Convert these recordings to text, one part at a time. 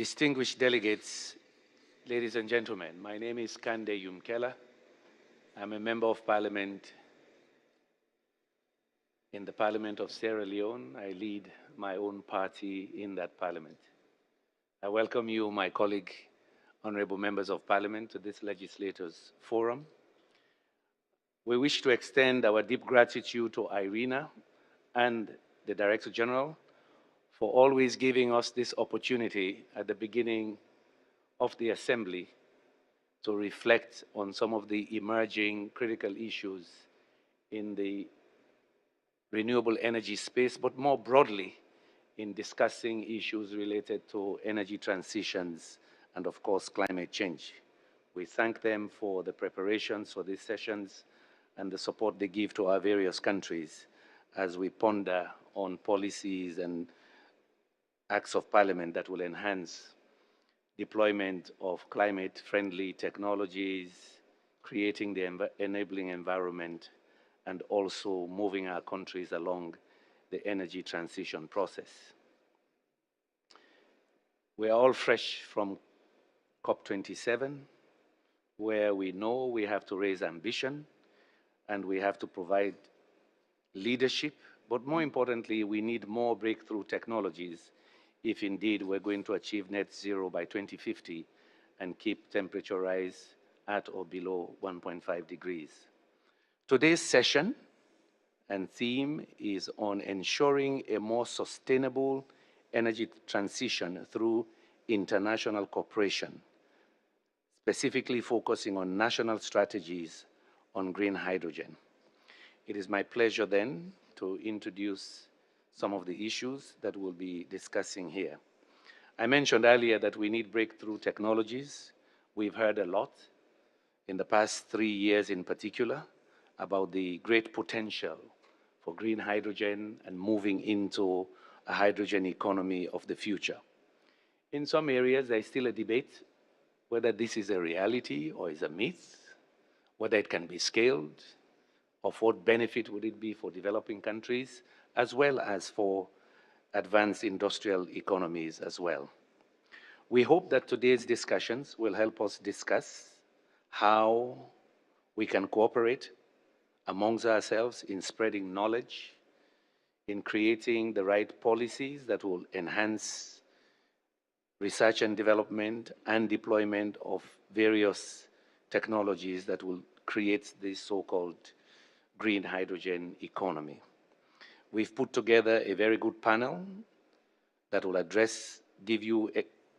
Distinguished delegates, ladies and gentlemen, my name is Kande Yumkela. I'm a member of parliament in the Parliament of Sierra Leone. I lead my own party in that parliament. I welcome you, my colleague, honorable members of parliament, to this Legislators Forum. We wish to extend our deep gratitude to IRENA and the Director General for always giving us this opportunity at the beginning of the Assembly to reflect on some of the emerging critical issues in the renewable energy space, but more broadly in discussing issues related to energy transitions and, of course, climate change. We thank them for the preparations for these sessions and the support they give to our various countries as we ponder on policies and acts of parliament that will enhance deployment of climate-friendly technologies, creating the enabling environment, and also moving our countries along the energy transition process. We are all fresh from COP27, where we know we have to raise ambition and we have to provide leadership, but more importantly, we need more breakthrough technologies if indeed we're going to achieve net zero by 2050 and keep temperature rise at or below 1.5 degrees. Today's session and theme is on ensuring a more sustainable energy transition through international cooperation, specifically focusing on national strategies on green hydrogen. It is my pleasure then to introduce some of the issues that we'll be discussing here. I mentioned earlier that we need breakthrough technologies. We've heard a lot in the past 3 years in particular about the great potential for green hydrogen and moving into a hydrogen economy of the future. In some areas, there's still a debate whether this is a reality or is a myth, whether it can be scaled, of what benefit would it be for developing countries, as well as for advanced industrial economies as well. We hope that today's discussions will help us discuss how we can cooperate amongst ourselves in spreading knowledge, in creating the right policies that will enhance research and development and deployment of various technologies that will create this so-called green hydrogen economy. We've put together a very good panel that will give you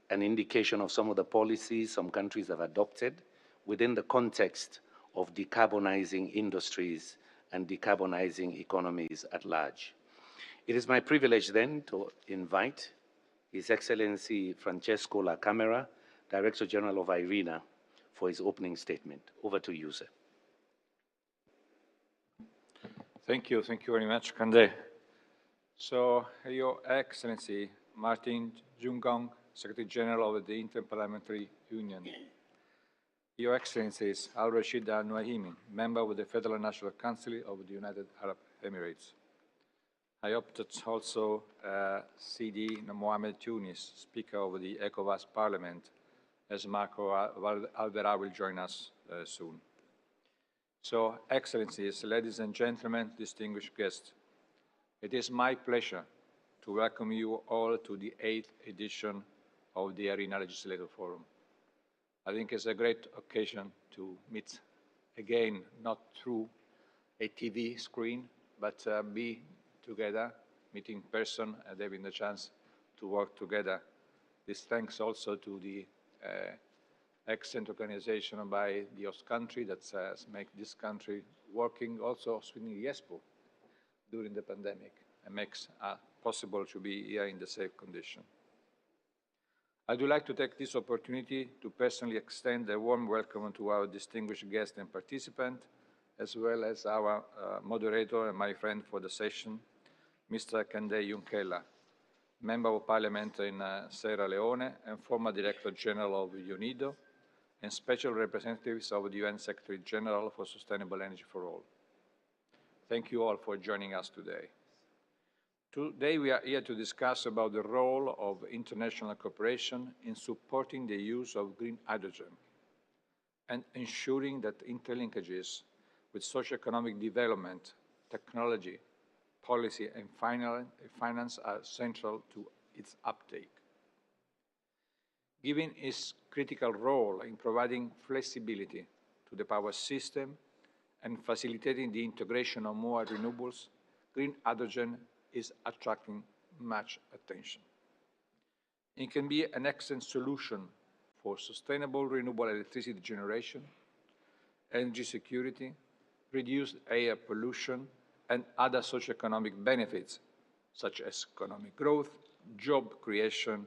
an indication of some of the policies some countries have adopted within the context of decarbonizing industries and decarbonizing economies at large. It is my privilege then to invite His Excellency Francesco La Camera, Director General of IRENA, for his opening statement. Over to you, sir. Thank you very much, Kande. So, Your Excellency Martin Jungong, Secretary General of the Inter-Parliamentary Union, Your Excellencies Al-Rashid Al-Nuaimi, Member of the Federal National Council of the United Arab Emirates. I hope that also CD Mohamed Tunis, Speaker of the ECOWAS Parliament, as Marco Alverà will join us soon. So, Excellencies, ladies and gentlemen, distinguished guests, it is my pleasure to welcome you all to the 8th edition of the IRENA Legislator Forum. I think it's a great occasion to meet again, not through a TV screen, but be together, meet in person, and having the chance to work together. This thanks also to the excellent organization by the host country that has made this country working also swinging the Expo during the pandemic and makes it possible to be here in the safe condition. I would like to take this opportunity to personally extend a warm welcome to our distinguished guest and participant, as well as our moderator and my friend for the session, Mr. Kande Yumkela, Member of Parliament in Sierra Leone and former Director General of UNIDO, and Special Representatives of the UN Secretary General for Sustainable Energy for All. Thank you all for joining us today. Today we are here to discuss about the role of international cooperation in supporting the use of green hydrogen and ensuring that interlinkages with socio-economic development, technology, policy, and finance are central to its uptake. Given its critical role in providing flexibility to the power system and facilitating the integration of more renewables, green hydrogen is attracting much attention. It can be an excellent solution for sustainable renewable electricity generation, energy security, reduced air pollution, and other socioeconomic benefits, such as economic growth, job creation,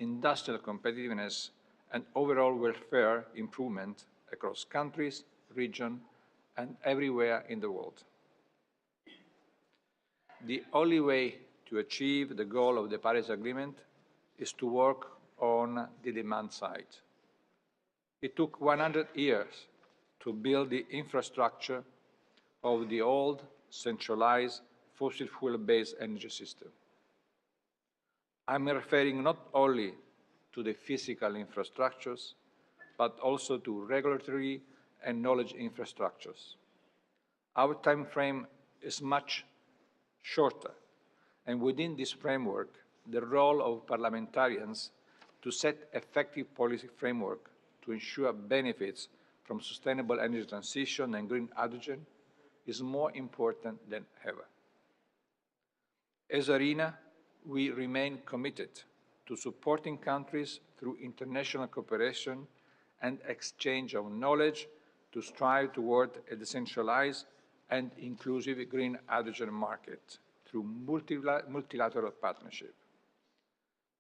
industrial competitiveness, and overall welfare improvement across countries, regions, and everywhere in the world. The only way to achieve the goal of the Paris Agreement is to work on the demand side. It took 100 years to build the infrastructure of the old, centralized, fossil fuel-based energy system. I'm referring not only to the physical infrastructures, but also to regulatory and knowledge infrastructures. Our time frame is much shorter, and within this framework, the role of parliamentarians to set effective policy framework to ensure benefits from sustainable energy transition and green hydrogen is more important than ever. As IRENA, we remain committed to supporting countries through international cooperation and exchange of knowledge to strive toward a decentralized and inclusive green hydrogen market through multilateral partnership.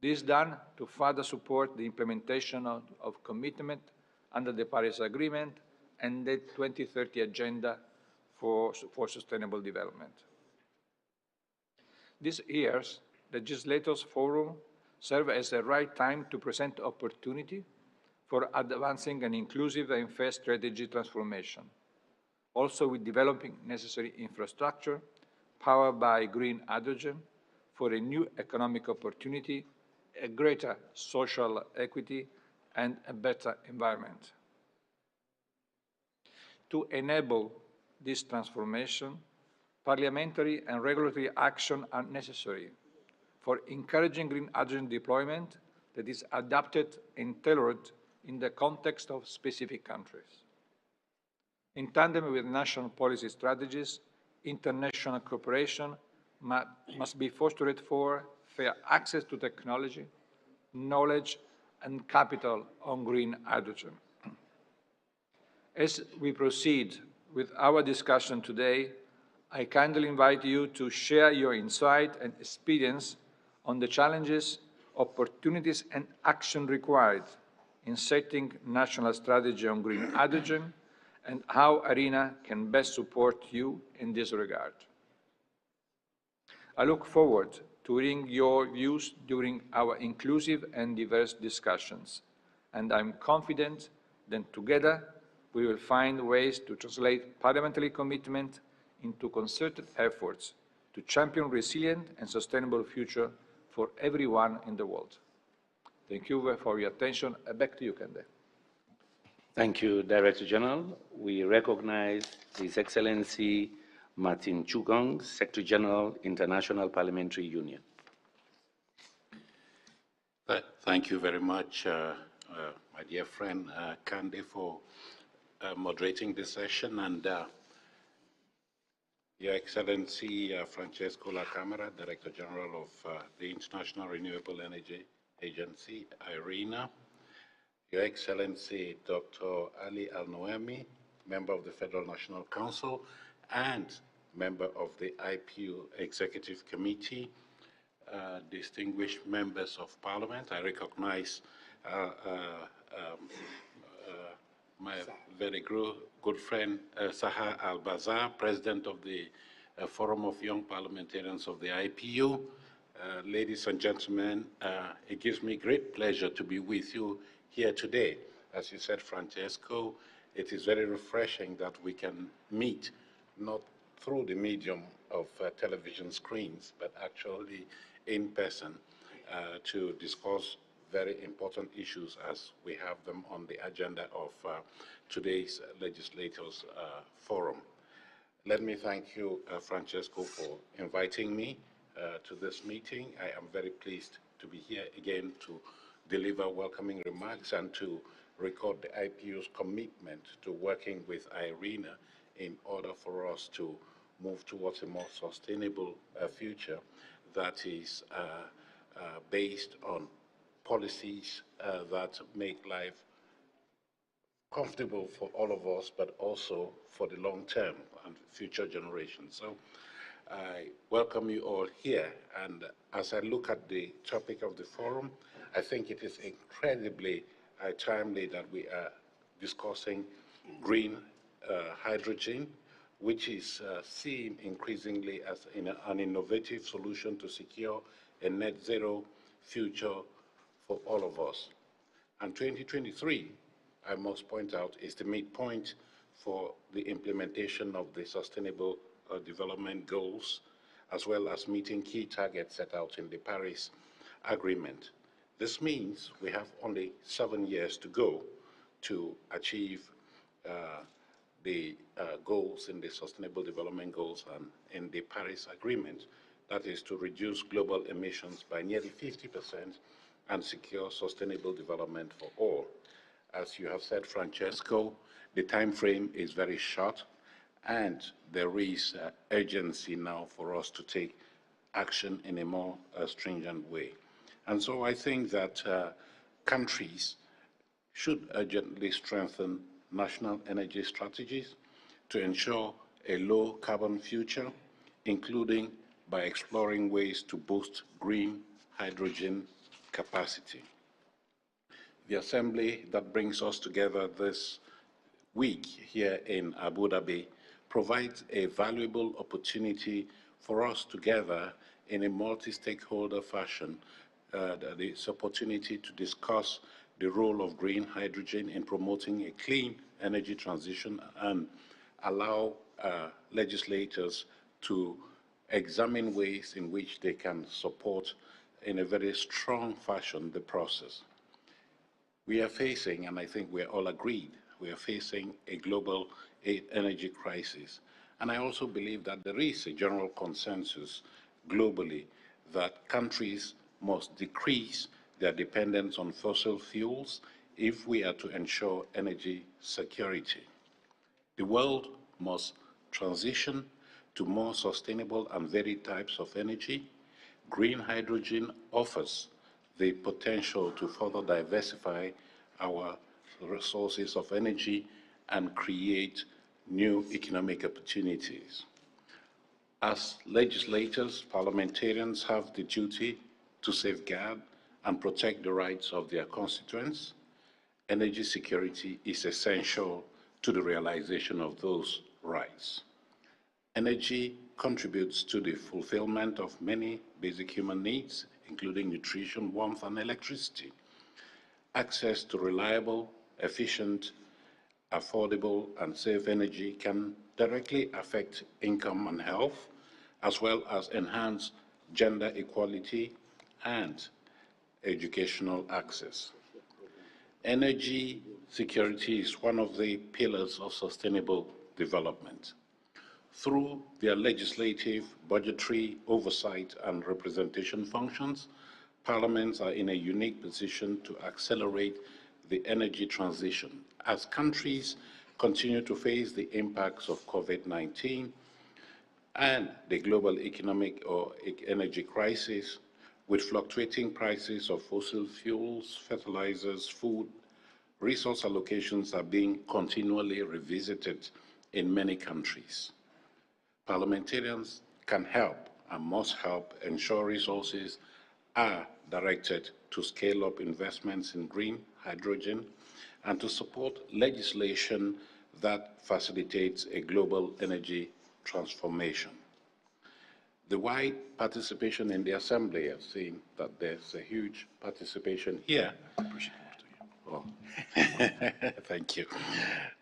This is done to further support the implementation of commitment under the Paris Agreement and the 2030 Agenda for Sustainable Development. This year's Legislators Forum serves as the right time to present opportunity for advancing an inclusive and fair strategy transformation, also with developing necessary infrastructure powered by green hydrogen for a new economic opportunity, a greater social equity, and a better environment. To enable this transformation, parliamentary and regulatory action are necessary for encouraging green hydrogen deployment that is adapted and tailored in the context of specific countries. In tandem with national policy strategies, international cooperation must be fostered for fair access to technology, knowledge, and capital on green hydrogen. As we proceed with our discussion today, I kindly invite you to share your insight and experience on the challenges, opportunities, and action required in setting national strategy on green hydrogen and how IRENA can best support you in this regard. I look forward to hearing your views during our inclusive and diverse discussions, and I'm confident that together we will find ways to translate parliamentary commitment into concerted efforts to champion resilient and sustainable future for everyone in the world. Thank you for your attention. Back to you, Kende. Thank you, Director General. We recognize His Excellency Martin Chugong, Secretary General, International Parliamentary Union. Thank you very much, my dear friend Kande, for moderating this session, and Your Excellency Francesco La Camera, Director General of the International Renewable Energy Agency, IRENA, Your Excellency Dr. Ali Al-Noemi, Member of the Federal National Council and Member of the IPU Executive Committee, distinguished members of Parliament. I recognize my very good friend Sahar Al-Bazar, President of the Forum of Young Parliamentarians of the IPU. Ladies and gentlemen, it gives me great pleasure to be with you here today. As you said, Francesco, it is very refreshing that we can meet not through the medium of television screens, but actually in person to discuss very important issues as we have them on the agenda of today's Legislators Forum. Let me thank you, Francesco, for inviting me to this meeting. I am very pleased to be here again to deliver welcoming remarks and to record the IPU's commitment to working with IRENA in order for us to move towards a more sustainable future that is based on policies that make life comfortable for all of us, but also for the long term and future generations. So I welcome you all here. And as I look at the topic of the forum, I think it is incredibly timely that we are discussing green hydrogen, which is seen increasingly as an innovative solution to secure a net zero future for all of us. And 2023, I must point out, is the midpoint for the implementation of the Sustainable Development Goals, as well as meeting key targets set out in the Paris Agreement. This means we have only 7 years to go to achieve the goals in the Sustainable Development Goals and in the Paris Agreement, that is to reduce global emissions by nearly 50% and secure sustainable development for all. As you have said, Francesco, the time frame is very short, and there is urgency now for us to take action in a more stringent way. And so I think that countries should urgently strengthen national energy strategies to ensure a low-carbon future, including by exploring ways to boost green hydrogen capacity. The assembly that brings us together this week here in Abu Dhabi provides a valuable opportunity for us together in a multi-stakeholder fashion, this opportunity to discuss the role of green hydrogen in promoting a clean energy transition and allow legislators to examine ways in which they can support in a very strong fashion the process. We are facing, and I think we're all agreed, we are facing a global energy crisis. And I also believe that there is a general consensus globally that countries must decrease their dependence on fossil fuels if we are to ensure energy security. The world must transition to more sustainable and varied types of energy. Green hydrogen offers the potential to further diversify our resources of energy and create new economic opportunities. As legislators, parliamentarians have the duty to safeguard and protect the rights of their constituents. Energy security is essential to the realization of those rights. Energy contributes to the fulfillment of many basic human needs, including nutrition, warmth, and electricity. Access to reliable, efficient, affordable, and safe energy can directly affect income and health, as well as enhance gender equality and educational access. Energy security is one of the pillars of sustainable development. Through their legislative, budgetary, oversight, and representation functions, parliaments are in a unique position to accelerate the energy transition. As countries continue to face the impacts of COVID-19 and the global economic or energy crisis, with fluctuating prices of fossil fuels, fertilizers, food, resource allocations are being continually revisited in many countries. Parliamentarians can help and must help ensure resources are directed to scale up investments in green hydrogen and to support legislation that facilitates a global energy transformation. The wide participation in the Assembly, I've seen that there's a huge participation here. Oh. Thank you.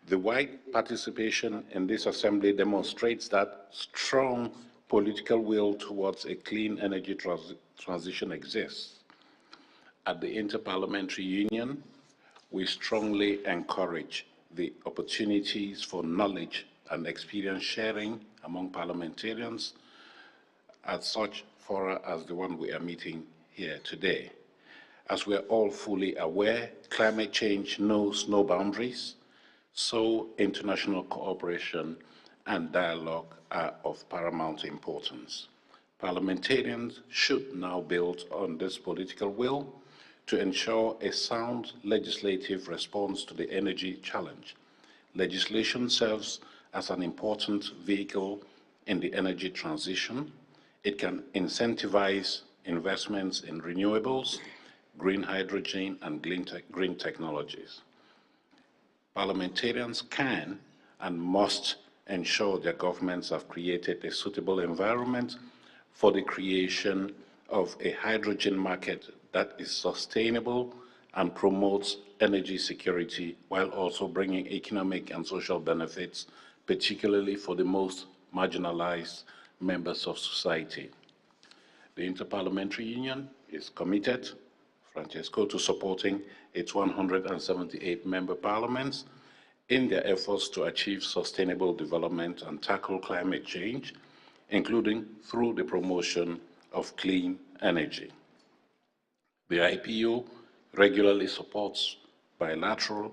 The wide participation in this assembly demonstrates that strong political will towards a clean energy transition exists. At the Interparliamentary Union, we strongly encourage the opportunities for knowledge and experience sharing among parliamentarians at such fora as the one we are meeting here today. As we are all fully aware, climate change knows no boundaries, so international cooperation and dialogue are of paramount importance. Parliamentarians should now build on this political will to ensure a sound legislative response to the energy challenge. Legislation serves as an important vehicle in the energy transition. It can incentivize investments in renewables, green hydrogen, and green technologies. Parliamentarians can and must ensure their governments have created a suitable environment for the creation of a hydrogen market that is sustainable and promotes energy security while also bringing economic and social benefits, particularly for the most marginalized members of society. The Interparliamentary Union is committed, Francesco, to supporting its 178 member parliaments in their efforts to achieve sustainable development and tackle climate change, including through the promotion of clean energy. The IPU regularly supports bilateral,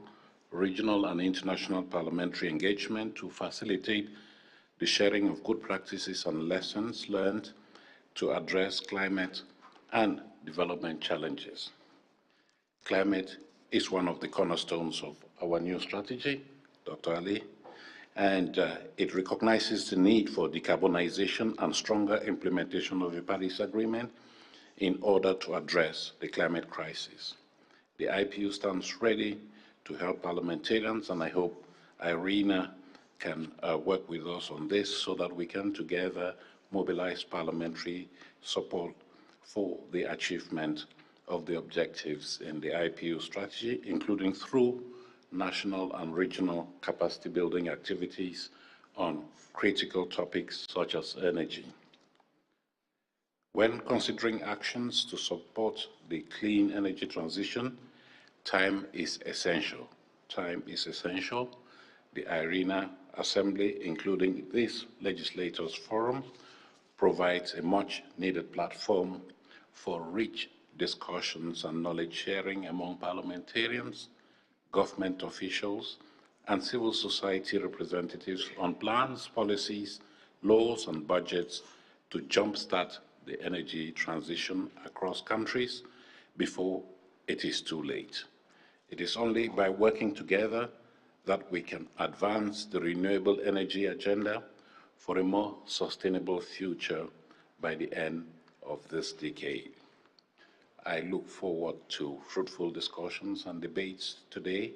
regional, and international parliamentary engagement to facilitate the sharing of good practices and lessons learned to address climate and development challenges. Climate is one of the cornerstones of our new strategy, Dr. Ali, and it recognizes the need for decarbonization and stronger implementation of the Paris Agreement in order to address the climate crisis. The IPU stands ready to help parliamentarians, and I hope IRENA can work with us on this so that we can together mobilize parliamentary support for the achievement of the objectives in the IPU strategy, including through national and regional capacity building activities on critical topics such as energy. When considering actions to support the clean energy transition, time is essential. Time is essential. The IRENA Assembly, including this Legislators Forum, provides a much-needed platform for rich discussions and knowledge sharing among parliamentarians, government officials, and civil society representatives on plans, policies, laws, and budgets to jumpstart the energy transition across countries before it is too late. It is only by working together that we can advance the renewable energy agenda for a more sustainable future by the end of this decade. I look forward to fruitful discussions and debates today,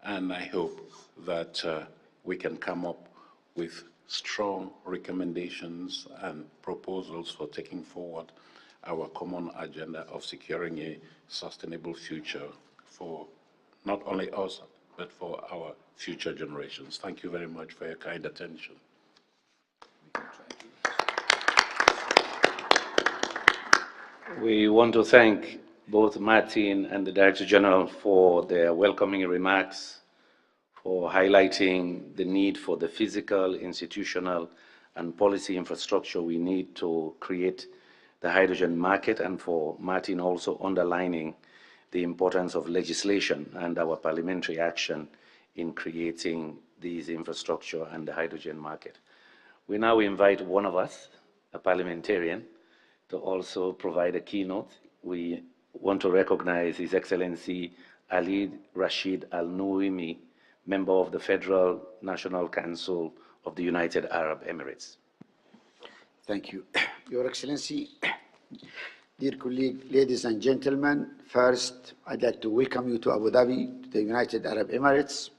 and I hope that we can come up with strong recommendations and proposals for taking forward our common agenda of securing a sustainable future for not only us, but for our future generations. Thank you very much for your kind attention. We want to thank both Martin and the Director General for their welcoming remarks, for highlighting the need for the physical, institutional, and policy infrastructure we need to create the hydrogen market, and for Martin also underlining the importance of legislation and our parliamentary action in creating these infrastructure and the hydrogen market. We now invite one of us, a parliamentarian, to also provide a keynote. We want to recognize His Excellency Ali Rashid Al-Nuimi, member of the Federal National Council of the United Arab Emirates. Thank you. Your Excellency, dear colleague, ladies and gentlemen, first, I'd like to welcome you to Abu Dhabi, to the United Arab Emirates.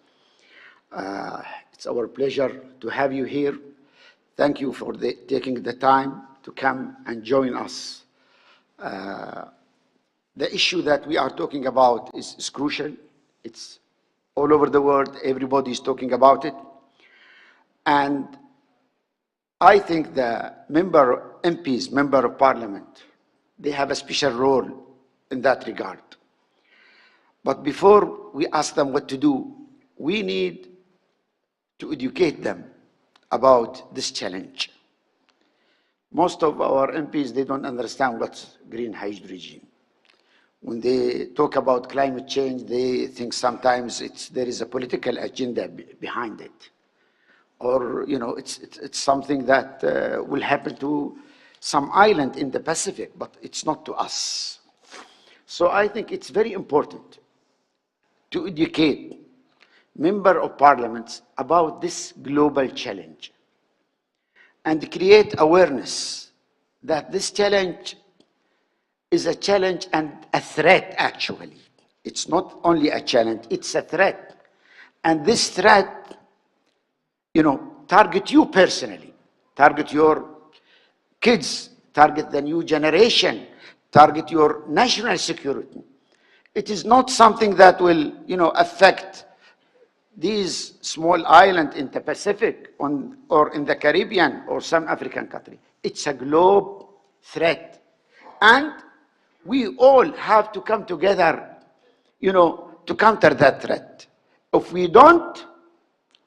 It's our pleasure to have you here. Thank you for taking the time to come and join us. The issue that we are talking about is crucial. It's all over the world. Everybody is talking about it. And I think the MPs, member of parliament, they have a special role in that regard. But before we ask them what to do, we need to educate them about this challenge. Most of our MPs, they don't understand what's green hydrogen. When they talk about climate change, they think sometimes there is a political agenda behind it. Or, you know, it's something that will happen to some island in the Pacific, but it's not to us. So I think it's very important to educate members of parliaments about this global challenge and create awareness that this challenge is a challenge and a threat, actually. It's not only a challenge, it's a threat. And this threat, you know, target you personally, target your kids, target the new generation, target your national security. It is not something that will, you know, affect these small islands in the Pacific or in the Caribbean or some African country. It's a globe threat. And we all have to come together, you know, to counter that threat. If we don't,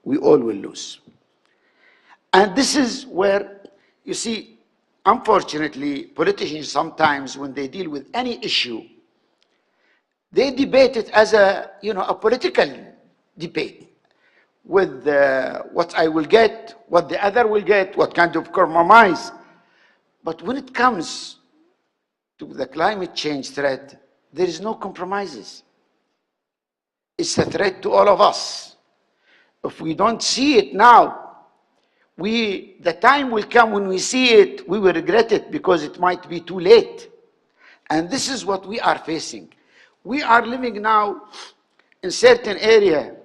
we all will lose. And this is where, you see, unfortunately, politicians sometimes, when they deal with any issue, they debate it as a, you know, a political debate with what I will get, what the other will get, what kind of compromise. But when it comes to the climate change threat, there is no compromises. It's a threat to all of us. If we don't see it now, the time will come when we see it, we will regret it because it might be too late. And this is what we are facing. We are living now in certain area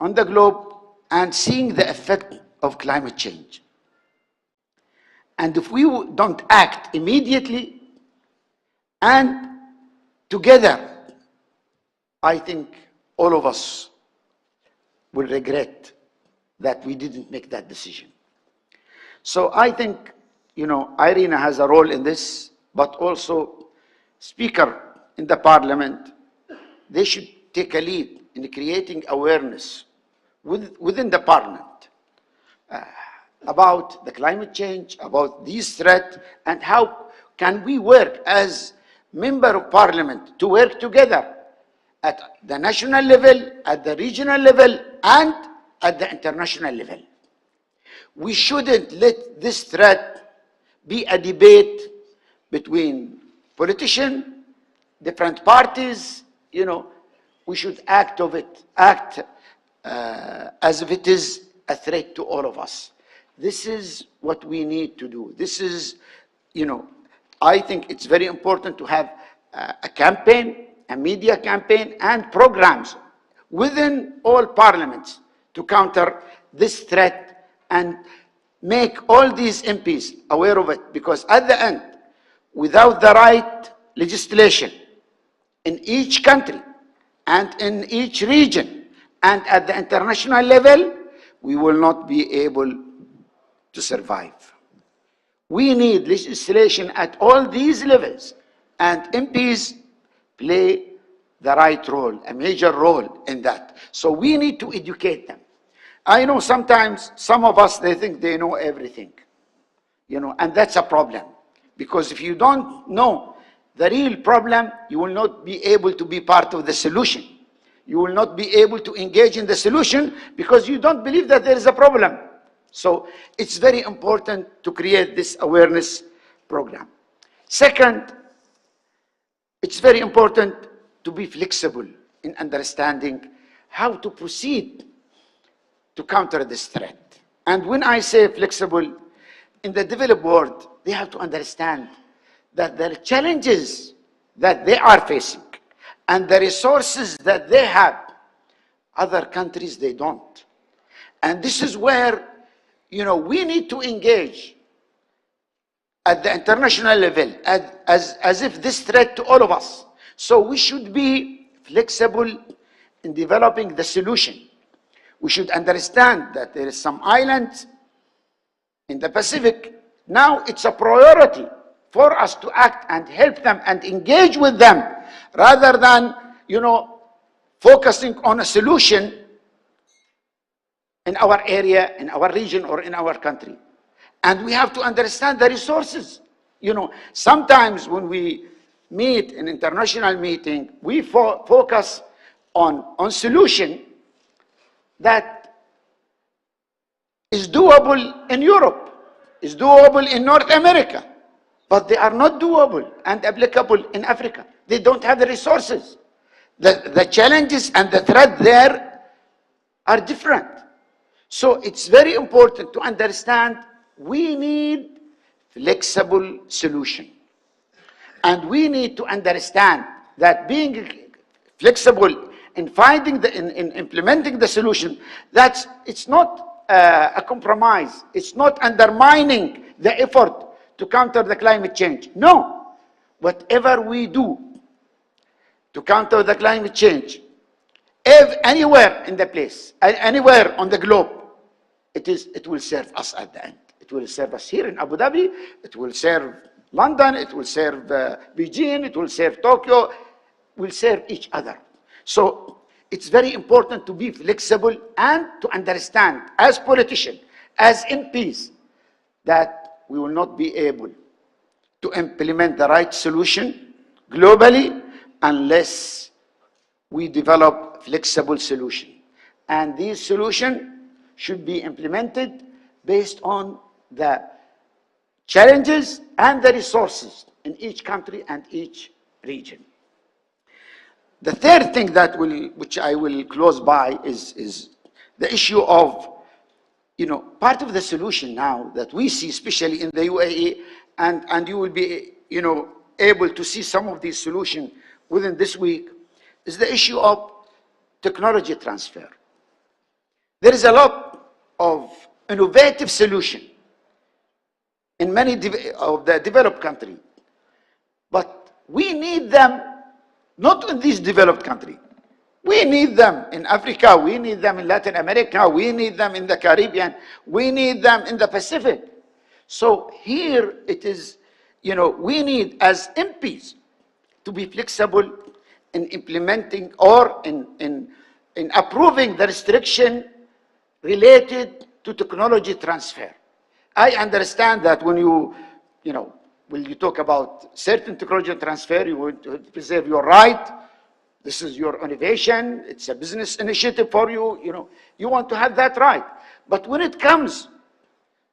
on the globe and seeing the effect of climate change. And if we don't act immediately and together, I think all of us will regret that we didn't make that decision. So I think, you know, IRENA has a role in this, but also Speaker in the Parliament, they should take a lead in creating awareness within the Parliament about the climate change, about these threats, and how can we work as Member of Parliament to work together at the national level, at the regional level, and at the international level. We shouldn't let this threat be a debate between politicians, different parties. You know, we should act as if it is a threat to all of us. This is what we need to do. This is, you know, I think it's very important to have a campaign, a media campaign, and programs within all parliaments to counter this threat and make all these MPs aware of it, because at the end, without the right legislation in each country and in each region and at the international level, we will not be able to survive. We need legislation at all these levels, and MPs play the right role, a major role in that. So we need to educate them. I know sometimes some of us, they think they know everything, you know, and that's a problem. Because if you don't know the real problem, you will not be able to be part of the solution. You will not be able to engage in the solution because you don't believe that there is a problem. So it's very important to create this awareness program. Second, it's very important to be flexible in understanding how to proceed to counter this threat. And when I say flexible, in the developed world, they have to understand that the challenges that they are facing and the resources that they have, other countries, they don't. And this is where, you know, we need to engage at the international level as if this threat to all of us. So we should be flexible in developing the solution. We should understand that there is some islands in the Pacific. Now it's a priority for us to act and help them and engage with them rather than, focusing on a solution in our area, in our region, or in our country. And we have to understand the resources. Sometimes when we meet in international meeting, we focus on solution that is doable in Europe, is doable in North America, but they are not doable and applicable in Africa. They don't have the resources. The challenges and the threat there are different. So it's very important to understand we need flexible solution. And we need to understand that being flexible in in implementing the solution, it's not a compromise. It's not undermining the effort to counter the climate change. No. Whatever we do to counter the climate change, if anywhere in the place, anywhere on the globe, it will serve us at the end. It will serve us here in Abu Dhabi. It will serve London. It will serve Beijing. It will serve Tokyo. Will serve each other. So it's very important to be flexible and to understand, as politicians, as MPs, that we will not be able to implement the right solution globally unless we develop flexible solution. And these solutions should be implemented based on the challenges and the resources in each country and each region. The third thing which I will close by is the issue of, part of the solution now that we see, especially in the UAE, and you will be, able to see some of these solutions within this week, is the issue of technology transfer. There is a lot of innovative solution in many of the developed countries, but we need them not in these developed countries. We need them in Africa, we need them in Latin America, we need them in the Caribbean, we need them in the Pacific. So here it is, we need as MPs to be flexible in implementing or in approving the restriction related to technology transfer. I understand that when when you talk about certain technology transfer, you want to preserve your right. This is your innovation. It's a business initiative for you. You want to have that right. But when it comes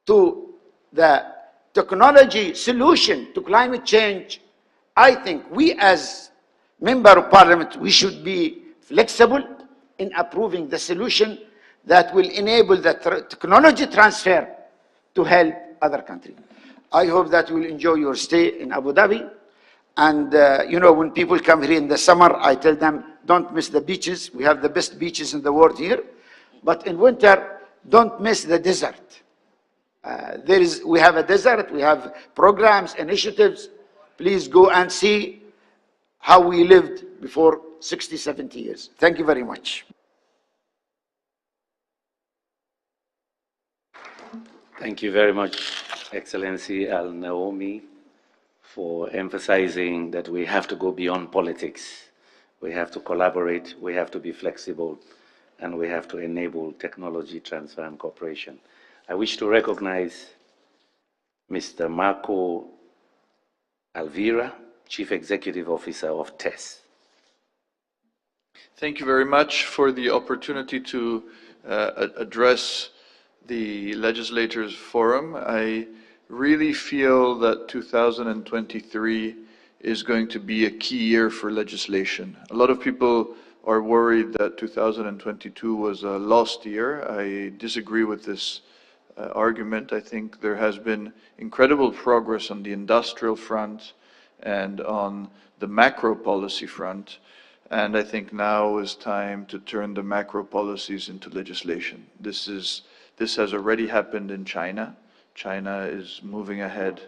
to the technology solution to climate change, I think we as member of parliament, we should be flexible in approving the solution that will enable the technology transfer to help other countries. I hope that you will enjoy your stay in Abu Dhabi. And, when people come here in the summer, I tell them, don't miss the beaches. We have the best beaches in the world here. But in winter, don't miss the desert. We have a desert, we have programs, initiatives. Please go and see how we lived before 60, 70 years. Thank you very much. Thank you very much, Excellency Al Naomi, for emphasizing that we have to go beyond politics. We have to collaborate, we have to be flexible, and we have to enable technology transfer and cooperation. I wish to recognize Mr. Marco Alvira, Chief Executive Officer of TESS. Thank you very much for the opportunity to address the Legislators Forum. I really feel that 2023 is going to be a key year for legislation. A lot of people are worried that 2022 was a lost year. I disagree with this argument. I think there has been incredible progress on the industrial front and on the macro policy front. And I think now is time to turn the macro policies into legislation. This has already happened in China. China is moving ahead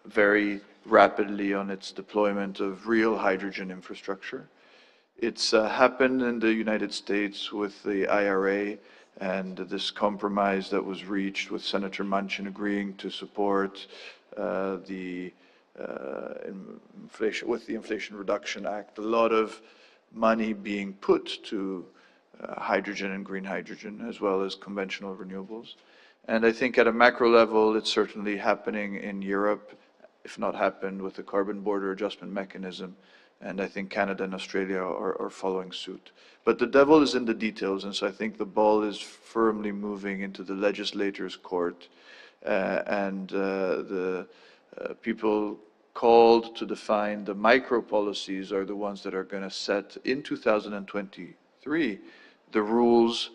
very rapidly on its deployment of real hydrogen infrastructure. It's happened in the United States with the IRA and this compromise that was reached with Senator Manchin agreeing to support the inflation with the Inflation Reduction Act. A lot of money being put to hydrogen and green hydrogen, as well as conventional renewables. And I think at a macro level, it's certainly happening in Europe, if not happened with the carbon border adjustment mechanism. And I think Canada and Australia are following suit. But the devil is in the details, and so I think the ball is firmly moving into the legislators' court. The people called to define the micro policies are the ones that are going to set in 2023 the rules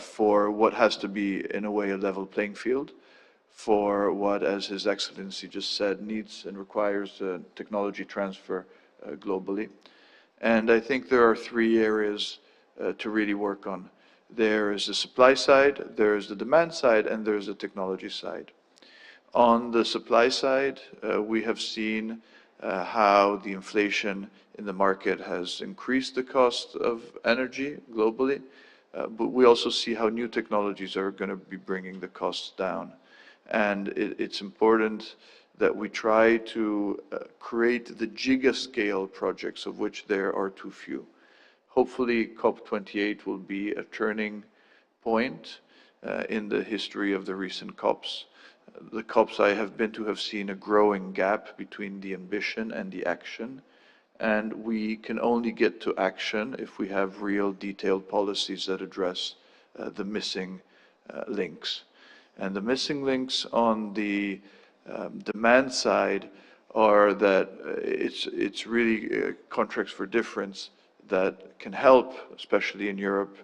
for what has to be, in a way, a level playing field, for what, as His Excellency just said, needs and requires technology transfer globally. And I think there are three areas to really work on. There is the supply side, there is the demand side, and there is the technology side. On the supply side, we have seen how the inflation in the market has increased the cost of energy globally, but we also see how new technologies are going to be bringing the costs down. And it's important that we try to create the gigascale projects, of which there are too few. Hopefully, COP28 will be a turning point in the history of the recent COPs. The COPs I have been to have seen a growing gap between the ambition and the action, and we can only get to action if we have real detailed policies that address the missing links. And the missing links on the demand side are that it's really contracts for difference that can help, especially in Europe,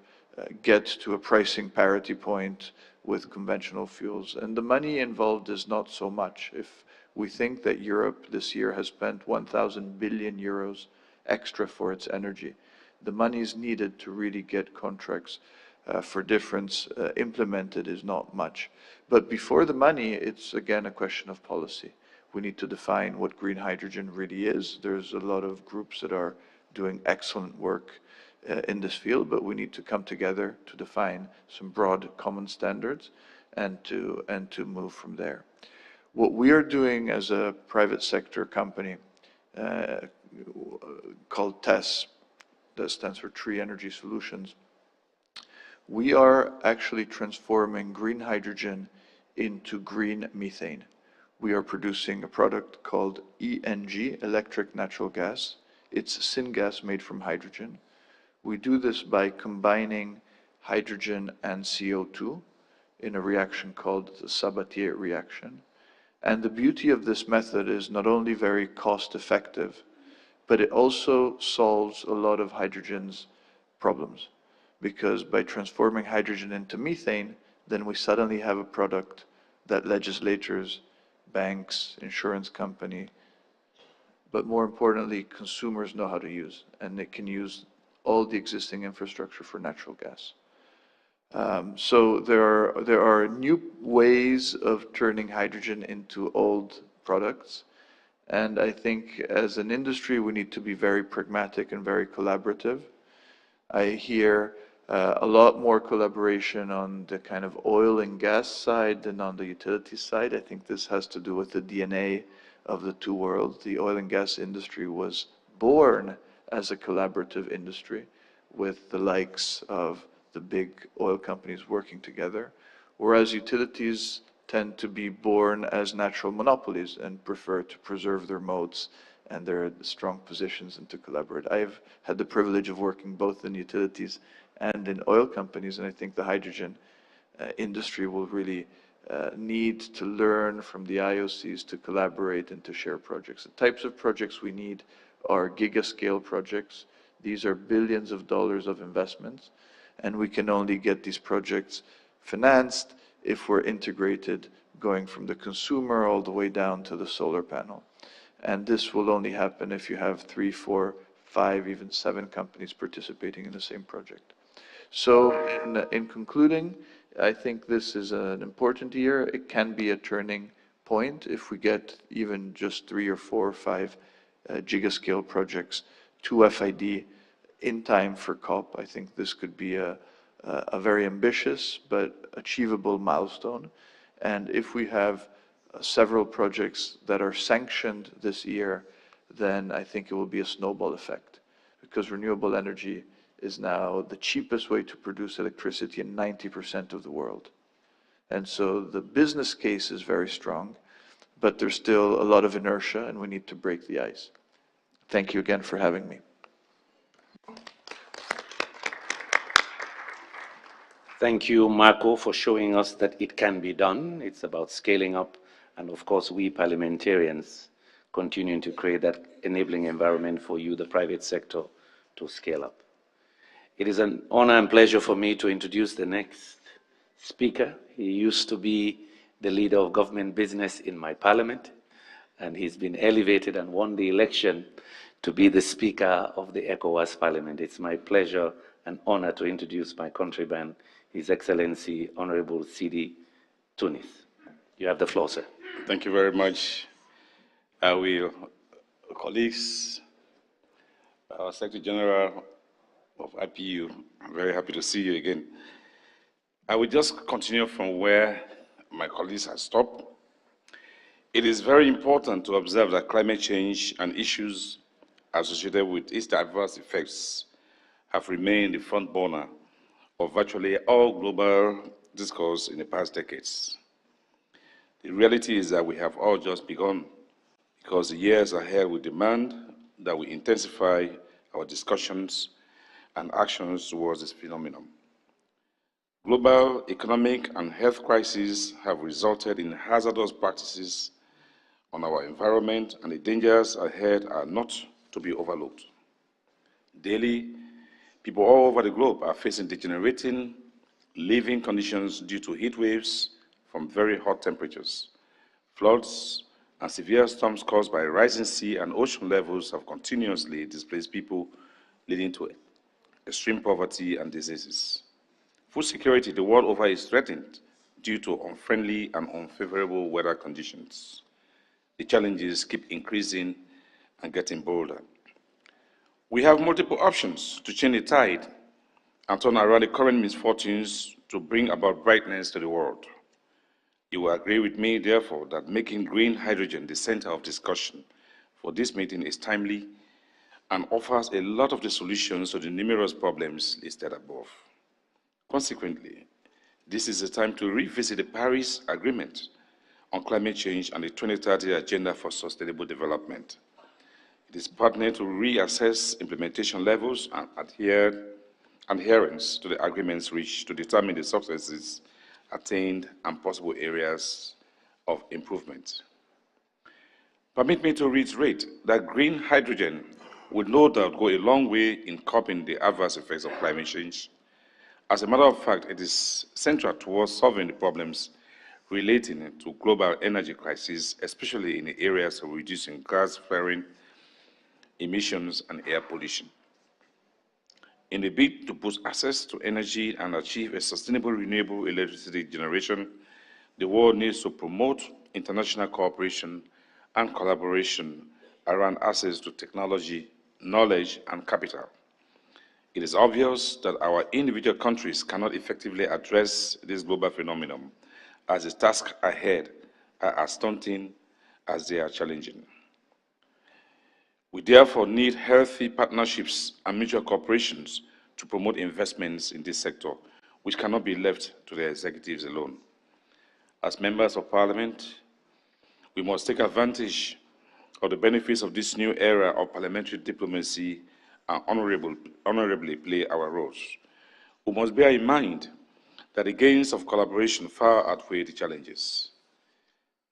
get to a pricing parity point with conventional fuels. And the money involved is not so much. If we think that Europe this year has spent 1,000 billion euros extra for its energy, the money is needed to really get contracts for difference implemented is not much. But before the money, it's again a question of policy. We need to define what green hydrogen really is. There's a lot of groups that are doing excellent work in this field, but we need to come together to define some broad common standards and to move from there. What we are doing as a private sector company called TESS, that stands for Tree Energy Solutions, we are actually transforming green hydrogen into green methane. We are producing a product called ENG, electric natural gas. It's syngas made from hydrogen. We do this by combining hydrogen and CO2 in a reaction called the Sabatier reaction. And the beauty of this method is not only very cost effective, but it also solves a lot of hydrogen's problems. Because by transforming hydrogen into methane, then we suddenly have a product that legislators, banks, insurance company, but more importantly, consumers know how to use, and they can use all the existing infrastructure for natural gas. So there are new ways of turning hydrogen into old products, and I think as an industry we need to be very pragmatic and very collaborative. I hear a lot more collaboration on the kind of oil and gas side than on the utility side. I think this has to do with the DNA of the two worlds. The oil and gas industry was born as a collaborative industry with the likes of the big oil companies working together, whereas utilities tend to be born as natural monopolies and prefer to preserve their moats and their strong positions and to collaborate. I've had the privilege of working both in utilities and in oil companies, and I think the hydrogen industry will really need to learn from the IOCs to collaborate and to share projects. The types of projects we need are gigascale projects. These are billions of dollars of investments, and we can only get these projects financed if we're integrated, going from the consumer all the way down to the solar panel. And this will only happen if you have 3, 4, 5, even 7 companies participating in the same project. So in concluding, I think this is an important year. It can be a turning point if we get even just 3 or 4 or 5 gigascale projects to FID in time for COP. I think this could be a very ambitious but achievable milestone. And if we have several projects that are sanctioned this year, then I think it will be a snowball effect, because renewable energy is now the cheapest way to produce electricity in 90% of the world. And so the business case is very strong, but there's still a lot of inertia and we need to break the ice. Thank you again for having me. Thank you, Marco, for showing us that it can be done. It's about scaling up, and of course, we parliamentarians continuing to create that enabling environment for you, the private sector, to scale up. It is an honor and pleasure for me to introduce the next speaker. He used to be the leader of government business in my parliament, and he's been elevated and won the election to be the Speaker of the ECOWAS Parliament. It's my pleasure and honor to introduce my countryman, His Excellency Honorable Sidi Tunis. You have the floor, sir. Thank you very much. Colleagues, our Secretary General of IPU, I'm very happy to see you again. I will just continue from where my colleagues have stopped. It is very important to observe that climate change and issues associated with its adverse effects have remained the front burner of virtually all global discourse in the past decades. The reality is that we have all just begun, because the years ahead will demand that we intensify our discussions and actions towards this phenomenon. Global economic and health crises have resulted in hazardous practices on our environment, and the dangers ahead are not to be overlooked. Daily, people all over the globe are facing degenerating living conditions due to heat waves from very hot temperatures. Floods and severe storms caused by rising sea and ocean levels have continuously displaced people, leading to extreme poverty and diseases. Food security the world over is threatened due to unfriendly and unfavorable weather conditions. The challenges keep increasing and getting bolder. We have multiple options to change the tide and turn around the current misfortunes to bring about brightness to the world. You will agree with me, therefore, that making green hydrogen the center of discussion for this meeting is timely and offers a lot of the solutions to the numerous problems listed above. Consequently, this is the time to revisit the Paris Agreement on climate change and the 2030 Agenda for Sustainable Development. It is pertinent to reassess implementation levels and adherence to the agreements reached to determine the successes attained and possible areas of improvement. Permit me to reiterate that green hydrogen will no doubt go a long way in curbing the adverse effects of climate change. As a matter of fact, it is central towards solving the problems relating to global energy crisis, especially in the areas of reducing gas flaring, emissions, and air pollution. In the bid to boost access to energy and achieve a sustainable renewable electricity generation, the world needs to promote international cooperation and collaboration around access to technology, knowledge, and capital. It is obvious that our individual countries cannot effectively address this global phenomenon, as the tasks ahead are as daunting as they are challenging. We therefore need healthy partnerships and mutual cooperations to promote investments in this sector, which cannot be left to the executives alone. As members of Parliament, we must take advantage of the benefits of this new era of parliamentary diplomacy and honorably play our roles. We must bear in mind that the gains of collaboration far outweigh the challenges.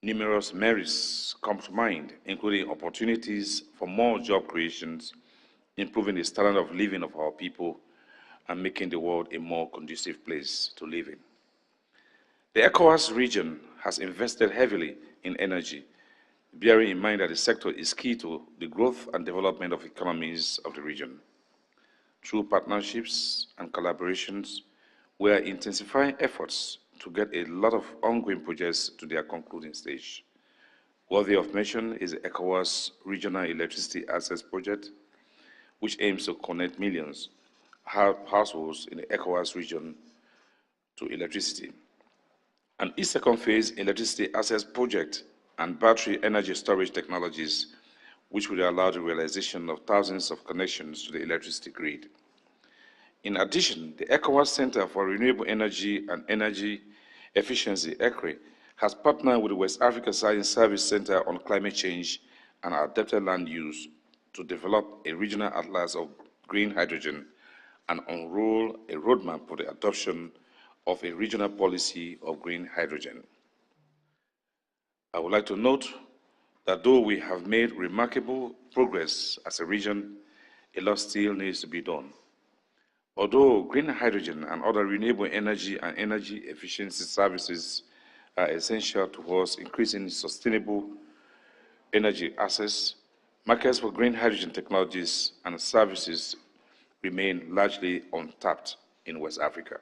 Numerous merits come to mind, including opportunities for more job creations, improving the standard of living of our people, and making the world a more conducive place to live in. The ECOWAS region has invested heavily in energy, bearing in mind that the sector is key to the growth and development of economies of the region. Through partnerships and collaborations, we are intensifying efforts to get a lot of ongoing projects to their concluding stage. Worthy of mention is the ECOWAS Regional Electricity Access Project, which aims to connect millions households in the ECOWAS region to electricity. An second phase electricity access project and battery energy storage technologies, which will allow the realization of thousands of connections to the electricity grid. In addition, the ECOWAS Center for Renewable Energy and Energy Efficiency, ECRE, has partnered with the West Africa Science Service Center on Climate Change and Adapted Land Use to develop a regional atlas of green hydrogen and unroll a roadmap for the adoption of a regional policy of green hydrogen. I would like to note that though we have made remarkable progress as a region, a lot still needs to be done. Although green hydrogen and other renewable energy and energy efficiency services are essential towards increasing sustainable energy access, markets for green hydrogen technologies and services remain largely untapped in West Africa.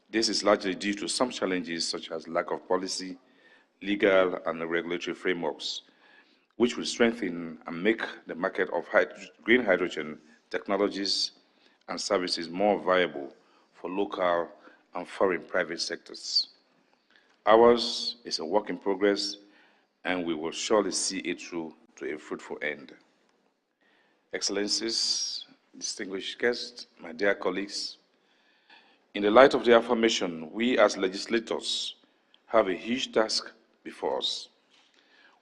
This is largely due to some challenges such as lack of policy, legal and regulatory frameworks, which will strengthen and make the market of green hydrogen technologies and services more viable for local and foreign private sectors. Ours is a work in progress, and we will surely see it through to a fruitful end. Excellencies, distinguished guests, my dear colleagues, in the light of the affirmation, we as legislators have a huge task before us.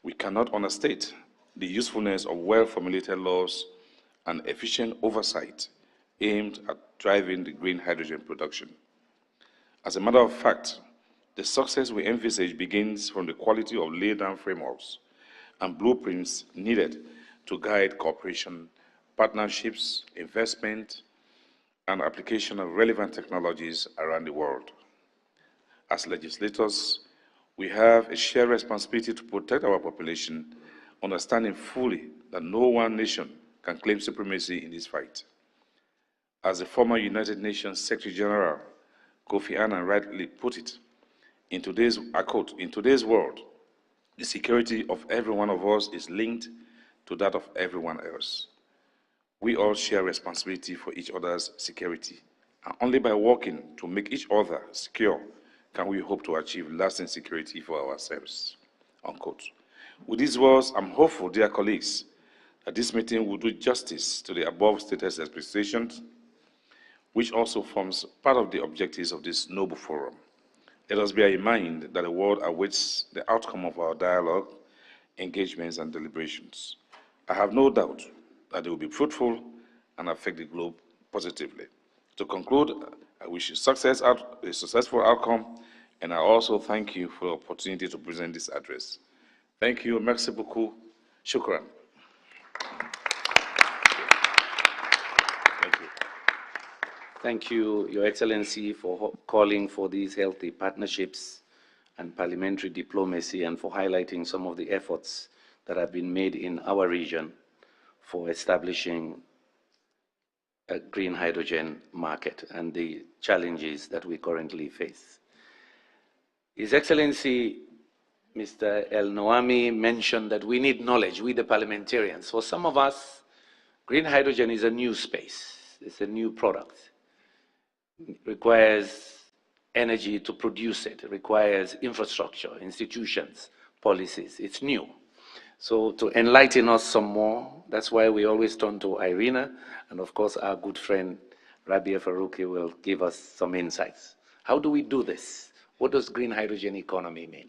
We cannot understate the usefulness of well-formulated laws and efficient oversight aimed at driving the green hydrogen production. As a matter of fact, the success we envisage begins from the quality of laid-down frameworks and blueprints needed to guide cooperation, partnerships, investment, and application of relevant technologies around the world. As legislators, we have a shared responsibility to protect our population, understanding fully that no one nation can claim supremacy in this fight. As the former United Nations Secretary General Kofi Annan rightly put it, in today's world, the security of every one of us is linked to that of everyone else. We all share responsibility for each other's security, and only by working to make each other secure can we hope to achieve lasting security for ourselves." Unquote. With these words, I'm hopeful, dear colleagues, that this meeting will do justice to the above stated expectations, which also forms part of the objectives of this noble forum. Let us bear in mind that the world awaits the outcome of our dialogue, engagements, and deliberations. I have no doubt that they will be fruitful and affect the globe positively. To conclude, I wish you a successful outcome, and I also thank you for the opportunity to present this address. Thank you. Merci beaucoup. Shukran. Thank you, Your Excellency, for calling for these healthy partnerships and parliamentary diplomacy, and for highlighting some of the efforts that have been made in our region for establishing a green hydrogen market and the challenges that we currently face. His Excellency, Mr. El Noami, mentioned that we need knowledge, we the parliamentarians. For some of us, green hydrogen is a new space, it's a new product. It requires energy to produce it. It requires infrastructure, institutions, policies. It's new. So to enlighten us some more, that's why we always turn to IRENA, and of course our good friend Rabia Farouki will give us some insights. How do we do this? What does green hydrogen economy mean?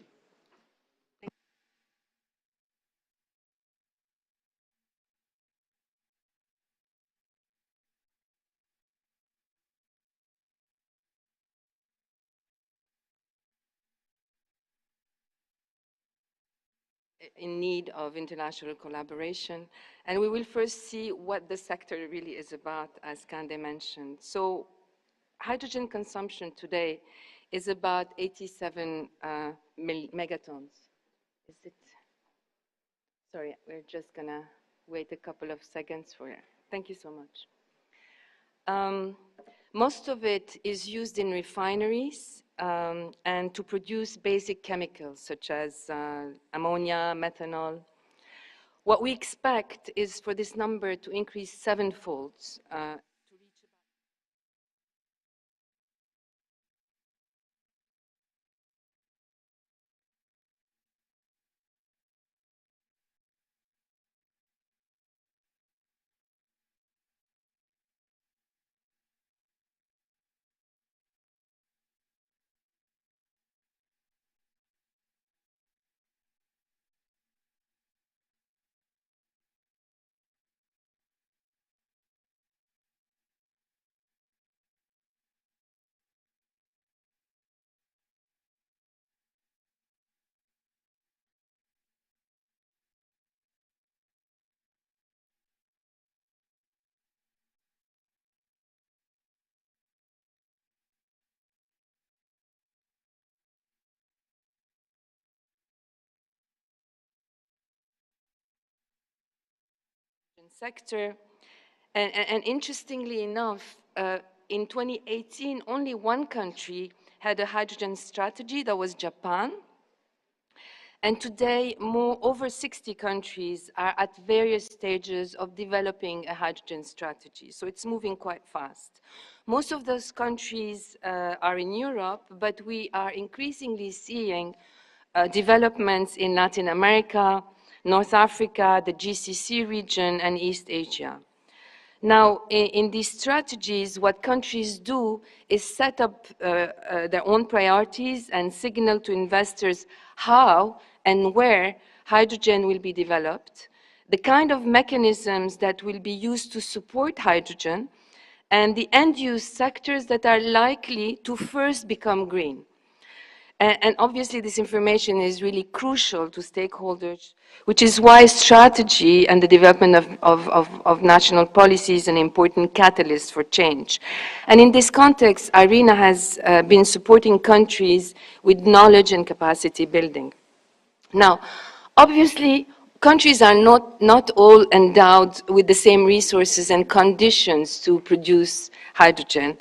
In need of international collaboration. And we will first see what the sector really is about, as Kande mentioned. So hydrogen consumption today is about 87 megatons. Is it? Sorry, we're just gonna wait a couple of seconds for it. Thank you so much. Most of it is used in refineries and to produce basic chemicals such as ammonia, methanol. What we expect is for this number to increase sevenfold. Sector. And interestingly enough, in 2018, only one country had a hydrogen strategy, that was Japan. And today, over 60 countries are at various stages of developing a hydrogen strategy. So it's moving quite fast. Most of those countries are in Europe, but we are increasingly seeing developments in Latin America, North Africa, the GCC region, and East Asia. Now, in these strategies, what countries do is set up their own priorities and signal to investors how and where hydrogen will be developed, the kind of mechanisms that will be used to support hydrogen, and the end-use sectors that are likely to first become green. And obviously, this information is really crucial to stakeholders, which is why strategy and the development of national policy is an important catalyst for change. And in this context, IRENA has been supporting countries with knowledge and capacity building. Now, obviously, countries are not all endowed with the same resources and conditions to produce hydrogen.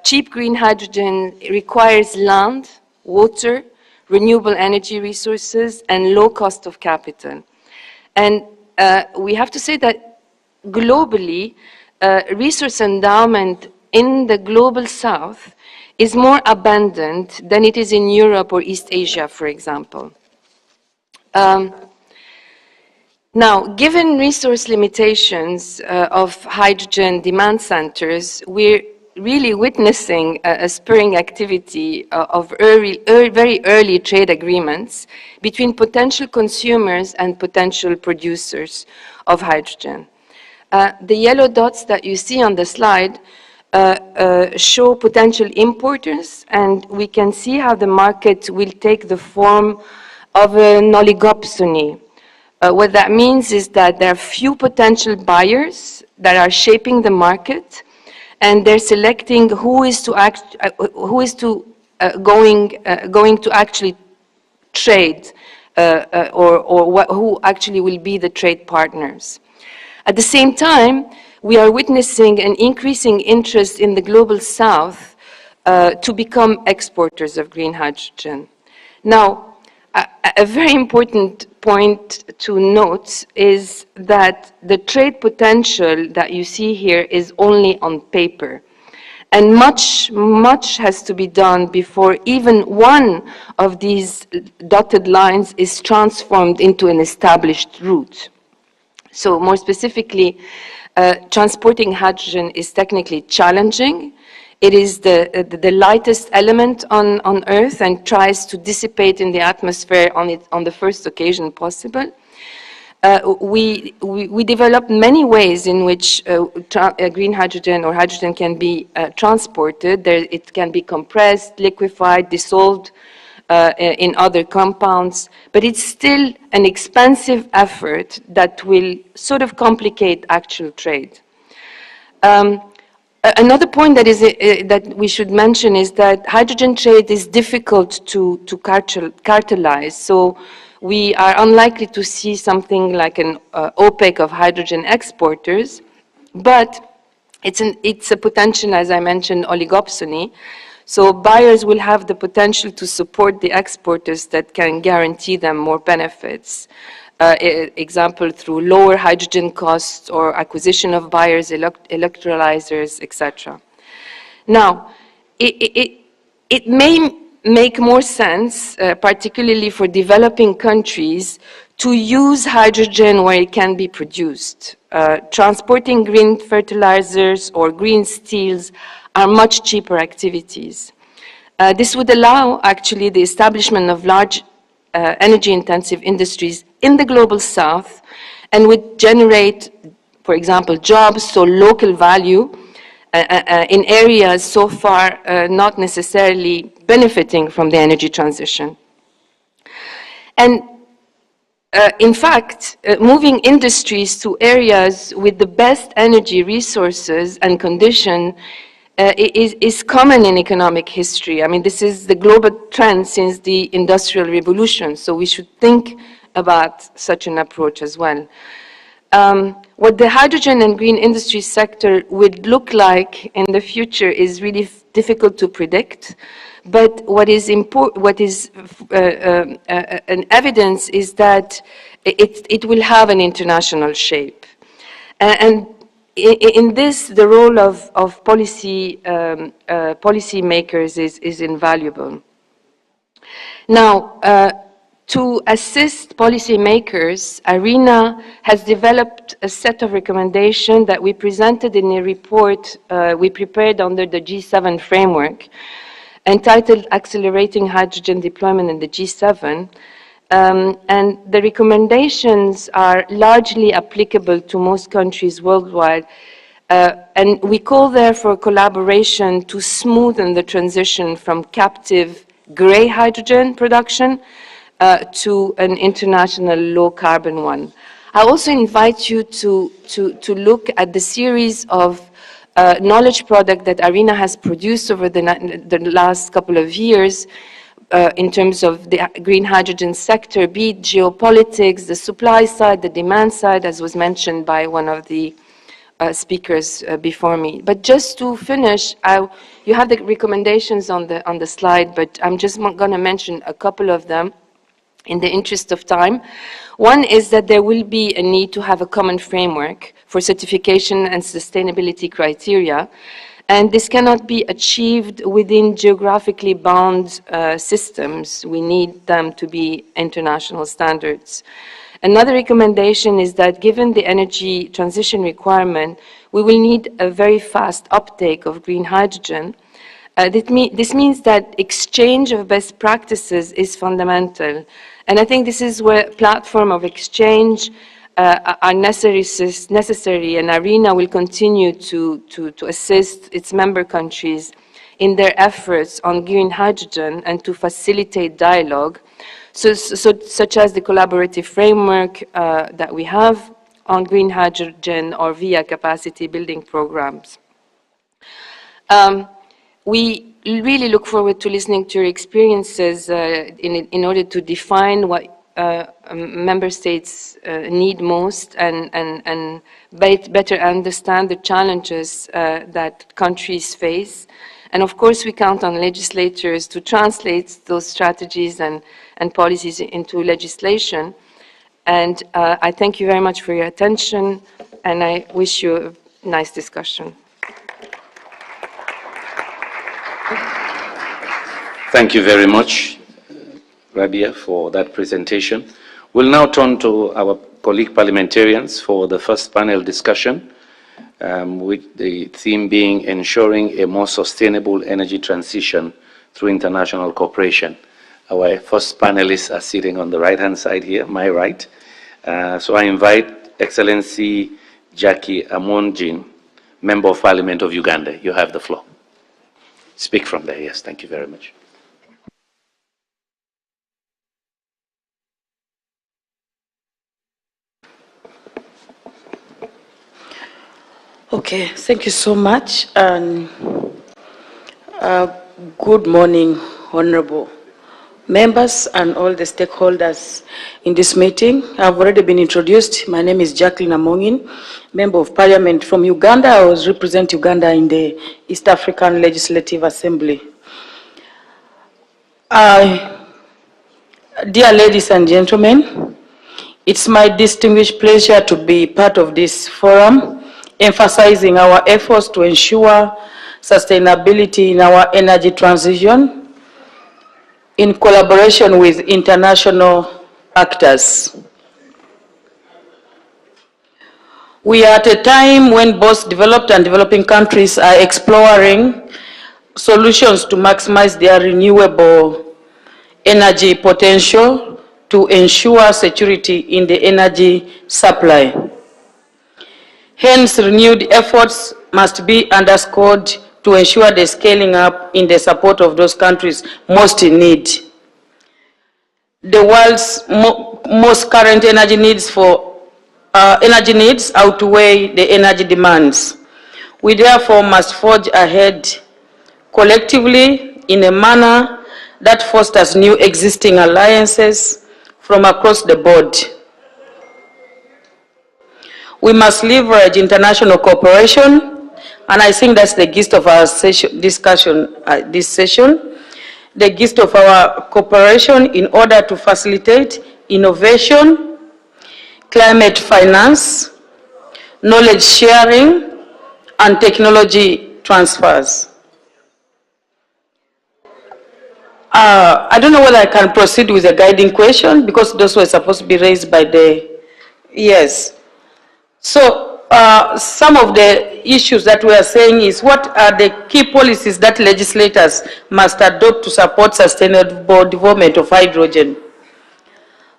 Cheap green hydrogen requires land, water, renewable energy resources, and low cost of capital. And we have to say that globally, resource endowment in the global south is more abundant than it is in Europe or East Asia, for example. Now, given resource limitations of hydrogen demand centers, we're really witnessing a spurring activity of very early trade agreements between potential consumers and potential producers of hydrogen. The yellow dots that you see on the slide show potential importers, and we can see how the market will take the form of an oligopsony. What that means is that there are few potential buyers that are shaping the market, and they're selecting who is going to actually trade, who actually will be the trade partners. At the same time, we are witnessing an increasing interest in the global south to become exporters of green hydrogen. Now, a very important point to note is that the trade potential that you see here is only on paper. And much has to be done before even one of these dotted lines is transformed into an established route. So more specifically, transporting hydrogen is technically challenging. It is the lightest element on Earth and tries to dissipate in the atmosphere on the first occasion possible. We developed many ways in which green hydrogen or hydrogen can be transported. It can be compressed, liquefied, dissolved in other compounds, but it's still an expensive effort that will sort of complicate actual trade. Another point that we should mention is that hydrogen trade is difficult to cartelize. So we are unlikely to see something like an OPEC of hydrogen exporters, but it's a potential, as I mentioned, oligopsony. So buyers will have the potential to support the exporters that can guarantee them more benefits. Example, through lower hydrogen costs or acquisition of buyers, electrolyzers, etc. Now, it may make more sense, particularly for developing countries, to use hydrogen where it can be produced. Transporting green fertilizers or green steels are much cheaper activities. This would allow, actually, the establishment of large energy-intensive industries in the global south and would generate, for example, jobs, so local value, in areas so far not necessarily benefiting from the energy transition. And in fact, moving industries to areas with the best energy resources and condition is common in economic history. I mean, this is the global trend since the Industrial Revolution, so we should think about such an approach as well. What the hydrogen and green industry sector would look like in the future is really difficult to predict. But what is an evidence is that it will have an international shape. And in this, the role of policy makers is invaluable. Now, to assist policymakers, IRENA has developed a set of recommendations that we presented in a report we prepared under the G7 framework, entitled Accelerating Hydrogen Deployment in the G7. And the recommendations are largely applicable to most countries worldwide. And we call there for collaboration to smoothen the transition from captive gray hydrogen production to an international low-carbon one. I also invite you to look at the series of knowledge product that IRENA has produced over the last couple of years in terms of the green hydrogen sector, be it geopolitics, the supply side, the demand side, as was mentioned by one of the speakers before me. But just to finish, you have the recommendations on the slide, but I'm just going to mention a couple of them in the interest of time. One is that there will be a need to have a common framework for certification and sustainability criteria, and this cannot be achieved within geographically bound systems. We need them to be international standards. Another recommendation is that given the energy transition requirement, we will need a very fast uptake of green hydrogen. This means that exchange of best practices is fundamental. And I think this is where platform of exchange are necessary, and IRENA will continue to assist its member countries in their efforts on green hydrogen and to facilitate dialogue, such as the collaborative framework that we have on green hydrogen or via capacity building programs. We really look forward to listening to your experiences in order to define what member states need most and better understand the challenges that countries face. And of course, we count on legislators to translate those strategies and policies into legislation. And I thank you very much for your attention, and I wish you a nice discussion. Thank you very much, Rabia, for that presentation. We'll now turn to our colleague parliamentarians for the first panel discussion, with the theme being ensuring a more sustainable energy transition through international cooperation. Our first panelists are sitting on the right-hand side here, my right. So I invite Excellency Jackie Amonjin, Member of Parliament of Uganda. You have the floor. Speak from there, yes, thank you very much. Okay, thank you so much, and good morning, Honorable members and all the stakeholders in this meeting. I've already been introduced. My name is Jacqueline Amongin, Member of Parliament from Uganda. I was representing Uganda in the East African Legislative Assembly. Dear ladies and gentlemen, it's my distinguished pleasure to be part of this forum, emphasizing our efforts to ensure sustainability in our energy transition in collaboration with international actors. We are at a time when both developed and developing countries are exploring solutions to maximize their renewable energy potential to ensure security in the energy supply. Hence, renewed efforts must be underscored to ensure the scaling up in the support of those countries most in need. The world's most current energy needs outweigh the energy demands. We therefore must forge ahead collectively in a manner that fosters new existing alliances from across the board. We must leverage international cooperation, and I think that's the gist of our discussion this session, the gist of our cooperation in order to facilitate innovation, climate finance, knowledge sharing, and technology transfers. I don't know whether I can proceed with a guiding question because those were supposed to be raised by the, yes. So some of the issues that we are saying is what are the key policies that legislators must adopt to support sustainable development of hydrogen?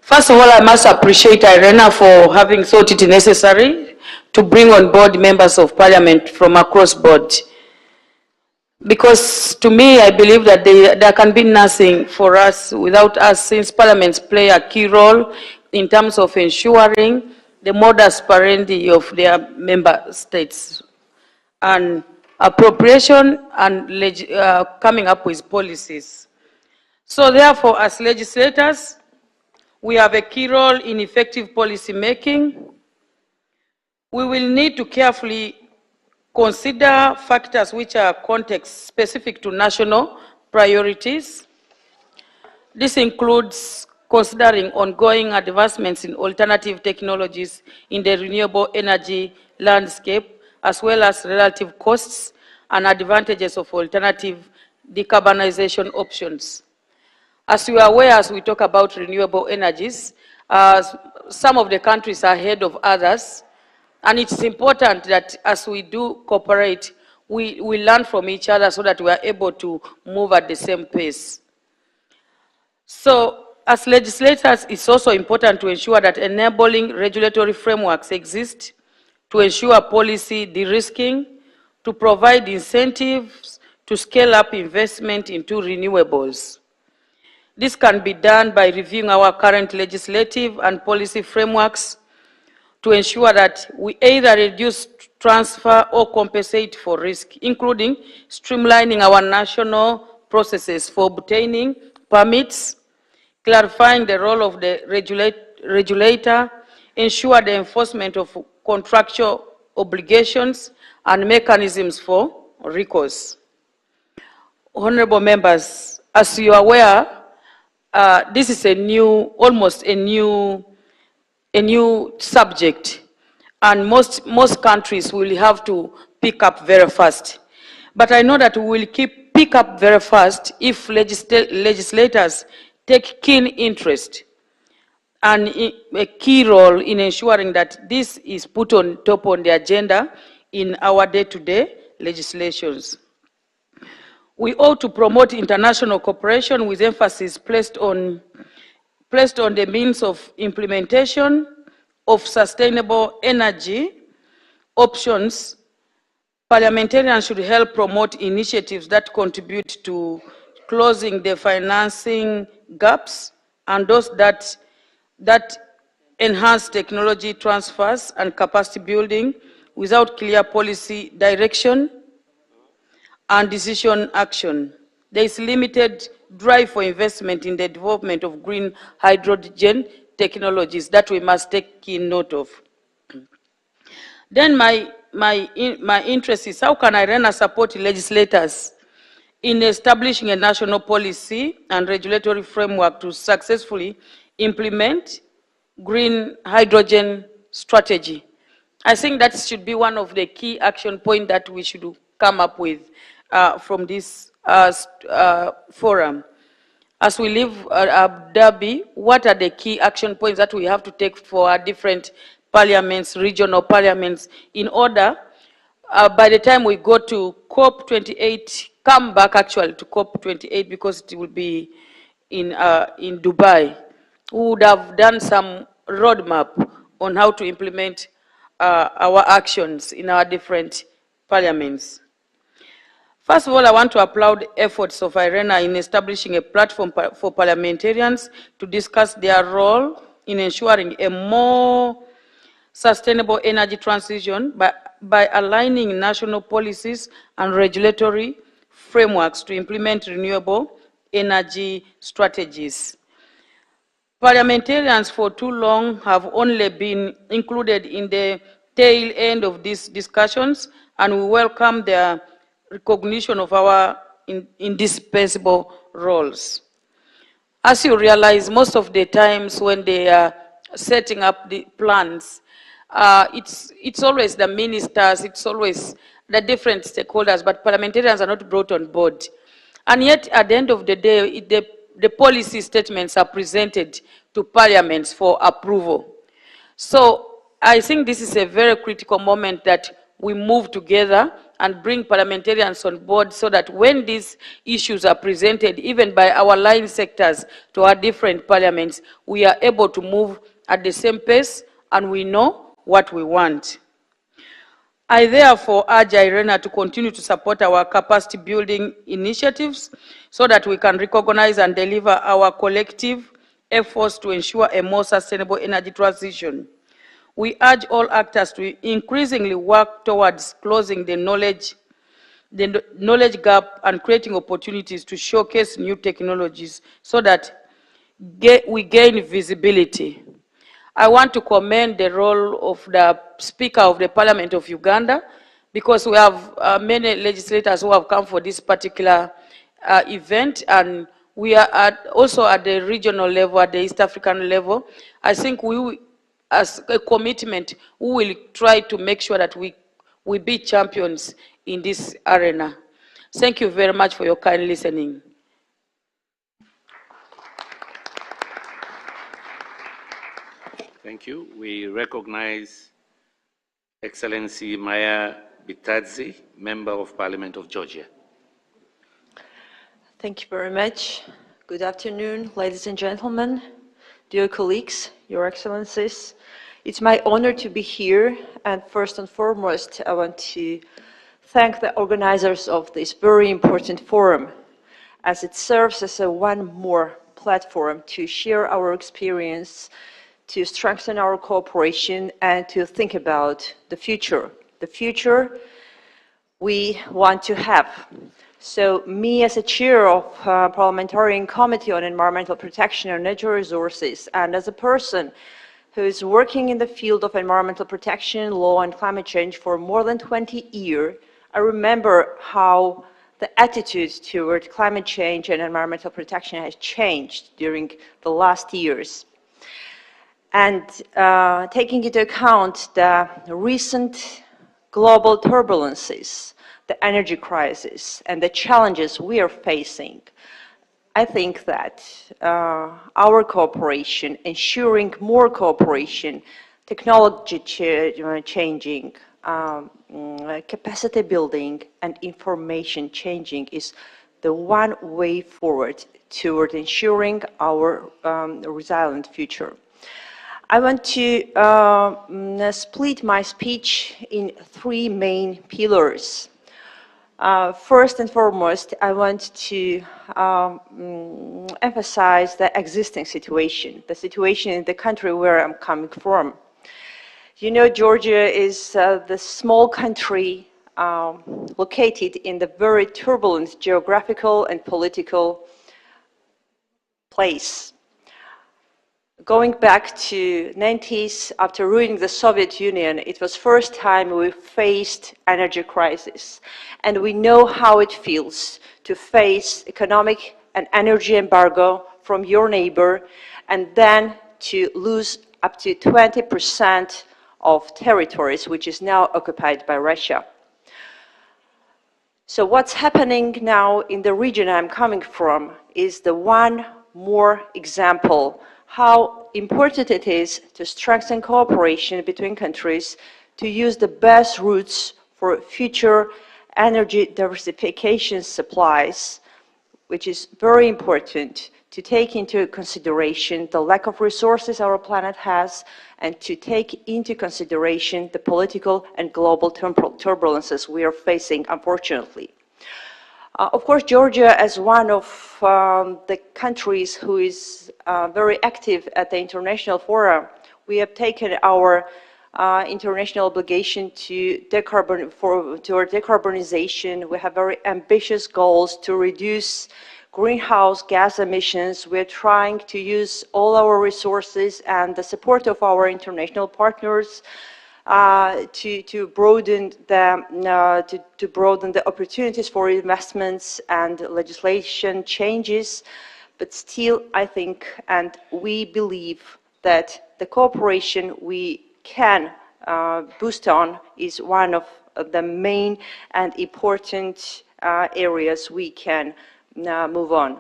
First of all, I must appreciate IRENA for having thought it necessary to bring on board members of parliament from across board. Because to me, I believe that there can be nothing for us without us, since parliaments play a key role in terms of ensuring the modus operandi of their member states and appropriation and coming up with policies. So therefore, as legislators, we have a key role in effective policy making. We will need to carefully consider factors which are context specific to national priorities. This includes considering ongoing advancements in alternative technologies in the renewable energy landscape, as well as relative costs and advantages of alternative decarbonization options. As you are aware, as we talk about renewable energies, some of the countries are ahead of others. And it's important that as we do cooperate, we learn from each other so that we are able to move at the same pace. So as legislators, it's also important to ensure that enabling regulatory frameworks exist to ensure policy de-risking, to provide incentives to scale up investment into renewables. This can be done by reviewing our current legislative and policy frameworks to ensure that we either reduce, transfer, or compensate for risk, including streamlining our national processes for obtaining permits, clarifying the role of the regulator, ensure the enforcement of contractual obligations, and mechanisms for recourse. Honorable members, as you are aware, this is almost a new subject, and most countries will have to pick up very fast. But I know that we will pick up very fast if legislators take keen interest and a key role in ensuring that this is put on top on the agenda in our day-to-day legislations. We ought to promote international cooperation with emphasis placed on the means of implementation of sustainable energy options. Parliamentarians should help promote initiatives that contribute to closing the financing gaps and those that enhance technology transfers and capacity building without clear policy direction and decision action. There is limited drive for investment in the development of green hydrogen technologies that we must take keen note of. Then my interest is how can IRENA support legislators in establishing a national policy and regulatory framework to successfully implement green hydrogen strategy. I think that should be one of the key action points that we should come up with from this forum. As we leave Abu Dhabi, what are the key action points that we have to take for our different parliaments, regional parliaments, in order, by the time we go to COP28, come back actually to COP28 because it will be in Dubai, we would have done some roadmap on how to implement our actions in our different parliaments. First of all, I want to applaud efforts of IRENA in establishing a platform for parliamentarians to discuss their role in ensuring a more sustainable energy transition by aligning national policies and regulatory frameworks to implement renewable energy strategies. Parliamentarians for too long have only been included in the tail end of these discussions, and we welcome their recognition of our indispensable roles. As you realize, most of the times when they are setting up the plans, it's always the ministers, it's always the different stakeholders, but parliamentarians are not brought on board. And yet, at the end of the day, the policy statements are presented to parliaments for approval. So I think this is a very critical moment that we move together and bring parliamentarians on board so that when these issues are presented, even by our line sectors to our different parliaments, we are able to move at the same pace and we know what we want. I therefore urge IRENA to continue to support our capacity building initiatives so that we can recognize and deliver our collective efforts to ensure a more sustainable energy transition. We urge all actors to increasingly work towards closing the knowledge gap and creating opportunities to showcase new technologies so that we gain visibility. I want to commend the role of the Speaker of the Parliament of Uganda, because we have many legislators who have come for this particular event, and we are also at the regional level, at the East African level. I think we, as a commitment, we will try to make sure that we be champions in this arena. Thank you very much for your kind listening. Thank you. We recognize Excellency Maya Bitadze, Member of Parliament of Georgia. Thank you very much. Good afternoon, ladies and gentlemen, dear colleagues, Your Excellencies. It's my honor to be here, and first and foremost, I want to thank the organizers of this very important forum, as it serves as one more platform to share our experience, to strengthen our cooperation, and to think about the future we want to have. So me, as a chair of Parliamentarian Committee on Environmental Protection and Natural Resources, and as a person who is working in the field of environmental protection, law, and climate change for more than 20 years, I remember how the attitude toward climate change and environmental protection has changed during the last years. And taking into account the recent global turbulences, the energy crisis, and the challenges we are facing, I think that our cooperation, ensuring more cooperation, technology changing, capacity building, and information changing is the one way forward toward ensuring our resilient future. I want to split my speech in three main pillars. First and foremost, I want to emphasize the existing situation, the situation in the country where I'm coming from. You know, Georgia is the small country located in the very turbulent geographical and political place. going back to 90s, after ruining the Soviet Union, it was first time we faced energy crisis. And we know how it feels to face economic and energy embargo from your neighbor, and then to lose up to 20% of territories, which is now occupied by Russia. So what's happening now in the region I'm coming from is the one more example how important it is to strengthen cooperation between countries to use the best routes for future energy diversification supplies, which is very important to take into consideration the lack of resources our planet has and to take into consideration the political and global turbulences we are facing, unfortunately. Of course, Georgia, as one of the countries who is very active at the international forum, we have taken our international obligation to toward decarbonization. We have very ambitious goals to reduce greenhouse gas emissions. We're trying to use all our resources and the support of our international partners to broaden the opportunities for investments and legislation changes. But still, I think and we believe that the cooperation we can boost on is one of the main and important areas we can move on.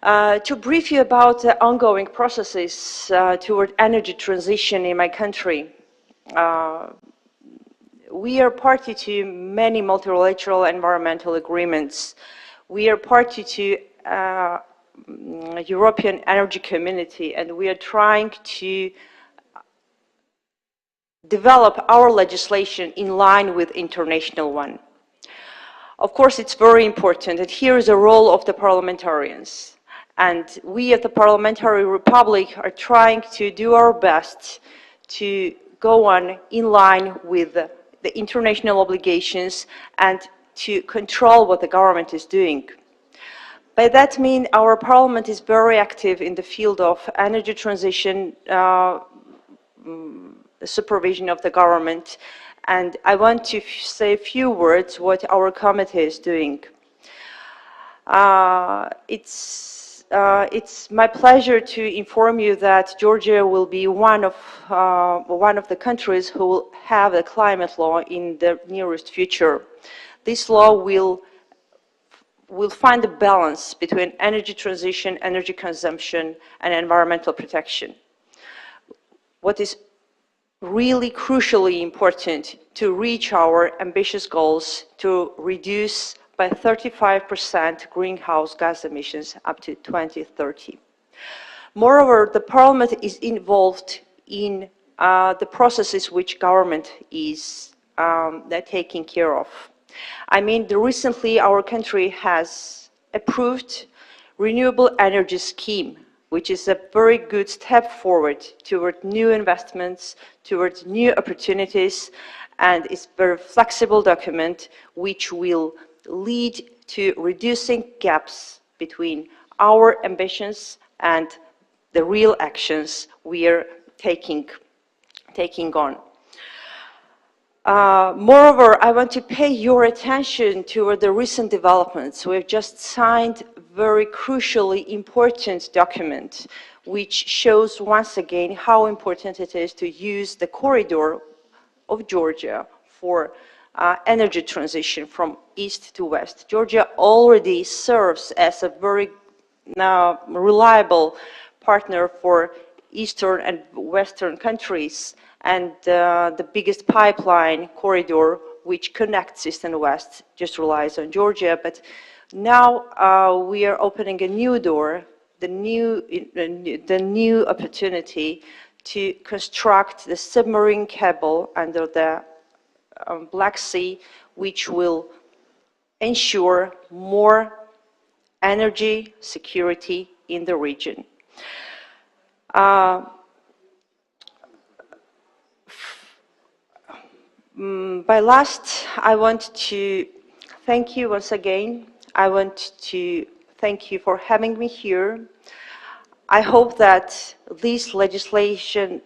To brief you about the ongoing processes toward energy transition in my country, we are party to many multilateral environmental agreements. We are party to European Energy Community, and we are trying to develop our legislation in line with international one. Of course, it's very important that here is the role of the parliamentarians. And we at the Parliamentary Republic are trying to do our best to go on in line with the international obligations and to control what the government is doing. By that I mean our parliament is very active in the field of energy transition, supervision of the government, and I want to say a few words what our committee is doing. It's my pleasure to inform you that Georgia will be one of the countries who will have a climate law in the nearest future. This law will find a balance between energy transition, energy consumption, and environmental protection. What is really crucially important to reach our ambitious goals to reduce by 35% greenhouse gas emissions up to 2030. Moreover, the Parliament is involved in the processes which government is taking care of. I mean, recently our country has approved Renewable Energy Scheme, which is a very good step forward toward new investments, towards new opportunities, and it's a very flexible document which will lead to reducing gaps between our ambitions and the real actions we are taking on. Moreover, I want to pay your attention to the recent developments. We've just signed a very crucially important document which shows once again how important it is to use the corridor of Georgia for energy transition from east to west. Georgia already serves as a very reliable partner for eastern and western countries, and the biggest pipeline corridor which connects east and west just relies on Georgia. But now we are opening a new door, the new opportunity to construct the submarine cable under the Black Sea, which will ensure more energy security in the region. By last, I want to thank you once again. I want to thank you for having me here. I hope that this legislative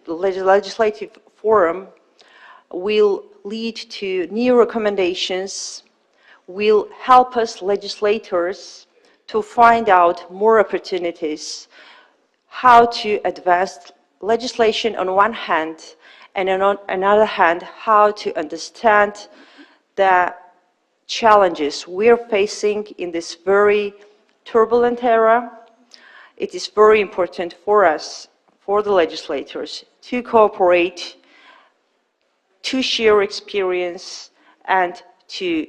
forum will lead to new recommendations, will help us legislators to find out more opportunities, how to advance legislation on one hand, and on another hand, how to understand the challenges we're facing in this very turbulent era. It is very important for us, for the legislators, to cooperate, to share experience, and to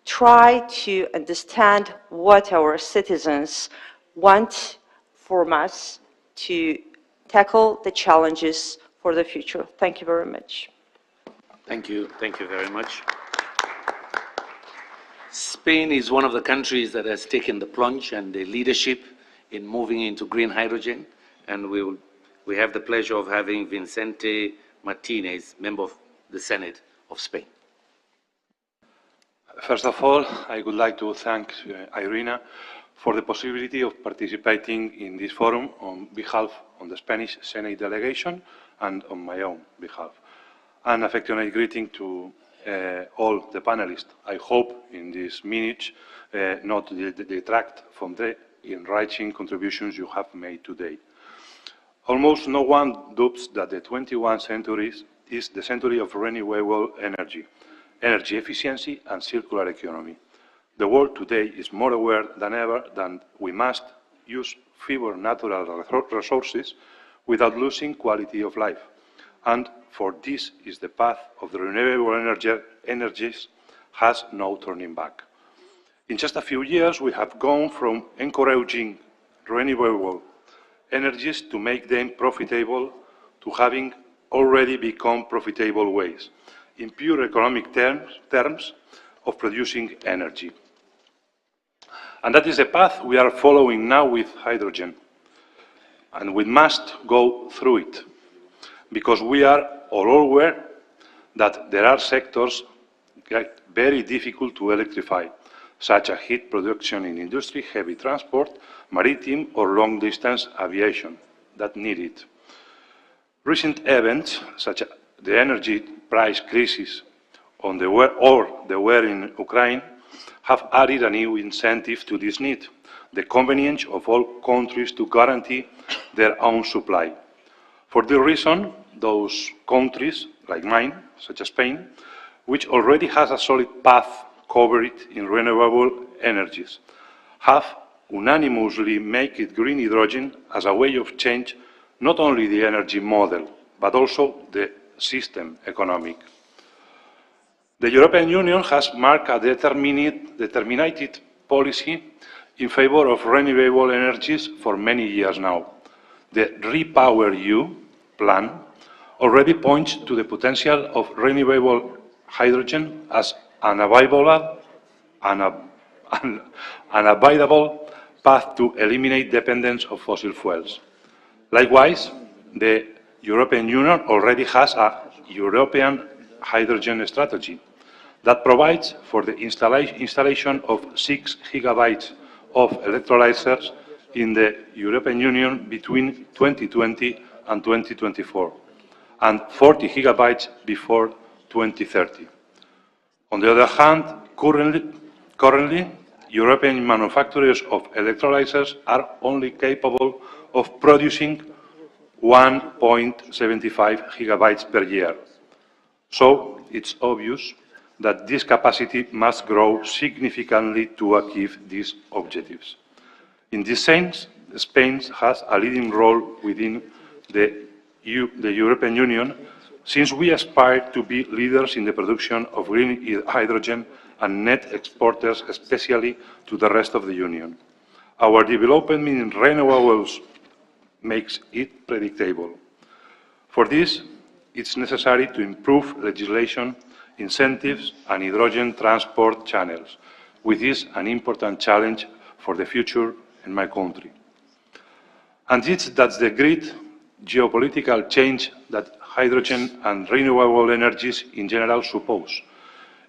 try to understand what our citizens want from us to tackle the challenges for the future. Thank you very much. Thank you very much. Spain is one of the countries that has taken the plunge and the leadership in moving into green hydrogen, and we have the pleasure of having Vicente Martinez, member of the Senate of Spain. First of all, I would like to thank IRENA for the possibility of participating in this forum on behalf of the Spanish Senate delegation and on my own behalf. An affectionate greeting to all the panelists. I hope in this minute not to detract from the enriching contributions you have made today. Almost no one doubts that the 21st century is the century of renewable energy, energy efficiency and circular economy. The world today is more aware than ever that we must use fewer natural resources without losing quality of life. And for this is the path of the renewable energies has no turning back. In just a few years, we have gone from encouraging renewable energies to make them profitable to having already become profitable ways, in pure economic terms of producing energy. And that is the path we are following now with hydrogen. And we must go through it, because we are all aware that there are sectors that are very difficult to electrify, such as heat production in industry, heavy transport, maritime or long-distance aviation that need it. Recent events, such as the energy price crisis or the war in Ukraine, have added a new incentive to this need, the convenience of all countries to guarantee their own supply. For this reason, those countries, like mine, such as Spain, which already has a solid path covered in renewable energies, have unanimously made it green hydrogen as a way of change not only the energy model, but also the system economic. The European Union has marked a determined policy in favor of renewable energies for many years now. The REPowerEU plan already points to the potential of renewable hydrogen as an available path to eliminate dependence on fossil fuels. Likewise, the European Union already has a European hydrogen strategy that provides for the installation of 6 gigabytes of electrolyzers in the European Union between 2020 and 2024, and 40 gigabytes before 2030. On the other hand, currently, European manufacturers of electrolyzers are only capable of producing 1.75 gigabytes per year. So it's obvious that this capacity must grow significantly to achieve these objectives. In this sense, Spain has a leading role within the European Union, since we aspire to be leaders in the production of green hydrogen and net exporters, especially to the rest of the Union. Our development in renewables makes it predictable. For this, it's necessary to improve legislation, incentives, and hydrogen transport channels, which is an important challenge for the future in my country. And that's the great geopolitical change that hydrogen and renewable energies in general suppose,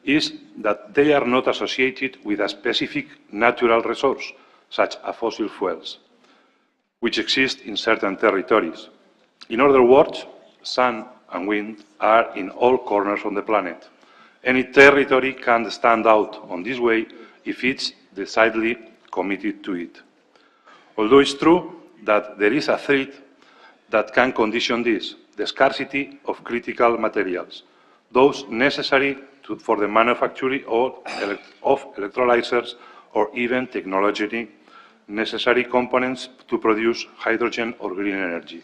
is that they are not associated with a specific natural resource, such as fossil fuels. which exist in certain territories. In other words, sun and wind are in all corners of the planet. Any territory can stand out on this way if it's decidedly committed to it. Although it's true that there is a threat that can condition this, the scarcity of critical materials, those necessary for the manufacturing of electrolyzers or even technologically necessary components to produce hydrogen or green energy.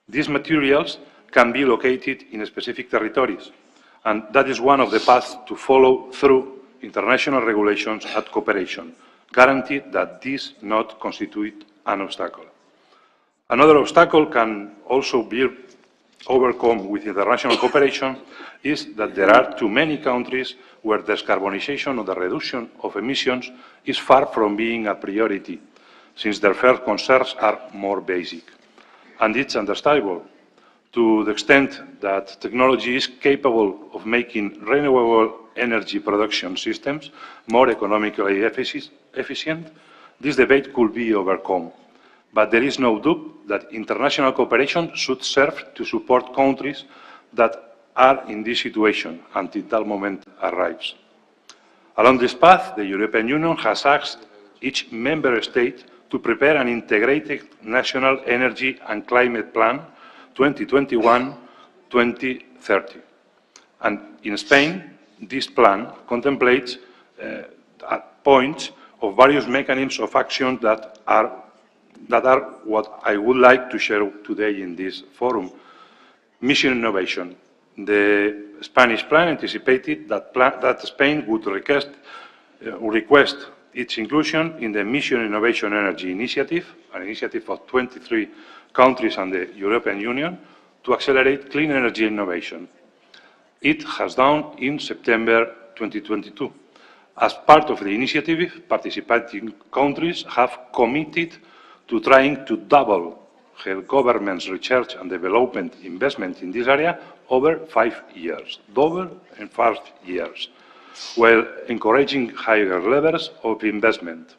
These materials can be located in specific territories, and that is one of the paths to follow through international regulations and cooperation, guaranteed that these not constitute an obstacle. Another obstacle can also be overcome with international cooperation is that there are too many countries where decarbonization or the reduction of emissions is far from being a priority, since their first concerns are more basic. And it's understandable to the extent that technology is capable of making renewable energy production systems more economically efficient, this debate could be overcome. But there is no doubt that international cooperation should serve to support countries that are in this situation until that moment arrives. Along this path, the European Union has asked each member state to prepare an integrated national energy and climate plan 2021-2030. And in Spain, this plan contemplates points of various mechanisms of action that are what I would like to share today in this forum. Mission innovation. The Spanish plan anticipated that Spain would request its inclusion in the Mission Innovation Energy Initiative, an initiative of 23 countries and the European Union, to accelerate clean energy innovation. It has done in September 2022. As part of the initiative, participating countries have committed to trying to double her government's research and development investment in this area over 5 years, double in 5 years, while encouraging higher levels of investment.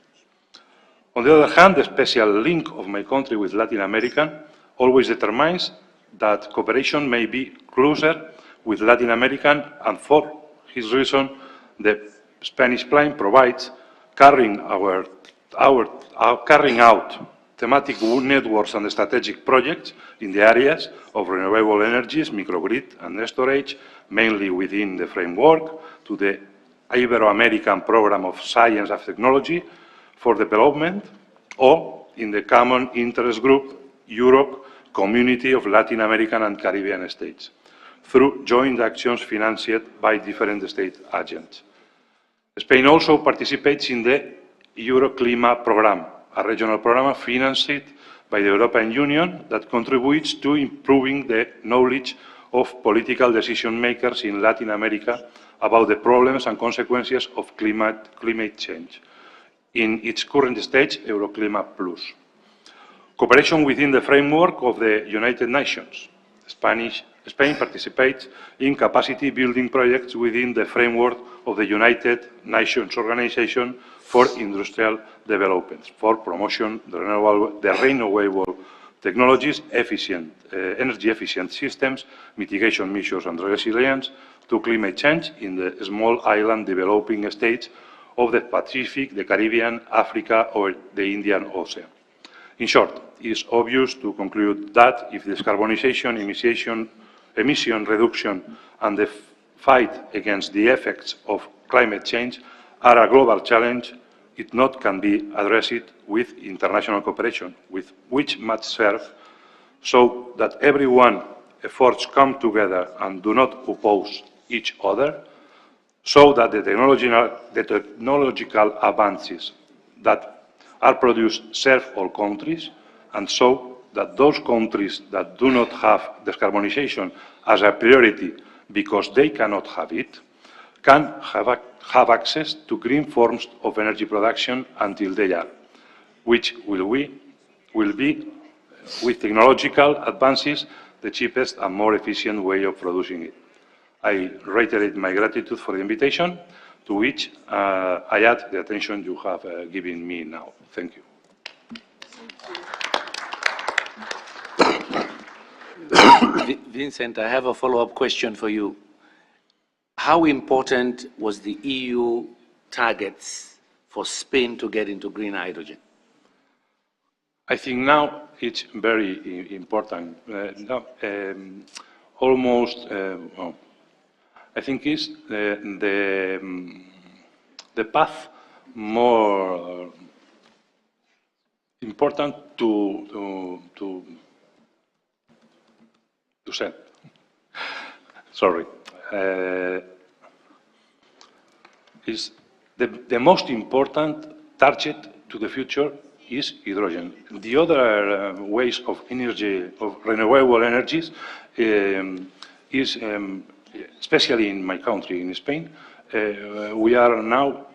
On the other hand, the special link of my country with Latin America always determines that cooperation may be closer with Latin American, and for this reason, the Spanish plan provides carrying out thematic networks and strategic projects in the areas of renewable energies, microgrid and storage, mainly within the framework to the Ibero-American Program of Science and Technology for Development, or in the Common Interest Group, Europe, Community of Latin American and Caribbean States, through joint actions financed by different state agents. Spain also participates in the Euroclima program, a regional program financed by the European Union that contributes to improving the knowledge of political decision makers in Latin America about the problems and consequences of climate change. In its current stage, Euroclima Plus. Cooperation within the framework of the United Nations. Spain participates in capacity building projects within the framework of the United Nations Organization for Industrial Development, for promotion the renewable technologies, energy efficient systems, mitigation measures and resilience to climate change in the small island developing states of the Pacific, the Caribbean, Africa or the Indian Ocean. In short, it is obvious to conclude that if decarbonization, emission reduction and the fight against the effects of climate change are a global challenge, it not can be addressed with international cooperation, which must serve so that everyone's efforts come together and do not oppose each other, so that the technological advances that are produced serve all countries, and so that those countries that do not have decarbonization as a priority because they cannot have it, can have access to green forms of energy production until they are, which will be, with technological advances, the cheapest and more efficient way of producing it. I reiterate my gratitude for the invitation, to which I add the attention you have given me now. Thank you. Vincent, I have a follow-up question for you. How important was the EU targets for Spain to get into green hydrogen? I think now it's very important. Almost, well, I think it's the path more important to set. Sorry. Is the most important target to the future is hydrogen. The other ways of energy, of renewable energies, is, especially in my country, in Spain, we are now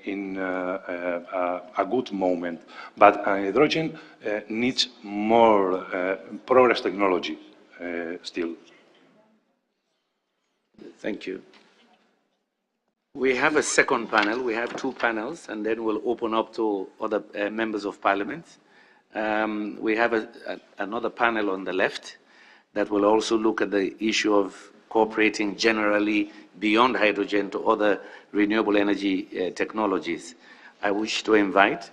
in a good moment. But hydrogen needs more progress technology still. Thank you. We have a second panel. We have two panels, and then we'll open up to other members of parliament. We have another panel on the left that will also look at the issue of cooperating generally beyond hydrogen to other renewable energy technologies. I wish to invite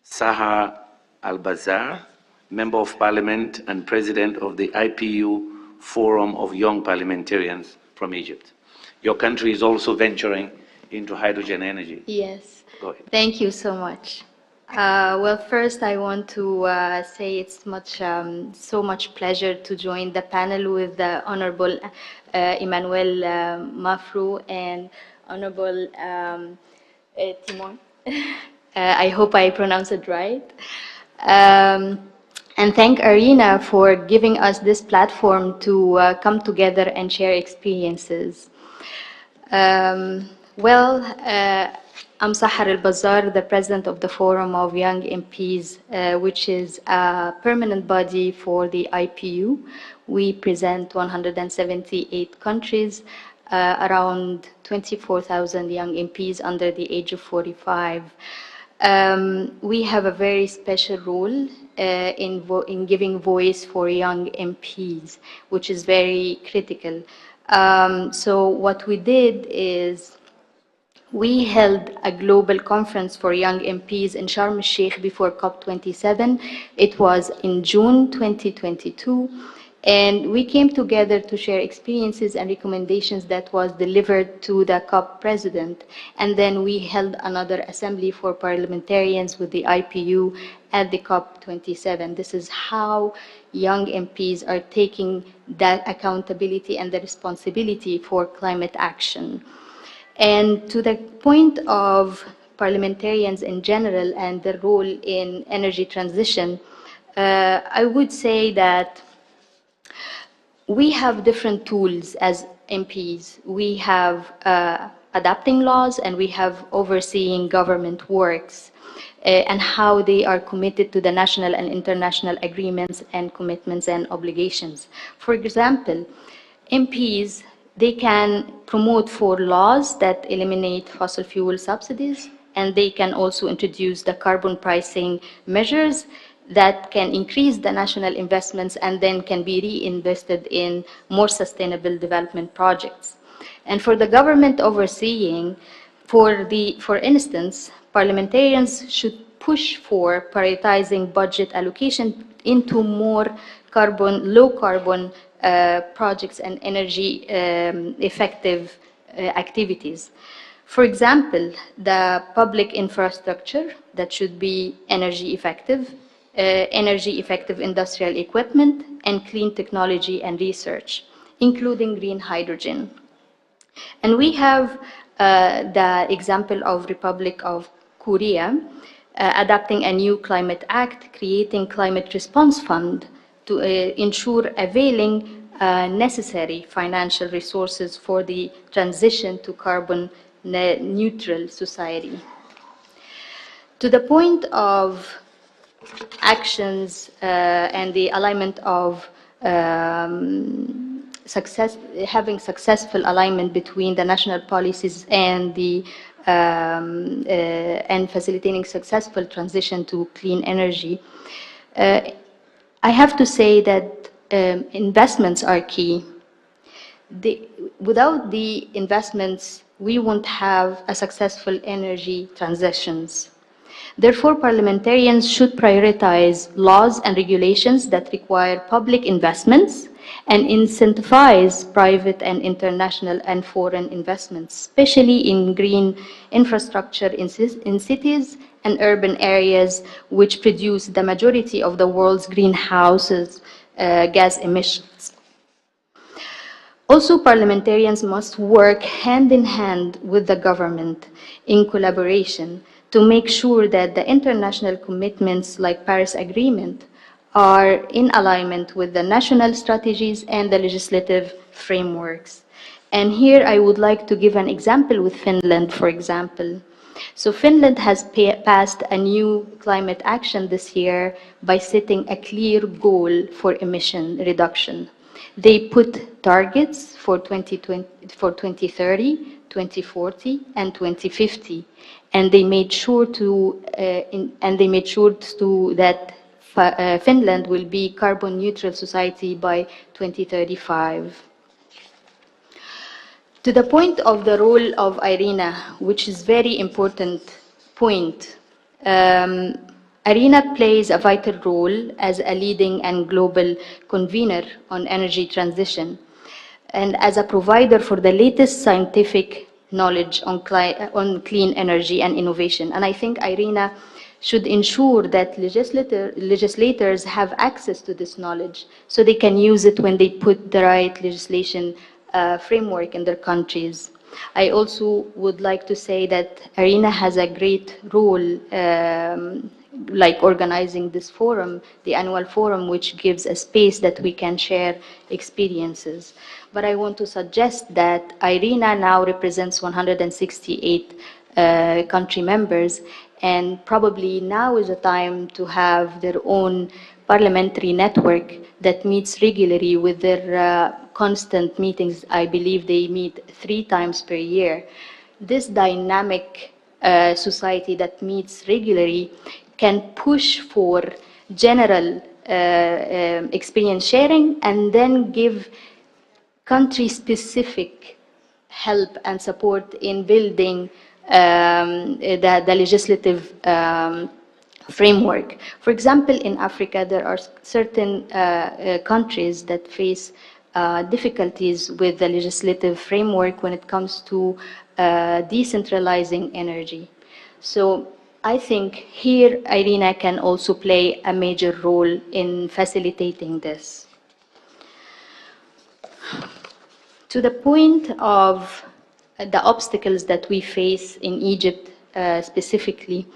Saha Al-Bazar, Member of Parliament and President of the IPU Forum of Young Parliamentarians from Egypt. Your country is also venturing into hydrogen energy. Yes. Go ahead. Thank you so much. Well, first I want to say it's so much pleasure to join the panel with the Honorable Emmanuel Mafrou and Honorable Timon. I hope I pronounce it right. And thank IRENA for giving us this platform to come together and share experiences. I'm Sahar Al-Bazar, the President of the Forum of Young MPs, which is a permanent body for the IPU. We present 178 countries, around 24,000 young MPs under the age of 45. We have a very special role in giving voice for young MPs, which is very critical. So what we did is we held a global conference for young MPs in Sharm el-Sheikh before COP27. It was in June 2022. And we came together to share experiences and recommendations that was delivered to the COP president. And then we held another assembly for parliamentarians with the IPU at the COP27. This is how young MPs are taking that accountability and the responsibility for climate action. And to the point of parliamentarians in general and their role in energy transition, I would say that we have different tools as MPs. We have adapting laws and we have overseeing government works and how they are committed to the national and international agreements and commitments and obligations. For example, MPs, they can promote for laws that eliminate fossil fuel subsidies, and they can also introduce the carbon pricing measures that can increase the national investments and then can be reinvested in more sustainable development projects. And for the government overseeing, for instance, parliamentarians should push for prioritizing budget allocation into more low carbon projects and energy effective activities. For example, the public infrastructure that should be energy effective industrial equipment, and clean technology and research, including green hydrogen. And we have the example of Republic of Korea adopting a new climate act, creating climate response fund to ensure availing necessary financial resources for the transition to carbon neutral society. To the point of actions and the alignment of having successful alignment between the national policies and the and facilitating successful transition to clean energy. I have to say that investments are key. Without the investments, we won't have a successful energy transitions. Therefore, parliamentarians should prioritize laws and regulations that require public investments and incentivize private and international and foreign investments, especially in green infrastructure in cities and urban areas, which produce the majority of the world's greenhouse gas emissions. Also, parliamentarians must work hand in hand with the government in collaboration to make sure that the international commitments like Paris Agreement are in alignment with the national strategies and the legislative frameworks. And here I would like to give an example with Finland, for example. So Finland has passed a new climate action this year by setting a clear goal for emission reduction. They put targets for 2030, 2040, and 2050, and they made sure that Finland will be carbon neutral society by 2035. To the point of the role of IRENA, which is very important point. IRENA plays a vital role as a leading and global convener on energy transition and as a provider for the latest scientific knowledge on clean energy and innovation. And I think IRENA should ensure that legislators have access to this knowledge so they can use it when they put the right legislation framework in their countries. I also would like to say that IRENA has a great role like organizing this forum, the annual forum, which gives a space that we can share experiences. But I want to suggest that IRENA now represents 168 country members, and probably now is a time to have their own parliamentary network that meets regularly with their constant meetings. I believe they meet 3 times per year. This dynamic society that meets regularly can push for general experience sharing and then give country-specific help and support in building the legislative framework. For example, in Africa, there are certain countries that face difficulties with the legislative framework when it comes to decentralizing energy. So I think here IRENA can also play a major role in facilitating this. To the point of the obstacles that we face in Egypt specifically,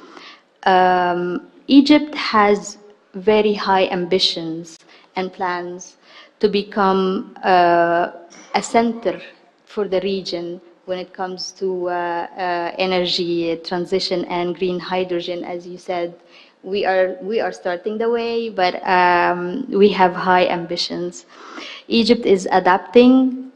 Egypt has very high ambitions and plans to become a center for the region when it comes to energy transition and green hydrogen. As you said, we are starting the way, but we have high ambitions. Egypt is adapting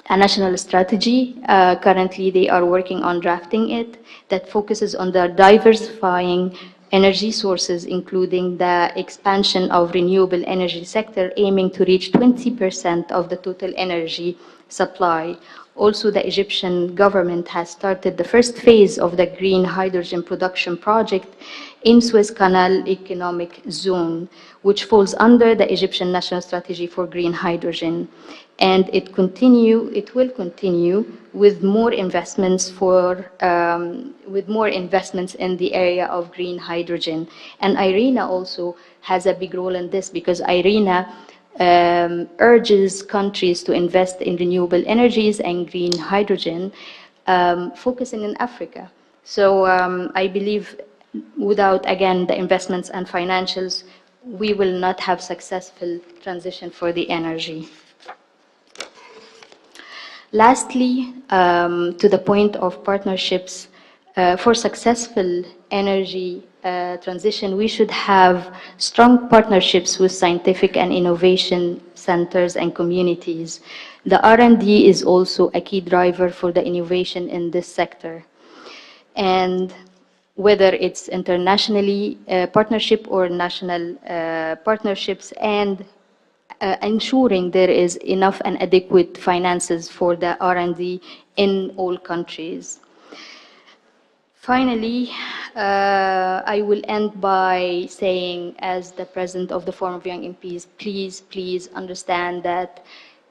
a national strategy. Currently, they are working on drafting it that focuses on the diversifying energy sources, including the expansion of renewable energy sector, aiming to reach 20% of the total energy supply. Also, the Egyptian government has started the first phase of the green hydrogen production project in Suez Canal Economic Zone, which falls under the Egyptian National Strategy for Green Hydrogen. And it will continue with more investments in the area of green hydrogen. And IRENA also has a big role in this, because IRENA urges countries to invest in renewable energies and green hydrogen, focusing in Africa. So I believe without, again, the investments and financials, we will not have successful transition for the energy. Lastly, to the point of partnerships, for successful energy transition, we should have strong partnerships with scientific and innovation centers and communities. The R&D is also a key driver for the innovation in this sector. And whether it's internationally partnership or national partnerships, and ensuring there is enough and adequate finances for the R&D in all countries. Finally, I will end by saying, as the President of the Forum of Young MPs, please understand that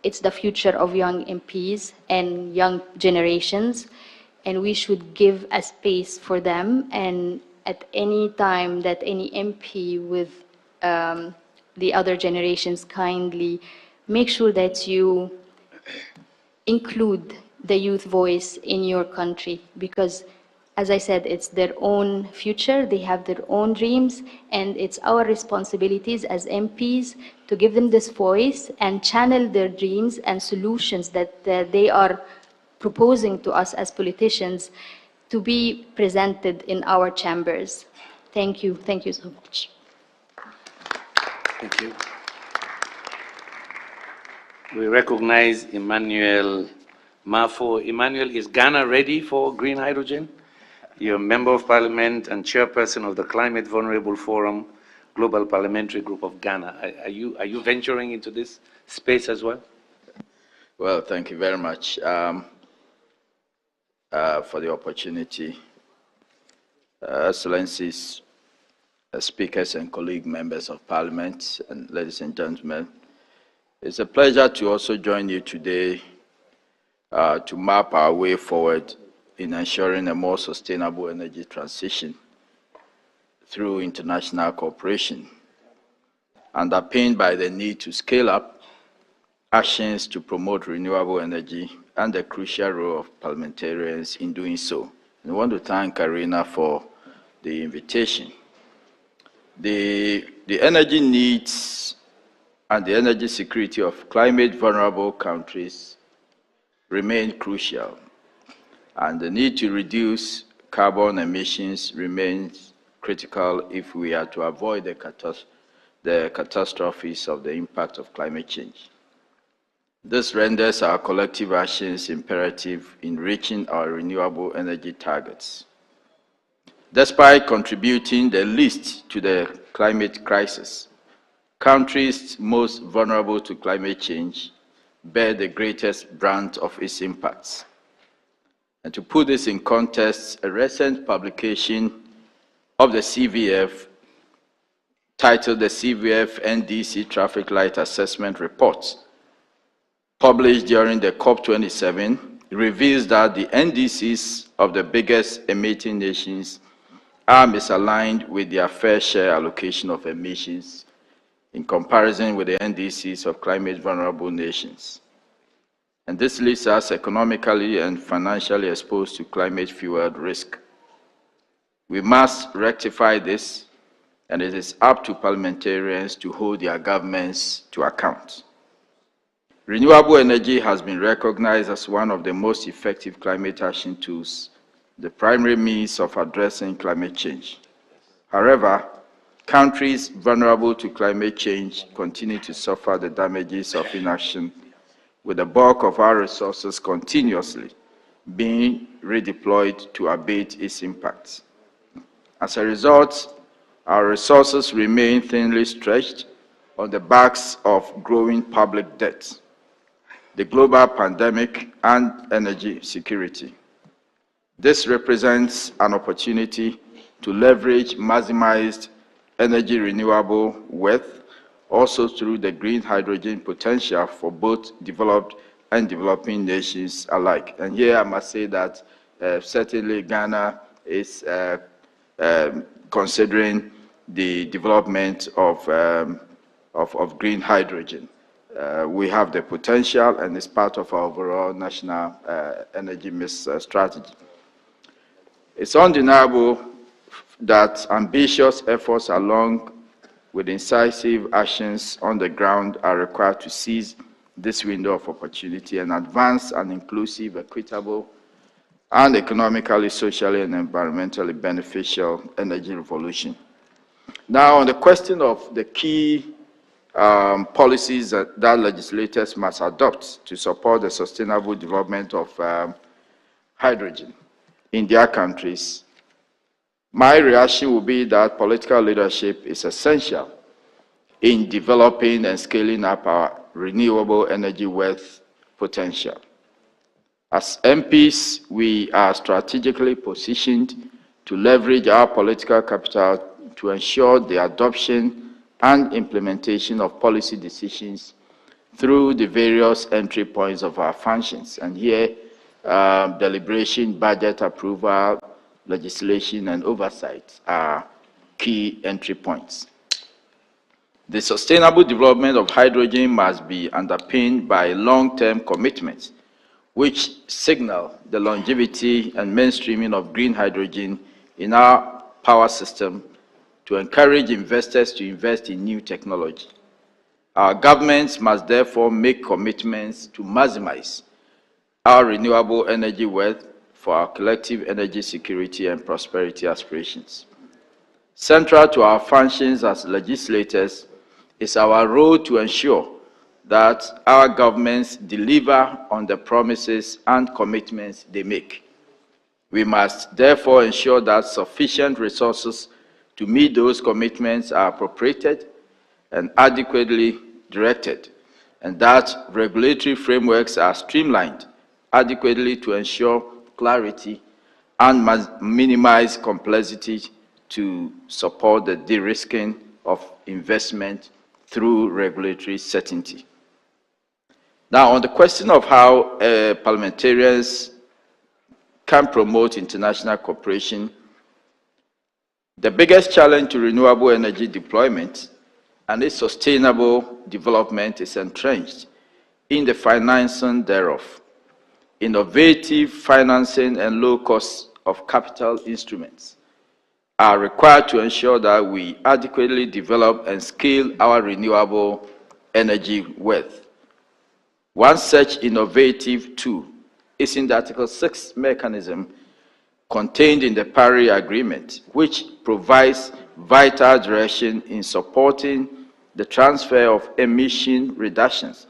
it's the future of young MPs and young generations, and we should give a space for them. And at any time that any MP with the other generations, kindly make sure that you include the youth voice in your country, because as I said, it's their own future, they have their own dreams, and it's our responsibilities as MPs to give them this voice and channel their dreams and solutions that they are proposing to us as politicians to be presented in our chambers. Thank you so much. Thank you. We recognize Emmanuel Mafo. Emmanuel, is Ghana ready for green hydrogen? You're a member of parliament and chairperson of the Climate Vulnerable Forum Global Parliamentary Group of Ghana. Are you venturing into this space as well? Well, thank you very much for the opportunity. Excellencies, speakers and colleague members of parliament, and ladies and gentlemen, it's a pleasure to also join you today to map our way forward in ensuring a more sustainable energy transition through international cooperation, underpinned by the need to scale up actions to promote renewable energy and the crucial role of parliamentarians in doing so. And I want to thank IRENA for the invitation. The energy needs and the energy security of climate vulnerable countries remain crucial, and the need to reduce carbon emissions remains critical if we are to avoid the catastrophes of the impact of climate change. This renders our collective actions imperative in reaching our renewable energy targets. Despite contributing the least to the climate crisis, countries most vulnerable to climate change bear the greatest brunt of its impacts. And to put this in context, a recent publication of the CVF, titled the CVF NDC Traffic Light Assessment Report, published during the COP27, reveals that the NDCs of the biggest emitting nations are misaligned with their fair share allocation of emissions in comparison with the NDCs of climate vulnerable nations. And this leaves us economically and financially exposed to climate-fueled risk. We must rectify this, and it is up to parliamentarians to hold their governments to account. Renewable energy has been recognized as one of the most effective climate action tools, the primary means of addressing climate change. However, countries vulnerable to climate change continue to suffer the damages of inaction, with the bulk of our resources continuously being redeployed to abate its impacts. As a result, our resources remain thinly stretched on the backs of growing public debt, the global pandemic, and energy security. This represents an opportunity to leverage maximized energy renewable worth, also through the green hydrogen potential for both developed and developing nations alike. And here I must say that certainly Ghana is considering the development of green hydrogen. We have the potential, and it's part of our overall national energy mix strategy. It's undeniable that ambitious efforts along with incisive actions on the ground are required to seize this window of opportunity and advance an inclusive, equitable, and economically, socially, and environmentally beneficial energy revolution. Now, on the question of the key policies that legislators must adopt to support the sustainable development of hydrogen in their countries, my reaction will be that political leadership is essential in developing and scaling up our renewable energy wealth potential. As MPs, we are strategically positioned to leverage our political capital to ensure the adoption and implementation of policy decisions through the various entry points of our functions. And here, deliberation, budget approval, legislation, and oversight are key entry points. The sustainable development of hydrogen must be underpinned by long-term commitments, which signal the longevity and mainstreaming of green hydrogen in our power system to encourage investors to invest in new technology. Our governments must therefore make commitments to maximize our renewable energy wealth for our collective energy security and prosperity aspirations. Central to our functions as legislators is our role to ensure that our governments deliver on the promises and commitments they make. We must therefore ensure that sufficient resources to meet those commitments are appropriated and adequately directed, and that regulatory frameworks are streamlined adequately to ensure clarity and minimize complexity to support the de-risking of investment through regulatory certainty. Now, on the question of how parliamentarians can promote international cooperation, the biggest challenge to renewable energy deployment and its sustainable development is entrenched in the financing thereof. Innovative financing and low cost of capital instruments are required to ensure that we adequately develop and scale our renewable energy wealth. One such innovative tool is in the Article 6 mechanism contained in the Paris Agreement, which provides vital direction in supporting the transfer of emission reductions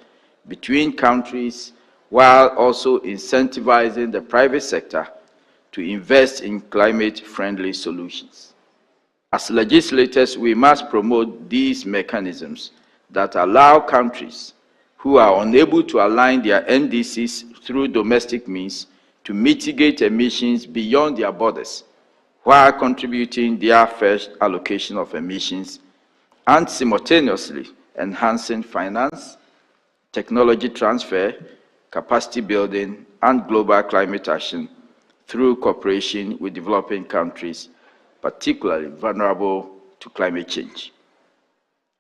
between countries while also incentivizing the private sector to invest in climate-friendly solutions. As legislators, we must promote these mechanisms that allow countries who are unable to align their NDCs through domestic means to mitigate emissions beyond their borders, while contributing their fair allocation of emissions and simultaneously enhancing finance, technology transfer, capacity building, and global climate action through cooperation with developing countries, particularly vulnerable to climate change.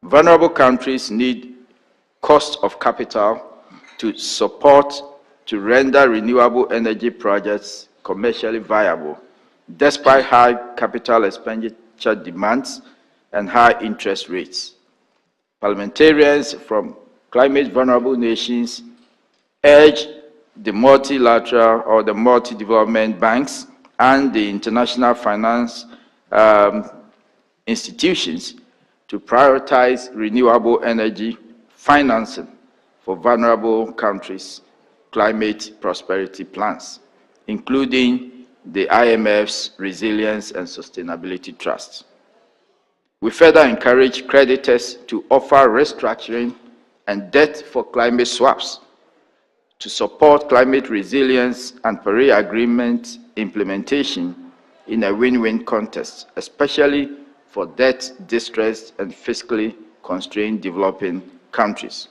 Vulnerable countries need cost of capital to render renewable energy projects commercially viable, despite high capital expenditure demands and high interest rates. Parliamentarians from climate-vulnerable nations urge the multilateral or the multi-development banks and the international finance institutions to prioritize renewable energy financing for vulnerable countries' climate prosperity plans, including the IMF's Resilience and Sustainability Trust. We further encourage creditors to offer restructuring and debt for climate swaps to support climate resilience and Paris Agreement implementation in a win-win context, especially for debt-distressed and fiscally constrained developing countries.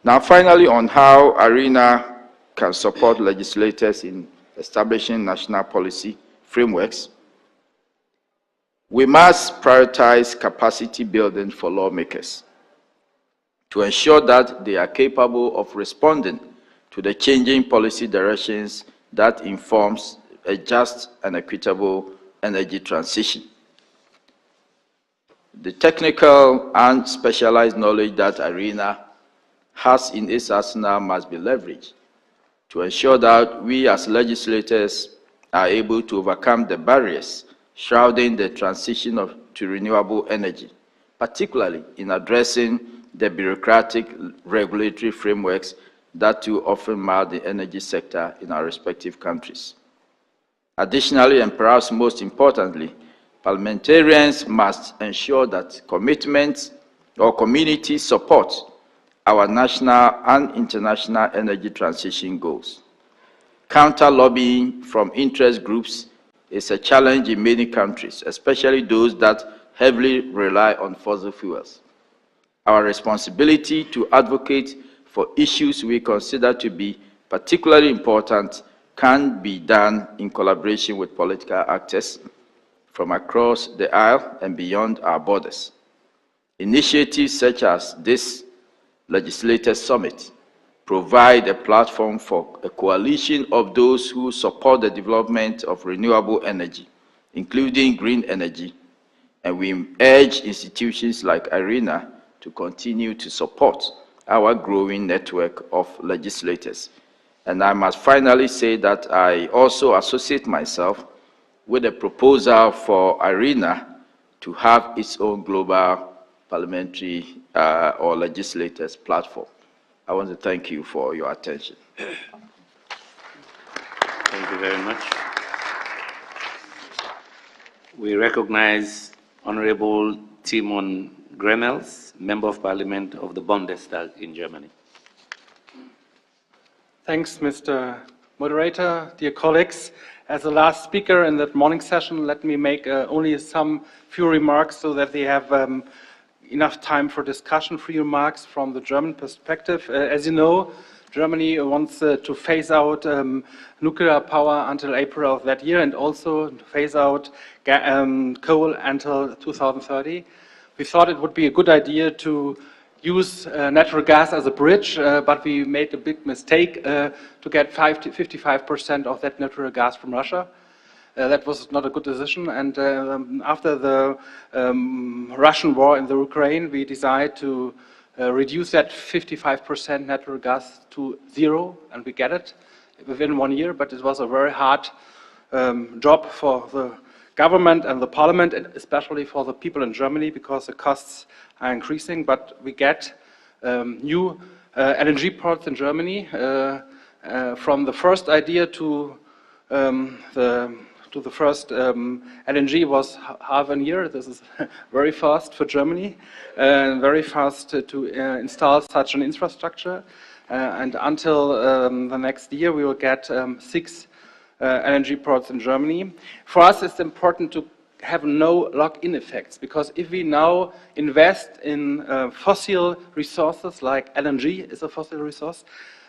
Now, finally, on how IRENA can support legislators in establishing national policy frameworks, we must prioritize capacity building for lawmakers to ensure that they are capable of responding to the changing policy directions that informs a just and equitable energy transition. The technical and specialized knowledge that IRENA has in its arsenal must be leveraged to ensure that we as legislators are able to overcome the barriers shrouding the transition to renewable energy, particularly in addressing the bureaucratic regulatory frameworks that too often mar the energy sector in our respective countries. Additionally, and perhaps most importantly, parliamentarians must ensure that commitments or communities support our national and international energy transition goals. Counter-lobbying from interest groups is a challenge in many countries, especially those that heavily rely on fossil fuels. Our responsibility to advocate for issues we consider to be particularly important can be done in collaboration with political actors from across the aisle and beyond our borders. Initiatives such as this Legislators Summit provide a platform for a coalition of those who support the development of renewable energy, including green energy, and we urge institutions like IRENA to continue to support our growing network of legislators. And I must finally say that I also associate myself with a proposal for IRENA to have its own global parliamentary or legislators platform. I want to thank you for your attention. Thank you very much. We recognize Honorable Timon Gremels, Member of Parliament of the Bundestag in Germany. Thanks, Mr. Moderator. Dear colleagues, as the last speaker in that morning session, let me make only some few remarks so that they have enough time for discussion. Few remarks from the German perspective. As you know, Germany wants to phase out nuclear power until April of that year and also phase out coal until 2030. We thought it would be a good idea to use natural gas as a bridge, but we made a big mistake to get 55% of that natural gas from Russia. That was not a good decision, and after the Russian war in the Ukraine, we decided to reduce that 55% natural gas to zero, and we get it within 1 year, but it was a very hard job for the government and the parliament, and especially for the people in Germany, because the costs are increasing, but we get new LNG ports in Germany. From the first idea to the first LNG was half a year. This is very fast for Germany, and very fast to install such an infrastructure. And until the next year, we will get 6 LNG ports in Germany. For us, it's important to have no lock-in effects, because if we now invest in fossil resources, like LNG is a fossil resource,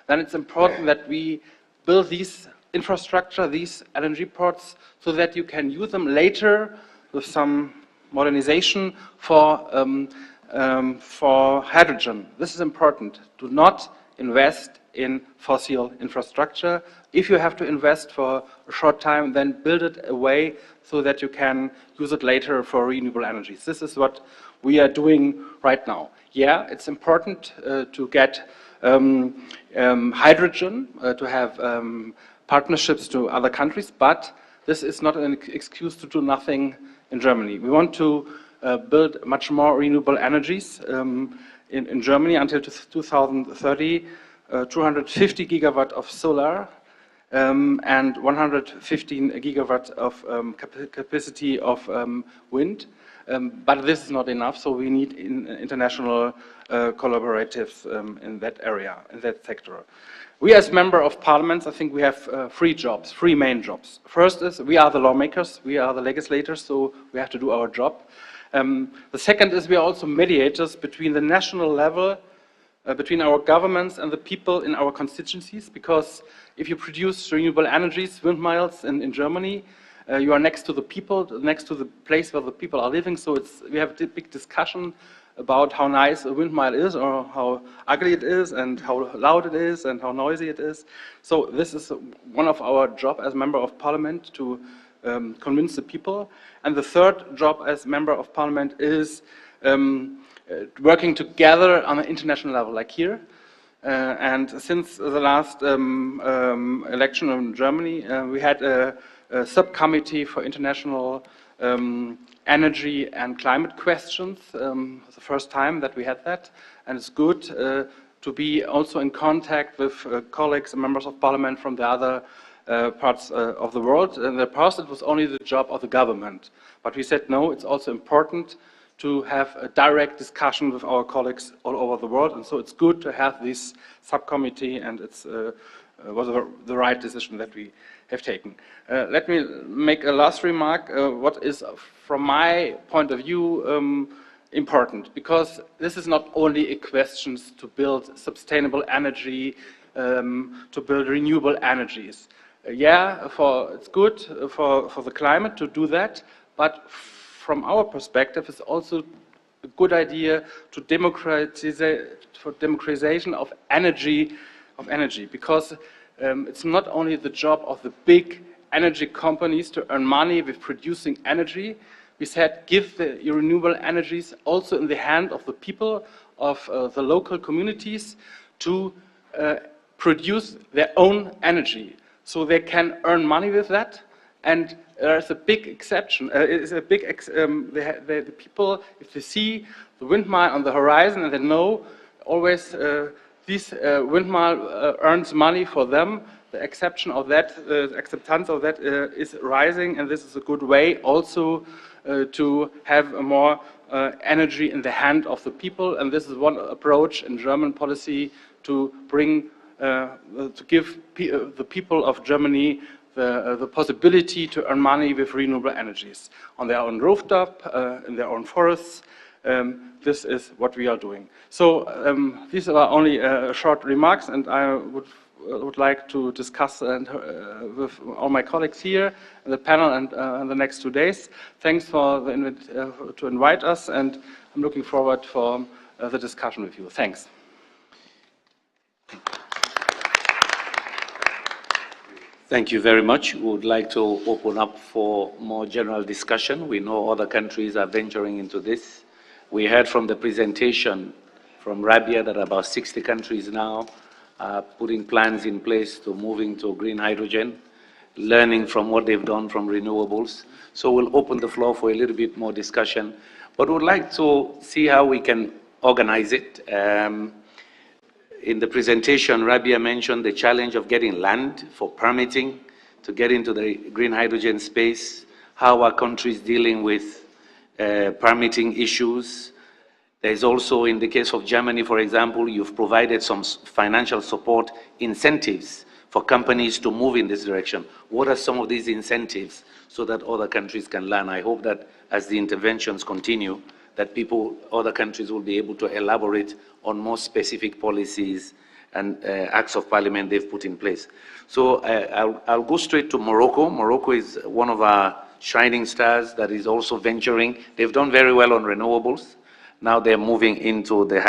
then it's important that we build these infrastructure, these LNG ports, so that you can use them later with some modernization for hydrogen. This is important. Do not invest in fossil infrastructure. If you have to invest for a short time, then build it away so that you can use it later for renewable energies. This is what we are doing right now. Yeah, it's important to get hydrogen, to have partnerships to other countries, but this is not an excuse to do nothing in Germany. We want to build much more renewable energies in Germany until 2030, 250 gigawatt of solar and 115 gigawatts of capacity of wind. But this is not enough, so we need international collaboratives in that area, in that sector. We as Member of Parliament, I think we have 3 jobs, 3 main jobs. First is we are the lawmakers, we are the legislators, so we have to do our job. The second is we are also mediators between the national level, between our governments and the people in our constituencies, because if you produce renewable energies, windmills in Germany, you are next to the people, next to the place where the people are living, so we have a big discussion about how nice a windmill is or how ugly it is and how loud it is and how noisy it is. So this is one of our job as Member of Parliament, to convince the people. And the third job as Member of Parliament is working together on an international level, like here. And since the last election in Germany, we had a subcommittee for international energy and climate questions. The first time that we had that, and it's good to be also in contact with colleagues and members of parliament from the other parts of the world. In the past, it was only the job of the government, but we said no, it's also important to have a direct discussion with our colleagues all over the world. And so it's good to have this subcommittee, and it's was the right decision that we have taken. Let me make a last remark. What is, from my point of view, important, because this is not only a question to build sustainable energy, to build renewable energies. It's good for the climate to do that, but from our perspective, it's also a good idea to democratization of energy, because it's not only the job of the big energy companies to earn money with producing energy. We said give the renewable energies also in the hand of the people, of the local communities, to produce their own energy, so they can earn money with that. And there's a big exception. The people, if they see the windmill on the horizon and they know always this windmill earns money for them, the acceptance of that is rising, and this is a good way also to have more energy in the hand of the people. And this is one approach in German policy to bring, to give the people of Germany the possibility to earn money with renewable energies on their own rooftop, in their own forests. This is what we are doing. So these are only short remarks, and I would like to discuss with all my colleagues here in the panel and in the next 2 days. Thanks for to invite us, and I'm looking forward for the discussion with you. Thanks. Thank you very much. We would like to open up for more general discussion. We know other countries are venturing into this. We heard from the presentation from Rabia that about 60 countries now are putting plans in place to moving to green hydrogen, learning from what they've done from renewables. So we'll open the floor for a little bit more discussion, but we'd like to see how we can organize it. In the presentation, Rabia mentioned the challenge of getting land for permitting to get into the green hydrogen space. How are countries dealing with permitting issues? There's also, in the case of Germany, for example, you've provided some financial support incentives for companies to move in this direction. What are some of these incentives so that other countries can learn? I hope that as the interventions continue, that other countries will be able to elaborate on more specific policies and acts of parliament they've put in place. So I'll go straight to Morocco. Morocco is one of our shining stars that is also venturing. They've done very well on renewables. Now they're moving into the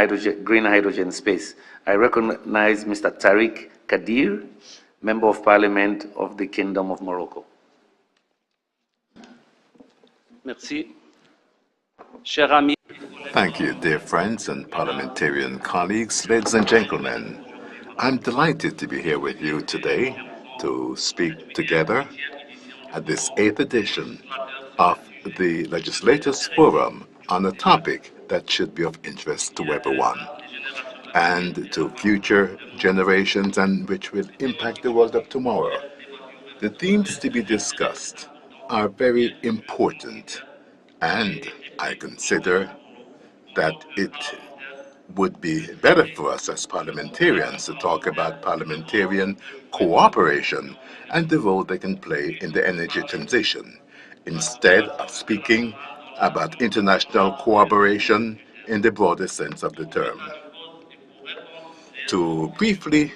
green hydrogen space. I recognize Mr. Tariq Kadir, Member of Parliament of the Kingdom of Morocco. Merci. Cher ami. Thank you, dear friends and parliamentarian colleagues, ladies and gentlemen. I'm delighted to be here with you today to speak together at this 8th edition of the Legislators Forum on a topic that should be of interest to everyone and to future generations and which will impact the world of tomorrow. The themes to be discussed are very important, and I consider that it would be better for us as parliamentarians to talk about parliamentarian cooperation and the role they can play in the energy transition, instead of speaking about international cooperation in the broader sense of the term. To briefly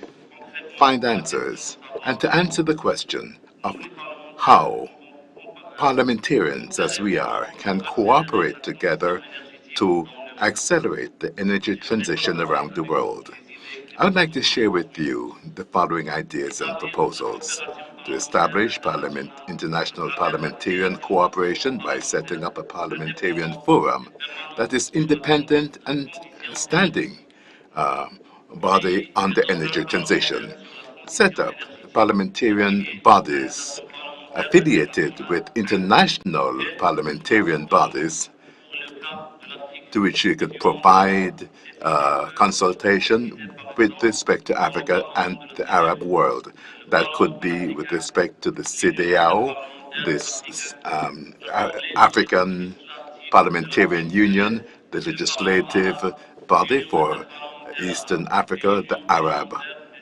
find answers and to answer the question of how parliamentarians, as we are, can cooperate together to accelerate the energy transition around the world. I would like to share with you the following ideas and proposals: to establish international parliamentarian cooperation by setting up a parliamentarian forum that is independent and standing body on the energy transition. Set up parliamentarian bodies affiliated with international parliamentarian bodies to which you could provide consultation with respect to Africa and the Arab world. That could be with respect to the CEDEAO, this African Parliamentarian Union, the legislative body for Eastern Africa, the Arab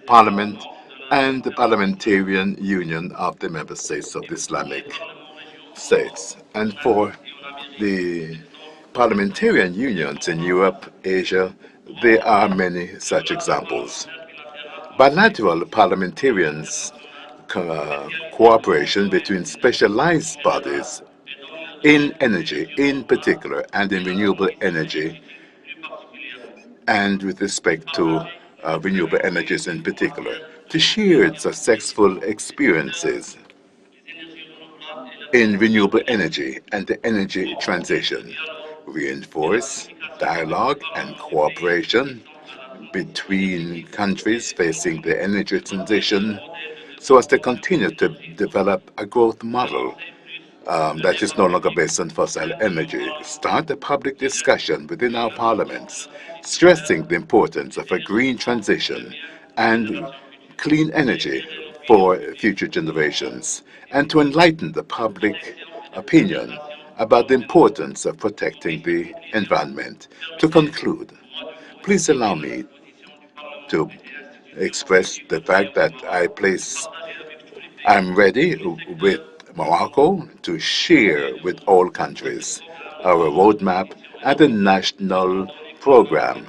Parliament, and the Parliamentarian Union of the Member States of the Islamic States. And for the parliamentarian unions in Europe, Asia, there are many such examples. Bilateral parliamentarians cooperation between specialized bodies in energy in particular and in renewable energy and with respect to renewable energies in particular to share successful experiences in renewable energy and the energy transition, reinforce dialogue and cooperation between countries facing the energy transition so as to continue to develop a growth model that is no longer based on fossil energy. Start a public discussion within our parliaments, stressing the importance of a green transition and clean energy for future generations, and to enlighten the public opinion about the importance of protecting the environment. To conclude, please allow me to express the fact that I'm ready with Morocco to share with all countries our roadmap and a national program.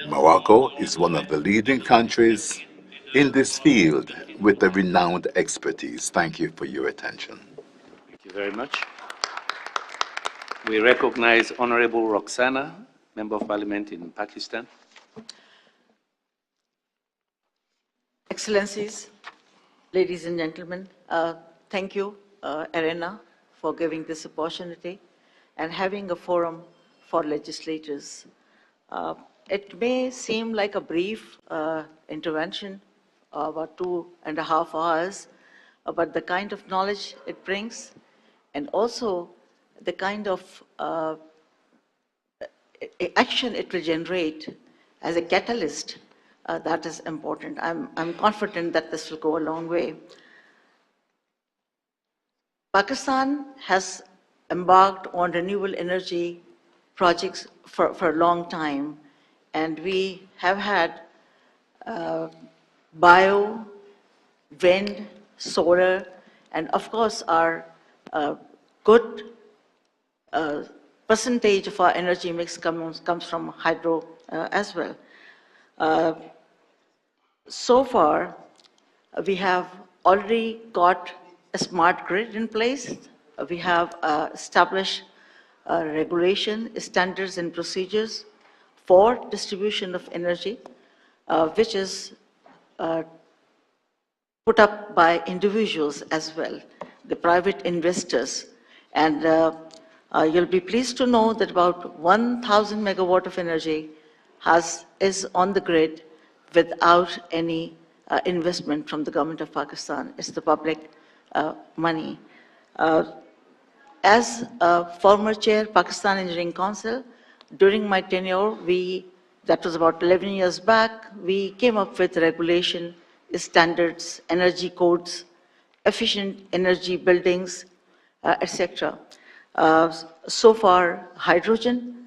Morocco is one of the leading countries in this field with a renowned expertise. Thank you for your attention. Thank you very much. We recognize Honorable Roxana, Member of Parliament in Pakistan. Excellencies, ladies and gentlemen, thank you, IRENA, for giving this opportunity and having a forum for legislators. It may seem like a brief intervention, about 2.5 hours, but the kind of knowledge it brings and also the kind of action it will generate as a catalyst, that is important. I'm confident that this will go a long way. Pakistan has embarked on renewable energy projects for a long time, and we have had bio, wind, solar, and of course our good percentage of our energy mix comes from hydro as well. So far, we have already got a smart grid in place. We have established regulation, standards and procedures for distribution of energy, which is put up by individuals as well, the private investors. And you'll be pleased to know that about 1,000 megawatt of energy is on the grid without any investment from the government of Pakistan. It's the public money. As a former chair, Pakistan Engineering Council, during my tenure, that was about 11 years back, we came up with regulation, standards, energy codes, efficient energy buildings, etc. So far, hydrogen,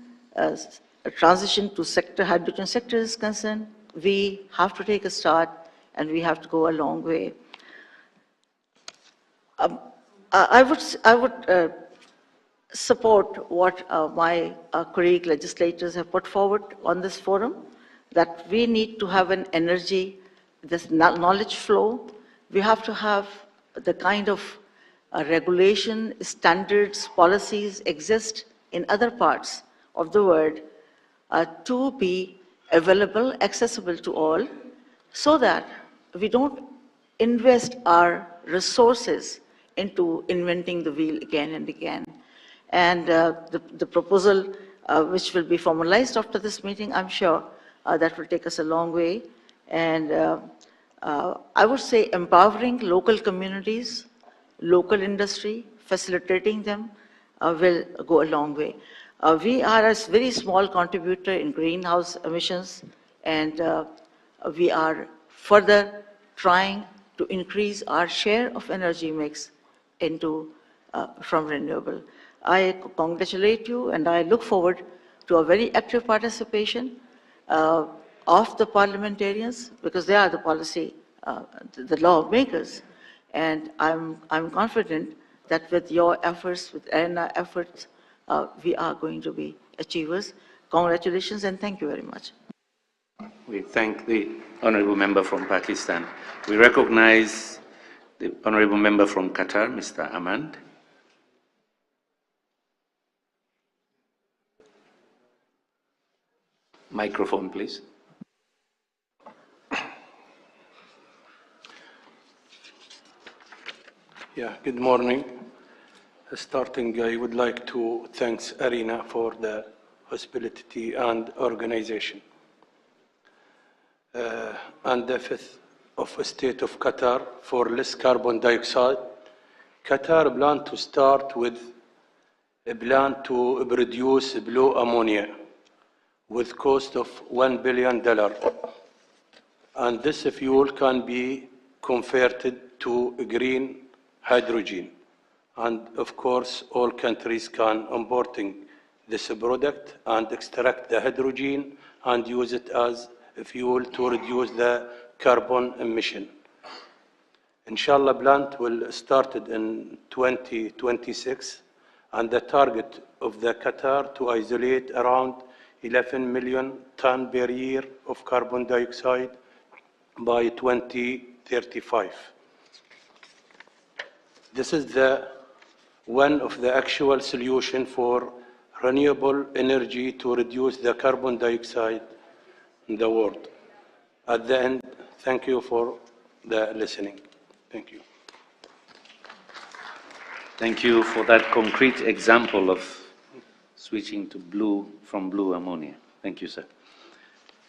transition to hydrogen sector is concerned, we have to take a start and we have to go a long way. I would support what my colleague legislators have put forward on this forum, that we need to have an energy, this knowledge flow. We have to have the kind of regulation, standards, policies exist in other parts of the world to be available, accessible to all, so that we don't invest our resources into inventing the wheel again and again. And the proposal, which will be formalized after this meeting, I'm sure that will take us a long way. And I would say empowering local communities, local industry, facilitating them will go a long way. We are a very small contributor in greenhouse emissions, and we are further trying to increase our share of energy mix from renewable. I congratulate you and I look forward to a very active participation of the parliamentarians, because they are the policy, the lawmakers. And I'm confident that with your efforts, with IRENA efforts, we are going to be achievers. Congratulations and thank you very much. We thank the honorable member from Pakistan. We recognize the honorable member from Qatar, Mr. Amand. Microphone, please. Yeah, good morning. Starting, I would like to thank IRENA for the hospitality and organization. And the fifth of state of Qatar for less carbon dioxide. Qatar plan to start with a plan to produce blue ammonia with cost of $1 billion. And this fuel can be converted to green hydrogen. And of course, all countries can importing this product and extract the hydrogen and use it as a fuel to reduce the carbon emission. Inshallah, plant will start in 2026, and the target of the Qatar to isolate around 11 million tons per year of carbon dioxide by 2035. This is one of the actual solution for renewable energy to reduce the carbon dioxide in the world. At the end, thank you for the listening. Thank you. Thank you for that concrete example of switching to from blue ammonia. Thank you, sir.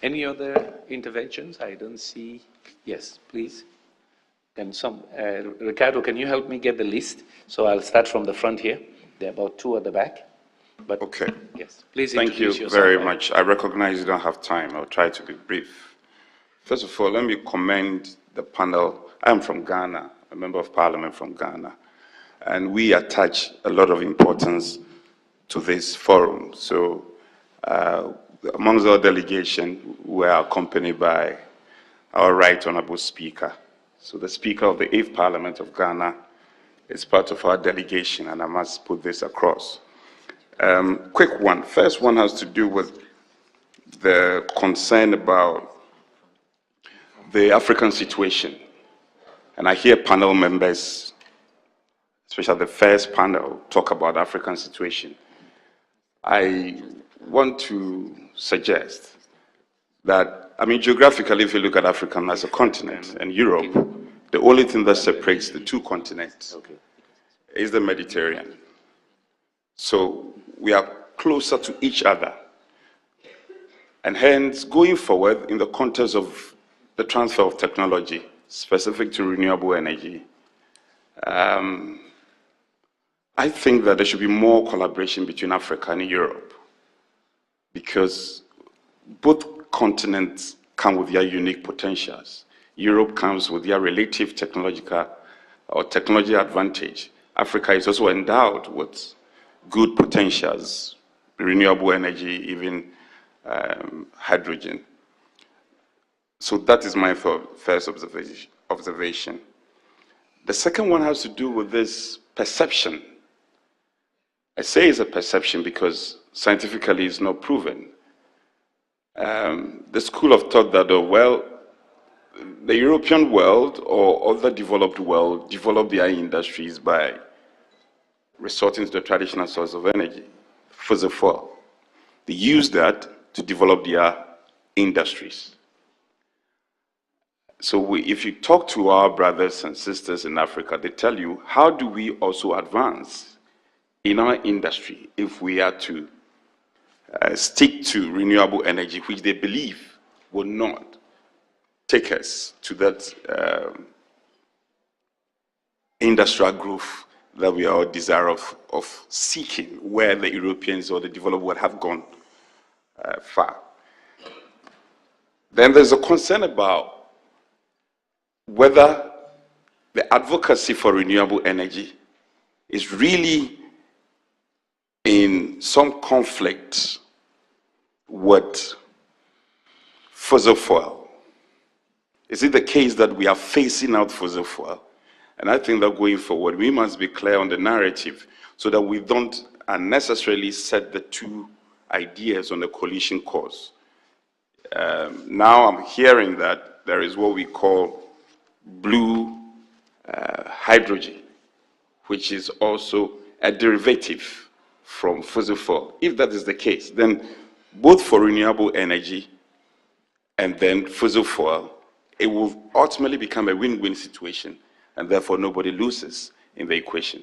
Any other interventions? I don't see. Yes, please. Can Ricardo, can you help me get the list? So I'll start from the front here. There are about two at the back. But okay. Yes, please Thank you very much. I recognize you don't have time. I'll try to be brief. First of all, let me commend the panel. I'm from Ghana, a member of parliament from Ghana, and we attach a lot of importance to this forum. So amongst our delegation, we are accompanied by our right honorable speaker. So the Speaker of the 8th Parliament of Ghana is part of our delegation, and I must put this across. Quick one. First one has to do with the concern about the African situation. And I hear panel members, especially the first panel, talk about the African situation. I want to suggest that, I mean, geographically, if you look at Africa as a continent and Europe, the only thing that separates the two continents is the Mediterranean. So we are closer to each other. And hence, going forward, in the context of the transfer of technology specific to renewable energy, I think that there should be more collaboration between Africa and Europe, because both continents come with their unique potentials. Europe comes with their relative technological or technology advantage. Africa is also endowed with good potentials, renewable energy, even hydrogen. So that is my first observation. The second one has to do with this perception. I say it's a perception because scientifically it's not proven. The school of thought that, the European world or other developed world develop their industries by resorting to the traditional source of energy, fossil fuel. They use that to develop their industries. So if you talk to our brothers and sisters in Africa, they tell you, how do we also advance in our industry if we are to stick to renewable energy, which they believe will not take us to that industrial growth that we are desire of seeking, where the Europeans or the developed world have gone far. Then there's a concern about whether the advocacy for renewable energy is really in some conflict with fossil fuel? Is it the case that we are phasing out fossil fuel? And I think that going forward, we must be clear on the narrative so that we don't unnecessarily set the two ideas on a collision course. Now I'm hearing that there is what we call blue hydrogen, which is also a derivative from fossil fuel. If that is the case, then both for renewable energy and then fossil fuel, it will ultimately become a win-win situation, and therefore nobody loses in the equation.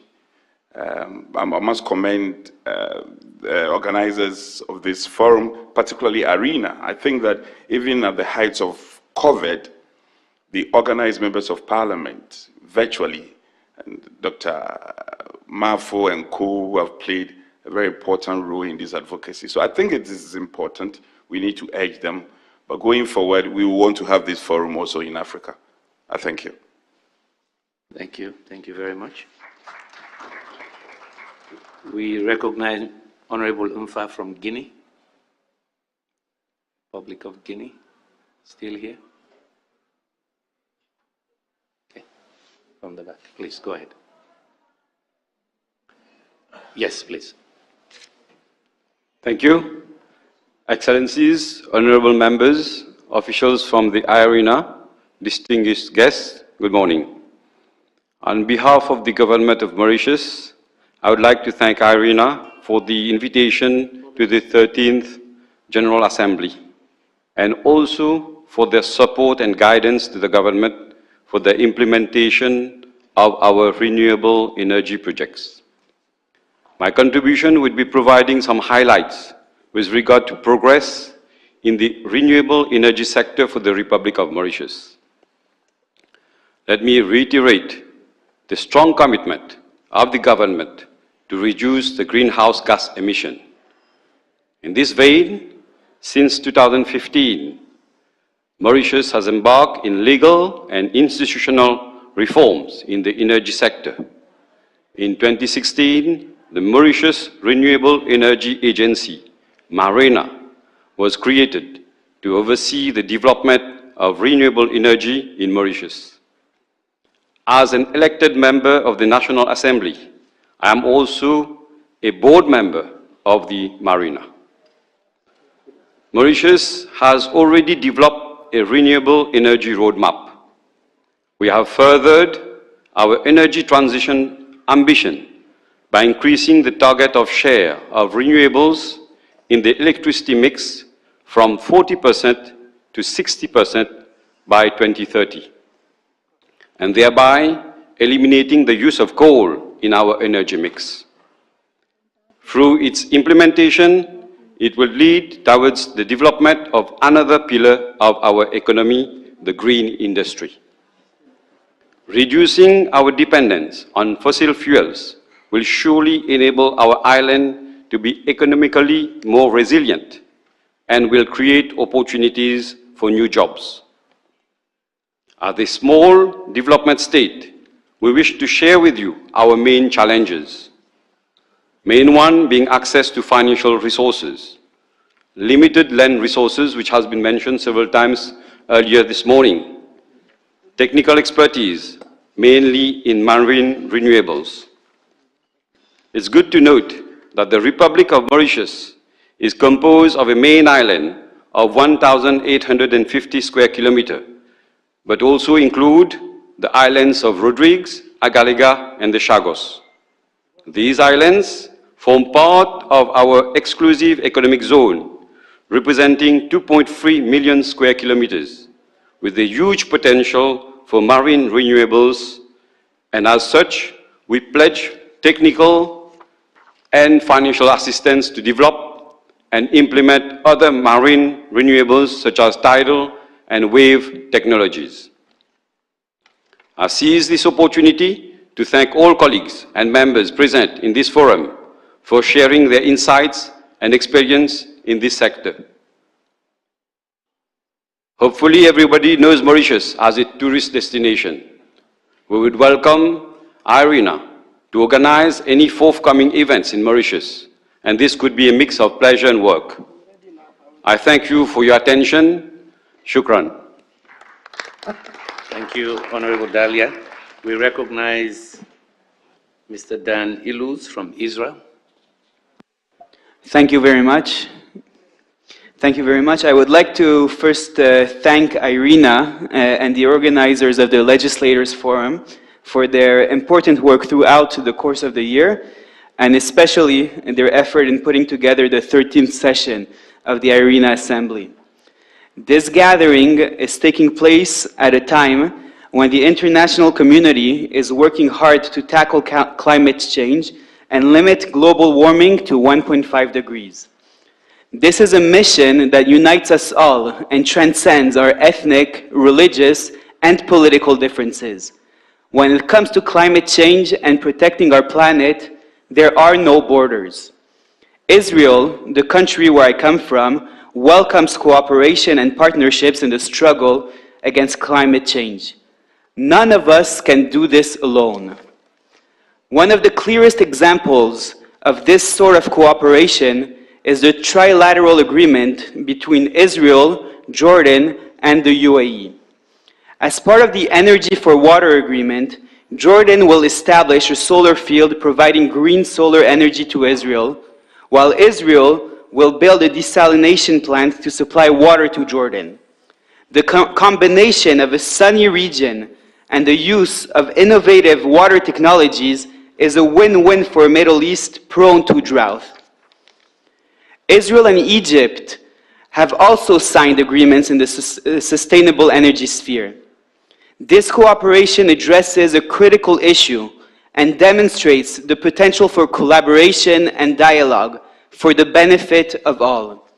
I must commend the organizers of this forum, particularly IRENA. I think that even at the heights of COVID, the organized members of parliament, virtually, and Dr. Mafo and co, who have played a very important role in this advocacy. So I think it is important. We need to urge them. But going forward, we want to have this forum also in Africa. I thank you. Thank you. Thank you very much. We recognize Honorable Umfa from Guinea, Republic of Guinea, still here? Okay, from the back, please go ahead. Yes, please. Thank you. Excellencies, honorable members, officials from the IRENA, distinguished guests, good morning. On behalf of the government of Mauritius, I would like to thank IRENA for the invitation to the 13th General Assembly and also for their support and guidance to the government for the implementation of our renewable energy projects. My contribution would be providing some highlights with regard to progress in the renewable energy sector for the Republic of Mauritius. Let me reiterate the strong commitment of the government to reduce the greenhouse gas emission. In this vein, since 2015, Mauritius has embarked in legal and institutional reforms in the energy sector. In 2016, the Mauritius Renewable Energy Agency, IRENA, was created to oversee the development of renewable energy in Mauritius. As an elected member of the National Assembly, I am also a board member of the IRENA. Mauritius has already developed a renewable energy roadmap. We have furthered our energy transition ambition by increasing the target of share of renewables in the electricity mix from 40% to 60% by 2030, and thereby eliminating the use of coal in our energy mix. Through its implementation, it will lead towards the development of another pillar of our economy, the green industry. Reducing our dependence on fossil fuels will surely enable our island to be economically more resilient and will create opportunities for new jobs. As a small development state, we wish to share with you our main challenges. Main one being access to financial resources, limited land resources, which has been mentioned several times earlier this morning, technical expertise, mainly in marine renewables. It's good to note that the Republic of Mauritius is composed of a main island of 1,850 square kilometers, but also include the islands of Rodrigues, Agalega, and the Chagos. These islands form part of our exclusive economic zone, representing 2.3 million square kilometers, with a huge potential for marine renewables, and as such, we pledge technical and financial assistance to develop and implement other marine renewables such as tidal and wave technologies. I seize this opportunity to thank all colleagues and members present in this forum for sharing their insights and experience in this sector. Hopefully everybody knows Mauritius as a tourist destination. We would welcome IRENA to organize any forthcoming events in Mauritius and this could be a mix of pleasure and work. I thank you for your attention. Shukran. Thank you, Honorable Dalia. We recognize Mr. Dan Iluz from Israel. Thank you very much. Thank you very much. I would like to first thank IRENA and the organizers of the Legislators Forum for their important work throughout the course of the year, and especially in their effort in putting together the 13th session of the IRENA Assembly. This gathering is taking place at a time when the international community is working hard to tackle climate change and limit global warming to 1.5 degrees. This is a mission that unites us all and transcends our ethnic, religious, and political differences. When it comes to climate change and protecting our planet, there are no borders. Israel, the country where I come from, welcomes cooperation and partnerships in the struggle against climate change. None of us can do this alone. One of the clearest examples of this sort of cooperation is the trilateral agreement between Israel, Jordan, and the UAE. As part of the Energy for Water Agreement, Jordan will establish a solar field providing green solar energy to Israel, while Israel will build a desalination plant to supply water to Jordan. The combination of a sunny region and the use of innovative water technologies is a win-win for a Middle East prone to drought. Israel and Egypt have also signed agreements in the sustainable energy sphere. This cooperation addresses a critical issue and demonstrates the potential for collaboration and dialogue for the benefit of all.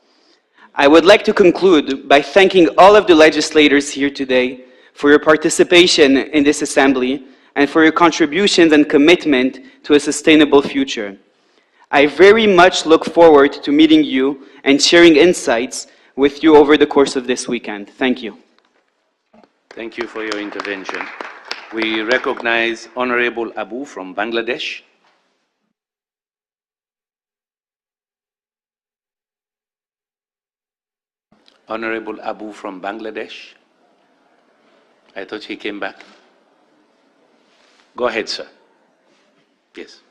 I would like to conclude by thanking all of the legislators here today for your participation in this assembly and for your contributions and commitment to a sustainable future. I very much look forward to meeting you and sharing insights with you over the course of this weekend. Thank you. Thank you for your intervention. We recognize Honorable Abu from Bangladesh. Honorable Abu from Bangladesh. I thought he came back. Go ahead, sir. Yes.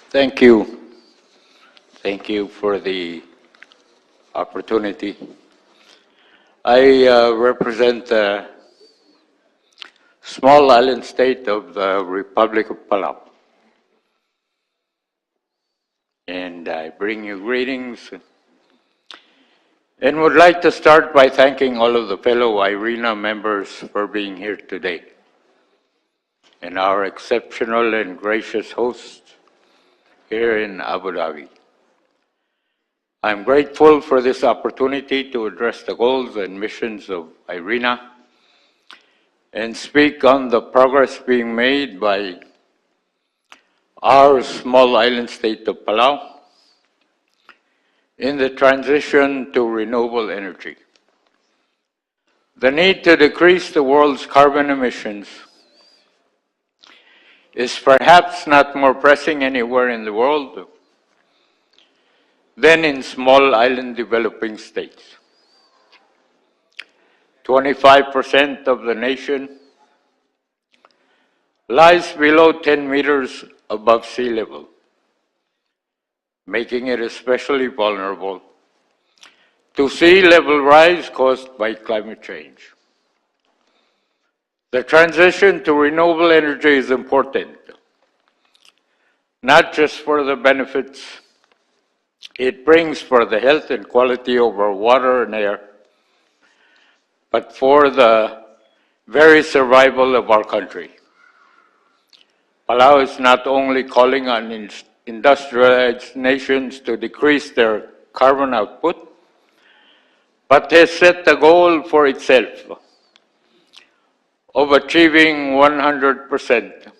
Thank you. Thank you for the opportunity. I represent the small island state of the Republic of Palau. And I bring you greetings and would like to start by thanking all of the fellow IRENA members for being here today and our exceptional and gracious host here in Abu Dhabi. I'm grateful for this opportunity to address the goals and missions of IRENA and speak on the progress being made by our small island state of Palau in the transition to renewable energy. The need to decrease the world's carbon emissions is perhaps not more pressing anywhere in the world than in small island developing states. 25% of the nation lies below 10 meters above sea level, making it especially vulnerable to sea level rise caused by climate change. The transition to renewable energy is important, not just for the benefits it brings for the health and quality of our water and air, but for the very survival of our country. Palau is not only calling on industrialized nations to decrease their carbon output, but has set the goal for itself of achieving 100%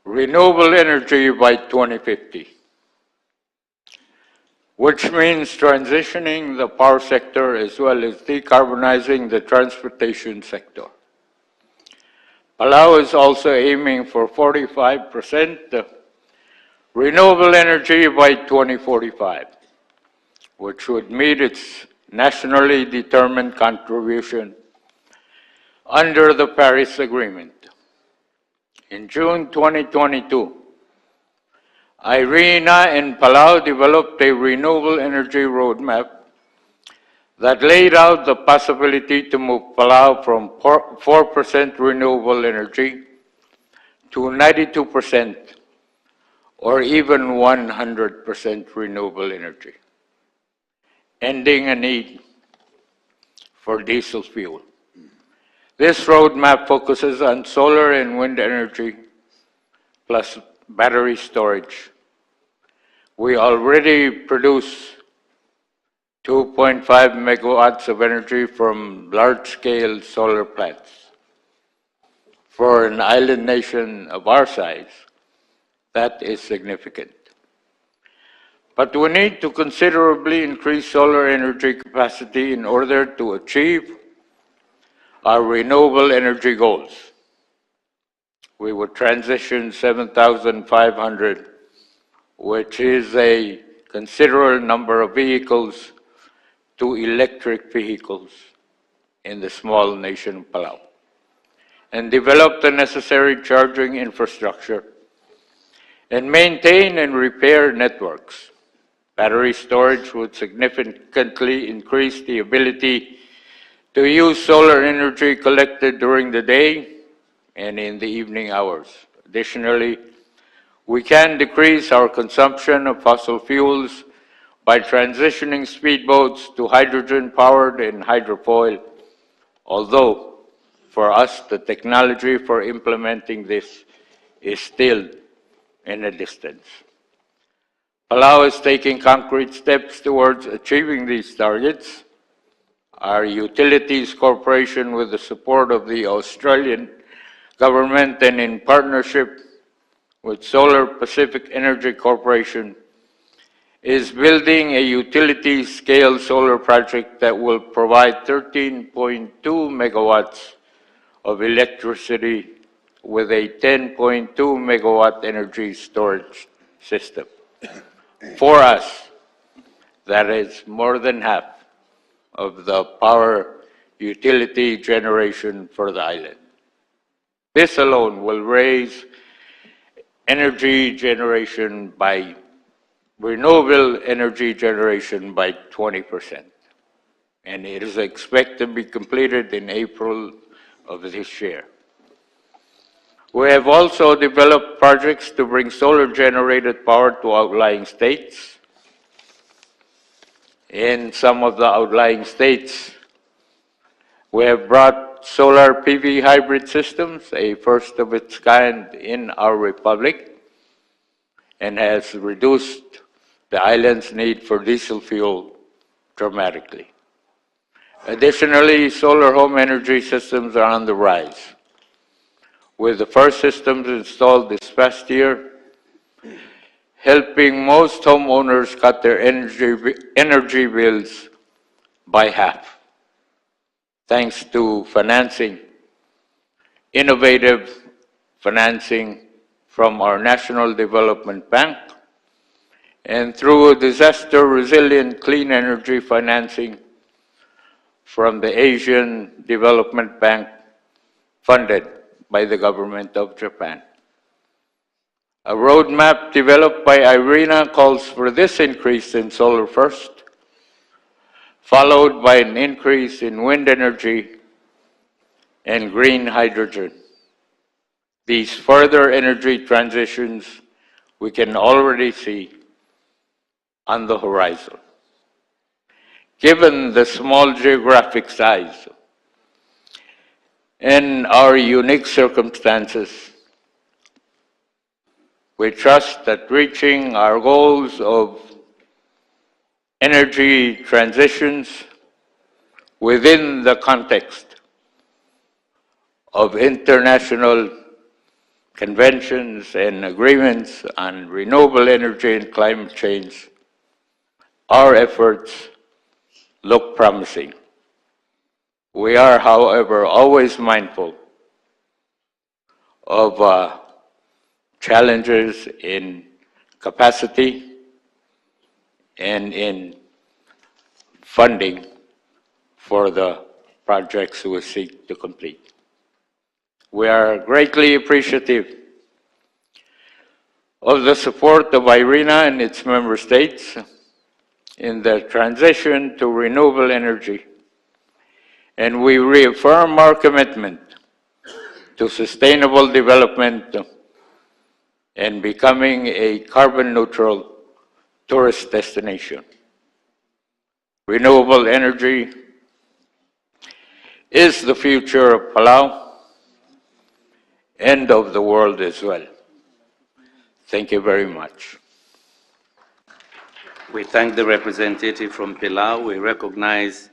renewable energy by 2050, which means transitioning the power sector as well as decarbonizing the transportation sector. Palau is also aiming for 45% renewable energy by 2045, which would meet its nationally determined contribution under the Paris Agreement. In June 2022, IRENA and Palau developed a renewable energy roadmap that laid out the possibility to move Palau from 4% renewable energy to 92% or even 100% renewable energy, ending a need for diesel fuel. This roadmap focuses on solar and wind energy plus battery storage. We already produce 2.5 megawatts of energy from large-scale solar plants. For an island nation of our size, that is significant. But we need to considerably increase solar energy capacity in order to achieve our renewable energy goals. We would transition 7,500, which is a considerable number of vehicles, to electric vehicles in the small nation of Palau, and develop the necessary charging infrastructure and maintain and repair networks. Battery storage would significantly increase the ability to use solar energy collected during the day and in the evening hours. Additionally, we can decrease our consumption of fossil fuels by transitioning speedboats to hydrogen-powered and hydrofoil, although for us the technology for implementing this is still in a distance. Palau is taking concrete steps towards achieving these targets. Our utilities corporation, with the support of the Australian government and in partnership with Solar Pacific Energy Corporation, is building a utility-scale solar project that will provide 13.2 megawatts of electricity with a 10.2 megawatt energy storage system. For us, that is more than half of the power utility generation for the island. This alone will raise energy generation by renewable energy generation by 20%. And it is expected to be completed in April of this year. We have also developed projects to bring solar-generated power to outlying states. In some of the outlying states, we have brought solar PV hybrid systems, a first of its kind in our republic, and has reduced the island's need for diesel fuel dramatically. Additionally, solar home energy systems are on the rise, with the first systems installed this past year, helping most homeowners cut their energy bills by half, thanks to financing, innovative financing from our National Development Bank, and through disaster-resilient clean energy financing from the Asian Development Bank, funded by the government of Japan. A roadmap developed by IRENA calls for this increase in solar first, followed by an increase in wind energy and green hydrogen. These further energy transitions we can already see on the horizon. Given the small geographic size and our unique circumstances, we trust that reaching our goals of energy transitions within the context of international conventions and agreements on renewable energy and climate change, our efforts look promising. We are, however, always mindful of challenges in capacity and in funding for the projects we seek to complete. We are greatly appreciative of the support of IRENA and its member states in the transition to renewable energy, and we reaffirm our commitment to sustainable development and becoming a carbon-neutral tourist destination. Renewable energy is the future of Palau and of the world as well. Thank you very much. We thank the representative from Palau. We recognize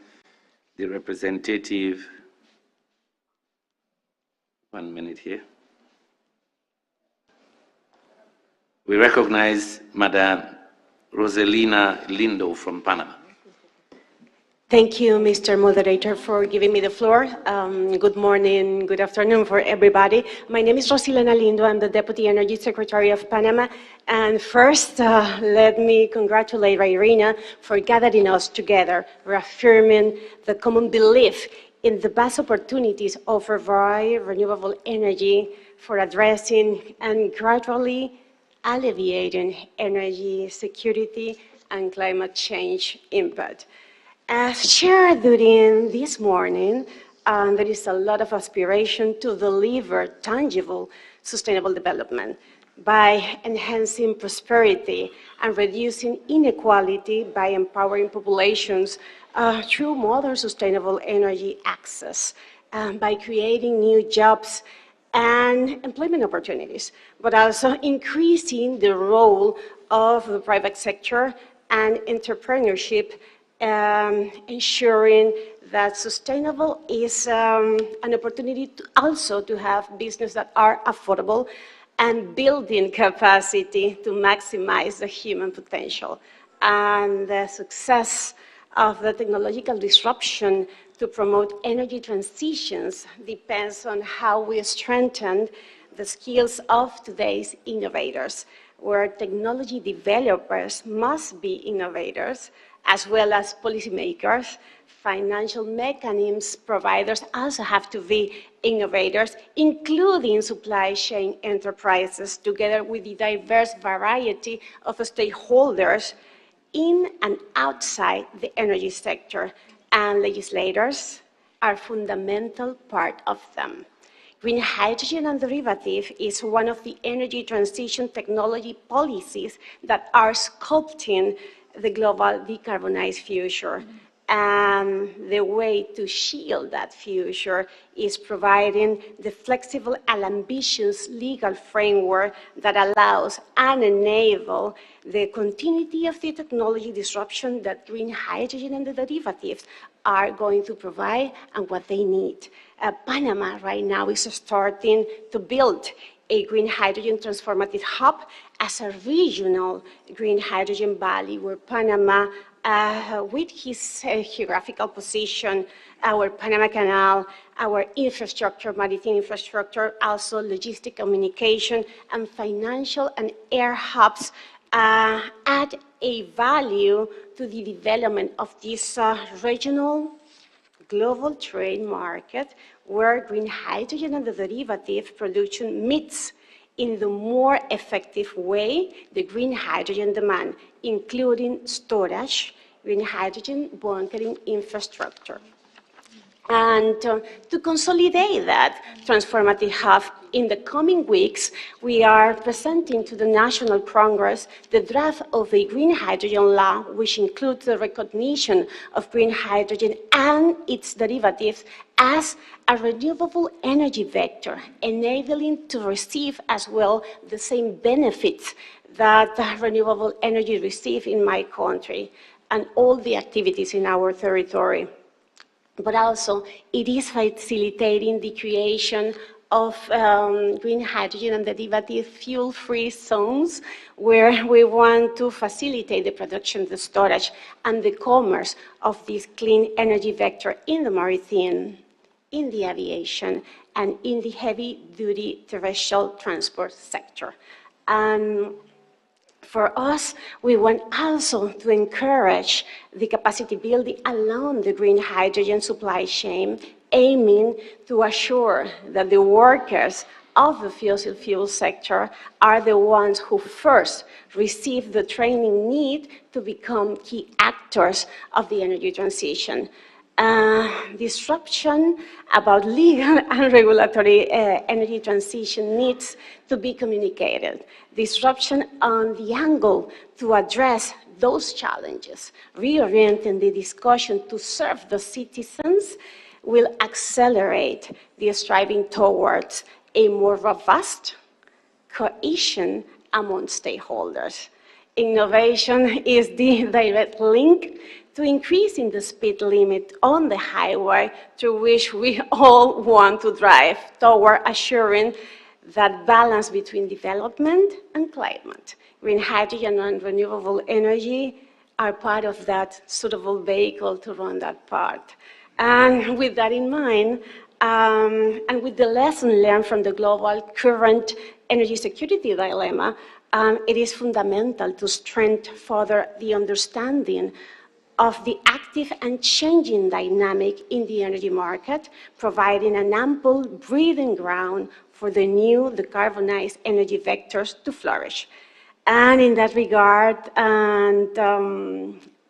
the representative. 1 minute here. We recognize Madame Roselina Lindo from Panama. Thank you, Mr. Moderator, for giving me the floor. Good morning, good afternoon for everybody. My name is Roselina Lindo. I'm the Deputy Energy Secretary of Panama. And first, let me congratulate IRENA for gathering us together, reaffirming the common belief in the vast opportunities offered by renewable energy for addressing and gradually alleviating energy security and climate change impact. As shared during this morning, there is a lot of aspiration to deliver tangible, sustainable development by enhancing prosperity and reducing inequality by empowering populations through modern sustainable energy access, by creating new jobs and employment opportunities, but also increasing the role of the private sector and entrepreneurship, ensuring that sustainable is an opportunity to also to have businesses that are affordable and building capacity to maximize the human potential. And the success of the technological disruption to promote energy transitions depends on how we strengthen the skills of today's innovators, where technology developers must be innovators, as well as policymakers. Financial mechanisms providers also have to be innovators, including supply chain enterprises, together with the diverse variety of stakeholders in and outside the energy sector, and legislators are a fundamental part of them. Green hydrogen and derivative is one of the energy transition technology policies that are sculpting the global decarbonized future. And the way to shield that future is providing the flexible and ambitious legal framework that allows and enables the continuity of the technology disruption that green hydrogen and the derivatives are going to provide and what they need. Panama right now is starting to build a green hydrogen transformative hub as a regional green hydrogen valley, where Panama, with his geographical position, our Panama Canal, our infrastructure, maritime infrastructure, also logistic communication and financial and air hubs add a value to the development of this regional global trade market, where green hydrogen and the derivative production meets in the more effective way the green hydrogen demand, including storage, green hydrogen bunkering infrastructure. And to consolidate that transformative hub, in the coming weeks, we are presenting to the National Congress the draft of a green hydrogen law, which includes the recognition of green hydrogen and its derivatives as a renewable energy vector, enabling to receive as well the same benefits that renewable energy receive in my country and all the activities in our territory. But also, it is facilitating the creation of green hydrogen and derivative fuel-free zones, where we want to facilitate the production, the storage, and the commerce of this clean energy vector in the maritime, in the aviation, and in the heavy-duty terrestrial transport sector. For us, we want also to encourage the capacity building along the green hydrogen supply chain, aiming to assure that the workers of the fossil fuel sector are the ones who first receive the training need to become key actors of the energy transition. Disruption about legal and regulatory energy transition needs to be communicated. Disruption on the angle to address those challenges, reorienting the discussion to serve the citizens, will accelerate the striving towards a more robust cohesion among stakeholders. Innovation is the direct link to increasing the speed limit on the highway through which we all want to drive toward assuring that balance between development and climate. Green hydrogen and renewable energy are part of that suitable vehicle to run that part. And with that in mind, and with the lesson learned from the global current energy security dilemma, it is fundamental to strengthen further the understanding of the active and changing dynamic in the energy market, providing an ample breathing ground for the new decarbonized energy vectors to flourish. And in that regard, and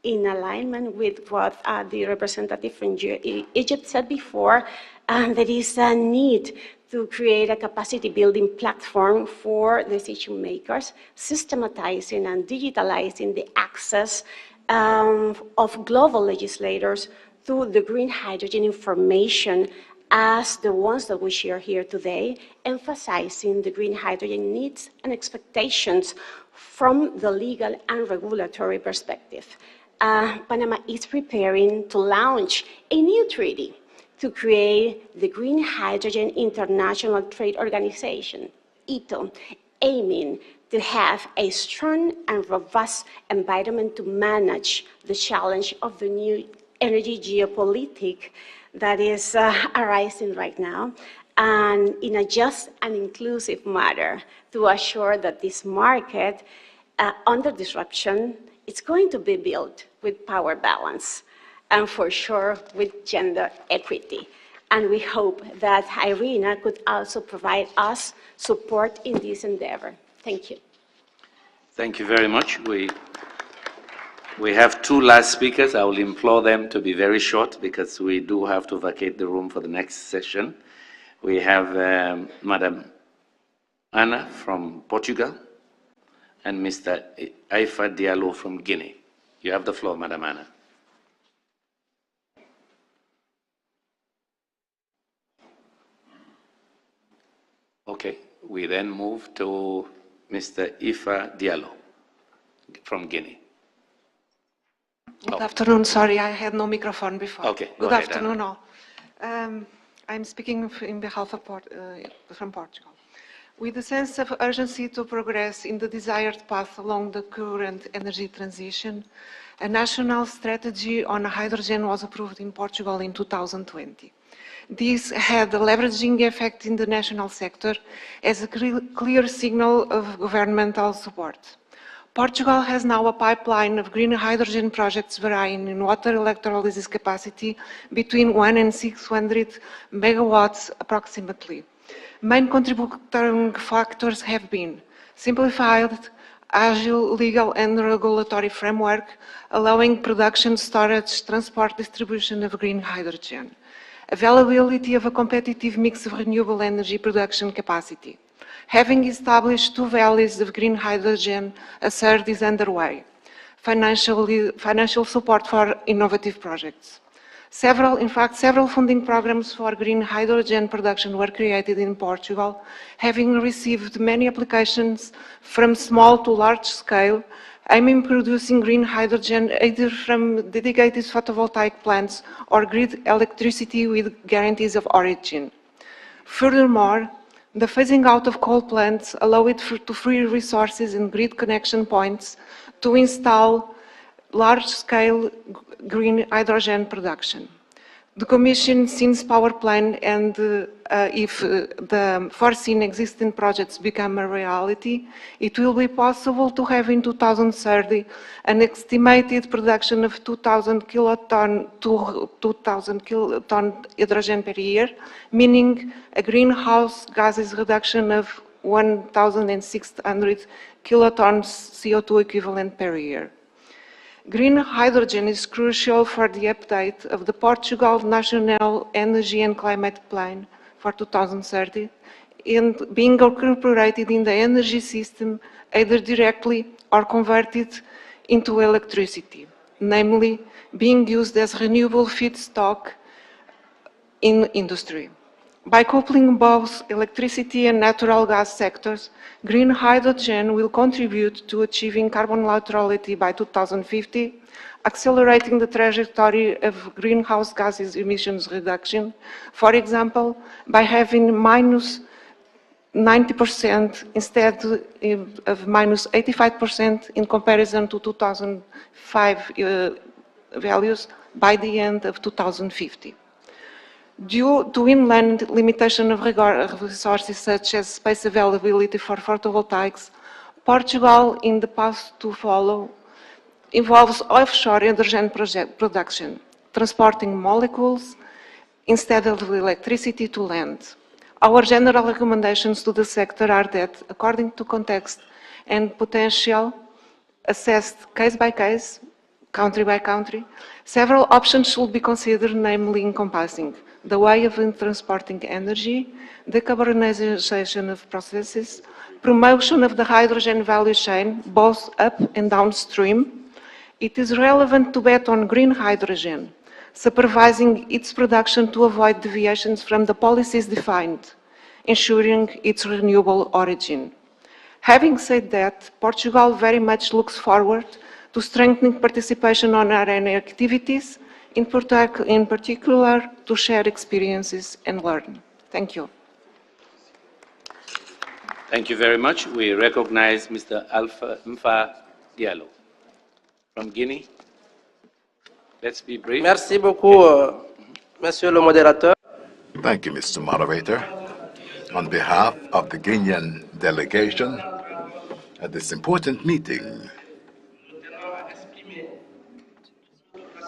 in alignment with what the representative from Egypt said before, there is a need to create a capacity building platform for decision makers, systematizing and digitalizing the access of global legislators to the green hydrogen information as the ones that we share here today, emphasizing the green hydrogen needs and expectations from the legal and regulatory perspective. Panama is preparing to launch a new treaty to create the Green Hydrogen International Trade Organization, ITO, aiming to have a strong and robust environment to manage the challenge of the new energy geopolitics that is arising right now, and in a just and inclusive manner to assure that this market, under disruption, it's going to be built with power balance and for sure with gender equity. And we hope that IRENA could also provide us support in this endeavor. Thank you. Thank you very much. We have two last speakers. I will implore them to be very short because we do have to vacate the room for the next session. We have Madam Ana from Portugal and Mr. Aifa Diallo from Guinea. You have the floor, Madam Ana. Okay, we then move to Mr. Aifa Diallo from Guinea. Good afternoon. Sorry, I had no microphone before. Okay, Good ahead, afternoon, Ana. all. I'm speaking in behalf of from Portugal. With a sense of urgency to progress in the desired path along the current energy transition, a national strategy on hydrogen was approved in Portugal in 2020. This had a leveraging effect in the national sector as a clear signal of governmental support. Portugal has now a pipeline of green hydrogen projects varying in water electrolysis capacity between 1 and 600 megawatts approximately. Main contributing factors have been simplified, agile legal and regulatory framework, allowing production, storage, transport, distribution of green hydrogen, availability of a competitive mix of renewable energy production capacity. Having established 2 valleys of green hydrogen, a third is underway. Financial support for innovative projects. Several funding programs for green hydrogen production were created in Portugal, having received many applications from small to large scale, aiming producing green hydrogen either from dedicated photovoltaic plants or grid electricity with guarantees of origin. Furthermore, the phasing out of coal plants allowed it to free resources and grid connection points to install large-scale green hydrogen production. The Commission since power plan and if the foreseen existing projects become a reality, it will be possible to have in 2030 an estimated production of 2,000 kiloton to 2,000 kiloton hydrogen per year, meaning a greenhouse gases reduction of 1,600 kilotons CO2 equivalent per year. Green hydrogen is crucial for the update of the Portugal National Energy and Climate Plan for 2030 and being incorporated in the energy system either directly or converted into electricity, namely being used as renewable feedstock in industry. By coupling both electricity and natural gas sectors, green hydrogen will contribute to achieving carbon neutrality by 2050, accelerating the trajectory of greenhouse gases emissions reduction, for example, by having minus 90% instead of minus 85% in comparison to 2005 values by the end of 2050. Due to inland limitation of resources such as space availability for photovoltaics, Portugal, in the path to follow, involves offshore hydrogen production, transporting molecules instead of electricity to land. Our general recommendations to the sector are that, according to context and potential, assessed case by case, country by country, several options should be considered, namely encompassing the way of transporting energy, decarbonization of processes, promotion of the hydrogen value chain, both up and downstream. It is relevant to bet on green hydrogen, supervising its production to avoid deviations from the policies defined, ensuring its renewable origin. Having said that, Portugal very much looks forward to strengthening participation on IRENA activities, in particular to share experiences and learn. Thank you. Thank you very much. We recognize Mr. Alpha Mfa Diallo from Guinea. Let's be brief. Merci beaucoup, Monsieur le Modérateur. Thank you, Mr. Moderator. On behalf of the Guinean delegation at this important meeting,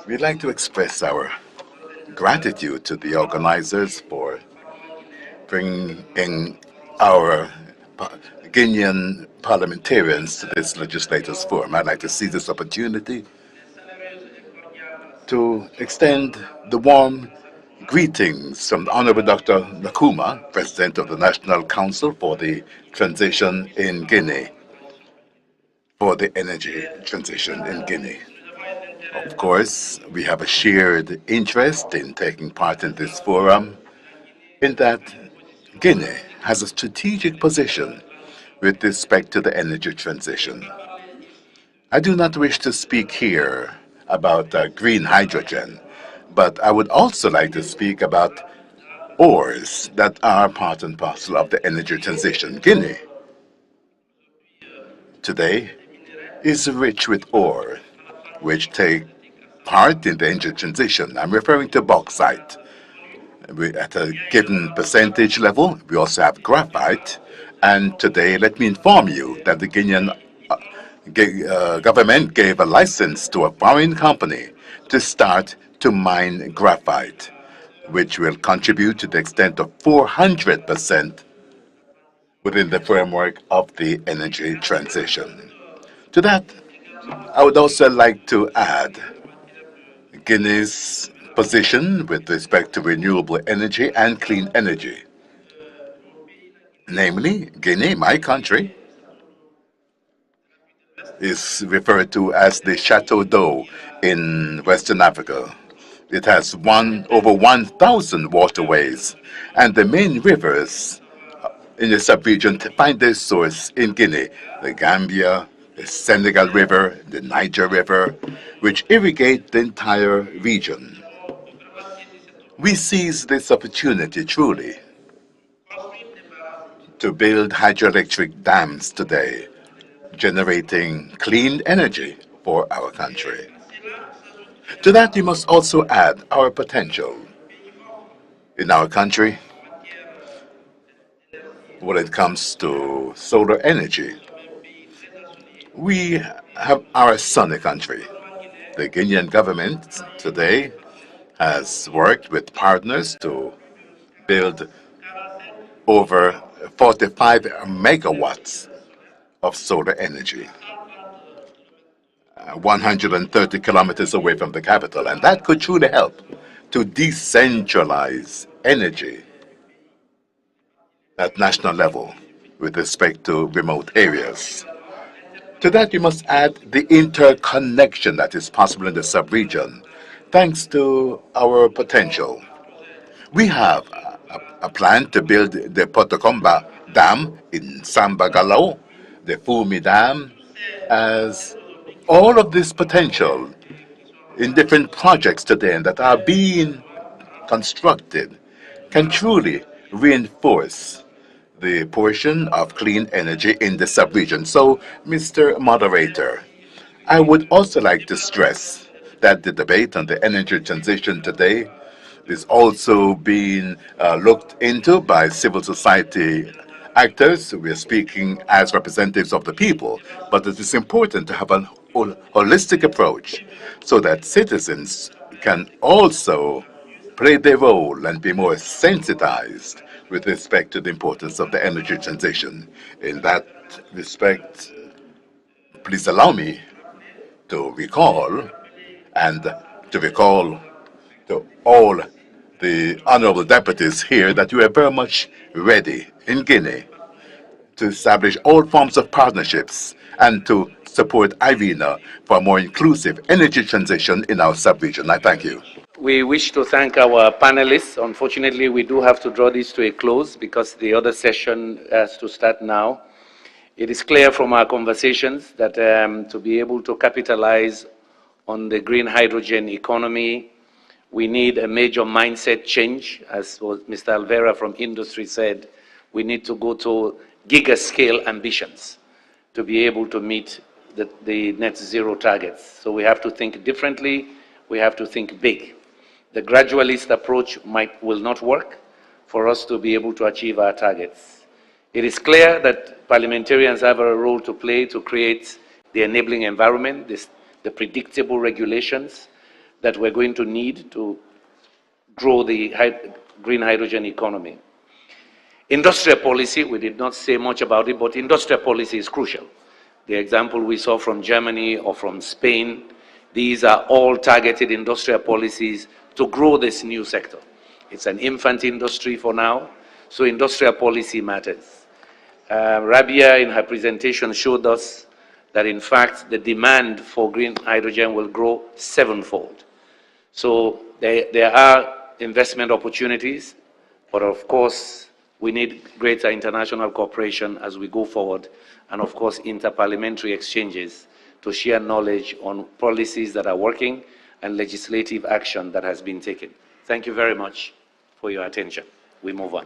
we'd like to express our gratitude to the organizers for bringing our Guinean parliamentarians to this Legislators Forum. I'd like to seize this opportunity to extend the warm greetings from the Honorable Dr. Nakuma, President of the National Council for the Transition in Guinea, for the energy transition in Guinea. Of course, we have a shared interest in taking part in this forum, in that Guinea has a strategic position with respect to the energy transition. I do not wish to speak here about green hydrogen, but I would also like to speak about ores that are part and parcel of the energy transition. Guinea today is rich with ore, which take part in the energy transition. I'm referring to bauxite. At a given percentage level, we also have graphite. And today, let me inform you that the Guinean government gave a license to a foreign company to start to mine graphite, which will contribute to the extent of 400% within the framework of the energy transition. To that, I would also like to add Guinea's position with respect to renewable energy and clean energy. Namely, Guinea, my country, is referred to as the Chateau d'eau in Western Africa. It has over 1,000 waterways, and the main rivers in the sub-region find their source in Guinea: the Gambia, the Senegal River, the Niger River, which irrigate the entire region. We seize this opportunity truly to build hydroelectric dams today, generating clean energy for our country. To that, you must also add our potential in our country when it comes to solar energy. We are a sunny country. The Guinean government today has worked with partners to build over 45 megawatts of solar energy, 130 kilometers away from the capital. And that could truly help to decentralize energy at national level with respect to remote areas. To that, you must add the interconnection that is possible in the sub-region, thanks to our potential. We have a plan to build the Potocomba Dam in Sambagalo, the Fumi Dam, as all of this potential in different projects today that are being constructed can truly reinforce the portion of clean energy in the sub-region. So, Mr. Moderator, I would also like to stress that the debate on the energy transition today is also being looked into by civil society actors. We are speaking as representatives of the people, but it is important to have a holistic approach so that citizens can also play their role and be more sensitized with respect to the importance of the energy transition. In that respect, please allow me to recall and to recall to all the honorable deputies here that we are very much ready in Guinea to establish all forms of partnerships and to support IRENA for a more inclusive energy transition in our sub-region. I thank you. We wish to thank our panelists. Unfortunately, we do have to draw this to a close because the other session has to start now. It is clear from our conversations that to be able to capitalize on the green hydrogen economy, we need a major mindset change. As Mr. Alvera from industry said, we need to go to giga-scale ambitions to be able to meet the net zero targets. So we have to think differently, we have to think big. The gradualist approach will not work for us to be able to achieve our targets. It is clear that parliamentarians have a role to play to create the enabling environment, the predictable regulations that we're going to need to grow the green hydrogen economy. Industrial policy, we did not say much about it, but industrial policy is crucial. The example we saw from Germany or from Spain, these are all targeted industrial policies to grow this new sector. It's an infant industry for now, so industrial policy matters. Rabia, in her presentation, showed us that, in fact, the demand for green hydrogen will grow sevenfold. So there are investment opportunities, but of course, we need greater international cooperation as we go forward, and of course, interparliamentary exchanges to share knowledge on policies that are working and legislative action that has been taken. Thank you very much for your attention. We move on.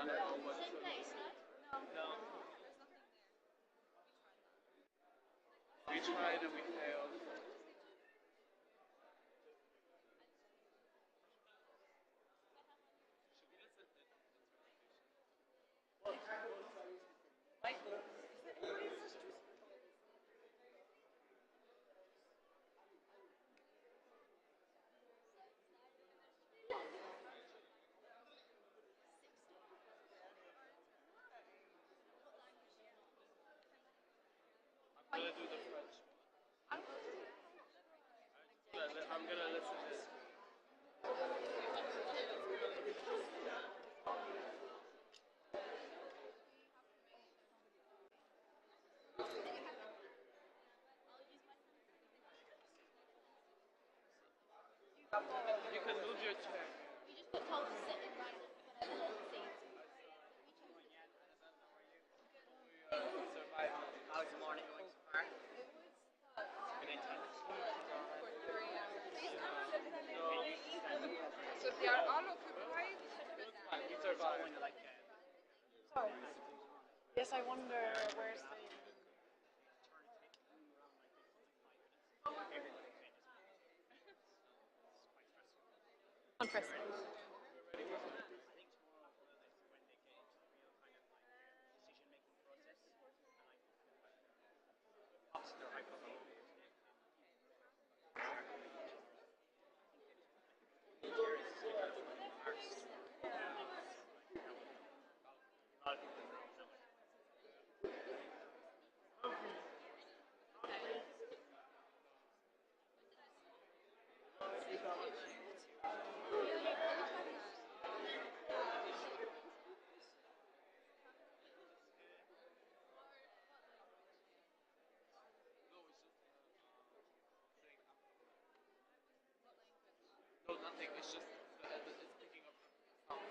We tried and we failed. I'm gonna do the French. I'm gonna listen to this. You can move your chair. You just put told to sit and right How's the morning going so far? So they are all occupied? You survived. Sorry. Yes, I wonder where's the... Unprecedented. No, nothing. It's just it's picking up sound.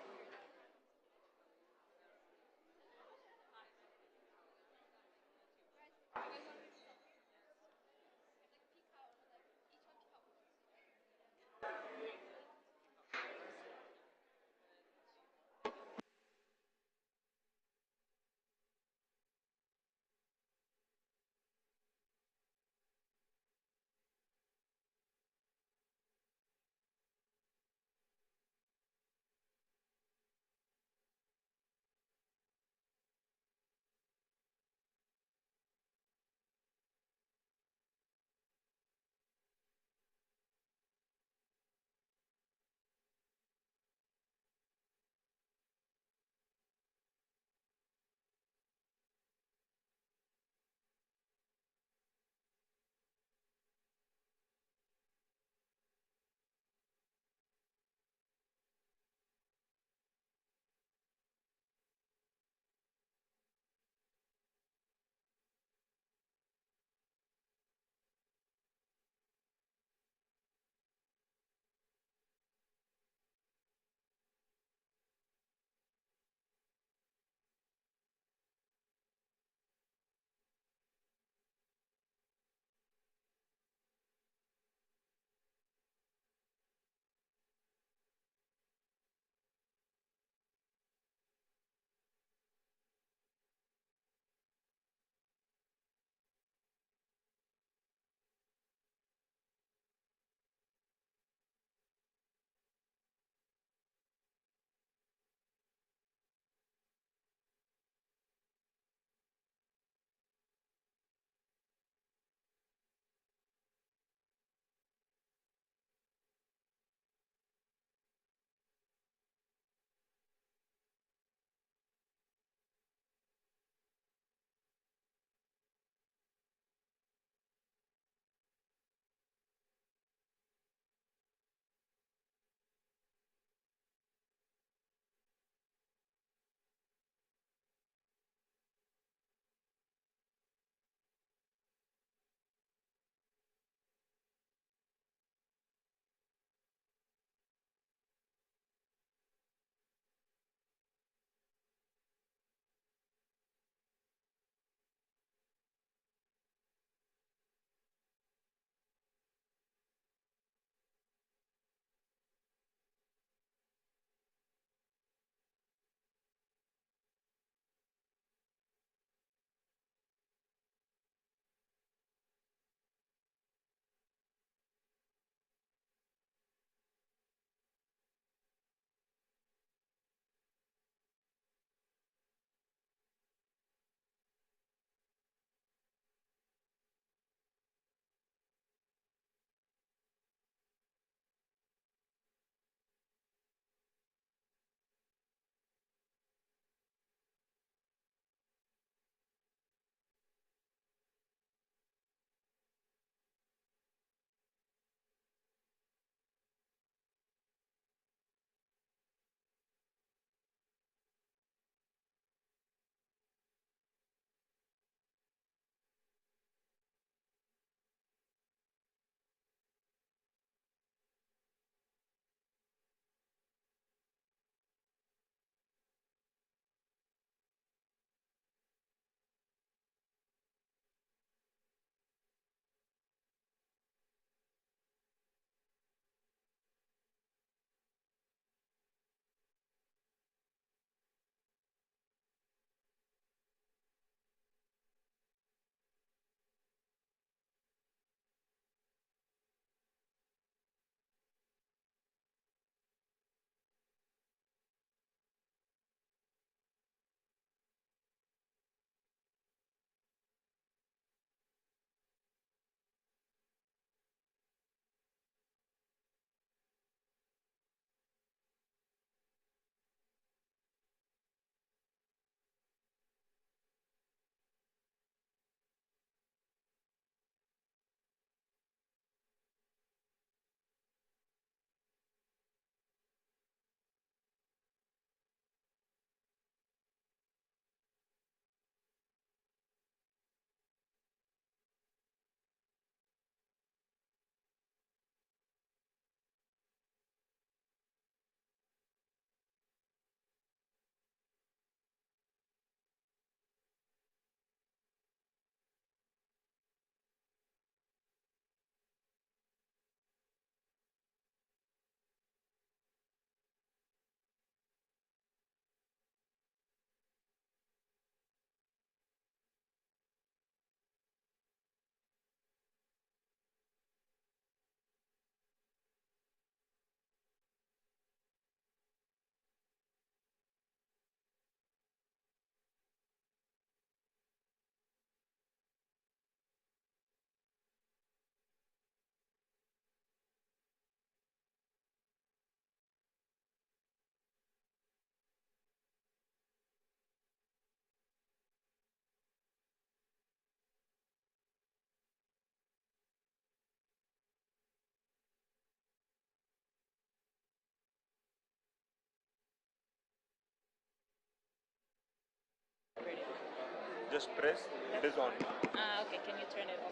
just press, it is on. Okay, can you turn it off?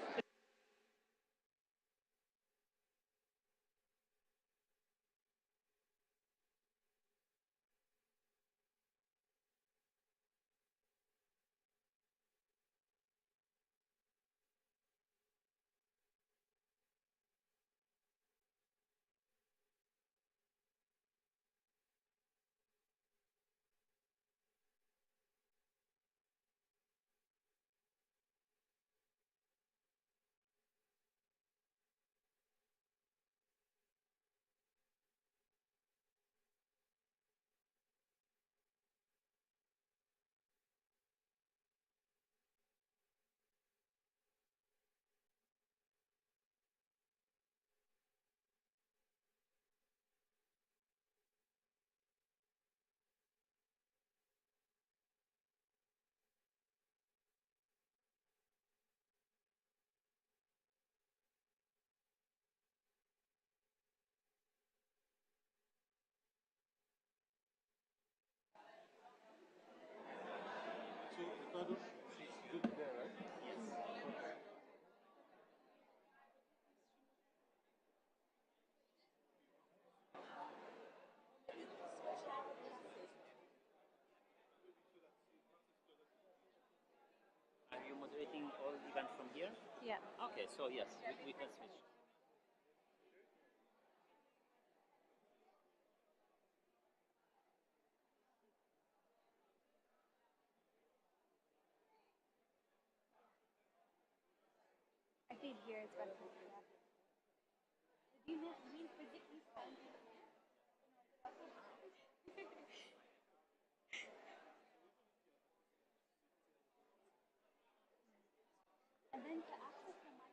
Are you moderating all events from here? Yeah. Okay, so yes, we can switch. I think here it's better. Do you mean physically standing? And then to access the mic,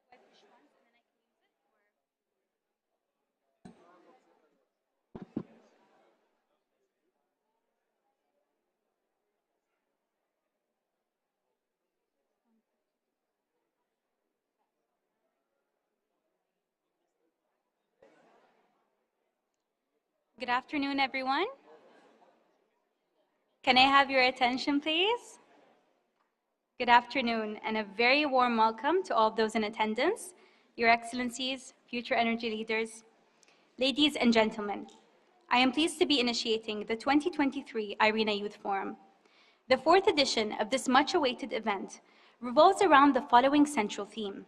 I push once and then I can use it, or? Good afternoon, everyone. Can I have your attention, please? Good afternoon, and a very warm welcome to all of those in attendance, Your Excellencies, future energy leaders, ladies and gentlemen. I am pleased to be initiating the 2023 IRENA Youth Forum. The fourth edition of this much-awaited event revolves around the following central theme: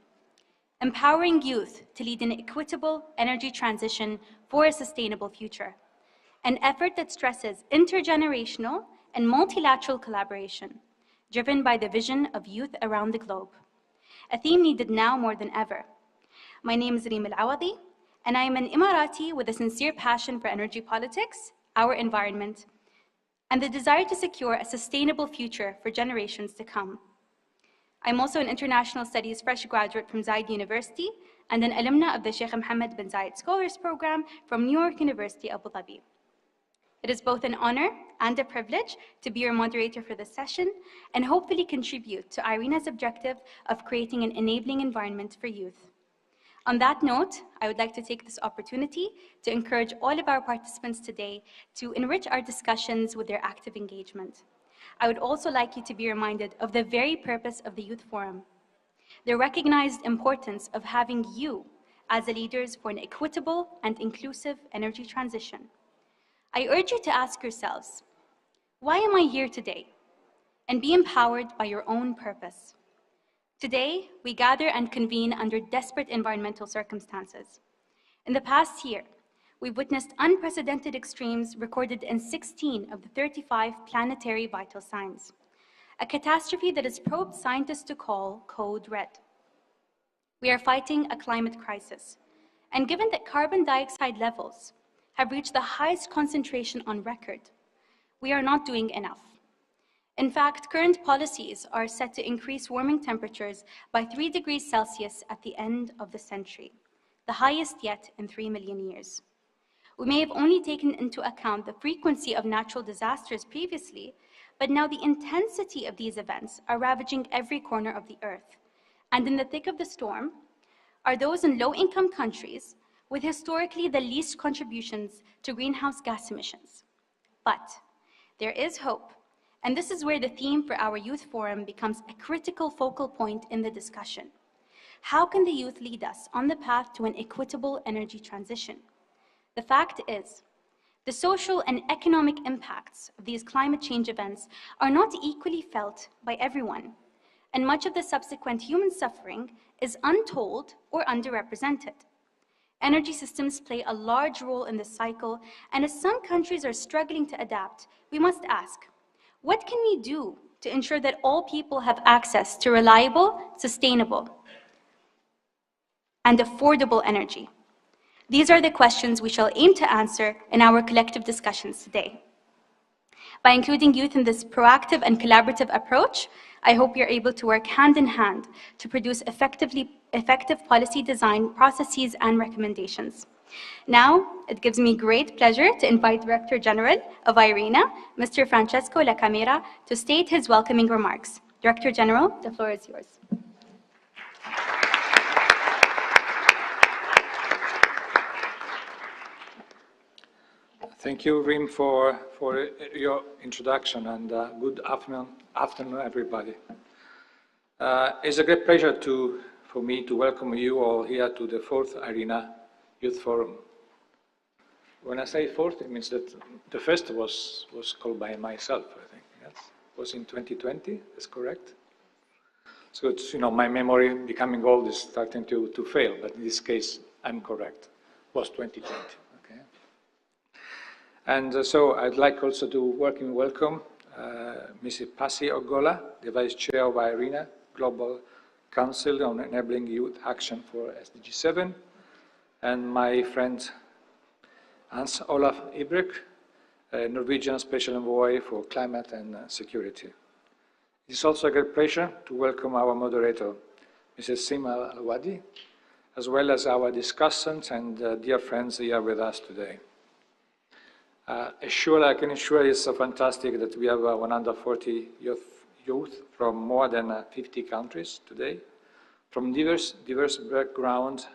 empowering youth to lead an equitable energy transition for a sustainable future, an effort that stresses intergenerational and multilateral collaboration, driven by the vision of youth around the globe, a theme needed now more than ever. My name is Reem Al-Awadi, and I am an Emirati with a sincere passion for energy politics, our environment, and the desire to secure a sustainable future for generations to come. I'm also an international studies fresh graduate from Zayed University and an alumna of the Sheikh Mohammed bin Zayed Scholars Program from New York University, Abu Dhabi. It is both an honor and a privilege to be your moderator for this session and hopefully contribute to IRENA's objective of creating an enabling environment for youth. On that note, I would like to take this opportunity to encourage all of our participants today to enrich our discussions with their active engagement. I would also like you to be reminded of the very purpose of the Youth Forum, the recognized importance of having you as the leaders for an equitable and inclusive energy transition. I urge you to ask yourselves, why am I here today? And be empowered by your own purpose. Today, we gather and convene under desperate environmental circumstances. In the past year, we've witnessed unprecedented extremes recorded in 16 of the 35 planetary vital signs, a catastrophe that has probed scientists to call Code Red. We are fighting a climate crisis, and given that carbon dioxide levels have reached the highest concentration on record, we are not doing enough. In fact, current policies are set to increase warming temperatures by 3 degrees Celsius at the end of the century, the highest yet in 3 million years. We may have only taken into account the frequency of natural disasters previously, but now the intensity of these events are ravaging every corner of the earth. And in the thick of the storm are those in low-income countries with historically the least contributions to greenhouse gas emissions. But there is hope, And this is where the theme for our Youth Forum becomes a critical focal point in the discussion. How can the youth lead us on the path to an equitable energy transition? The fact is, the social and economic impacts of these climate change events are not equally felt by everyone, and much of the subsequent human suffering is untold or underrepresented. Energy systems play a large role in this cycle, and as some countries are struggling to adapt, we must ask, what can we do to ensure that all people have access to reliable, sustainable, and affordable energy? These are the questions we shall aim to answer in our collective discussions today. By including youth in this proactive and collaborative approach, I hope we are able to work hand in hand to produce effective policy design processes and recommendations. Now, it gives me great pleasure to invite Director General of IRENA, Mr. Francesco La Camera, to state his welcoming remarks. Director General, the floor is yours. Thank you, Rim, for your introduction, and good afternoon, everybody. It's a great pleasure for me to welcome you all here to the 4th IRENA Youth Forum. When I say 4th, it means that the first was called by myself, I think. Yes, it was in 2020, that's correct. So it's, my memory becoming old is starting to fail, but in this case, I'm correct. It was 2020. And so I'd like also to welcome Mrs. Pasi Ogola, the Vice Chair of IRENA, Global Council on Enabling Youth Action for SDG 7, and my friend Hans Olaf Ibrik, Norwegian Special Envoy for Climate and Security. It's also a great pleasure to welcome our moderator, Mrs. Sima Al-Wadi, as well as our discussants and dear friends here with us today. I can assure you it's so fantastic that we have 140 youth from more than 50 countries today, from diverse backgrounds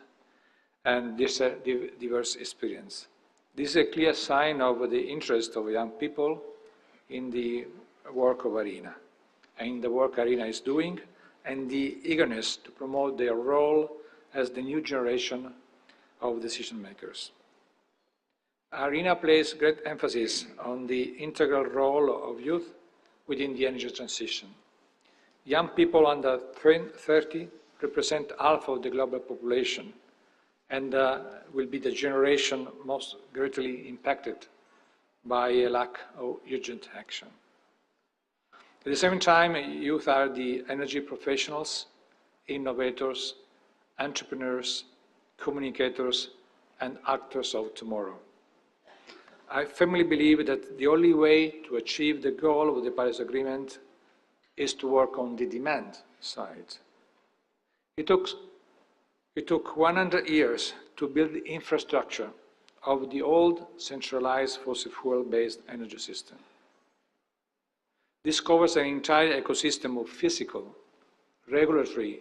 and diverse experience. This is a clear sign of the interest of young people in the work of IRENA, and in the work IRENA is doing, and the eagerness to promote their role as the new generation of decision makers. IRENA places great emphasis on the integral role of youth within the energy transition. Young people under 30 represent half of the global population and will be the generation most greatly impacted by a lack of urgent action. At the same time, youth are the energy professionals, innovators, entrepreneurs, communicators, and actors of tomorrow. I firmly believe that the only way to achieve the goal of the Paris Agreement is to work on the demand side. It took 100 years to build the infrastructure of the old centralized fossil fuel-based energy system. This covers an entire ecosystem of physical, regulatory,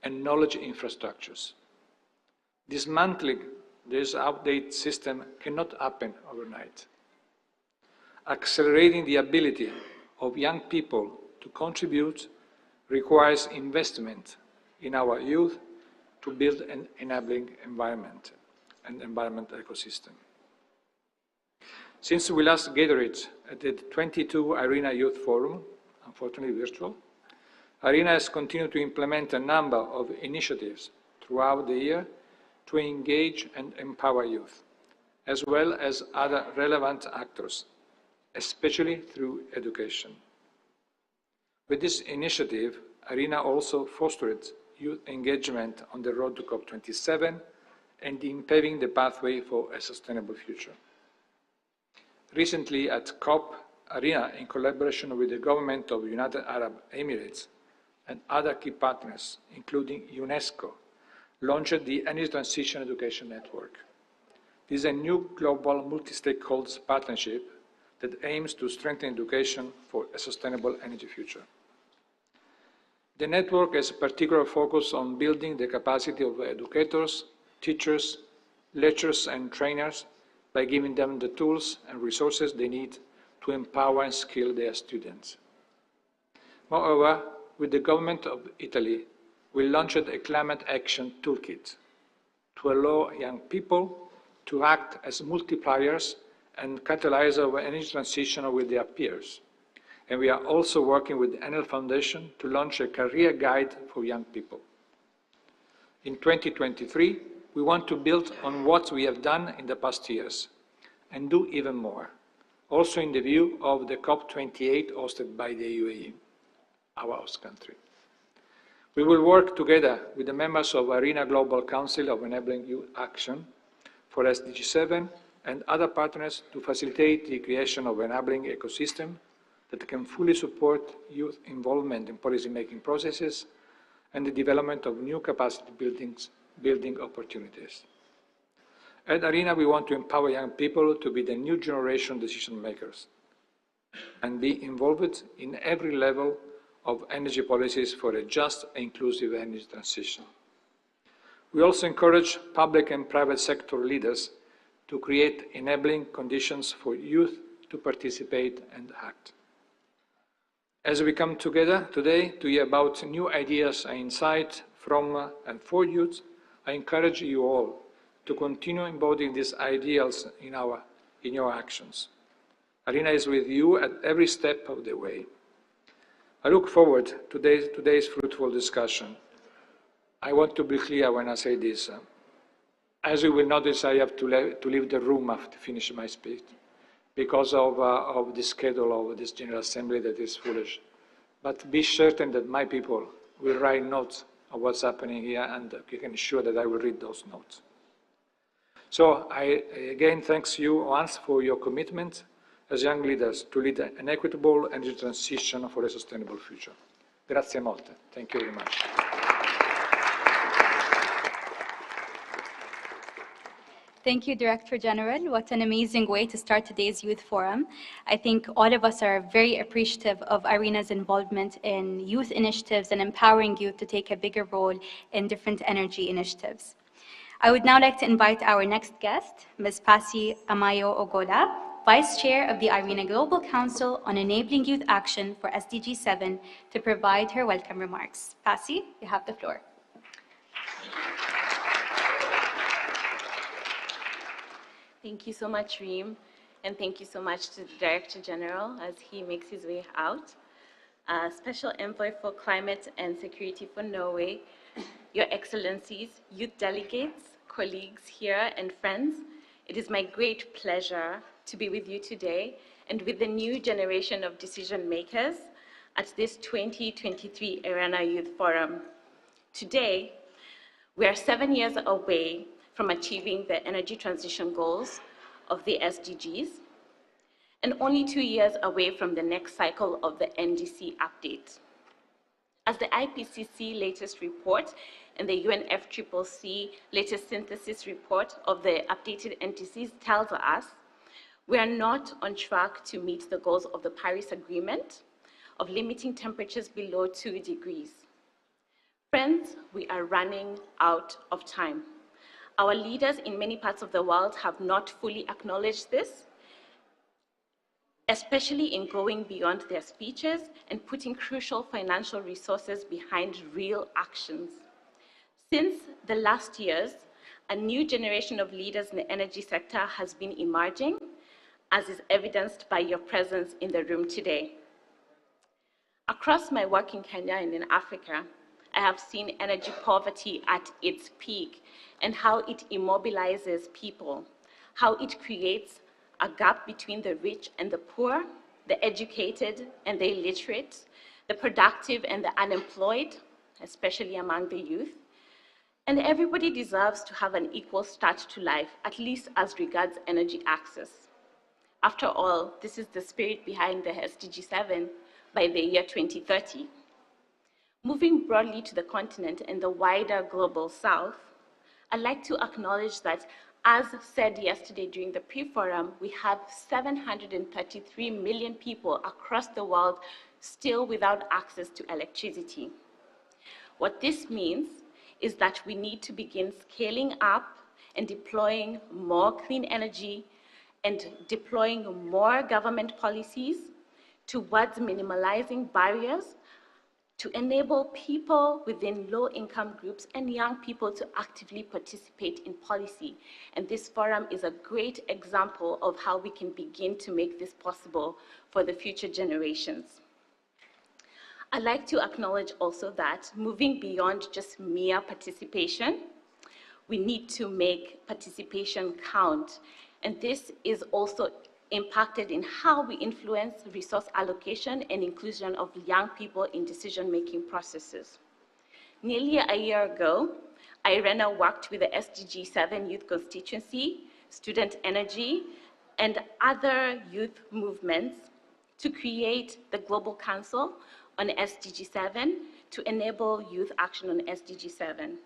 and knowledge infrastructures. Dismantling this outdated system cannot happen overnight. Accelerating the ability of young people to contribute requires investment in our youth to build an enabling environment and environment ecosystem. Since we last gathered at the 22 IRENA Youth Forum, unfortunately virtual, IRENA has continued to implement a number of initiatives throughout the year to engage and empower youth, as well as other relevant actors, especially through education. With this initiative, IRENA also fostered youth engagement on the road to COP27 and in paving the pathway for a sustainable future. Recently at COP, IRENA, in collaboration with the government of United Arab Emirates and other key partners, including UNESCO, launched the Energy Transition Education Network. This is a new global multi-stakeholders partnership that aims to strengthen education for a sustainable energy future. The network has a particular focus on building the capacity of educators, teachers, lecturers, and trainers by giving them the tools and resources they need to empower and skill their students. Moreover, with the government of Italy, we launched a climate action toolkit to allow young people to act as multipliers and catalyze our energy transition with their peers. And we are also working with the Enel Foundation to launch a career guide for young people. In 2023, we want to build on what we have done in the past years and do even more, also in the view of the COP28 hosted by the UAE, our host country. We will work together with the members of IRENA Global Council of Enabling Youth Action for SDG 7 and other partners to facilitate the creation of an enabling ecosystem that can fully support youth involvement in policy-making processes and the development of new capacity building opportunities. At IRENA, we want to empower young people to be the new generation decision makers and be involved in every level of energy policies for a just and inclusive energy transition. We also encourage public and private sector leaders to create enabling conditions for youth to participate and act. As we come together today to hear about new ideas and insights from and for youth, I encourage you all to continue embodying these ideals in your actions. IRENA is with you at every step of the way. I look forward to today's fruitful discussion. I want to be clear when I say this. As you will notice, I have to leave the room after finish my speech because of the schedule of this General Assembly that is foolish. But be certain that my people will write notes of what's happening here, and you can ensure that I will read those notes. So I again thank you once for your commitment as young leaders to lead an equitable energy transition for a sustainable future. Grazie molte. Thank you very much. Thank you, Director General. What an amazing way to start today's Youth Forum. I think all of us are very appreciative of IRENA's involvement in youth initiatives and empowering youth to take a bigger role in different energy initiatives. I would now like to invite our next guest, Ms. Pasi Amayo-Ogola, Vice Chair of the IRENA Global Council on Enabling Youth Action for SDG 7, to provide her welcome remarks. Pasi, you have the floor. Thank you so much, Reem, and thank you so much to the Director General as he makes his way out. Special Envoy for Climate and Security for Norway, Your Excellencies, youth delegates, colleagues here, and friends, it is my great pleasure to be with you today and with the new generation of decision makers at this 2023 IRENA Youth Forum. Today, we are 7 years away from achieving the energy transition goals of the SDGs, and only 2 years away from the next cycle of the NDC update. As the IPCC latest report and the UNFCCC latest synthesis report of the updated NDCs tells us, we are not on track to meet the goals of the Paris Agreement of limiting temperatures below 2 degrees. Friends, we are running out of time. Our leaders in many parts of the world have not fully acknowledged this, especially in going beyond their speeches and putting crucial financial resources behind real actions. Since the last years, a new generation of leaders in the energy sector has been emerging, as is evidenced by your presence in the room today. Across my work in Kenya and in Africa, I have seen energy poverty at its peak and how it immobilizes people, how it creates a gap between the rich and the poor, the educated and the illiterate, the productive and the unemployed, especially among the youth. And everybody deserves to have an equal start to life, at least as regards energy access. After all, this is the spirit behind the SDG 7 by the year 2030. Moving broadly to the continent and the wider global south, I'd like to acknowledge that, as said yesterday during the pre-forum, we have 733 million people across the world still without access to electricity. What this means is that we need to begin scaling up and deploying more clean energy and deploying more government policies towards minimalizing barriers to enable people within low-income groups and young people to actively participate in policy. And this forum is a great example of how we can begin to make this possible for the future generations. I'd like to acknowledge also that moving beyond just mere participation, we need to make participation count. And this is also impacted in how we influence resource allocation and inclusion of young people in decision-making processes. Nearly a year ago, IRENA worked with the SDG 7 Youth Constituency, Student Energy, and other youth movements to create the Global Council on SDG 7 to enable youth action on SDG 7.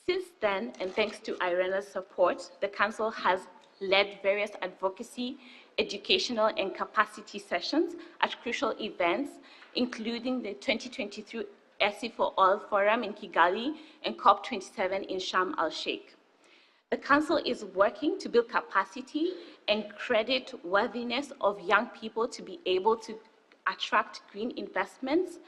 Since then, and thanks to IRENA's support, the Council has led various advocacy, educational, and capacity sessions at crucial events, including the 2023 ESSI for All Forum in Kigali and COP27 in Sharm el-Sheikh. The Council is working to build capacity and credit worthiness of young people to be able to attract green investments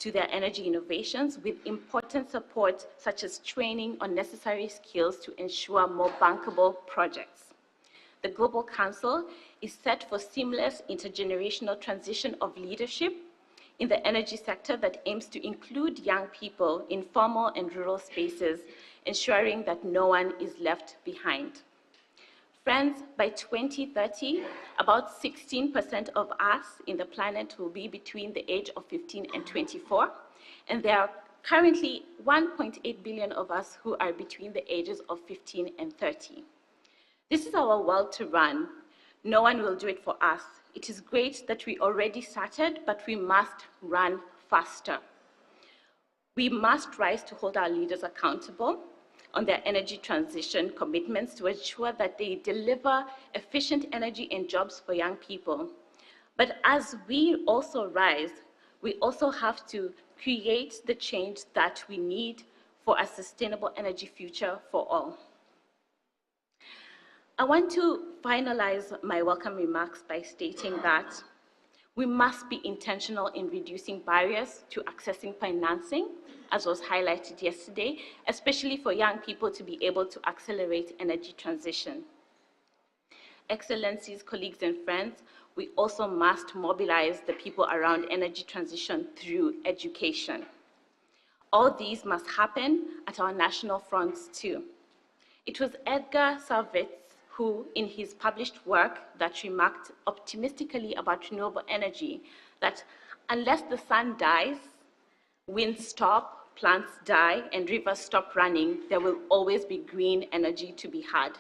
to their energy innovations with important support such as training on necessary skills to ensure more bankable projects. The Global Council is set for seamless intergenerational transition of leadership in the energy sector that aims to include young people in formal and rural spaces, ensuring that no one is left behind. Friends, by 2030, about 16% of us in the planet will be between the age of 15 and 24, and there are currently 1.8 billion of us who are between the ages of 15 and 30. This is our world to run. No one will do it for us. It is great that we already started, but we must run faster. We must rise to hold our leaders accountable on their energy transition commitments to ensure that they deliver efficient energy and jobs for young people. But as we also rise, we also have to create the change that we need for a sustainable energy future for all. I want to finalize my welcome remarks by stating that we must be intentional in reducing barriers to accessing financing, as was highlighted yesterday, especially for young people to be able to accelerate energy transition. Excellencies, colleagues, and friends, we also must mobilize the people around energy transition through education. All these must happen at our national fronts too. It was Edgar Savitz who, in his published work, that remarked optimistically about renewable energy, that unless the sun dies, winds stop, plants die, and rivers stop running, there will always be green energy to be had.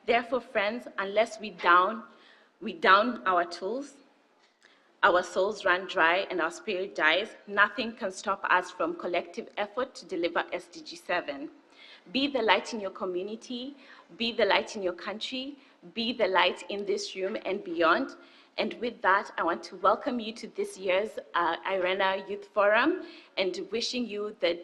Therefore, friends, unless we down our tools, our souls run dry and our spirit dies, nothing can stop us from collective effort to deliver SDG 7. Be the light in your community, be the light in your country, be the light in this room and beyond. And with that, I want to welcome you to this year's IRENA Youth Forum and wishing you the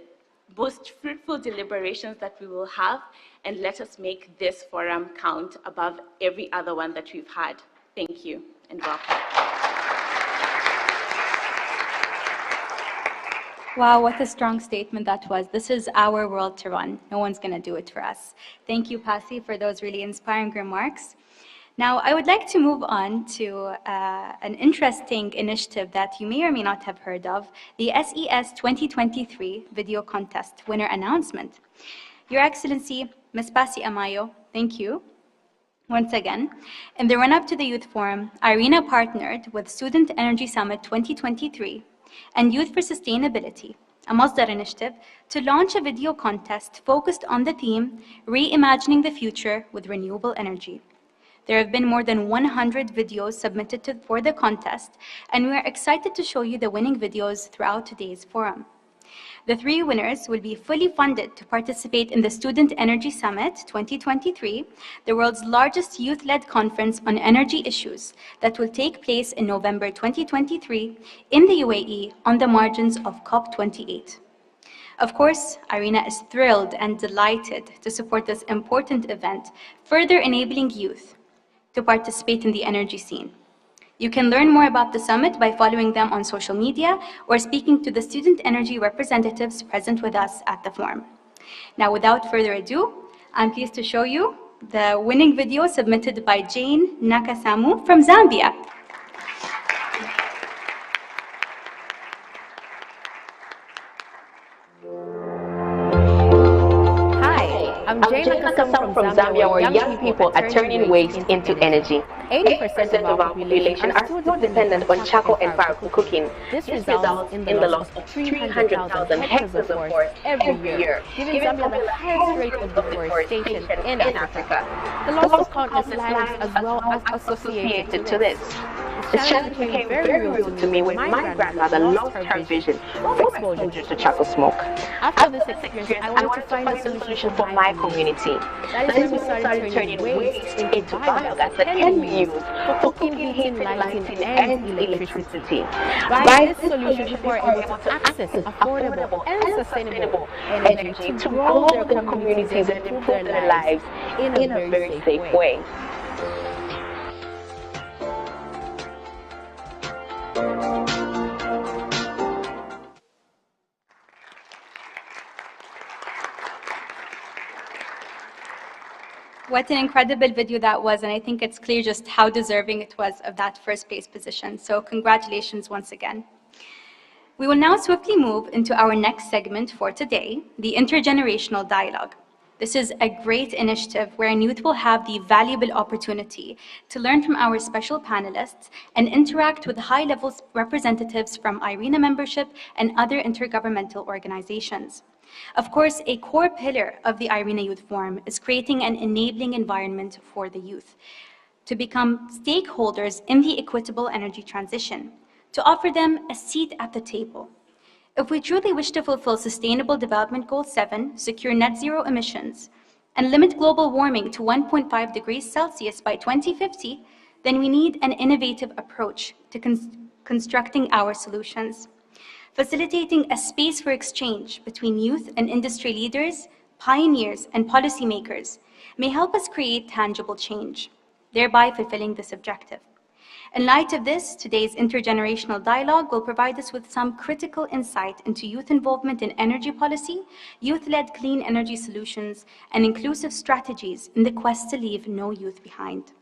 most fruitful deliberations that we will have, and let us make this forum count above every other one that we've had. Thank you and welcome. Wow, what a strong statement that was. This is our world to run. No one's going to do it for us. Thank you, Pasi, for those really inspiring remarks. Now, I would like to move on to an interesting initiative that you may or may not have heard of, the SES 2023 Video Contest Winner Announcement. Your Excellency, Ms. Pasi Amayo, thank you. Once again, in the run-up to the Youth Forum, IRENA partnered with Student Energy Summit 2023 and Youth for Sustainability, a Masdar initiative, to launch a video contest focused on the theme, Reimagining the Future with Renewable Energy. There have been more than 100 videos submitted for the contest, and we are excited to show you the winning videos throughout today's forum. The 3 winners will be fully funded to participate in the Student Energy Summit 2023, the world's largest youth-led conference on energy issues that will take place in November 2023 in the UAE on the margins of COP28. Of course, IRENA is thrilled and delighted to support this important event, further enabling youth to participate in the energy scene. You can learn more about the summit by following them on social media or speaking to the student energy representatives present with us at the forum. Now, without further ado, I'm pleased to show you the winning video submitted by Jane Nakasamu from Zambia. I'm Jane Nakasam from Zambia, where young people are turning waste into energy. 80% of our population are still dependent on charcoal and fire for cooking. This results in the loss of 300,000 hectares of forest every year, giving Zambia the highest rate of deforestation in Africa. The loss of countless lives as well as associated to this. This challenge became very real to me when my grandmother lost her vision from exposure to charcoal smoke. After this experience, I wanted to find a solution for my community. That is when we started turning waste into biogas that can be used for cooking, heating, lighting, and electricity. By this solution, people are able to access affordable and sustainable energy to grow their communities and improve their lives in a very safe way. What an incredible video that was, and I think it's clear just how deserving it was of that first place position. So congratulations once again. We will now swiftly move into our next segment for today, the intergenerational dialogue. This is a great initiative wherein youth will have the valuable opportunity to learn from our special panelists and interact with high-level representatives from IRENA membership and other intergovernmental organizations. Of course, a core pillar of the IRENA Youth Forum is creating an enabling environment for the youth to become stakeholders in the equitable energy transition, to offer them a seat at the table. If we truly wish to fulfill Sustainable Development Goal 7, secure net zero emissions, and limit global warming to 1.5 degrees Celsius by 2050, then we need an innovative approach to constructing our solutions. Facilitating a space for exchange between youth and industry leaders, pioneers, and policymakers may help us create tangible change, thereby fulfilling this objective. In light of this, today's intergenerational dialogue will provide us with some critical insight into youth involvement in energy policy, youth-led clean energy solutions, and inclusive strategies in the quest to leave no youth behind.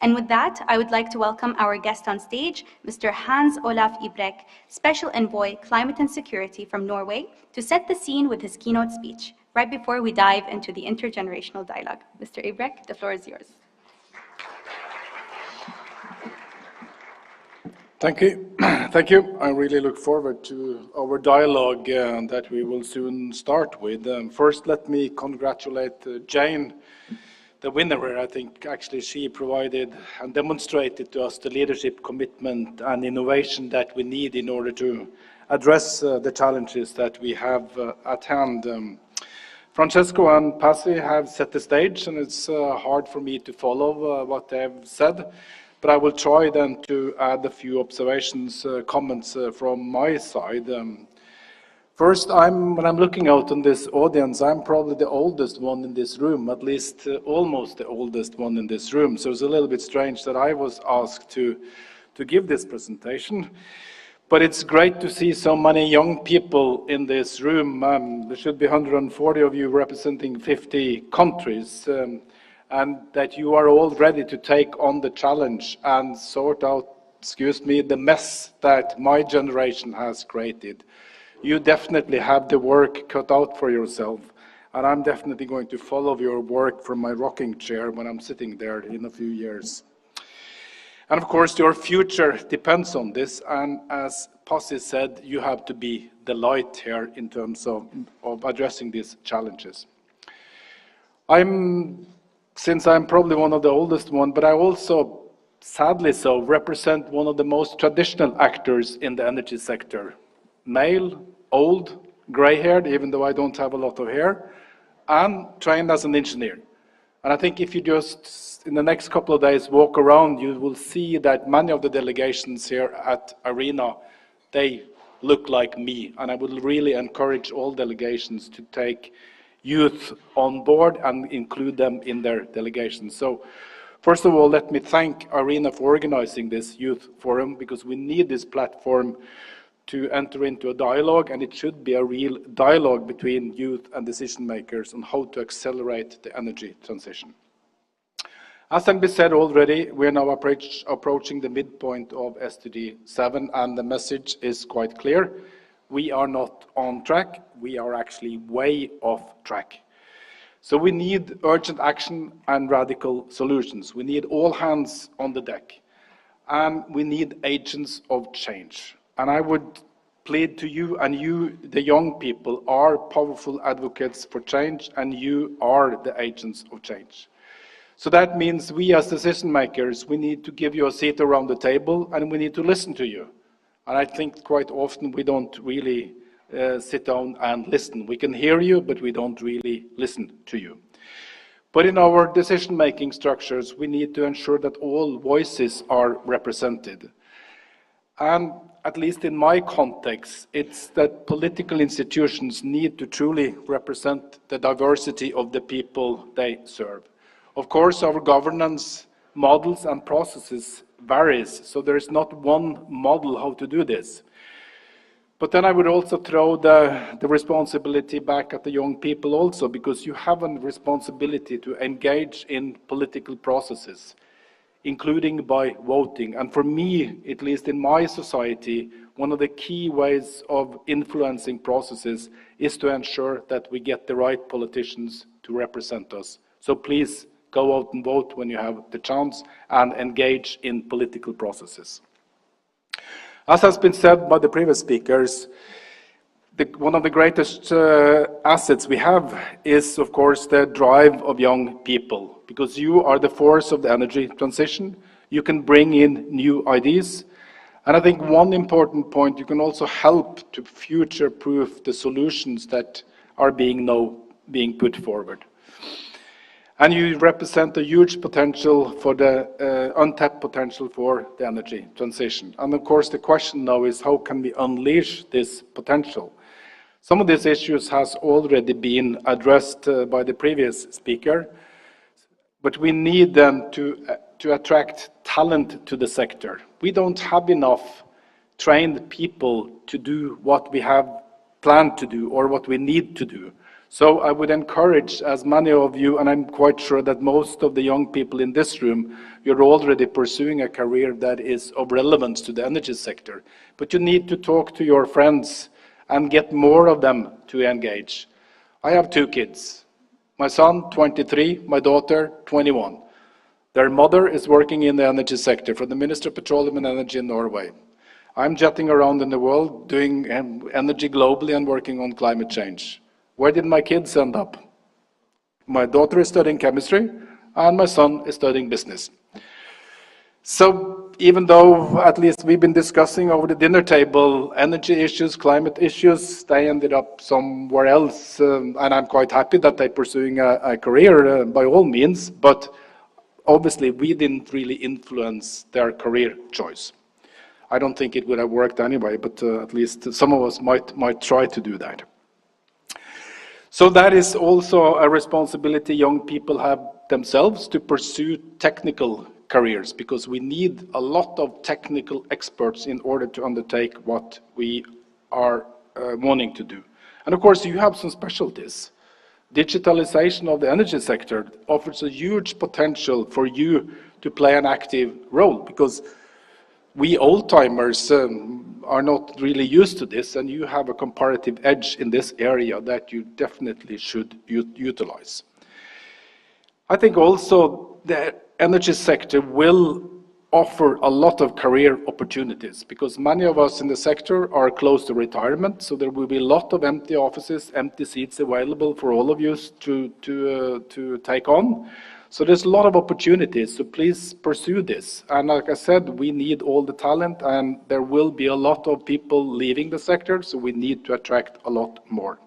And with that, I would like to welcome our guest on stage, Mr. Hans Olaf Ibrecht, Special Envoy, Climate and Security from Norway, to set the scene with his keynote speech, right before we dive into the intergenerational dialogue. Mr. Ibrecht, the floor is yours. Thank you. Thank you. I really look forward to our dialogue that we will soon start with. First, let me congratulate Jane, the winner here. I think actually she provided and demonstrated to us the leadership, commitment, and innovation that we need in order to address the challenges that we have at hand. Francesco and Pasi have set the stage, and it's hard for me to follow what they have said. But I will try then to add a few observations, comments from my side. First, when I'm looking out on this audience, I'm probably the oldest one in this room, at least almost the oldest one in this room. So it's a little bit strange that I was asked to give this presentation. But it's great to see so many young people in this room. There should be 140 of you representing 50 countries. And that you are all ready to take on the challenge and sort out, the mess that my generation has created. You definitely have the work cut out for yourself, and I'm definitely going to follow your work from my rocking chair when I'm sitting there in a few years. And of course, your future depends on this, and as Pasi said, you have to be the light here in terms of addressing these challenges. Since I'm probably one of the oldest one, but I also, sadly so, represent one of the most traditional actors in the energy sector. Male, old, gray-haired, even though I don't have a lot of hair, and trained as an engineer. And I think if you just, in the next couple of days, walk around, you will see that many of the delegations here at IRENA, they look like me. And I would really encourage all delegations to take youth on board and include them in their delegations. So First of all, let me thank IRENA for organizing this youth forum, because we need this platform to enter into a dialogue, and it should be a real dialogue between youth and decision makers on how to accelerate the energy transition. As has been said already, we are now approaching the midpoint of SDG 7, and the message is quite clear. We are not on track, we are actually way off track. So we need urgent action and radical solutions. We need all hands on the deck, and we need agents of change. And I would plead to you, and you, the young people, are powerful advocates for change, and you are the agents of change. So that means we as decision makers, we need to give you a seat around the table, and we need to listen to you. And I think quite often we don't really sit down and listen. We can hear you, but we don't really listen to you. But in our decision-making structures, we need to ensure that all voices are represented. And at least in my context, it's that political institutions need to truly represent the diversity of the people they serve. Of course, our governance models and processes varies, so there is not one model how to do this. But then I would also throw the responsibility back at the young people also, because you have a responsibility to engage in political processes, including by voting. And for me, at least in my society, one of the key ways of influencing processes is to ensure that we get the right politicians to represent us. So please go out and vote when you have the chance, and engage in political processes. As has been said by the previous speakers, one of the greatest assets we have is, of course, the drive of young people, because you are the force of the energy transition. You can bring in new ideas. And I think one important point, you can also help to future-proof the solutions that are being put forward. And you represent a huge potential for the untapped potential for the energy transition. And of course, the question now is, how can we unleash this potential? Some of these issues has already been addressed by the previous speaker, but we need then to attract talent to the sector. We don't have enough trained people to do what we have planned to do or what we need to do. So I would encourage, as many of you, and I'm quite sure that most of the young people in this room, you're already pursuing a career that is of relevance to the energy sector. But you need to talk to your friends and get more of them to engage. I have 2 kids. My son, 23, my daughter, 21. Their mother is working in the energy sector for the Ministry of Petroleum and Energy in Norway. I'm jetting around in the world doing energy globally and working on climate change. Where did my kids end up? My daughter is studying chemistry, and my son is studying business. So even though at least we've been discussing over the dinner table energy issues, climate issues, they ended up somewhere else, and I'm quite happy that they're pursuing a career by all means, but obviously we didn't really influence their career choice. I don't think it would have worked anyway, but at least some of us might try to do that. So that is also a responsibility young people have themselves, to pursue technical careers, because we need a lot of technical experts in order to undertake what we are wanting to do. And of course, you have some specialties. Digitalization of the energy sector offers a huge potential for you to play an active role, because we old-timers are not really used to this, and you have a comparative edge in this area that you definitely should utilize. I think also the energy sector will offer a lot of career opportunities, because many of us in the sector are close to retirement, so there will be a lot of empty offices, empty seats available for all of you to take on. So there's a lot of opportunities, so please pursue this. And like I said, we need all the talent, and there will be a lot of people leaving the sector, so we need to attract a lot more.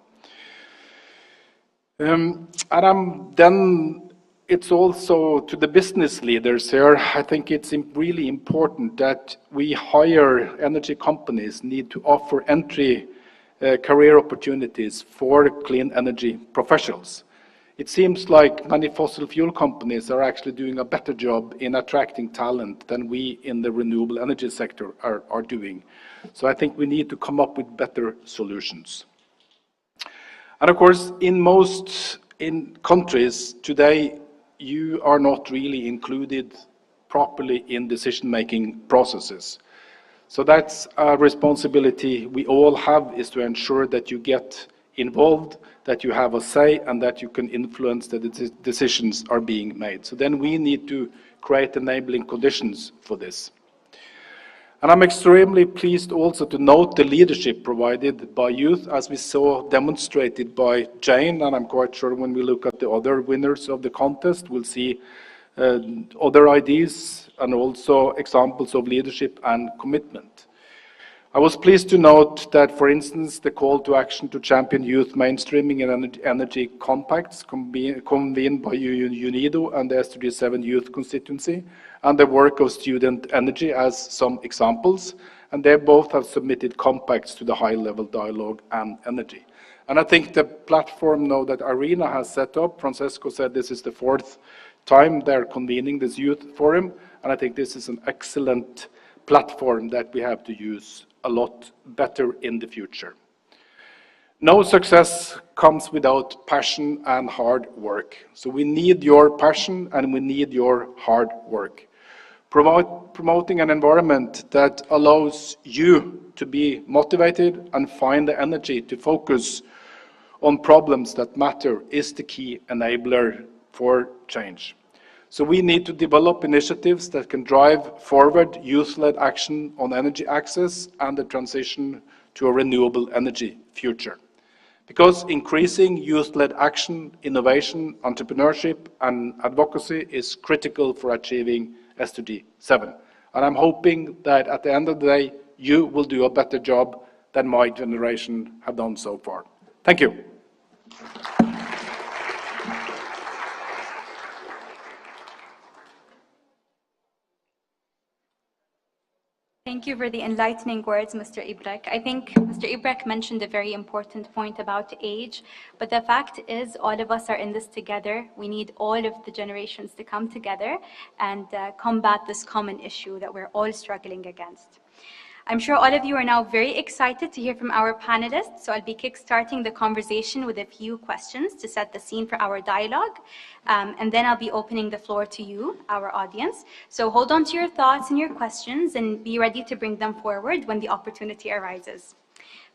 Then it's also to the business leaders here, I think it's really important that we hire energy companies need to offer entry career opportunities for clean energy professionals. it seems like many fossil fuel companies are actually doing a better job in attracting talent than we in the renewable energy sector are doing. So I think we need to come up with better solutions. And of course, in countries today, you are not really included properly in decision-making processes. So that's a responsibility we all have, is to ensure that you get involved, that you have a say, and that you can influence that the decisions are being made. So then we need to create enabling conditions for this. And I'm extremely pleased also to note the leadership provided by youth, as we saw demonstrated by Jane, and I'm quite sure when we look at the other winners of the contest, we'll see other ideas and also examples of leadership and commitment. I was pleased to note that, for instance, the call to action to champion youth mainstreaming and energy compacts convened by UNIDO and the SDG7 Youth Constituency, and the work of Student Energy as some examples, and they both have submitted compacts to the high-level dialogue and energy. And I think the platform now that IRENA has set up, Francesco said this is the 4th time they're convening this youth forum, and I think this is an excellent platform that we have to use a lot better in the future. No success comes without passion and hard work. So we need your passion and we need your hard work. Promoting an environment that allows you to be motivated and find the energy to focus on problems that matter is the key enabler for change. So we need to develop initiatives that can drive forward youth-led action on energy access and the transition to a renewable energy future. Because increasing youth-led action, innovation, entrepreneurship, and advocacy is critical for achieving SDG 7. And I'm hoping that at the end of the day, you will do a better job than my generation have done so far. Thank you. Thank you for the enlightening words, Mr. Ibrek. I think Mr. Ibrek mentioned a very important point about age, but the fact is all of us are in this together. We need all of the generations to come together and combat this common issue that we're all struggling against. I'm sure all of you are now very excited to hear from our panelists, so I'll be kickstarting the conversation with a few questions to set the scene for our dialogue, and then I'll be opening the floor to you, our audience. So hold on to your thoughts and your questions and be ready to bring them forward when the opportunity arises.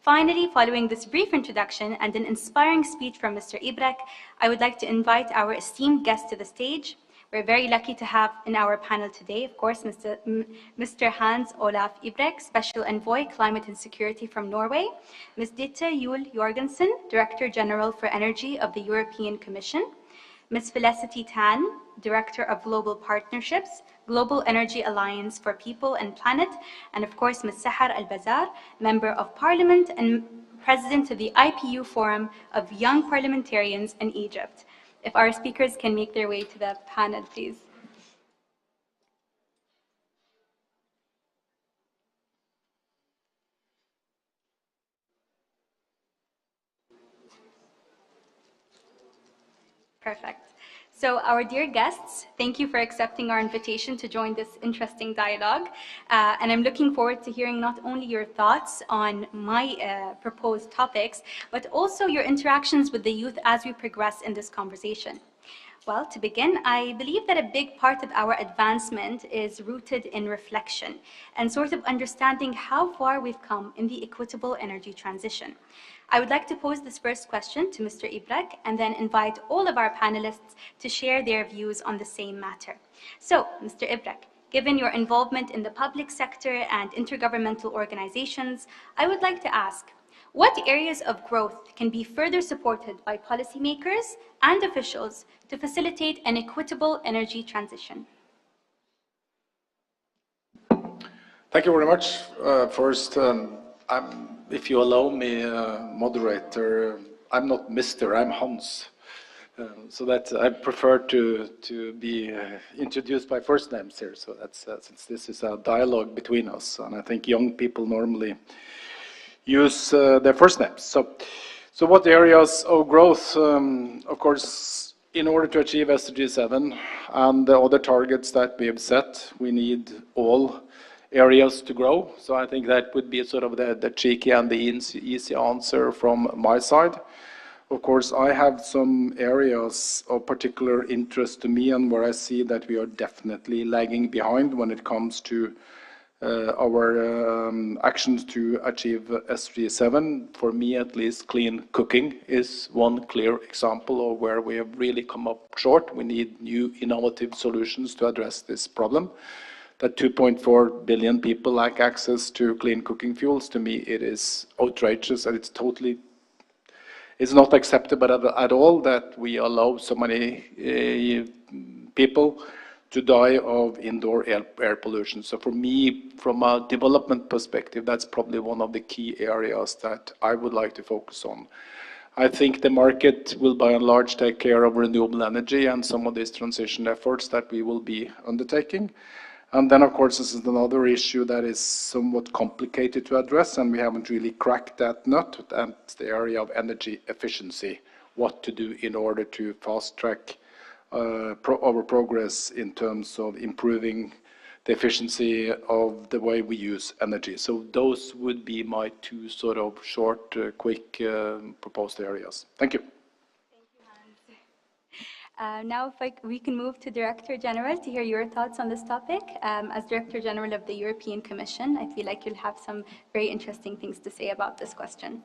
Finally, following this brief introduction and an inspiring speech from Mr. Ibrek, I would like to invite our esteemed guest to the stage. We're very lucky to have in our panel today, of course, Mr. Hans Olaf Ibrek, Special Envoy, Climate and Security from Norway, Ms. Ditte Juel Jorgensen, Director General for Energy of the European Commission, Ms. Felicity Tan, Director of Global Partnerships, Global Energy Alliance for People and Planet, and of course, Ms. Sahar Al-Bazar, Member of Parliament and President of the IPU Forum of Young Parliamentarians in Egypt. If our speakers can make their way to the panel, please. Perfect. So our dear guests, thank you for accepting our invitation to join this interesting dialogue. And I'm looking forward to hearing not only your thoughts on my proposed topics, but also your interactions with the youth as we progress in this conversation. Well, to begin, I believe that a big part of our advancement is rooted in reflection and sort of understanding how far we've come in the equitable energy transition. I would like to pose this first question to Mr. Ibrek and then invite all of our panelists to share their views on the same matter. So, Mr. Ibrek, given your involvement in the public sector and intergovernmental organizations, I would like to ask, what areas of growth can be further supported by policymakers and officials to facilitate an equitable energy transition? Thank you very much. First, if you allow me, moderator, I'm not Mr., I'm Hans. So that I prefer to be introduced by first names here. So that's since this is a dialogue between us, and I think young people normally use their first names. So what areas of growth? Of course, in order to achieve SDG 7 and the other targets that we have set, we need all areas to grow. So I think that would be sort of the cheeky and the easy answer from my side. Of course, I have some areas of particular interest to me and where I see that we are definitely lagging behind when it comes to our actions to achieve SDG 7. For me, at least, clean cooking is one clear example of where we have really come up short. We need new innovative solutions to address this problem. That 2.4 billion people lack access to clean cooking fuels, to me, it is outrageous, and it's not acceptable at all that we allow so many people to die of indoor air pollution. So for me, from a development perspective, that's probably one of the key areas that I would like to focus on. I think the market will by and large take care of renewable energy and some of these transition efforts that we will be undertaking. And then, of course, this is another issue that is somewhat complicated to address, and we haven't really cracked that nut, and it's the area of energy efficiency, what to do in order to fast-track our progress in terms of improving the efficiency of the way we use energy. So those would be my two sort of short, quick proposed areas. Thank you. Now, if we can move to Director General to hear your thoughts on this topic. As Director General of the European Commission, I feel like you'll have some very interesting things to say about this question.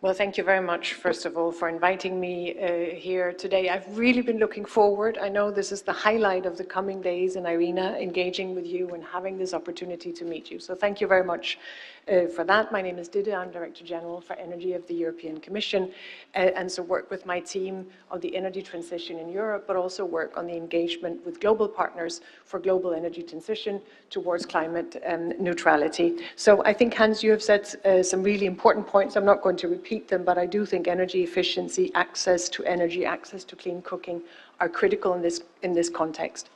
Well, thank you very much, first of all, for inviting me here today. I've really been looking forward. I know this is the highlight of the coming days in IRENA, engaging with you and having this opportunity to meet you. So thank you very much for that. My name is Dide. I'm Director General for Energy of the European Commission, and so work with my team on the energy transition in Europe, but also work on the engagement with global partners for global energy transition towards climate neutrality. So I think, Hans, you have said some really important points. I'm not going to repeat them, but I do think energy efficiency, access to energy, access to clean cooking are critical in this context.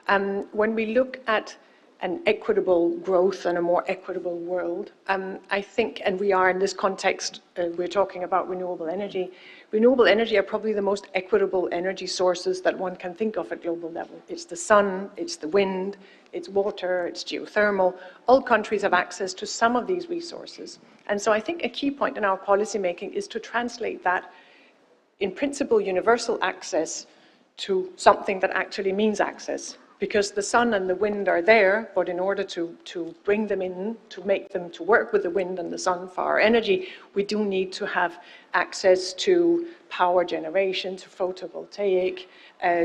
When we look at an equitable growth and a more equitable world, I think, and we are in this context, we're talking about renewable energy. Renewable energy are probably the most equitable energy sources that one can think of at global level. It's the sun, it's the wind, it's water, it's geothermal. All countries have access to some of these resources. And so I think a key point in our policy making is to translate that in principle universal access to something that actually means access. Because the sun and the wind are there, but in order to bring them in, to make them to work with the wind and the sun for our energy, we do need to have access to power generation, to photovoltaic,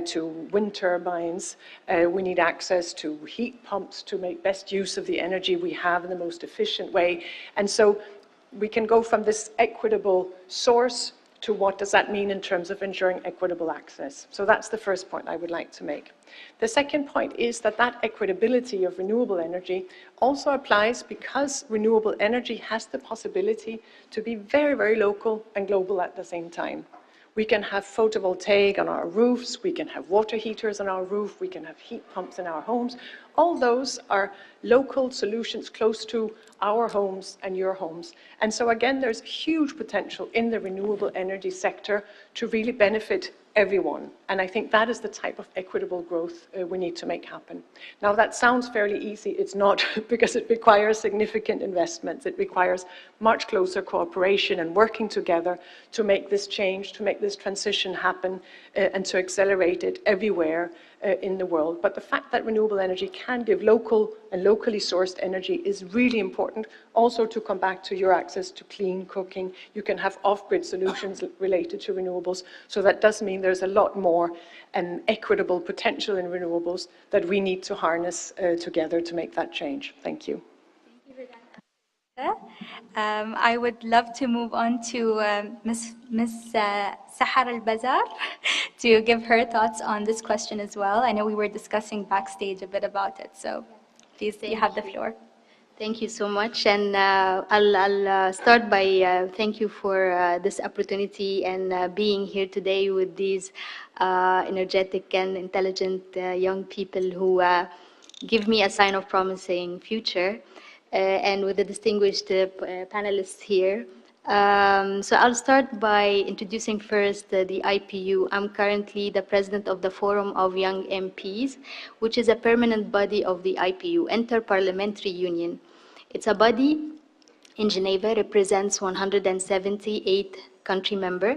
to wind turbines. We need access to heat pumps to make best use of the energy we have in the most efficient way. And so we can go from this equitable source to what does that mean in terms of ensuring equitable access. So that's the first point I would like to make. The second point is that equitability of renewable energy also applies because renewable energy has the possibility to be very, very local and global at the same time. We can have photovoltaic on our roofs, we can have water heaters on our roof, we can have heat pumps in our homes. All those are local solutions close to our homes and your homes. And so again, there's huge potential in the renewable energy sector to really benefit everyone. And I think that is the type of equitable growth we need to make happen. Now that sounds fairly easy. It's not, because it requires significant investments. It requires much closer cooperation and working together to make this change, to make this transition happen, and to accelerate it everywhere in the world. But the fact that renewable energy can give local and locally sourced energy is really important. Also, to come back to your access to clean cooking, you can have off-grid solutions related to renewables. So that does mean there's a lot more equitable potential in renewables that we need to harness together to make that change. Thank you. I would love to move on to Ms. Sahar Al-Bazar to give her thoughts on this question as well. I know we were discussing backstage a bit about it, so please, you have the floor. Thank you so much, and I'll start by thank you for this opportunity and being here today with these energetic and intelligent young people who give me a sign of promising future. And with the distinguished panelists here, So I'll start by introducing first the IPU. I'm currently the president of the Forum of Young MPs, which is a permanent body of the IPU, Inter-Parliamentary Union. It's a body in Geneva, represents 178 country members,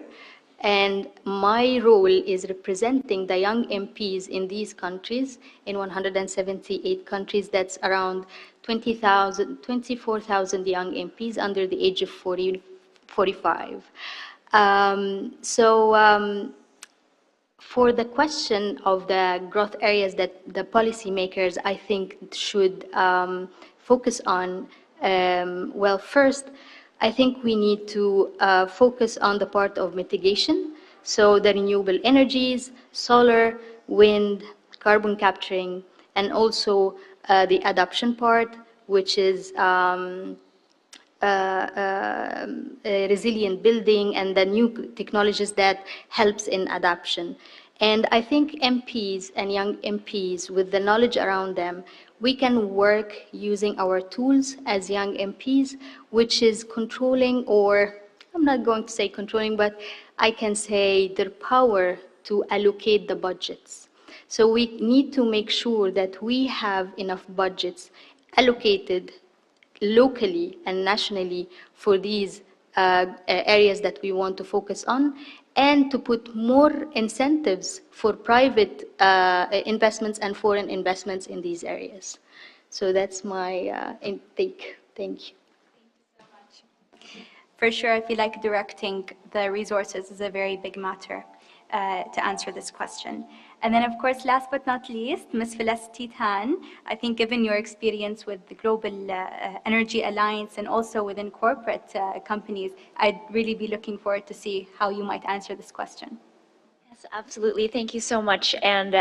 and my role is representing the young MPs in these countries, in 178 countries. That's around 24,000 young MPs under the age of 45. For the question of the growth areas that the policymakers, I think, should focus on, well, first, I think we need to focus on the part of mitigation. So the renewable energies, solar, wind, carbon capturing, and also the adoption part, which is resilient building and the new technologies that helps in adoption. And I think MPs and young MPs, with the knowledge around them, we can work using our tools as young MPs, which is controlling, or I'm not going to say controlling, but I can say their power to allocate the budgets. So we need to make sure that we have enough budgets allocated locally and nationally for these areas that we want to focus on, and to put more incentives for private investments and foreign investments in these areas. So that's my intake. Thank you. For sure, I feel like directing the resources is a very big matter to answer this question. And then, of course, last but not least, Ms. Felicity Tan, I think given your experience with the Global Energy Alliance and also within corporate companies, I'd really be looking forward to see how you might answer this question. Absolutely. Thank you so much. And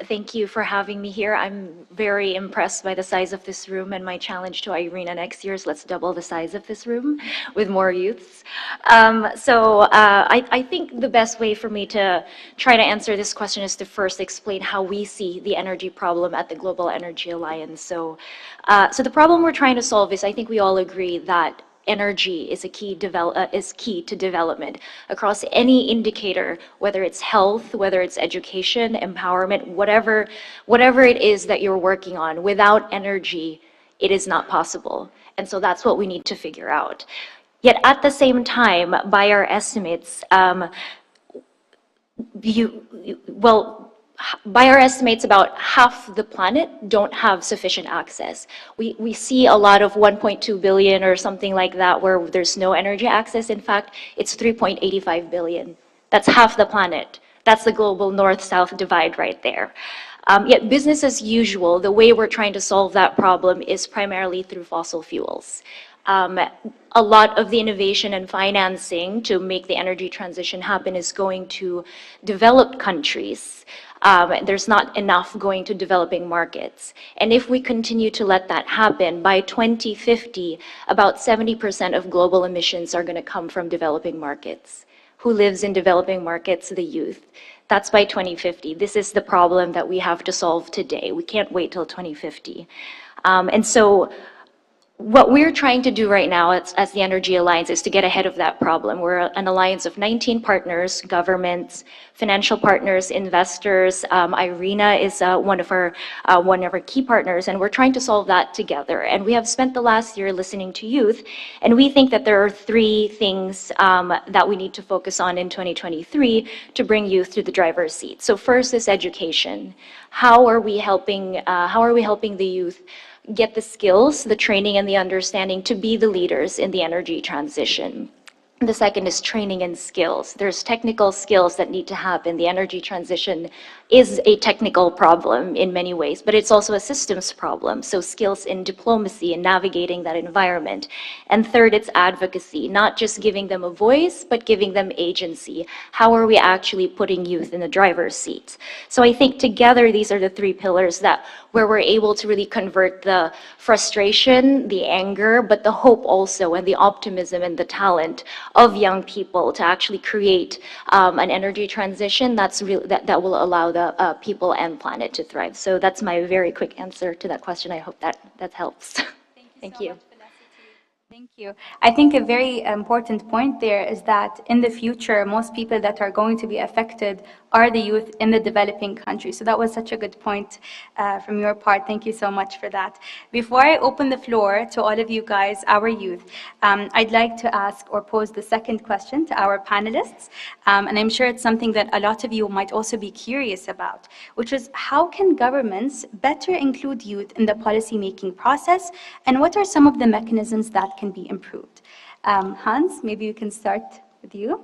thank you for having me here. I'm very impressed by the size of this room, and my challenge to IRENA next year is let's double the size of this room with more youths. I think the best way for me to try to answer this question is to first explain how we see the energy problem at the Global Energy Alliance. So the problem we're trying to solve is, I think we all agree that energy is key to development across any indicator, whether it's health, whether it's education, empowerment, whatever it is that you're working on. Without energy, it is not possible. And so that's what we need to figure out. Yet at the same time, by our estimates, by our estimates, about half the planet don't have sufficient access. We see a lot of 1.2 billion or something like that where there's no energy access. In fact, it's 3.85 billion. That's half the planet. That's the global north-south divide right there. Yet business as usual, the way we're trying to solve that problem is primarily through fossil fuels. A lot of the innovation and financing to make the energy transition happen is going to developed countries. There's not enough going to developing markets. And if we continue to let that happen, by 2050, about 70% of global emissions are going to come from developing markets. Who lives in developing markets? The youth. That's by 2050. This is the problem that we have to solve today. We can't wait till 2050. And so what we're trying to do right now as the Energy Alliance is to get ahead of that problem. We're an alliance of 19 partners, governments, financial partners, investors. IRENA is one of our key partners, and we're trying to solve that together. And we have spent the last year listening to youth, and we think that there are three things that we need to focus on in 2023 to bring youth to the driver's seat. So first is education. How are we helping the youth get the skills, the training, and the understanding to be the leaders in the energy transition? The second is training and skills. There's technical skills that need to happen. The energy transition is a technical problem in many ways, but it's also a systems problem. So skills in diplomacy and navigating that environment. And third, it's advocacy, not just giving them a voice, but giving them agency. How are we actually putting youth in the driver's seat? So I think together, these are the three pillars where we're able to really convert the frustration, the anger, but the hope also, and the optimism and the talent of young people to actually create an energy transition that will allow the people and planet to thrive. So that's my very quick answer to that question. I hope that helps. Thank you. Thank you. I think a very important point there is that in the future, most people that are going to be affected are the youth in the developing countries. So that was such a good point from your part. Thank you so much for that. Before I open the floor to all of you guys, our youth, I'd like to ask or pose the second question to our panelists. And I'm sure it's something that a lot of you might also be curious about, which is how can governments better include youth in the policy-making process, and what are some of the mechanisms that can be improved? Hans, maybe you can start with you.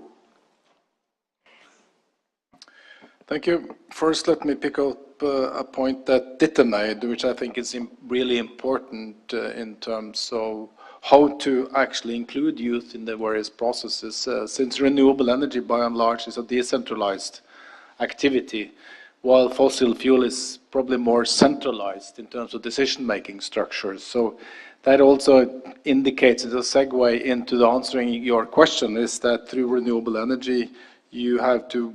Thank you. First, let me pick up a point that Ditte made, which I think is really important in terms of how to actually include youth in the various processes. Since renewable energy, by and large, is a decentralized activity, while fossil fuel is probably more centralized in terms of decision-making structures. So that also indicates, as a segue into the answering your question, is that through renewable energy, you have to,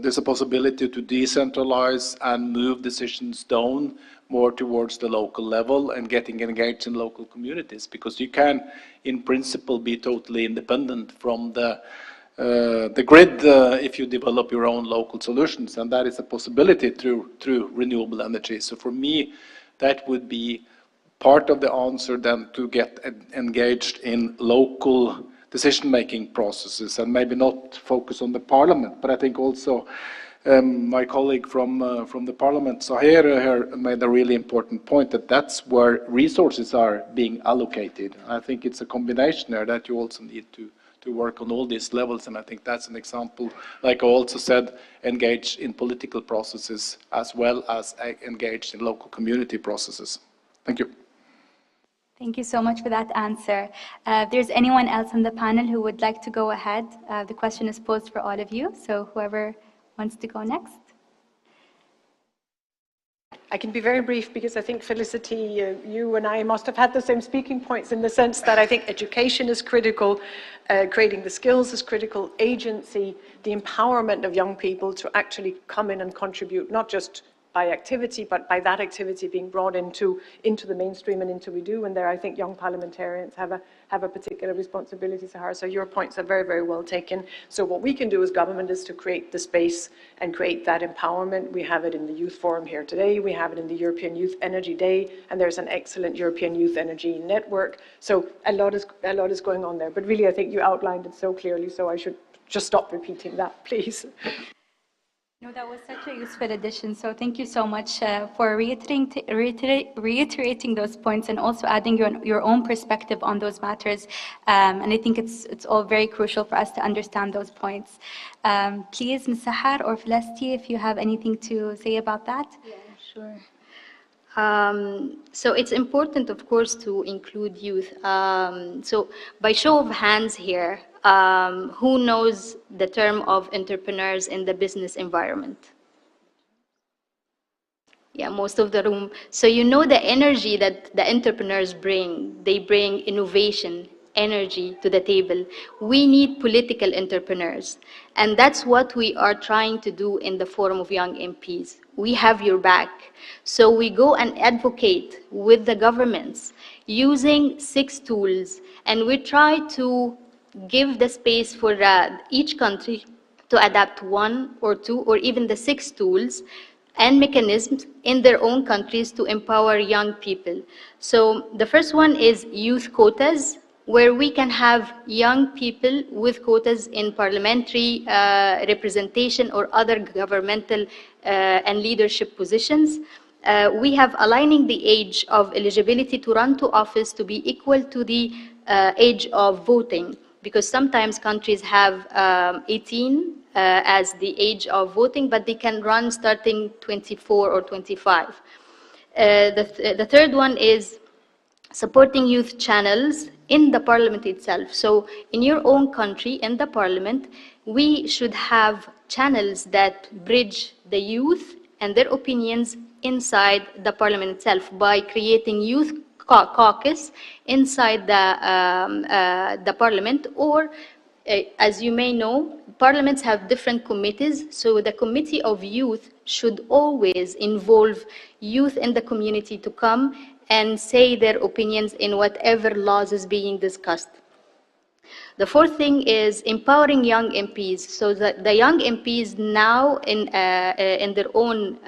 there's a possibility to decentralize and move decisions down more towards the local level and getting engaged in local communities, because you can, in principle, be totally independent from the grid if you develop your own local solutions, and that is a possibility through renewable energy. So for me, that would be part of the answer then, to get engaged in local decision-making processes and maybe not focus on the parliament. But I think also my colleague from the parliament, Sahir, here made a really important point, that that's where resources are being allocated. I think it's a combination there that you also need to work on all these levels, and I think that's an example, like I also said, engage in political processes as well as engaged in local community processes. Thank you. Thank you so much for that answer. If there's anyone else on the panel who would like to go ahead, the question is posed for all of you, so whoever wants to go next. I can be very brief because I think, Felicity, you and I must have had the same speaking points, in the sense that I think education is critical, creating the skills is critical, agency, the empowerment of young people to actually come in and contribute, not just by activity, but by that activity being brought into the mainstream and into we do. And there, I think young parliamentarians have a particular responsibility, Sahar. So your points are very, very well taken. So what we can do as government is to create the space and create that empowerment. We have it in the Youth Forum here today. We have it in the European Youth Energy Day, and there's an excellent European Youth Energy Network. So a lot is going on there. But really, I think you outlined it so clearly, so I should just stop repeating that, please. No, that was such a useful addition. So thank you so much for reiterating those points and also adding your own perspective on those matters. And I think it's all very crucial for us to understand those points. Please, Ms. Sahar or Felicity, if you have anything to say about that. Yeah, sure. So it's important, of course, to include youth. So by show of hands here, who knows the term of entrepreneurs in the business environment? Yeah, most of the room. So you know the energy that the entrepreneurs bring. They bring innovation, energy to the table. We need political entrepreneurs. And that's what we are trying to do in the Forum of Young MPs. We have your back. So we go and advocate with the governments using 6 tools. And we try to give the space for each country to adapt 1 or 2 or even the 6 tools and mechanisms in their own countries to empower young people. So the first one is youth quotas, where we can have young people with quotas in parliamentary representation or other governmental and leadership positions. We have aligning the age of eligibility to run to office to be equal to the age of voting, because sometimes countries have 18 as the age of voting, but they can run starting 24 or 25. The third one is supporting youth channels in the parliament itself. So in your own country, in the parliament, we should have channels that bridge the youth and their opinions inside the parliament itself by creating youth caucus inside the parliament, or as you may know, parliaments have different committees, so the committee of youth should always involve youth in the community to come and say their opinions in whatever laws is being discussed. The fourth thing is empowering young MPs, so that the young MPs now in their own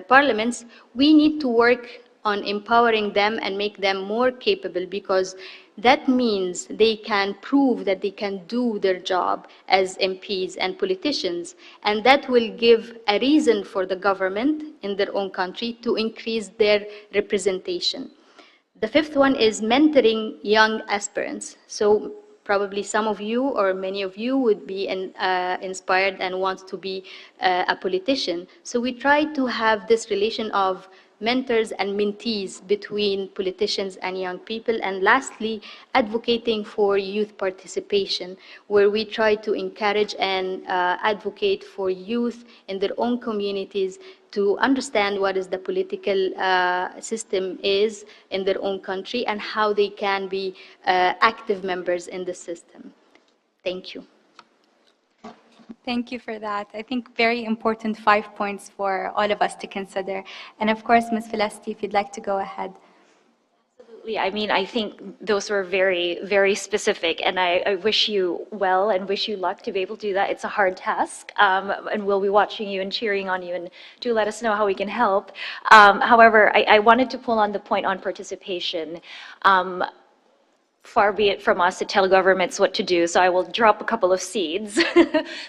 parliaments, we need to work on empowering them and make them more capable, because that means they can prove that they can do their job as MPs and politicians, and that will give a reason for the government in their own country to increase their representation. The fifth one is mentoring young aspirants. So probably some of you or many of you would be inspired and want to be a politician. So we try to have this relation of mentors and mentees between politicians and young people. And lastly, advocating for youth participation, where we try to encourage and advocate for youth in their own communities to understand what is the political system is in their own country and how they can be active members in the system. Thank you. Thank you for that. I think very important 5 points for all of us to consider. And of course, Ms. Felicity, if you'd like to go ahead. Absolutely. I mean, I think those were very, very specific, and I wish you well and wish you luck to be able to do that. It's a hard task, and we'll be watching you and cheering on you, and do let us know how we can help. However, I wanted to pull on the point on participation. Far be it from us to tell governments what to do, so I will drop a couple of seeds.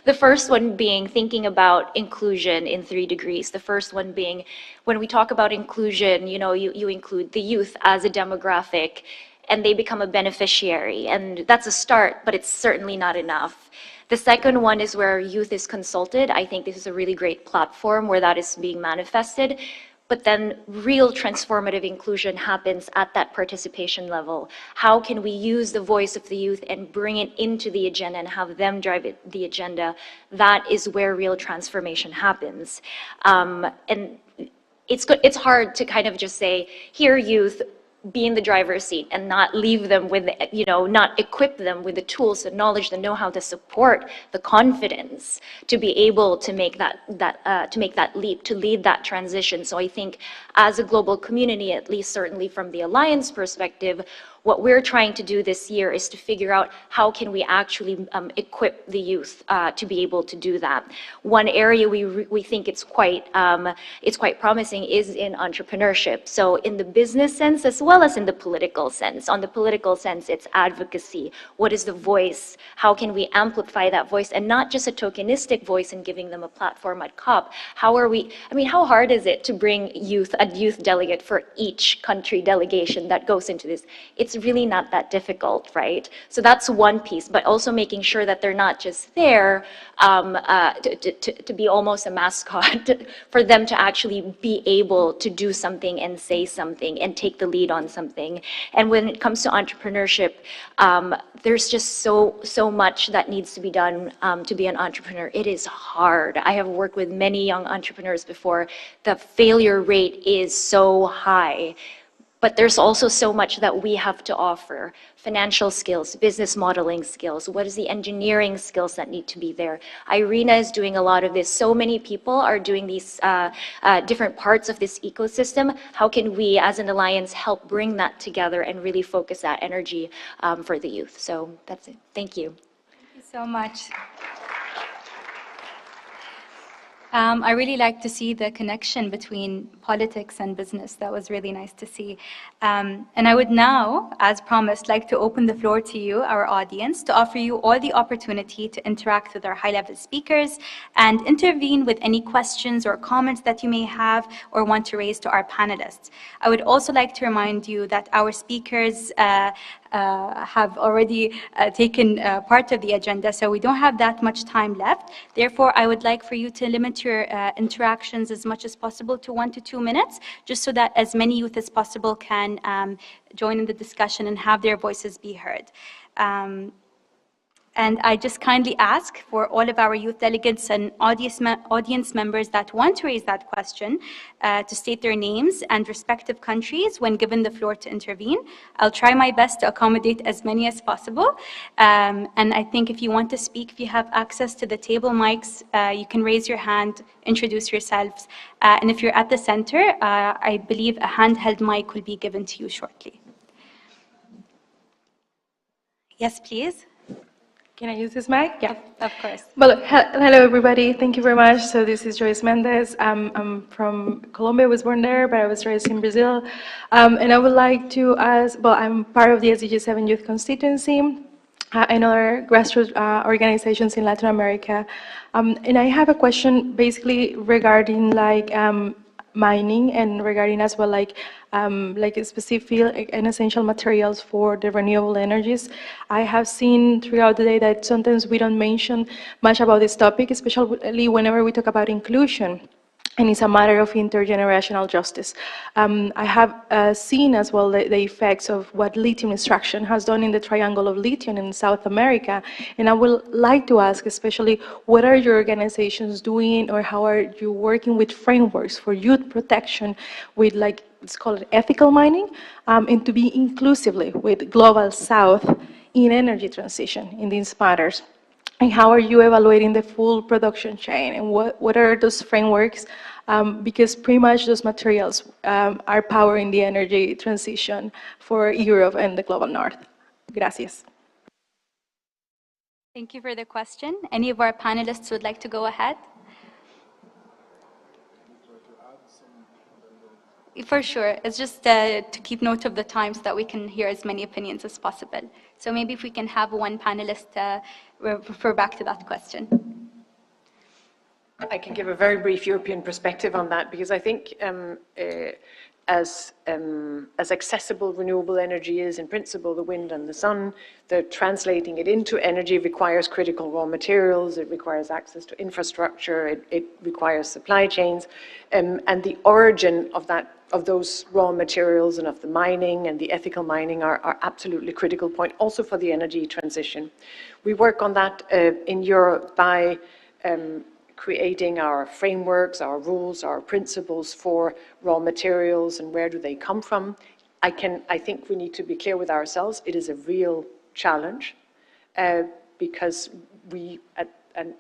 The first one being thinking about inclusion in 3 degrees. The first one being, when we talk about inclusion, you know, you include the youth as a demographic, and they become a beneficiary. And that's a start, but it's certainly not enough. The second one is where youth is consulted. I think this is a really great platform where that is being manifested. But then real transformative inclusion happens at that participation level. How can we use the voice of the youth and bring it into the agenda and have them drive the agenda? That is where real transformation happens. And it's hard to kind of just say, here, youth, be in the driver's seat and not leave them with, you know, not equip them with the tools, the knowledge, the know-how, the support, the confidence to be able to make that leap, to lead that transition. So I think as a global community, at least certainly from the Alliance perspective, what we're trying to do this year is to figure out how can we actually equip the youth to be able to do that. One area we think it's quite promising is in entrepreneurship. So in the business sense as well as in the political sense. On the political sense, it's advocacy. What is the voice? How can we amplify that voice, and not just a tokenistic voice and giving them a platform at COP? How are we? I mean, how hard is it to bring a youth delegate for each country delegation that goes into this? It's really not that difficult, right? So that's one piece, but also making sure that they're not just there to be almost a mascot, for them to actually be able to do something and say something and take the lead on something. And when it comes to entrepreneurship, there's just so much that needs to be done to be an entrepreneur. It is hard. I have worked with many young entrepreneurs before. The failure rate is so high. But there's also so much that we have to offer. Financial skills, business modeling skills, what is the engineering skills that need to be there? IRENA is doing a lot of this. So many people are doing these different parts of this ecosystem. How can we as an alliance help bring that together and really focus that energy for the youth? So that's it. Thank you. Thank you so much. I really like to see the connection between politics and business. That was really nice to see. And I would now, as promised, like to open the floor to you, our audience, to offer you all the opportunity to interact with our high-level speakers and intervene with any questions or comments that you may have or want to raise to our panelists. I would also like to remind you that our speakers have already taken part of the agenda, so we don't have that much time left. Therefore, I would like for you to limit your interactions as much as possible to 1 to 2 minutes, just so that as many youth as possible can join in the discussion and have their voices be heard. And I just kindly ask for all of our youth delegates and audience members that want to raise that question to state their names and respective countries when given the floor to intervene. I'll try my best to accommodate as many as possible. And I think if you want to speak, if you have access to the table mics, you can raise your hand, introduce yourselves. And if you're at the center, I believe a handheld mic will be given to you shortly. Yes, please. Can I use this mic? Yeah. Of course. Well, hello everybody. Thank you very much. So this is Joyce Mendez. I'm from Colombia. I was born there, but I was raised in Brazil. And I would like to ask, well, I'm part of the SDG 7 Youth Constituency and other grassroots organizations in Latin America. And I have a question basically regarding like mining and regarding as well like specific and essential materials for the renewable energies. I have seen throughout the day that sometimes we don't mention much about this topic, especially whenever we talk about inclusion. And it's a matter of intergenerational justice. I have seen as well the effects of what lithium extraction has done in the triangle of lithium in South America. And I would like to ask especially, what are your organizations doing, or how are you working with frameworks for youth protection with, like, it's called ethical mining, and to be inclusively with Global South in energy transition in these matters? And how are you evaluating the full production chain, and what are those frameworks? Because pretty much those materials are powering the energy transition for Europe and the global north. Gracias. Thank you for the question. Any of our panelists would like to go ahead? For sure. It's just to keep note of the time so that we can hear as many opinions as possible. So maybe if we can have one panelist refer back to that question. I can give a very brief European perspective on that, because I think as accessible renewable energy is in principle, the wind and the sun, translating it into energy requires critical raw materials, it requires access to infrastructure, it requires supply chains, and the origin of those raw materials and of the mining and the ethical mining are absolutely critical point also for the energy transition. We work on that in Europe by creating our frameworks, our rules, our principles for raw materials and where do they come from. I think we need to be clear with ourselves. It is a real challenge because we,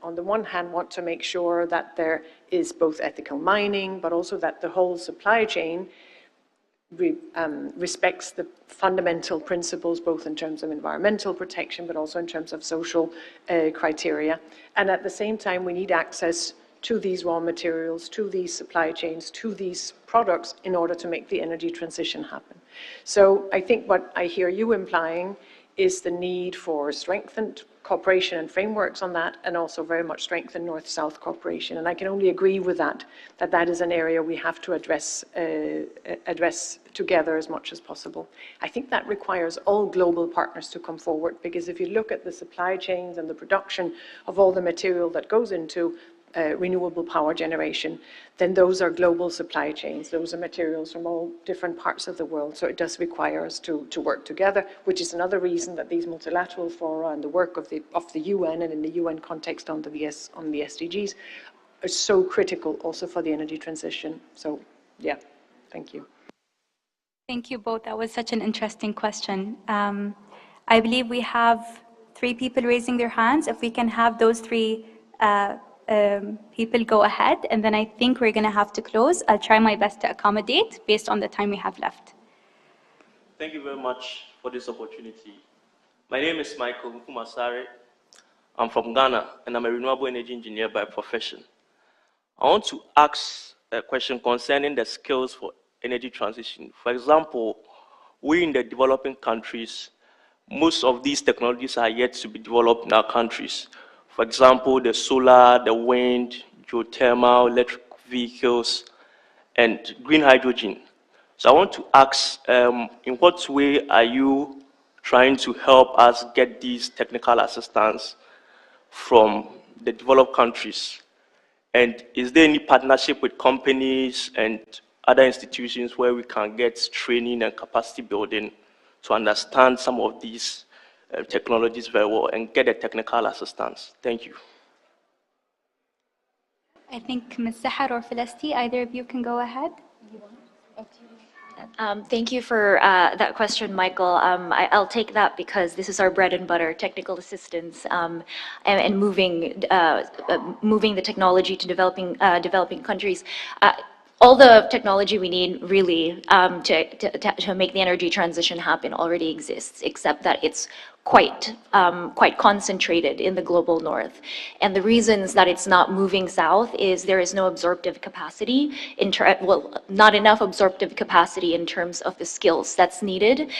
on the one hand, want to make sure that there is both ethical mining, but also that the whole supply chain respects the fundamental principles, both in terms of environmental protection, but also in terms of social criteria. And at the same time, we need access to these raw materials, to these supply chains, to these products in order to make the energy transition happen. So I think what I hear you implying is the need for strengthened cooperation and frameworks on that, and also very much strengthened North-South cooperation. And I can only agree with that is an area we have to address together as much as possible. I think that requires all global partners to come forward, because if you look at the supply chains and the production of all the material that goes into renewable power generation, then those are global supply chains. Those are materials from all different parts of the world. So it does require us to work together, which is another reason that these multilateral fora and the work of the UN and in the UN context on the SDGs are so critical also for the energy transition. So yeah, thank you. Thank you both. That was such an interesting question. I believe we have 3 people raising their hands. If we can have those 3 people go ahead, and then I think we're going to have to close. I'll try my best to accommodate based on the time we have left. Thank you very much for this opportunity. My name is Michael Nkumasare. I'm from Ghana, and I'm a renewable energy engineer by profession. I want to ask a question concerning the skills for energy transition. For example, we in the developing countries, most of these technologies are yet to be developed in our countries. For example, the solar, the wind, geothermal, electric vehicles, and green hydrogen. So I want to ask, in what way are you trying to help us get these technical assistance from the developed countries? And is there any partnership with companies and other institutions where we can get training and capacity building to understand some of these technologies very well and get the technical assistance. Thank you. I think Ms. Sahar or Felicity, either of you can go ahead. Thank you for that question, Michael. I'll take that because this is our bread and butter, technical assistance, and moving the technology to developing countries. All the technology we need really to make the energy transition happen already exists, except that it's quite concentrated in the global north. And the reasons that it's not moving south is there is no absorptive capacity, not enough absorptive capacity in terms of the skills that's needed.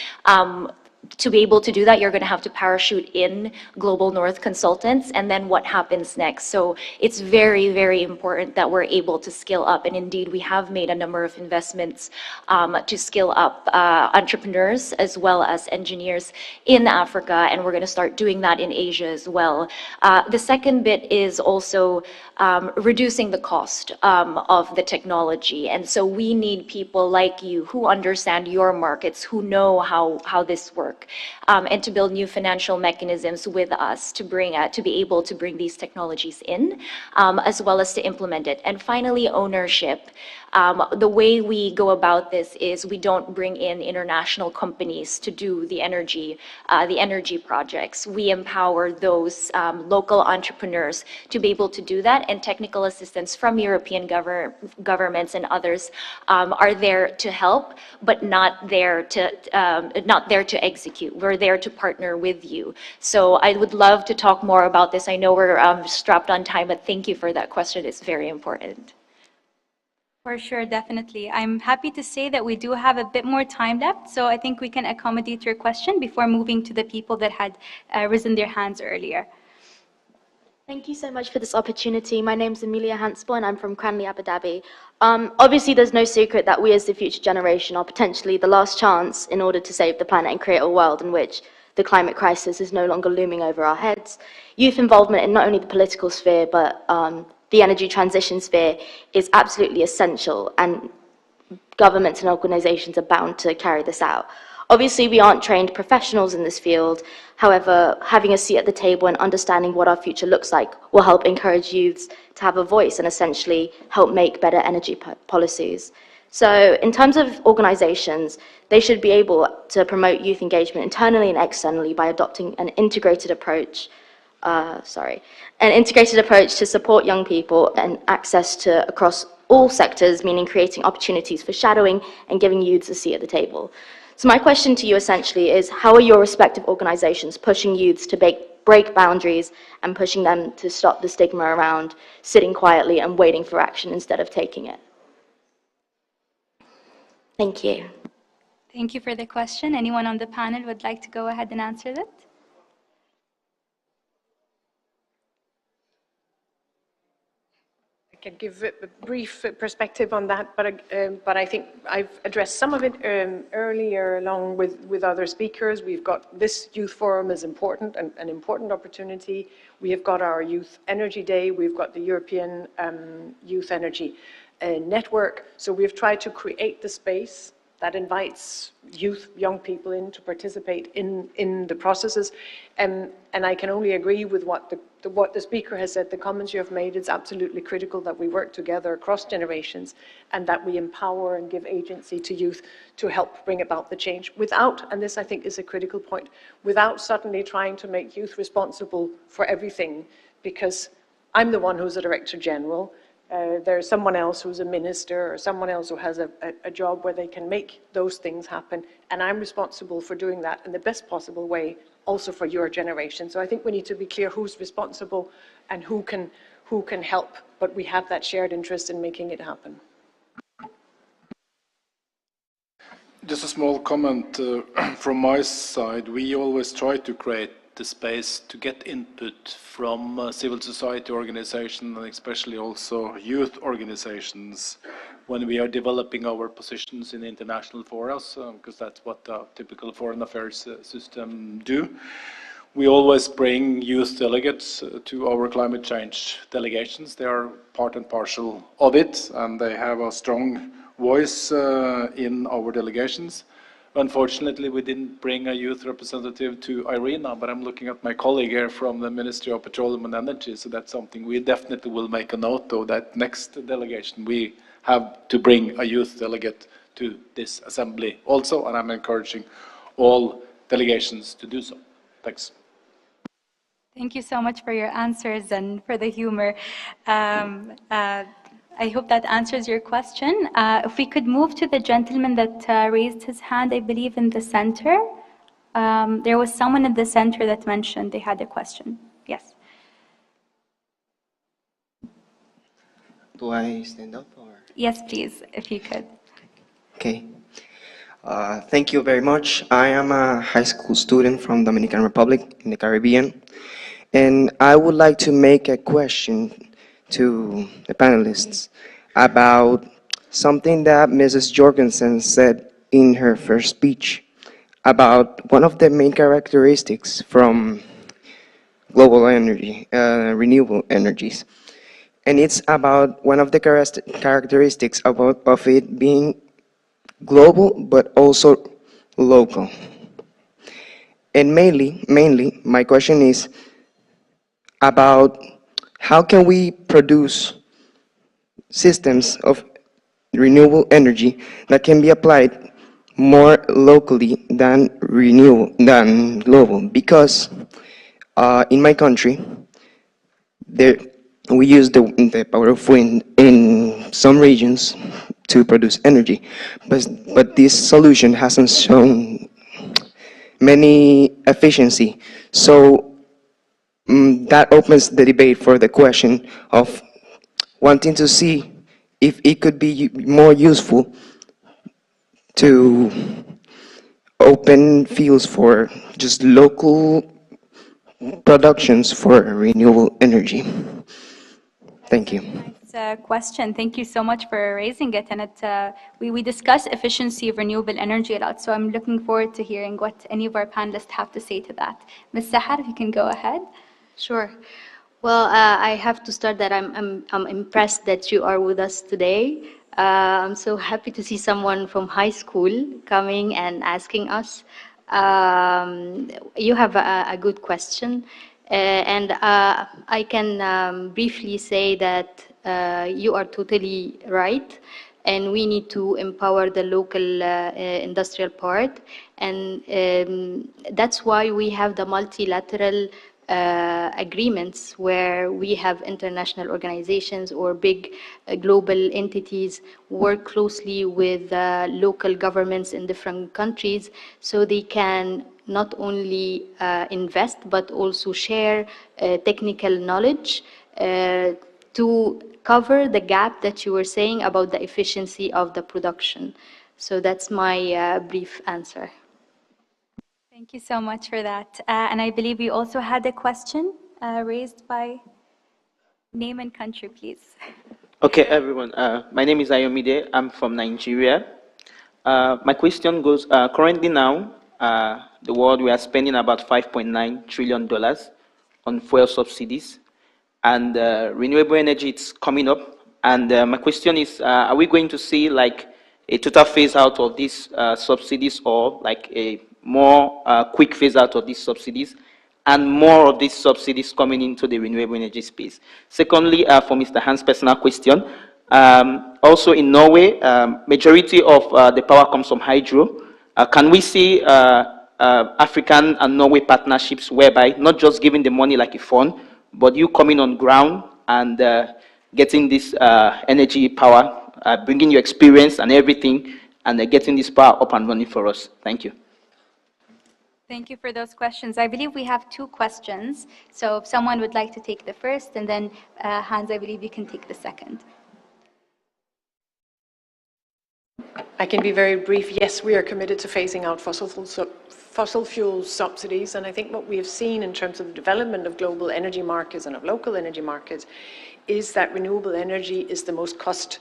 To be able to do that, you're going to have to parachute in global north consultants, and then what happens next? So it's very, very important that we're able to scale up, and indeed we have made a number of investments to scale up entrepreneurs as well as engineers in Africa, and we're going to start doing that in Asia as well. The second bit is also reducing the cost of the technology, and so we need people like you who understand your markets, who know how this works. And to build new financial mechanisms with us to be able to bring these technologies in, as well as to implement it. And finally, ownership. The way we go about this is we don't bring in international companies to do the energy projects. We empower those local entrepreneurs to be able to do that, and technical assistance from European governments and others are there to help, but not there to execute. We're there to partner with you. So I would love to talk more about this. I know we're strapped on time, but thank you for that question. It's very important. For sure, definitely. I'm happy to say that we do have a bit more time left, so I think we can accommodate your question before moving to the people that had risen their hands earlier. Thank you so much for this opportunity. My name's Amelia Hansel and I'm from Cranley, Abu Dhabi. Obviously, there's no secret that we as the future generation are potentially the last chance in order to save the planet and create a world in which the climate crisis is no longer looming over our heads. Youth involvement in not only the political sphere, but the energy transition sphere is absolutely essential, and governments and organizations are bound to carry this out. Obviously, we aren't trained professionals in this field. However, having a seat at the table and understanding what our future looks like will help encourage youths to have a voice and essentially help make better energy policies. So in terms of organizations, they should be able to promote youth engagement internally and externally by adopting an integrated approach to support young people and access to across all sectors, meaning creating opportunities for shadowing and giving youths a seat at the table. So my question to you essentially is, how are your respective organizations pushing youths to break boundaries and pushing them to stop the stigma around sitting quietly and waiting for action instead of taking it? Thank you. Thank you for the question. Anyone on the panel would like to go ahead and answer that? I can give a brief perspective on that, but I think I've addressed some of it earlier along with other speakers. We've got this youth forum is important, an important opportunity. We have got our Youth Energy Day. We've got the European Youth Energy Network. So we've tried to create the space that invites youth, young people in to participate in the processes. And I can only agree with what the speaker has said, the comments you have made. It's absolutely critical that we work together across generations and that we empower and give agency to youth to help bring about the change without, and this I think is a critical point, without suddenly trying to make youth responsible for everything, because I'm the one who's a Director General. There's someone else who's a minister or someone else who has a job where they can make those things happen, and I'm responsible for doing that in the best possible way also for your generation. So I think we need to be clear who's responsible and who can help, but we have that shared interest in making it happen. Just a small comment from my side. We always try to create the space to get input from civil society organizations and especially also youth organizations when we are developing our positions in international forums, because that's what the typical foreign affairs system do. We always bring youth delegates to our climate change delegations. They are part and parcel of it, and they have a strong voice in our delegations. Unfortunately, we didn't bring a youth representative to IRENA, but I'm looking at my colleague here from the Ministry of Petroleum and Energy, so that's something we definitely will make a note of, that next delegation we have to bring a youth delegate to this assembly also, and I'm encouraging all delegations to do so. Thanks. Thank you so much for your answers and for the humor. I hope that answers your question. If we could move to the gentleman that raised his hand, I believe in the center. There was someone in the center that mentioned they had a question. Yes. Do I stand up or? Yes, please, if you could. Okay. Thank you very much. I am a high school student from Dominican Republic in the Caribbean, and I would like to make a question to the panelists about something that Mrs. Jorgensen said in her first speech about one of the main characteristics from global energy, renewable energies. And it's about one of the characteristics of it being global but also local. And mainly, my question is about how can we produce systems of renewable energy that can be applied more locally than global, because in my country there we use the power of wind in some regions to produce energy, but this solution hasn't shown many efficiency. So that opens the debate for the question of wanting to see if it could be more useful to open fields for just local productions for renewable energy. Thank you. Nice question. Thank you so much for raising it. And we discuss efficiency of renewable energy a lot, so I'm looking forward to hearing what any of our panelists have to say to that. Ms. Sahar, if you can go ahead. Sure. Well, I have to start that I'm impressed that you are with us today. I'm so happy to see someone from high school coming and asking us. You have a good question, and I can briefly say that you are totally right, and we need to empower the local industrial part, and that's why we have the multilateral agreements where we have international organizations or big global entities work closely with local governments in different countries, so they can not only invest but also share technical knowledge to cover the gap that you were saying about the efficiency of the production. So that's my brief answer. Thank you so much for that. And I believe we also had a question raised by name and country, please. Okay, everyone. My name is Ayomide. I'm from Nigeria. My question goes, currently now, the world, we are spending about $5.9 trillion on fuel subsidies, and renewable energy is coming up. And my question is, are we going to see like a total phase out of these subsidies, or like a more quick phase out of these subsidies, and more of these subsidies coming into the renewable energy space? Secondly, for Mr. Hans' personal question, also in Norway, majority of the power comes from hydro. Can we see African and Norway partnerships whereby not just giving the money like a fund, but you coming on ground and getting this energy power, bringing your experience and everything, and getting this power up and running for us? Thank you. Thank you for those questions. I believe we have two questions. So if someone would like to take the first, and then Hans, I believe you can take the second. I can be very brief. Yes, we are committed to phasing out fossil fuel subsidies, and I think what we have seen in terms of the development of global energy markets and of local energy markets is that renewable energy is the most cost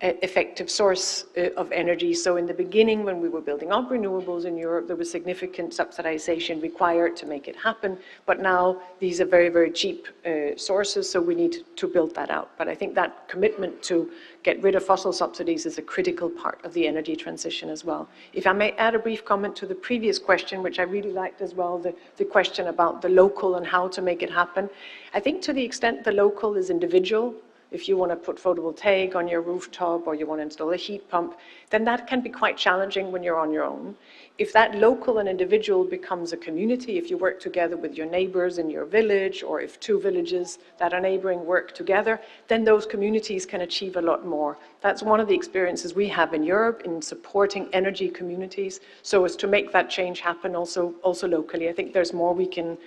effective source of energy. So in the beginning, when we were building up renewables in Europe, there was significant subsidization required to make it happen. But now these are very, very cheap sources, so we need to build that out. But I think that commitment to get rid of fossil subsidies is a critical part of the energy transition as well. If I may add a brief comment to the previous question, which I really liked as well, the question about the local and how to make it happen. I think to the extent the local is individual, if you want to put photovoltaic on your rooftop or you want to install a heat pump, then that can be quite challenging when you're on your own. If that local and individual becomes a community, if you work together with your neighbors in your village, or if two villages that are neighboring work together, then those communities can achieve a lot more. That's one of the experiences we have in Europe in supporting energy communities, so as to make that change happen also locally. I think there's more we can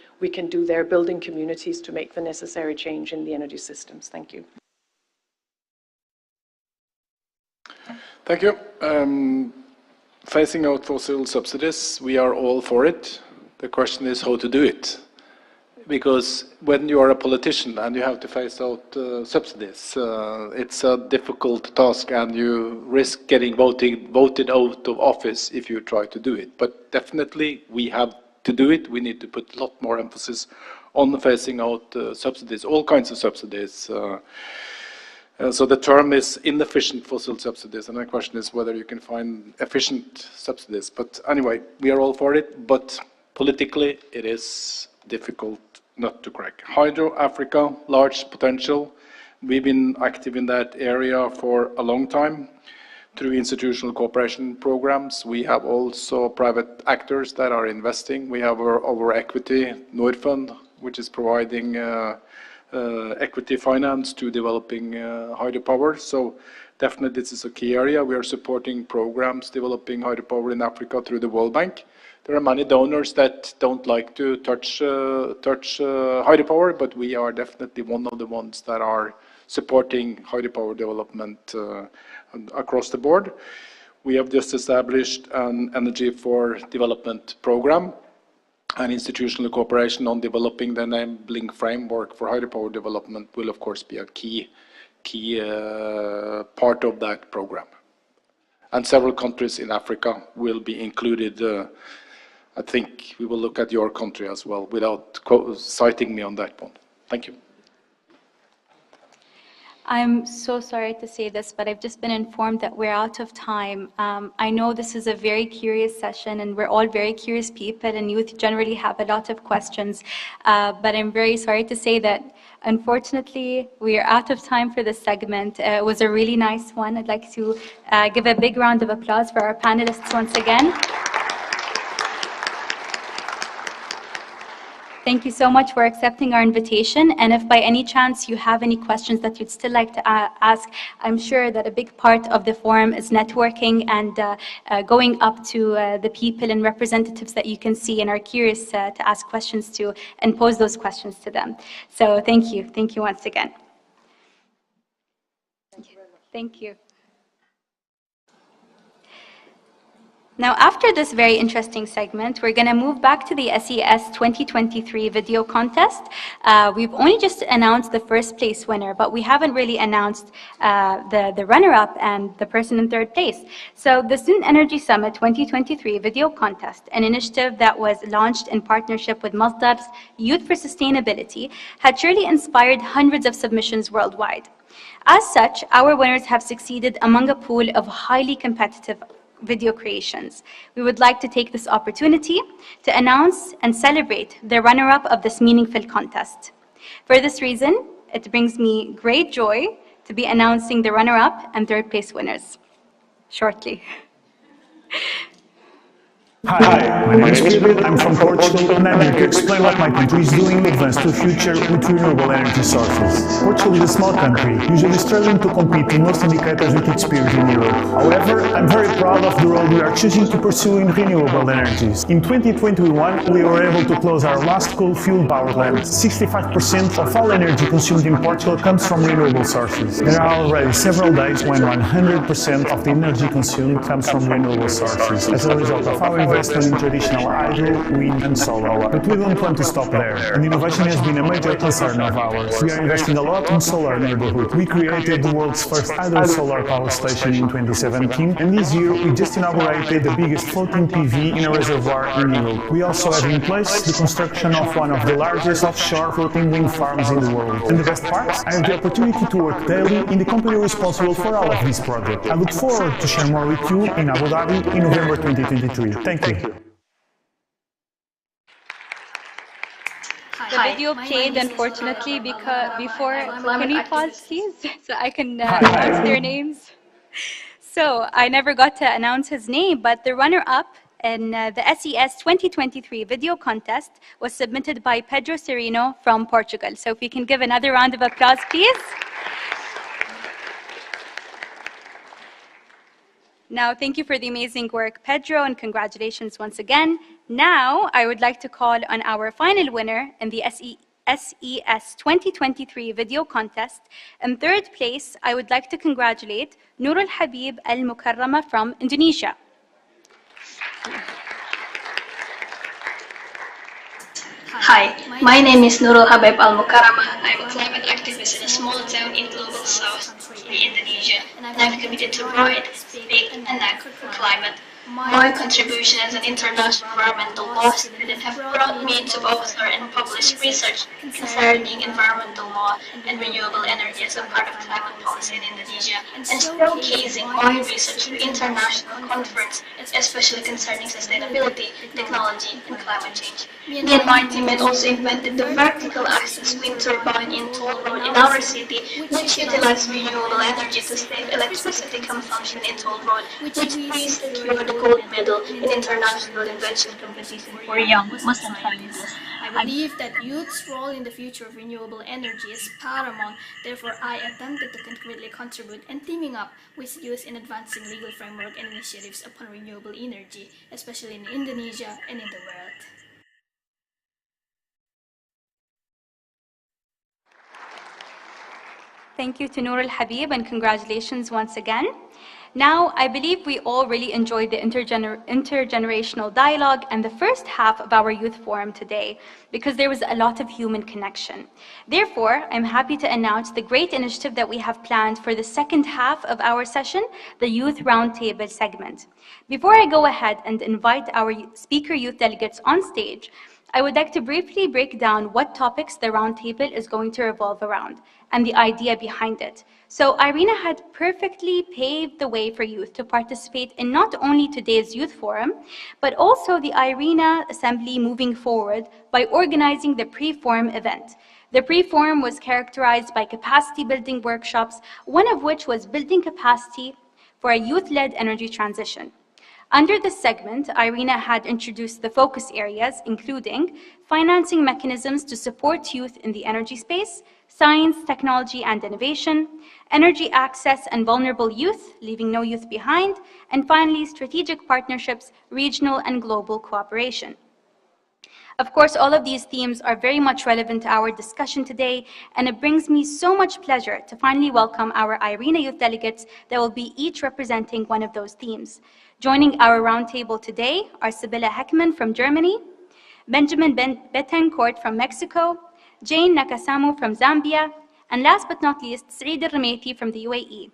do there, building communities to make the necessary change in the energy systems. Thank you. Thank you. Phasing out fossil subsidies, we are all for it. The question is how to do it. Because when you are a politician and you have to phase out subsidies, it's a difficult task and you risk getting voted out of office if you try to do it. But definitely we have to do it. We need to put a lot more emphasis on phasing out subsidies, all kinds of subsidies. So the term is inefficient fossil subsidies, and the question is whether you can find efficient subsidies. But anyway, we are all for it, but politically it is difficult not to crack. Hydro Africa, large potential. We've been active in that area for a long time through institutional cooperation programs. We have also private actors that are investing. We have our equity, Norfund, which is providing equity finance to developing hydropower. So definitely this is a key area. We are supporting programs developing hydropower in Africa through the World Bank. There are many donors that don't like to touch hydropower, but we are definitely one of the ones that are supporting hydropower development across the board. We have just established an Energy for Development program, and institutional cooperation on developing the enabling framework for hydropower development will of course be a key part of that program. And several countries in Africa will be included. I think we will look at your country as well without citing me on that one. Thank you. I'm so sorry to say this, but I've just been informed that we're out of time. I know this is a very curious session and we're all very curious people, and youth generally have a lot of questions. But I'm very sorry to say that unfortunately we are out of time for this segment. It was a really nice one. I'd like to give a big round of applause for our panelists once again. Thank you so much for accepting our invitation. And if by any chance you have any questions that you'd still like to ask, I'm sure that a big part of the forum is networking and going up to the people and representatives that you can see and are curious to ask questions to and pose those questions to them. So thank you. Thank you once again. Thank you. Now, after this very interesting segment, we're going to move back to the SES 2023 video contest. We've only just announced the first place winner, but we haven't really announced the runner-up and the person in third place. So the Student Energy Summit 2023 video contest, an initiative that was launched in partnership with Masdar's Youth for Sustainability, had surely inspired hundreds of submissions worldwide. As such, our winners have succeeded among a pool of highly competitive video creations. We would like to take this opportunity to announce and celebrate the runner-up of this meaningful contest. For this reason, it brings me great joy to be announcing the runner-up and third place winners shortly. Hi, my name is Pedro, I'm from Portugal, and I'm here to explain what my country is doing to advance to a future with renewable energy sources. Portugal is a small country, usually struggling to compete in most indicators with its peers in Europe. However, I'm very proud of the road we are choosing to pursue in renewable energies. In 2021, we were able to close our last coal-fueled power plant. 65% of all energy consumed in Portugal comes from renewable sources. There are already several days when 100% of the energy consumed comes from renewable sources. As a result of our investment in traditional hydro, wind and solar. But we don't want to stop there. And innovation has been a major concern of ours. We are investing a lot in solar neighborhood. We created the world's first hydro solar power station in 2017, and this year we just inaugurated the biggest floating PV in a reservoir in Europe. We also have in place the construction of one of the largest offshore floating wind farms in the world. And the best part? I have the opportunity to work daily in the company responsible for all of this project. I look forward to share more with you in Abu Dhabi in November 2023. Thank you. The video played, unfortunately, because before. Can we pause, please, so I can announce their names? So I never got to announce his name, but the runner-up in the SES 2023 video contest was submitted by Pedro Sereno from Portugal. So if we can give another round of applause, please. Now, thank you for the amazing work, Pedro, and congratulations once again. Now, I would like to call on our final winner in the SES 2023 video contest. In third place, I would like to congratulate Nurul Habib Al Mukarrama from Indonesia. Hi, my name is Nurul Habib Al Mukarrama. I'm a climate activist in a small town in global south, Indonesia, and I'm committed to write, speak, and act for climate. My contribution as an international environmental law student have brought me to author and publish research concerning environmental law and renewable energy as a part of climate policy in Indonesia, and showcasing my research to international conference, especially concerning sustainability, technology, and climate change. Me and my teammate also invented the vertical axis wind turbine in Toll Road in our city, which utilizes renewable energy to save electricity consumption in Toll Road, which we secured the gold medal in international invention competition for young Muslim families. I believe that youth's role in the future of renewable energy is paramount. Therefore, I attempted to concretely contribute and teaming up with youth in advancing legal framework and initiatives upon renewable energy, especially in Indonesia and in the world. Thank you to Nurul Habib, and congratulations once again. Now, I believe we all really enjoyed the intergenerational dialogue and the first half of our youth forum today, because there was a lot of human connection. Therefore, I'm happy to announce the great initiative that we have planned for the second half of our session, the Youth Roundtable segment. Before I go ahead and invite our speaker youth delegates on stage, I would like to briefly break down what topics the roundtable is going to revolve around and the idea behind it. So IRENA had perfectly paved the way for youth to participate in not only today's youth forum, but also the IRENA Assembly moving forward by organizing the pre-forum event. The pre-forum was characterized by capacity building workshops, one of which was building capacity for a youth-led energy transition. Under this segment, IRENA had introduced the focus areas, including financing mechanisms to support youth in the energy space, science, technology, and innovation, energy access and vulnerable youth, leaving no youth behind, and finally, strategic partnerships, regional and global cooperation. Of course, all of these themes are very much relevant to our discussion today, and it brings me so much pleasure to finally welcome our IRENA youth delegates that will be each representing one of those themes. Joining our roundtable today are Sibylla Heckman from Germany, Benjamin Betancourt from Mexico, Jane Nakasamu from Zambia, and last but not least, Saeed Al-Rameti from the UAE.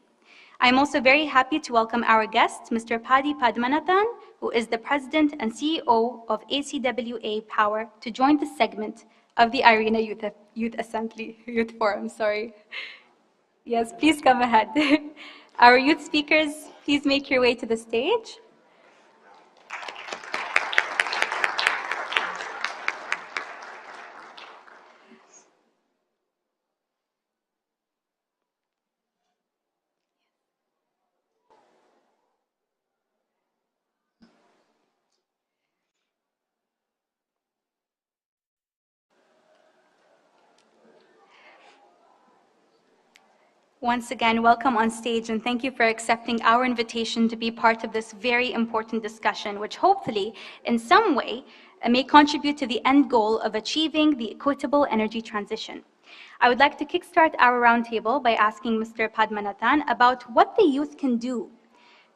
I'm also very happy to welcome our guest, Mr. Paddy Padmanathan, who is the President and CEO of ACWA Power, to join this segment of the IRENA Youth Forum. Yes, please come ahead. Our youth speakers, please make your way to the stage. Once again, welcome on stage, and thank you for accepting our invitation to be part of this very important discussion, which hopefully, in some way, may contribute to the end goal of achieving the equitable energy transition. I would like to kickstart our roundtable by asking Mr. Padmanathan about what the youth can do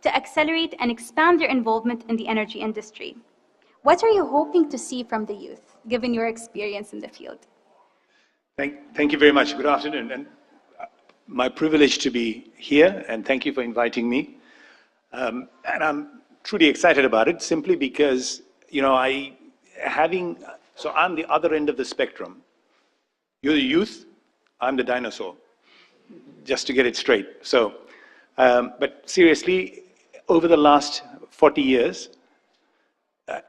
to accelerate and expand their involvement in the energy industry. What are you hoping to see from the youth, given your experience in the field? Thank you very much. Good afternoon. And my privilege to be here, and thank you for inviting me. And I'm truly excited about it, simply because, you know, so I'm the other end of the spectrum. You're the youth, I'm the dinosaur, just to get it straight. So, but seriously, over the last 40 years,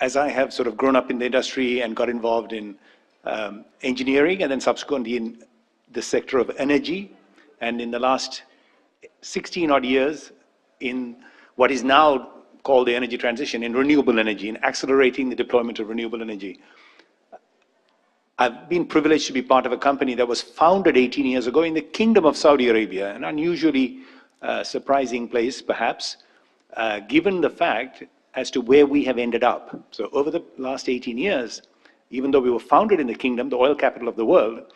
as I have sort of grown up in the industry and got involved in engineering, and then subsequently in the sector of energy, and in the last 16 odd years in what is now called the energy transition, in renewable energy, in accelerating the deployment of renewable energy. I've been privileged to be part of a company that was founded 18 years ago in the Kingdom of Saudi Arabia, an unusually surprising place, perhaps, given the fact as to where we have ended up. So over the last 18 years, even though we were founded in the kingdom, the oil capital of the world,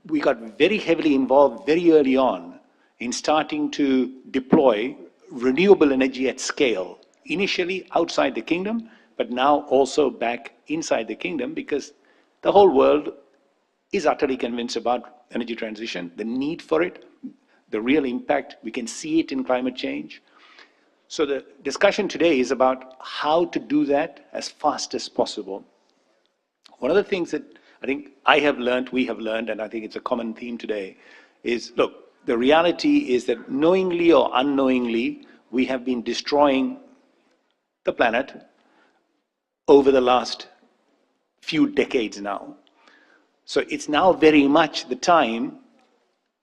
we got very heavily involved very early on in starting to deploy renewable energy at scale, initially outside the kingdom, but now also back inside the kingdom, because the whole world is utterly convinced about energy transition, the need for it, the real impact. We can see it in climate change. So the discussion today is about how to do that as fast as possible. One of the things that I think I have learned, we have learned, and I think it's a common theme today, is, look, the reality is that knowingly or unknowingly, we have been destroying the planet over the last few decades now. So it's now very much the time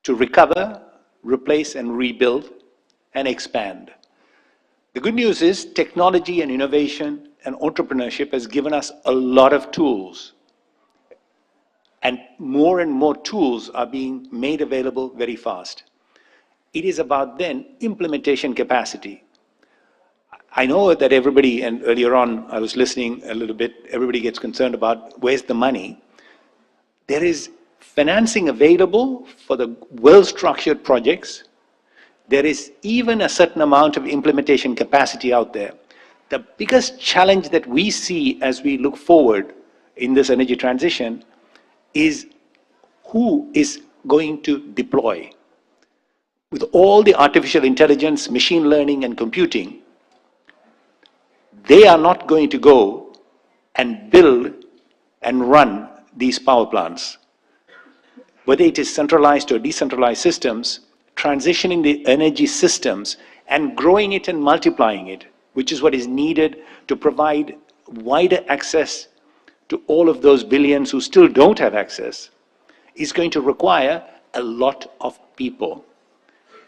to recover, replace, and rebuild, and expand. The good news is technology and innovation and entrepreneurship has given us a lot of tools. And more tools are being made available very fast. It is about then implementation capacity. I know that everybody, and earlier on I was listening a little bit, everybody gets concerned about where's the money. There is financing available for the well-structured projects. There is even a certain amount of implementation capacity out there. The biggest challenge that we see as we look forward in this energy transition is who is going to deploy. With all the artificial intelligence, machine learning, and computing, they are not going to go and build and run these power plants. Whether it is centralized or decentralized systems, transitioning the energy systems and growing it and multiplying it, which is what is needed to provide wider access to all of those billions who still don't have access, is going to require a lot of people.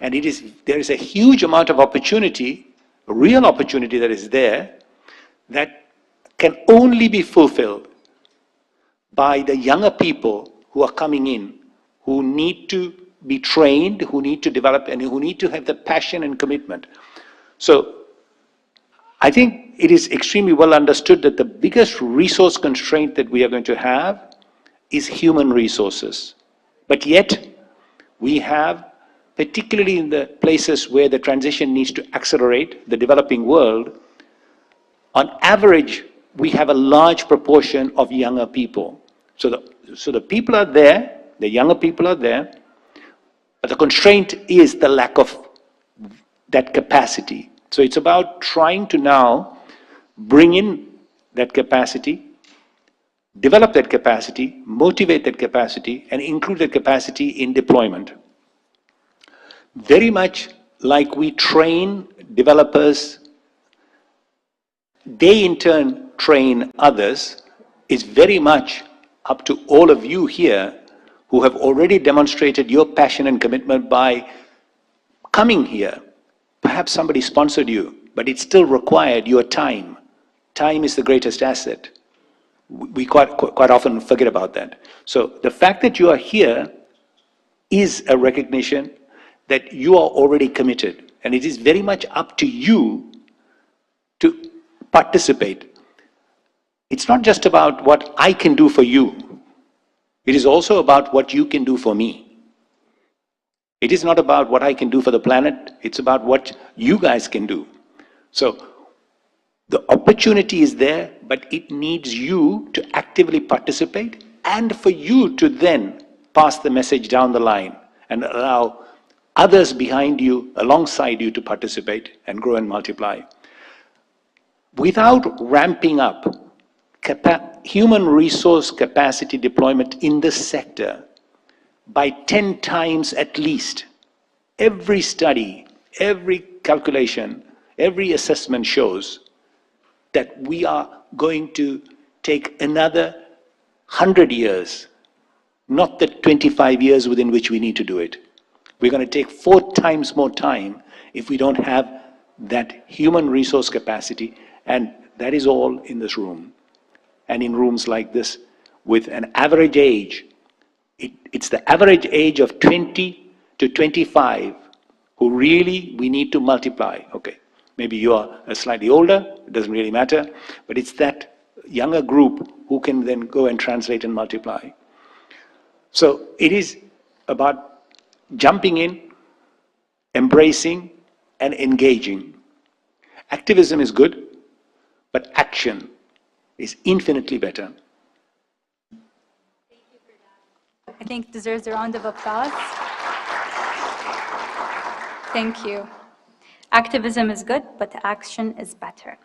And there is a huge amount of opportunity, a real opportunity that is there, that can only be fulfilled by the younger people who are coming in, who need to be trained, who need to develop, and who need to have the passion and commitment. So I think it is extremely well understood that the biggest resource constraint that we are going to have is human resources. But yet, we have, particularly in the places where the transition needs to accelerate, the developing world, on average, we have a large proportion of younger people. So the people are there, the younger people are there, but the constraint is the lack of that capacity. So it's about trying to now bring in that capacity, develop that capacity, motivate that capacity, and include that capacity in deployment. Very much like we train developers, they in turn train others, is very much up to all of you here who have already demonstrated your passion and commitment by coming here. Perhaps somebody sponsored you, but it still required your time. Time is the greatest asset. We quite often forget about that. So the fact that you are here is a recognition that you are already committed, and it is very much up to you to participate. It's not just about what I can do for you. It is also about what you can do for me. It is not about what I can do for the planet. It's about what you guys can do. So The opportunity is there, but it needs you to actively participate and for you to then pass the message down the line and allow others behind you, alongside you, to participate and grow and multiply. Without ramping up human resource capacity deployment in this sector by 10 times at least, every study, every calculation, every assessment shows that we are going to take another 100 years, not the 25 years within which we need to do it. We're going to take 4 times more time if we don't have that human resource capacity, and that is all in this room. And in rooms like this, with an average age, it's the average age of 20 to 25 who really we need to multiply. Okay. Maybe you are slightly older, it doesn't really matter, but it's that younger group who can then go and translate and multiply. So it is about jumping in, embracing, and engaging. Activism is good, but action is infinitely better. I think deserves a round of applause. Thank you. Activism is good, but action is better.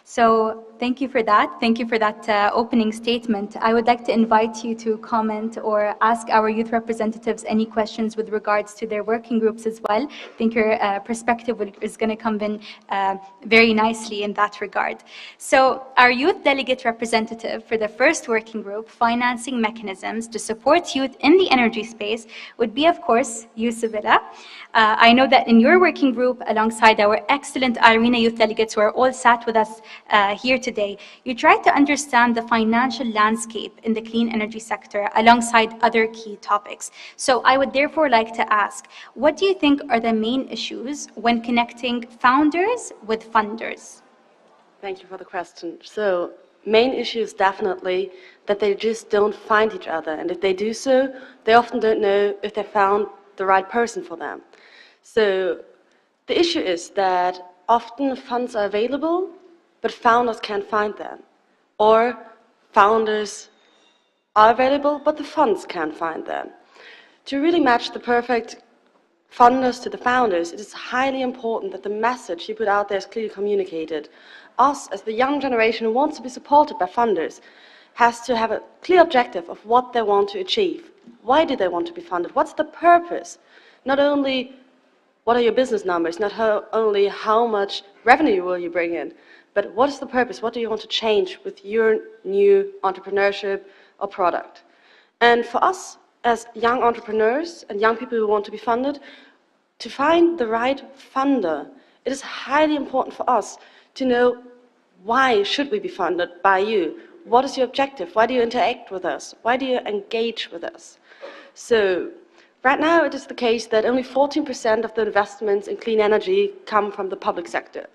So thank you for that. Thank you for that opening statement. I would like to invite you to comment or ask our youth representatives any questions with regards to their working groups as well. I think your perspective is going to come in very nicely in that regard. So our youth delegate representative for the first working group, Financing Mechanisms to Support Youth in the Energy Space, would be, of course, Yusufilla. I know that in your working group, alongside our excellent IRENA youth delegates who are all sat with us here today, you tried to understand the financial landscape in the clean energy sector alongside other key topics. So I would therefore like to ask, what do you think are the main issues when connecting founders with funders? Thank you for the question. So main issue is definitely that they just don't find each other. And if they do so, they often don't know if they found the right person for them. So the issue is that often funds are available, but founders can't find them. Or founders are available, but the funds can't find them. To really match the perfect funders to the founders, it is highly important that the message you put out there is clearly communicated. Us, as the young generation who wants to be supported by funders, has to have a clear objective of what they want to achieve. Why do they want to be funded? What's the purpose? Not only what are your business numbers, not only how much revenue will you bring in, but what is the purpose? What do you want to change with your new entrepreneurship or product? And for us, as young entrepreneurs and young people who want to be funded, to find the right funder, it is highly important for us to know why should we be funded by you? What is your objective? Why do you interact with us? Why do you engage with us? So right now it is the case that only 14% of the investments in clean energy come from the public sector.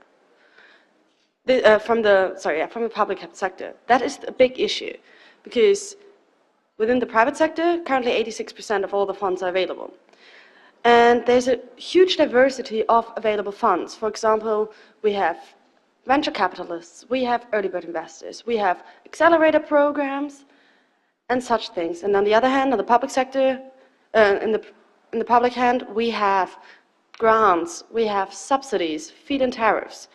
From the public sector. That is a big issue because within the private sector, currently 86% of all the funds are available. And there's a huge diversity of available funds. For example, we have venture capitalists, we have early bird investors, we have accelerator programs, and such things. And on the other hand, on the public sector, in the public hand, we have grants, we have subsidies, feed-in tariffs.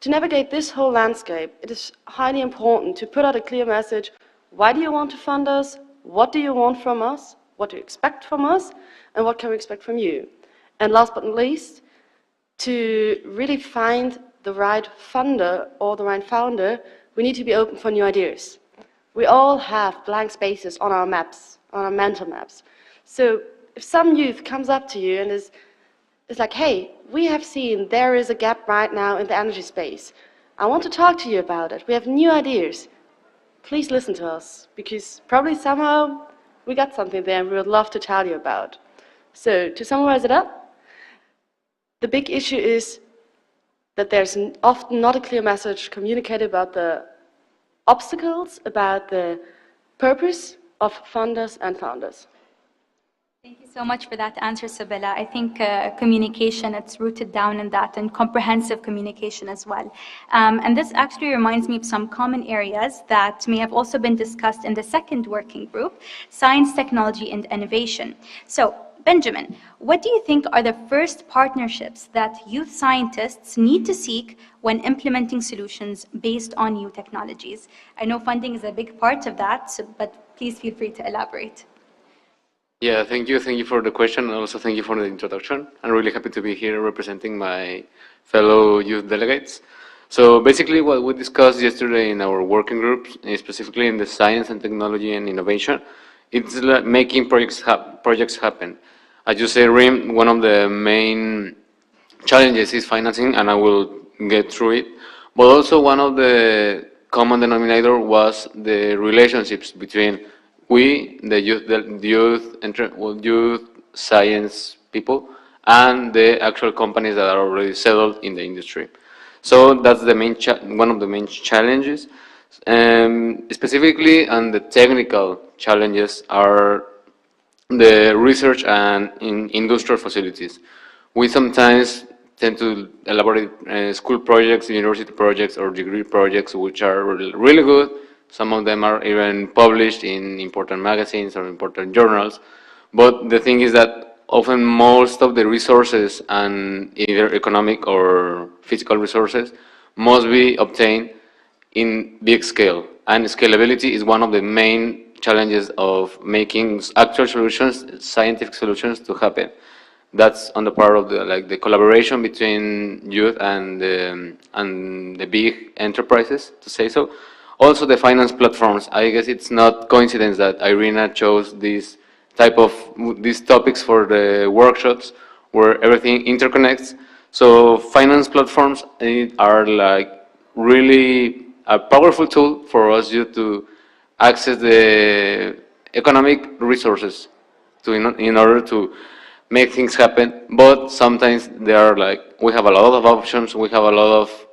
To navigate this whole landscape, it is highly important to put out a clear message. Why do you want to fund us? What do you want from us? What do you expect from us? And what can we expect from you? And last but not least, to really find the right funder or the right founder, we need to be open for new ideas. We all have blank spaces on our maps, on our mental maps. So if some youth comes up to you and is like, hey, we have seen there is a gap right now in the energy space. I want to talk to you about it. We have new ideas. Please listen to us, because probably somehow we got something there and we would love to tell you about. So to summarize it up, the big issue is that there's often not a clear message communicated about the obstacles, about the purpose of funders and founders. Thank you so much for that answer, Sabila. I think communication, it's rooted down in that, and comprehensive communication as well. And this actually reminds me of some common areas that may have also been discussed in the second working group, science, technology, and innovation. So, Benjamin, what do you think are the first partnerships that youth scientists need to seek when implementing solutions based on new technologies? I know funding is a big part of that, but please feel free to elaborate. Yeah, thank you. Thank you for the question, and also thank you for the introduction. I'm really happy to be here representing my fellow youth delegates. So basically what we discussed yesterday in our working groups, specifically in the science and technology and innovation, it's like making projects happen. As you say, Rim, one of the main challenges is financing, and I will get through it. But also one of the common denominator was the relationships between we, the youth science people, and the actual companies that are already settled in the industry. So that's the main one of the main challenges. Specifically, and the technical challenges are the research and in industrial facilities. We sometimes tend to elaborate school projects, university projects, or degree projects, which are really good. Some of them are even published in important magazines or important journals. But the thing is that often most of the resources, and either economic or physical resources, must be obtained in big scale. And scalability is one of the main challenges of making actual solutions, scientific solutions, to happen. That's on the part of the collaboration between youth and the big enterprises, to say so. Also the finance platforms. I guess it's not coincidence that IRENA chose these topics for the workshops where everything interconnects. So finance platforms are like really a powerful tool for us youth to access the economic resources in order to make things happen. But sometimes they are like, we have a lot of options, we have a lot of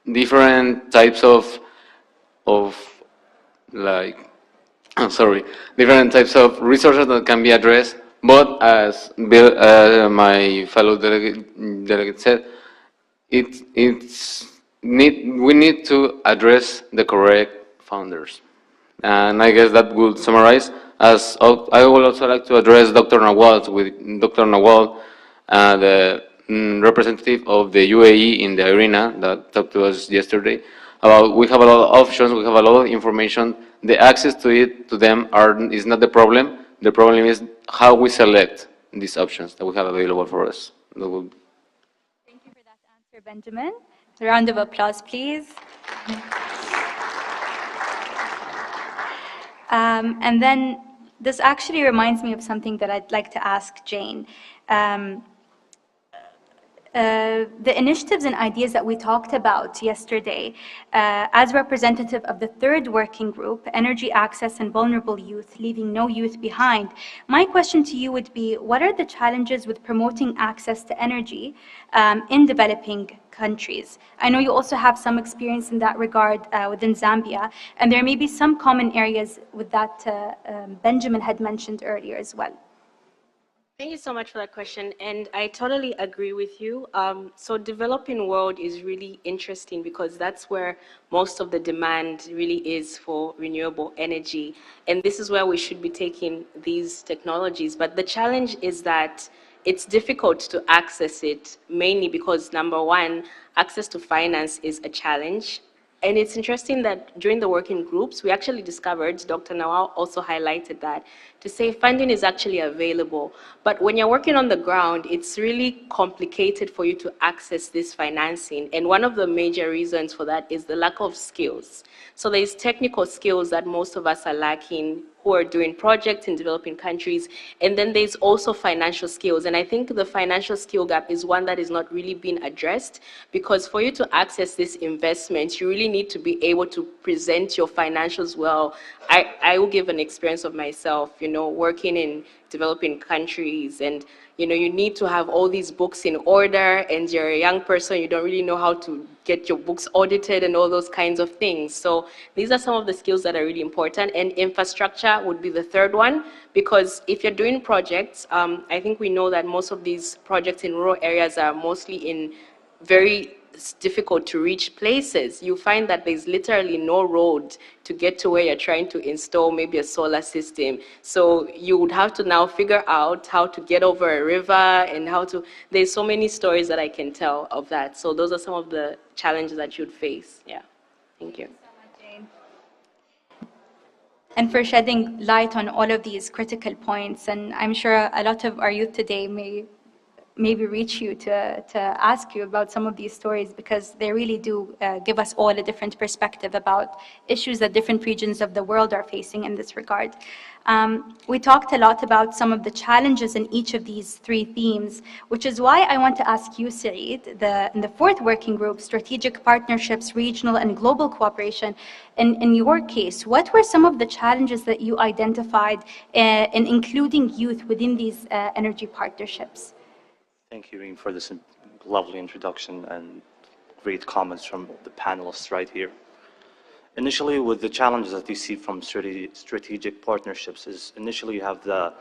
different types of like, I'm sorry, different types of resources that can be addressed. But as Bill, my fellow delegate said, we need to address the correct founders. And I guess that would summarize. As I would also like to address Dr. Nawal, the representative of the UAE in the IRENA that talked to us yesterday. About we have a lot of options, we have a lot of information. The access to them is not the problem. The problem is how we select these options that we have available for us. Thank you for that answer, Benjamin. A round of applause, please. And then this actually reminds me of something that I'd like to ask Jane. The initiatives and ideas that we talked about yesterday, as representative of the third working group, Energy Access and Vulnerable Youth, Leaving No Youth Behind, my question to you would be, what are the challenges with promoting access to energy in developing countries? I know you also have some experience in that regard within Zambia, and there may be some common areas with that Benjamin had mentioned earlier as well. Thank you so much for that question, and I totally agree with you. So developing world is really interesting because that's where most of the demand really is for renewable energy, and this is where we should be taking these technologies. But the challenge is that it's difficult to access it, mainly because, number one, access to finance is a challenge. And it's interesting that during the working groups, we actually discovered, Dr. Nawal also highlighted that, to say funding is actually available. But when you're working on the ground, it's really complicated for you to access this financing. And one of the major reasons for that is the lack of skills. So there's technical skills that most of us are lacking who are doing projects in developing countries. And then there's also financial skills. And I think the financial skill gap is one that is not really being addressed, because for you to access this investment, you really need to be able to present your financials well. I will give an experience of myself, working in developing countries, and you need to have all these books in order, and you're a young person, you don't really know how to get your books audited and all those kinds of things. So these are some of the skills that are really important, and infrastructure would be the third one, because if you're doing projects, I think we know that most of these projects in rural areas are mostly in very difficult to reach places. You find that there's literally no road to get to where you're trying to install maybe a solar system. So you would have to now figure out how to get over a river and how to, there's so many stories that I can tell of that. So those are some of the challenges that you'd face. Yeah, thank you. And for shedding light on all of these critical points. And I'm sure a lot of our youth today may maybe reach you to ask you about some of these stories, because they really do give us all a different perspective about issues that different regions of the world are facing in this regard. We talked a lot about some of the challenges in each of these three themes, which is why I want to ask you, Saeed, in the fourth working group, Strategic Partnerships, Regional and Global Cooperation, in your case, what were some of the challenges that you identified in including youth within these energy partnerships? Thank you, Irene, for this lovely introduction and great comments from the panelists right here. Initially, with the challenges that you see from strategic partnerships is initially you have the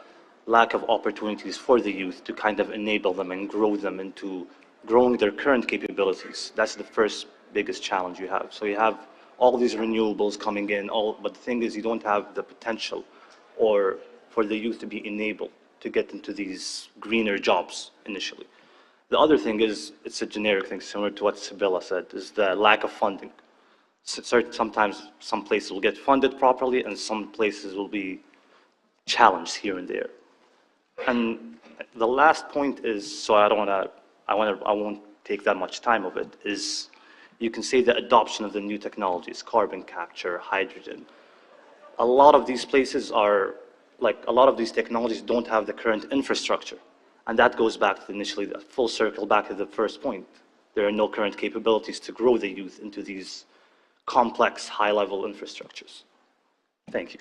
lack of opportunities for the youth to kind of enable them and grow them into growing their current capabilities. That's the first biggest challenge you have. So you have all these renewables coming in, but the thing is you don't have the potential or for the youth to be enabled to get into these greener jobs initially. The other thing is, it's a generic thing, similar to what Sibylla said, is the lack of funding. Sometimes some places will get funded properly and some places will be challenged here and there. And the last point is, so I won't take that much time of it, is you can say the adoption of the new technologies, carbon capture, hydrogen. A lot of these places are, a lot of these technologies don't have the current infrastructure. And that goes back to initially the full circle back to the first point. There are no current capabilities to grow the youth into these complex, high-level infrastructures. Thank you.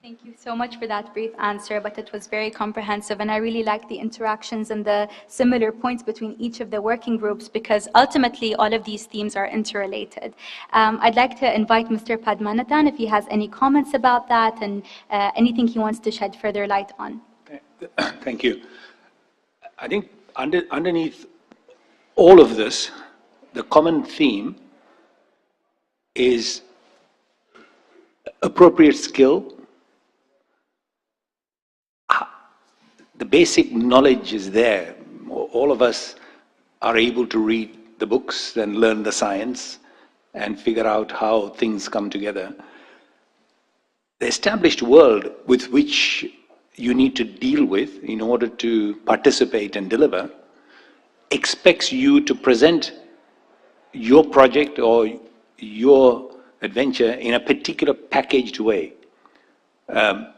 Thank you so much for that brief answer, but it was very comprehensive, and I really like the interactions and the similar points between each of the working groups, because ultimately all of these themes are interrelated. I'd like to invite Mr. Padmanathan if he has any comments about that and anything he wants to shed further light on. Thank you. I think underneath all of this, the common theme is appropriate skill. The basic knowledge is there. All of us are able to read the books and learn the science and figure out how things come together. The established world with which you need to deal with in order to participate and deliver expects you to present your project or your adventure in a particular packaged way. I'm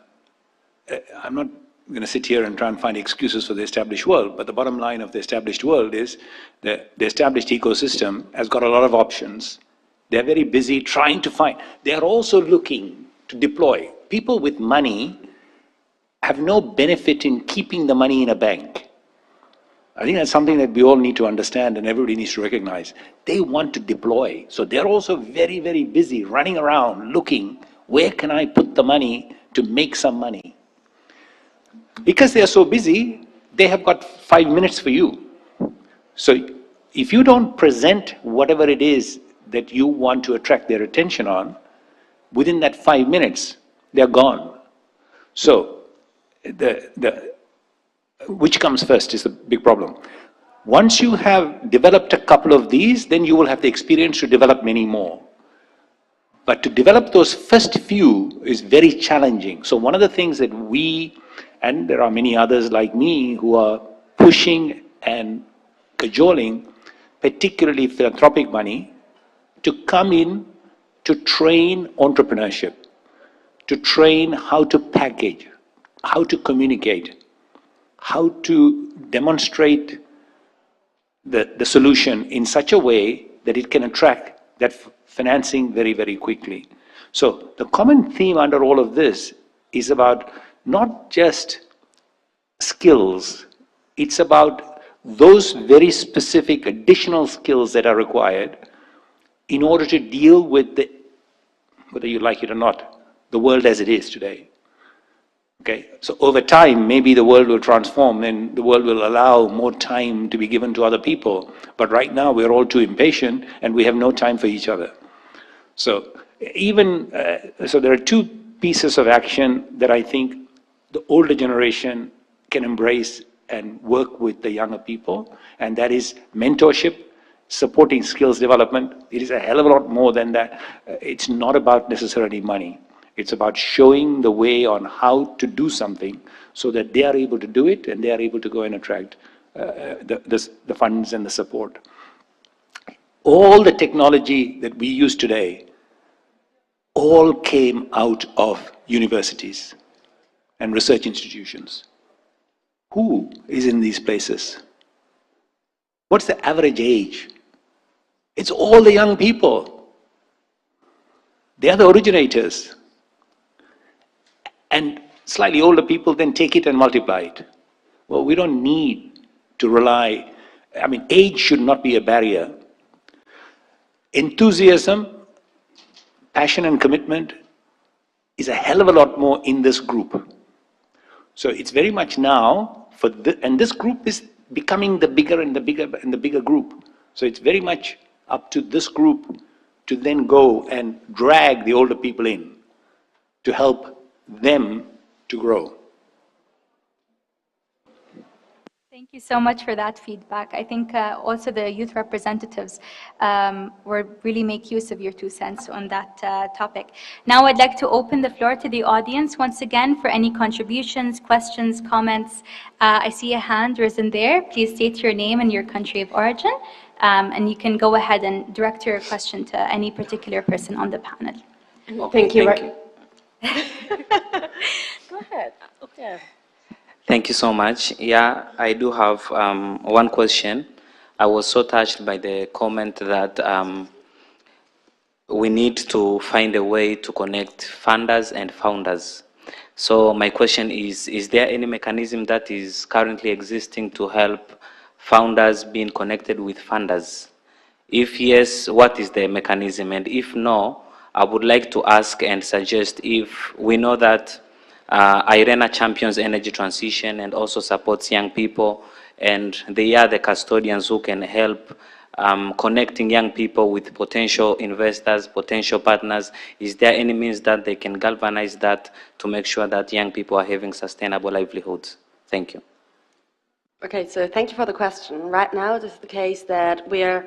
not going to sit here and try and find excuses for the established world, but the bottom line of the established world is that the established ecosystem has got a lot of options. They're very busy trying to find. They're also looking to deploy. People with money have no benefit in keeping the money in a bank. I think that's something that we all need to understand and everybody needs to recognize. They want to deploy. So they're also very, very busy running around looking, where can I put the money to make some money? Because they're so busy, they have got 5 minutes for you. So if you don't present whatever it is that you want to attract their attention on, within that 5 minutes, they're gone. So which comes first is the big problem. Once you have developed a couple of these, then you will have the experience to develop many more. But to develop those first few is very challenging. So one of the things that we, and there are many others like me, who are pushing and cajoling, particularly philanthropic money, to come in to train entrepreneurship, to train how to package, how to communicate, how to demonstrate the solution in such a way that it can attract that financing very, very quickly. So the common theme under all of this is about not just skills, it's about those very specific additional skills that are required, in order to deal with the, whether you like it or not, the world as it is today. Okay, so over time, maybe the world will transform and the world will allow more time to be given to other people. But right now, we're all too impatient and we have no time for each other. So so there are two pieces of action that I think the older generation can embrace and work with the younger people, and that is mentorship, supporting skills development. It is a hell of a lot more than that. It's not about necessarily money. It's about showing the way on how to do something so that they are able to do it and they are able to go and attract the funds and the support. All the technology that we use today all came out of universities and research institutions. Who is in these places? What's the average age? It's all the young people. They are the originators. And slightly older people then take it and multiply it. Well, we don't need to rely, I mean, age should not be a barrier. Enthusiasm, passion and commitment is a hell of a lot more in this group. So it's very much now, and this group is becoming the bigger and the bigger and the bigger group. So it's very much up to this group to then go and drag the older people in to help them to grow. Thank you so much for that feedback. I think also the youth representatives will really make use of your 2 cents on that topic. Now I'd like to open the floor to the audience once again for any contributions, questions, comments. I see a hand risen there. Please state your name and your country of origin. And you can go ahead and direct your question to any particular person on the panel. Thank you. Go ahead. Okay. Thank you so much. Yeah, I do have one question. I was so touched by the comment that we need to find a way to connect funders and founders. So my question is there any mechanism that is currently existing to help founders being connected with funders? If yes, what is the mechanism? And if no, I would like to ask and suggest, if we know that IRENA champions energy transition and also supports young people, and they are the custodians who can help connecting young people with potential investors, potential partners. Is there any means that they can galvanize that to make sure that young people are having sustainable livelihoods? Thank you. Okay, so thank you for the question. Right now, it is the case that we're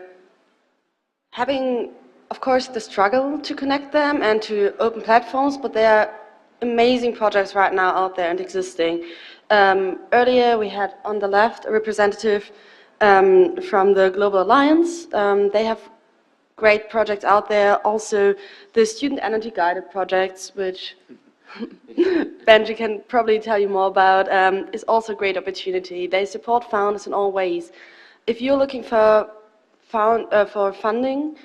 having, of course, the struggle to connect them and to open platforms, but there are amazing projects right now out there and existing. Earlier, we had on the left a representative from the Global Alliance. They have great projects out there. Also, the student energy guided projects, which Benji can probably tell you more about, is also a great opportunity. They support founders in all ways. If you're looking for funding,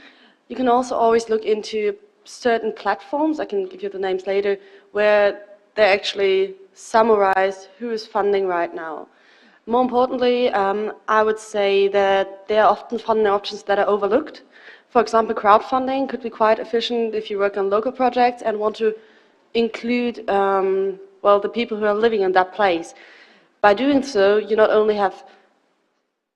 you can also always look into certain platforms, I can give you the names later, where they actually summarize who is funding right now. More importantly, I would say that there are often funding options that are overlooked. For example, crowdfunding could be quite efficient if you work on local projects and want to include well, the people who are living in that place. By doing so, you not only have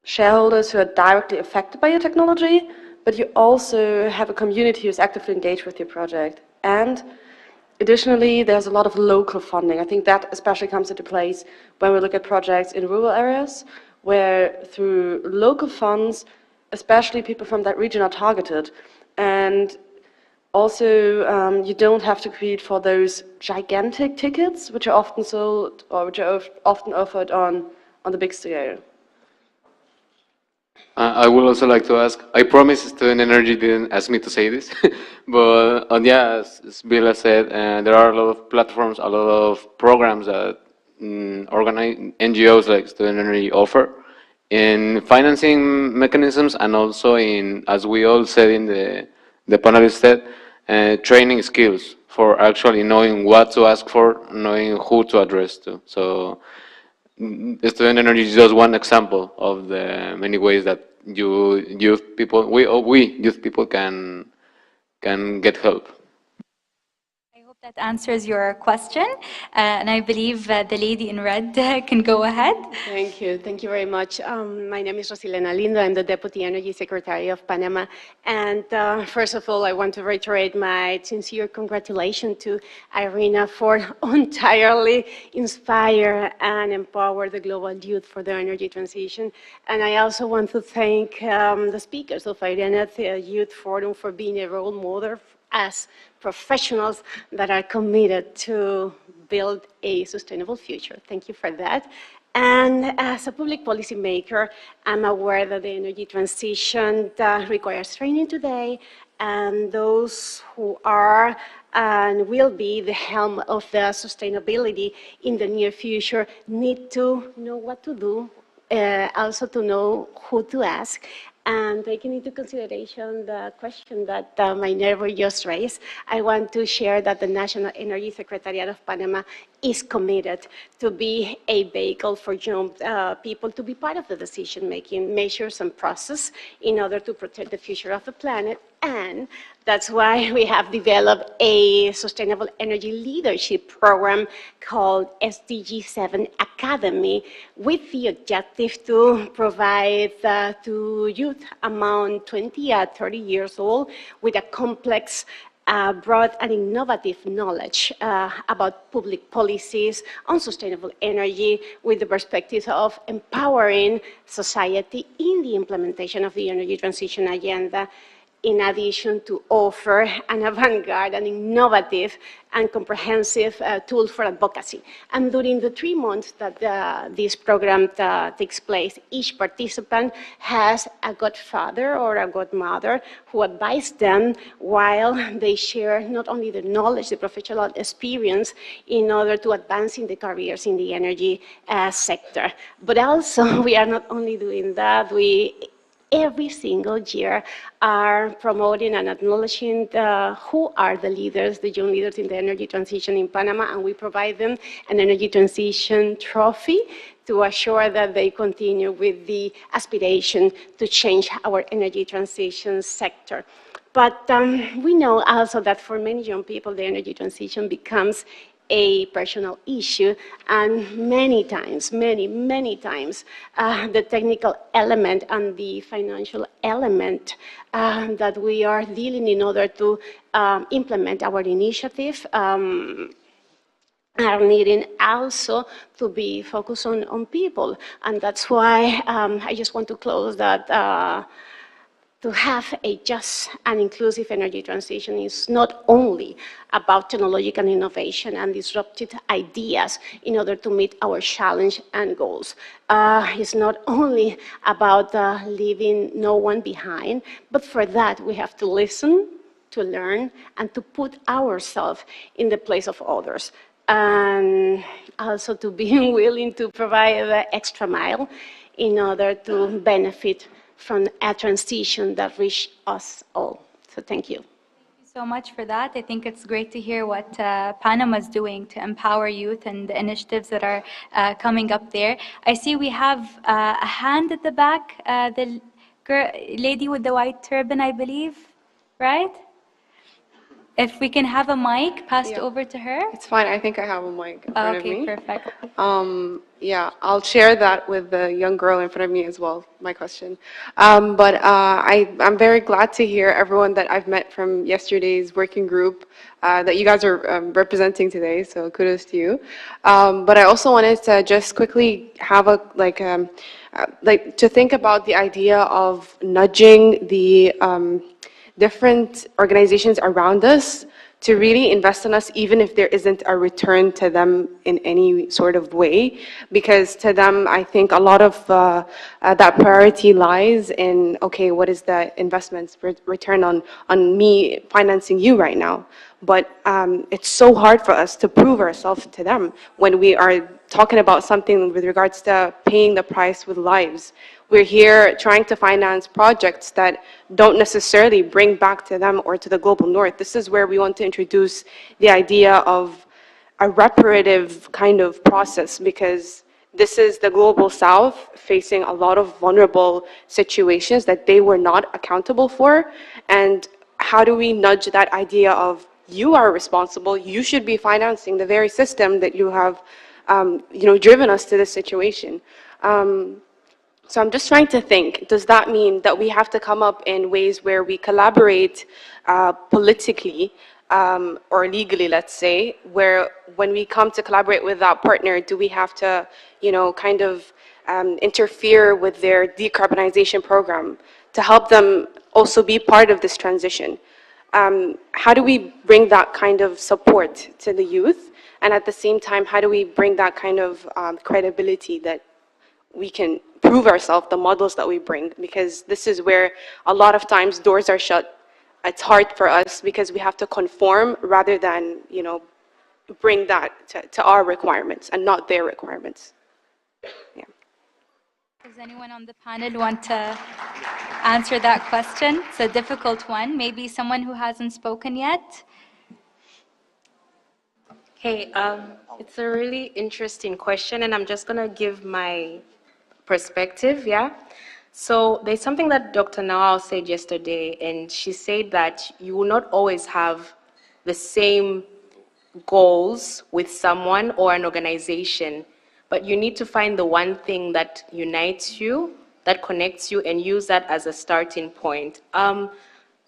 shareholders who are directly affected by your technology, but you also have a community who's actively engaged with your project. And additionally, there's a lot of local funding. I think that especially comes into place when we look at projects in rural areas, where through local funds, especially people from that region are targeted. And also, you don't have to compete for those gigantic tickets, which are often sold or which are often offered on the big scale. I would also like to ask, I promise Student Energy didn't ask me to say this, but yeah, as Bila said, there are a lot of platforms, a lot of programs that NGOs like Student Energy offer in financing mechanisms, and also in, as we all said in the panelists said, training skills for actually knowing what to ask for, knowing who to address to. So Student Energy is just one example of the many ways that you youth people, we youth people can get help. I hope that answers your question, and I believe the lady in red can go ahead. Thank you. Thank you very much. My name is Rosilena Lindo. I'm the Deputy Energy Secretary of Panama. And first of all, I want to reiterate my sincere congratulations to IRENA for entirely inspire and empower the global youth for their energy transition. And I also want to thank the speakers of IRENA, the Youth Forum, for being a role model as professionals that are committed to build a sustainable future. Thank you for that. And as a public policy maker, I'm aware that the energy transition requires training today, and those who are and will be the helm of the sustainability in the near future need to know what to do, also to know who to ask. And taking into consideration the question that my neighbor just raised, I want to share that the National Energy Secretariat of Panama is committed to be a vehicle for young people to be part of the decision-making measures and process in order to protect the future of the planet. And that's why we have developed a sustainable energy leadership program called SDG 7 Academy, with the objective to provide to youth among 20 and 30 years old with a complex, broad and innovative knowledge about public policies on sustainable energy, with the perspective of empowering society in the implementation of the energy transition agenda, in addition to offer an avant-garde and innovative and comprehensive tool for advocacy. And during the 3 months that this program takes place, each participant has a godfather or a godmother who advise them while they share not only the knowledge, the professional experience in order to advance in the careers in the energy sector. But also, we are not only doing that, we every single year are promoting and acknowledging who are the leaders, the young leaders in the energy transition in Panama, and we provide them an energy transition trophy to assure that they continue with the aspiration to change our energy transition sector. But we know also that for many young people, the energy transition becomes a personal issue, and many times, many times, the technical element and the financial element that we are dealing in order to implement our initiative are needing also to be focused on people. And that's why I just want to close that to have a just and inclusive energy transition is not only about technological innovation and disruptive ideas in order to meet our challenge and goals. It's not only about leaving no one behind, but for that we have to listen, to learn, and to put ourselves in the place of others. And also to be willing to provide the extra mile in order to benefit from a transition that reached us all. So thank you. Thank you so much for that. I think it's great to hear what Panama is doing to empower youth and the initiatives that are coming up there. I see we have a hand at the back, the lady with the white turban, I believe, right? If we can have a mic passed over to her. It's fine. I think I have a mic in front of me. Okay, perfect. Yeah, I'll share that with the young girl in front of me as well, my question. I'm very glad to hear everyone that I've met from yesterday's working group that you guys are representing today, so kudos to you. But I also wanted to just quickly have a, to think about the idea of nudging the different organizations around us to really invest in us, even if there isn't a return to them in any sort of way. Because to them, I think a lot of that priority lies in, okay, what is the investment's return on me financing you right now? But it's so hard for us to prove ourselves to them when we are talking about something with regards to paying the price with lives. We're here trying to finance projects that don't necessarily bring back to them or to the global north. This is where we want to introduce the idea of a reparative kind of process, because this is the global south facing a lot of vulnerable situations that they were not accountable for. And how do we nudge that idea of you are responsible, you should be financing the very system that you have driven us to this situation. So I'm just trying to think, does that mean that we have to come up in ways where we collaborate politically or legally, let's say, where when we come to collaborate with that partner, do we have to, kind of interfere with their decarbonization program to help them also be part of this transition? How do we bring that kind of support to the youth? And at the same time, how do we bring that kind of credibility that we can prove ourselves, the models that we bring? Because this is where a lot of times doors are shut. It's hard for us because we have to conform rather than, bring that to our requirements and not their requirements. Yeah. Does anyone on the panel want to answer that question? It's a difficult one. Maybe someone who hasn't spoken yet. Hey, it's a really interesting question, and I'm just going to give my perspective, yeah? So there's something that Dr. Nawal said yesterday, and she said that you will not always have the same goals with someone or an organization, but you need to find the one thing that unites you, that connects you, and use that as a starting point.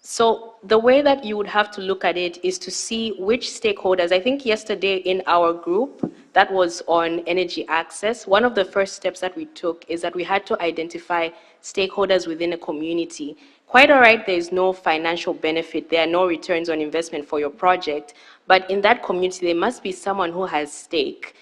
So the way that you would have to look at it is to see which stakeholders. I think yesterday in our group that was on energy access, one of the first steps that we took is that we had to identify stakeholders within a community. Quite all right, there is no financial benefit, there are no returns on investment for your project, but in that community there must be someone who has stake.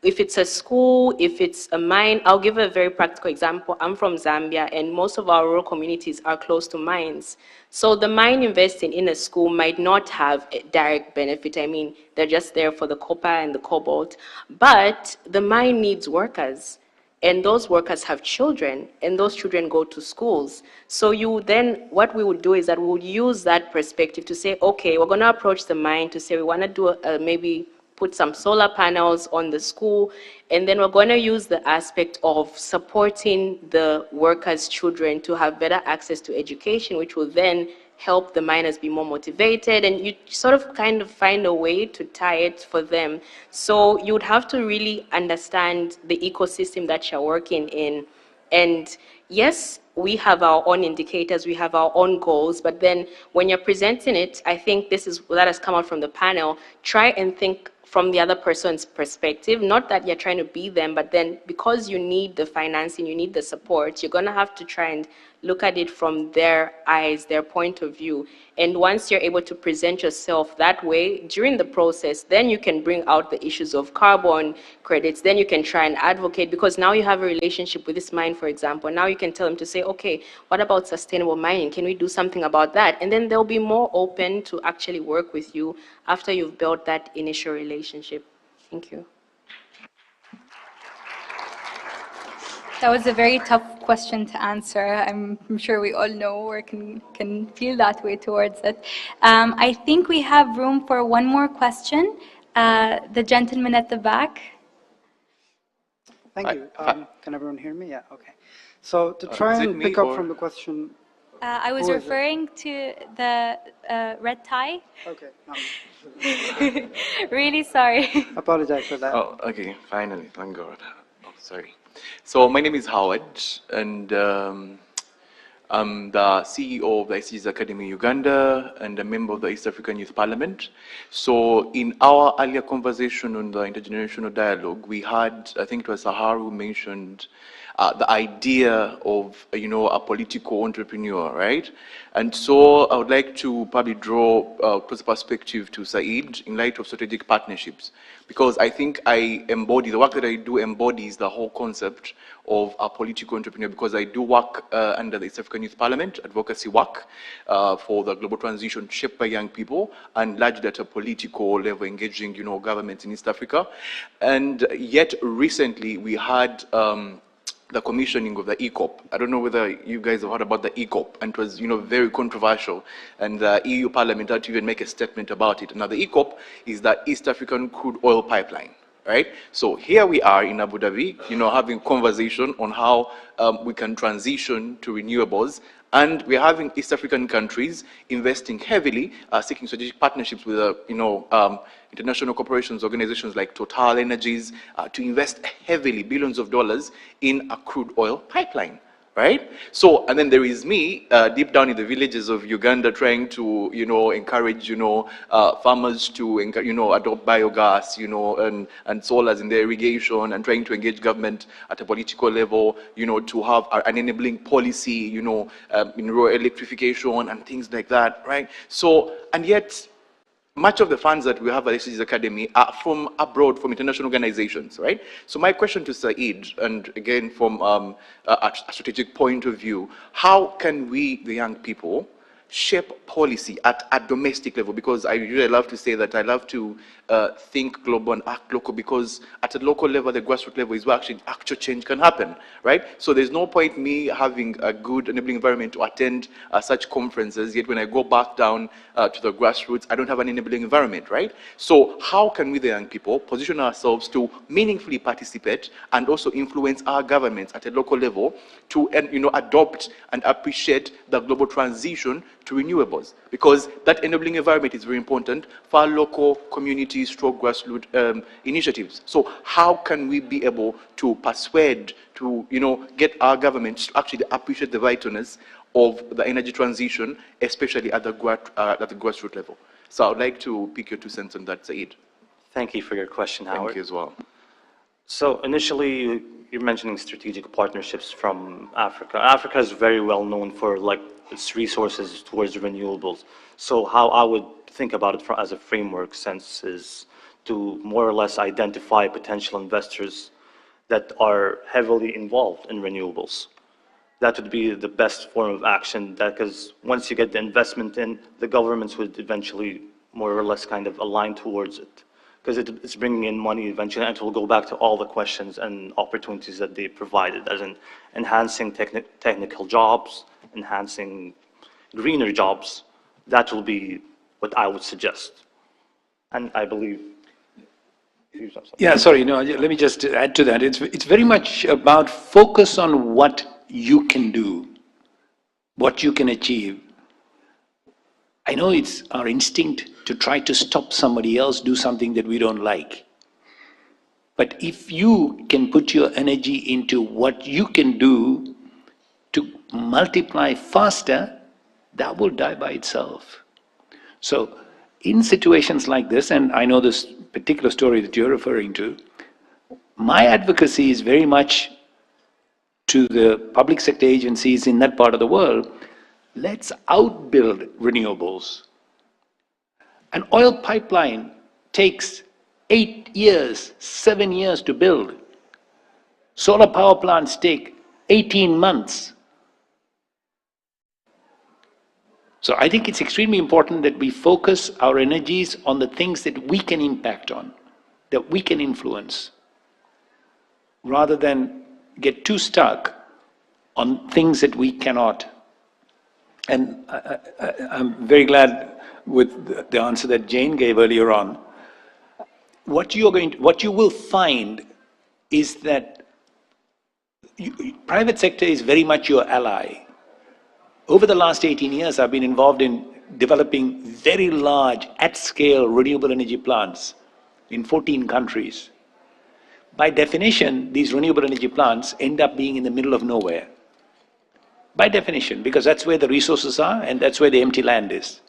If it's a school, if it's a mine, I'll give a very practical example. I'm from Zambia, and most of our rural communities are close to mines. So the mine investing in a school might not have a direct benefit. I mean, they're just there for the copper and the cobalt. But the mine needs workers, and those workers have children, and those children go to schools. So what we would do is that we would use that perspective to say, okay, we're going to approach the mine to say we want to do maybe put some solar panels on the school, and then we're going to use the aspect of supporting the workers' children to have better access to education, which will then help the miners be more motivated, and you sort of kind of find a way to tie it for them. So you would have to really understand the ecosystem that you're working in. And yes, we have our own indicators, we have our own goals, but then when you're presenting it, I think that has come out from the panel, try and think from the other person's perspective, not that you're trying to be them, but then because you need the financing, you need the support, you're going to have to try and look at it from their eyes, their point of view. And once you're able to present yourself that way during the process, then you can bring out the issues of carbon credits, then you can try and advocate, because now you have a relationship with this mine, for example. Now you can tell them to say, okay, what about sustainable mining? Can we do something about that? And then they'll be more open to actually work with you after you've built that initial relationship. Thank you. That was a very tough question to answer. I'm sure we all know or can feel that way towards it. I think we have room for one more question. The gentleman at the back. Thank you. Can everyone hear me? Yeah, okay. So to try and pick up from the question. I was referring to the red tie. Okay. Really sorry. Apologize for that. Oh, okay. Finally, thank God. Oh, sorry. So my name is Howard, and I'm the CEO of the ICT's Academy Uganda and a member of the East African Youth Parliament. So in our earlier conversation on the intergenerational dialogue, we had, I think it was Sahar who mentioned the idea of, a political entrepreneur, right? And so I would like to probably draw close perspective to Said in light of strategic partnerships, because I think the work that I do embodies the whole concept of a political entrepreneur, because I do work under the East African Youth Parliament, advocacy work for the global transition shaped by young people, and largely at a political level, engaging, governments in East Africa. And yet recently we had the commissioning of the ECOP. I don't know whether you guys have heard about the ECOP, and it was, very controversial, and the EU Parliament had to even make a statement about it. Now, the ECOP is the East African Crude Oil Pipeline, right? So here we are in Abu Dhabi, having conversation on how we can transition to renewables. And we're having East African countries investing heavily, seeking strategic partnerships with, international corporations, organizations like Total Energies, to invest heavily, billions of dollars in a crude oil pipeline. Right? So, and then there is me, deep down in the villages of Uganda, trying to, encourage, farmers to, adopt biogas, and solars in their irrigation, and trying to engage government at a political level, to have an enabling policy, in rural electrification and things like that, right? So, and yet, much of the funds that we have at SDGs Academy are from abroad, from international organizations, right? So my question to Saeed, and again from a strategic point of view, how can we, the young people, shape policy at a domestic level? Because I really love to say that I love to think global and act local, because at a local level, the grassroots level is where actual change can happen, right? So there's no point me having a good enabling environment to attend such conferences, yet when I go back down to the grassroots, I don't have an enabling environment, right? So how can we, the young people, position ourselves to meaningfully participate and also influence our governments at a local level to, adopt and appreciate the global transition to renewables? Because that enabling environment is very important for our local communities, stroke grassroots initiatives. So how can we be able to persuade, to get our governments to actually appreciate the vitalness of the energy transition, especially at the grassroots level? So I would like to pick your 2 cents on that, Saeed. Thank you for your question, Howard. Thank you as well. So initially, you're mentioning strategic partnerships from Africa. Africa is very well known for its resources towards renewables. So how I would think about it as a framework sense is to more or less identify potential investors that are heavily involved in renewables. That would be the best form of action, because once you get the investment in, the governments would eventually more or less kind of align towards it, because it's bringing in money eventually, and it will go back to all the questions and opportunities that they provided, as in enhancing technical jobs, enhancing greener jobs. That will be what I would suggest. And I believe... Yeah, sorry, no, let me just add to that. It's very much about focus on what you can do, what you can achieve. I know it's our instinct to try to stop somebody else do something that we don't like. But if you can put your energy into what you can do to multiply faster, that will die by itself. So in situations like this, and I know this particular story that you're referring to, my advocacy is very much to the public sector agencies in that part of the world. Let's outbuild renewables. An oil pipeline takes 8 years, 7 years to build. Solar power plants take 18 months. So I think it's extremely important that we focus our energies on the things that we can impact on, that we can influence, rather than get too stuck on things that we cannot. And I'm very glad with the answer that Jane gave earlier on. What you will find is that private sector is very much your ally. Over the last 18 years, I've been involved in developing very large, at-scale renewable energy plants in 14 countries. By definition, these renewable energy plants end up being in the middle of nowhere. By definition, because that's where the resources are and that's where the empty land is.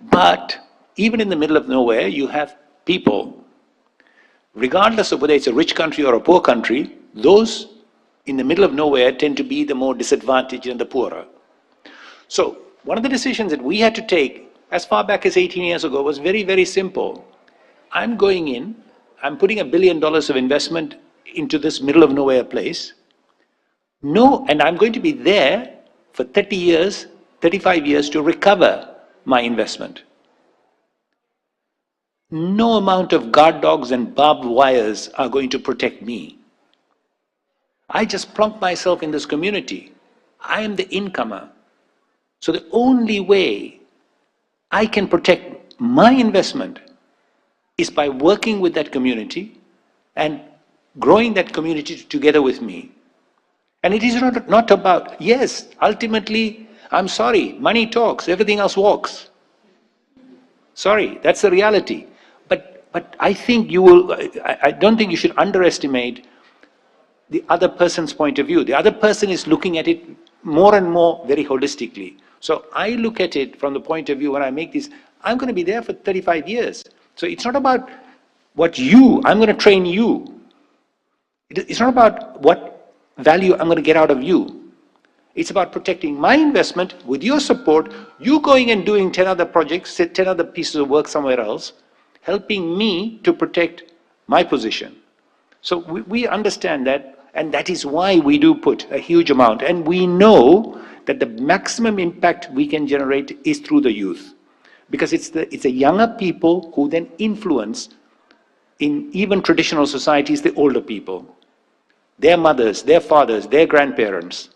But even in the middle of nowhere, you have people, regardless of whether it's a rich country or a poor country, those in the middle of nowhere tend to be the more disadvantaged and the poorer. So one of the decisions that we had to take as far back as 18 years ago was very, very simple. I'm going in, I'm putting $1 billion of investment into this middle of nowhere place. No, and I'm going to be there for 30 years, 35 years to recover my investment. No amount of guard dogs and barbed wires are going to protect me. I just plunk myself in this community. I am the incomer. So the only way I can protect my investment is by working with that community, and growing that community together with me. And it is not about, yes, ultimately, I'm sorry, money talks, everything else walks. Sorry, that's the reality. But I think I don't think you should underestimate the other person's point of view. The other person is looking at it more and more very holistically. So I look at it from the point of view when I make this, I'm going to be there for 35 years. So it's not about I'm going to train you. It's not about what value I'm going to get out of you. It's about protecting my investment with your support, you going and doing 10 other projects, 10 other pieces of work somewhere else, helping me to protect my position. So we understand that, and that is why we do put a huge amount. And we know that the maximum impact we can generate is through the youth. Because it's the younger people who then influence, in even traditional societies, the older people. Their mothers, their fathers, their grandparents.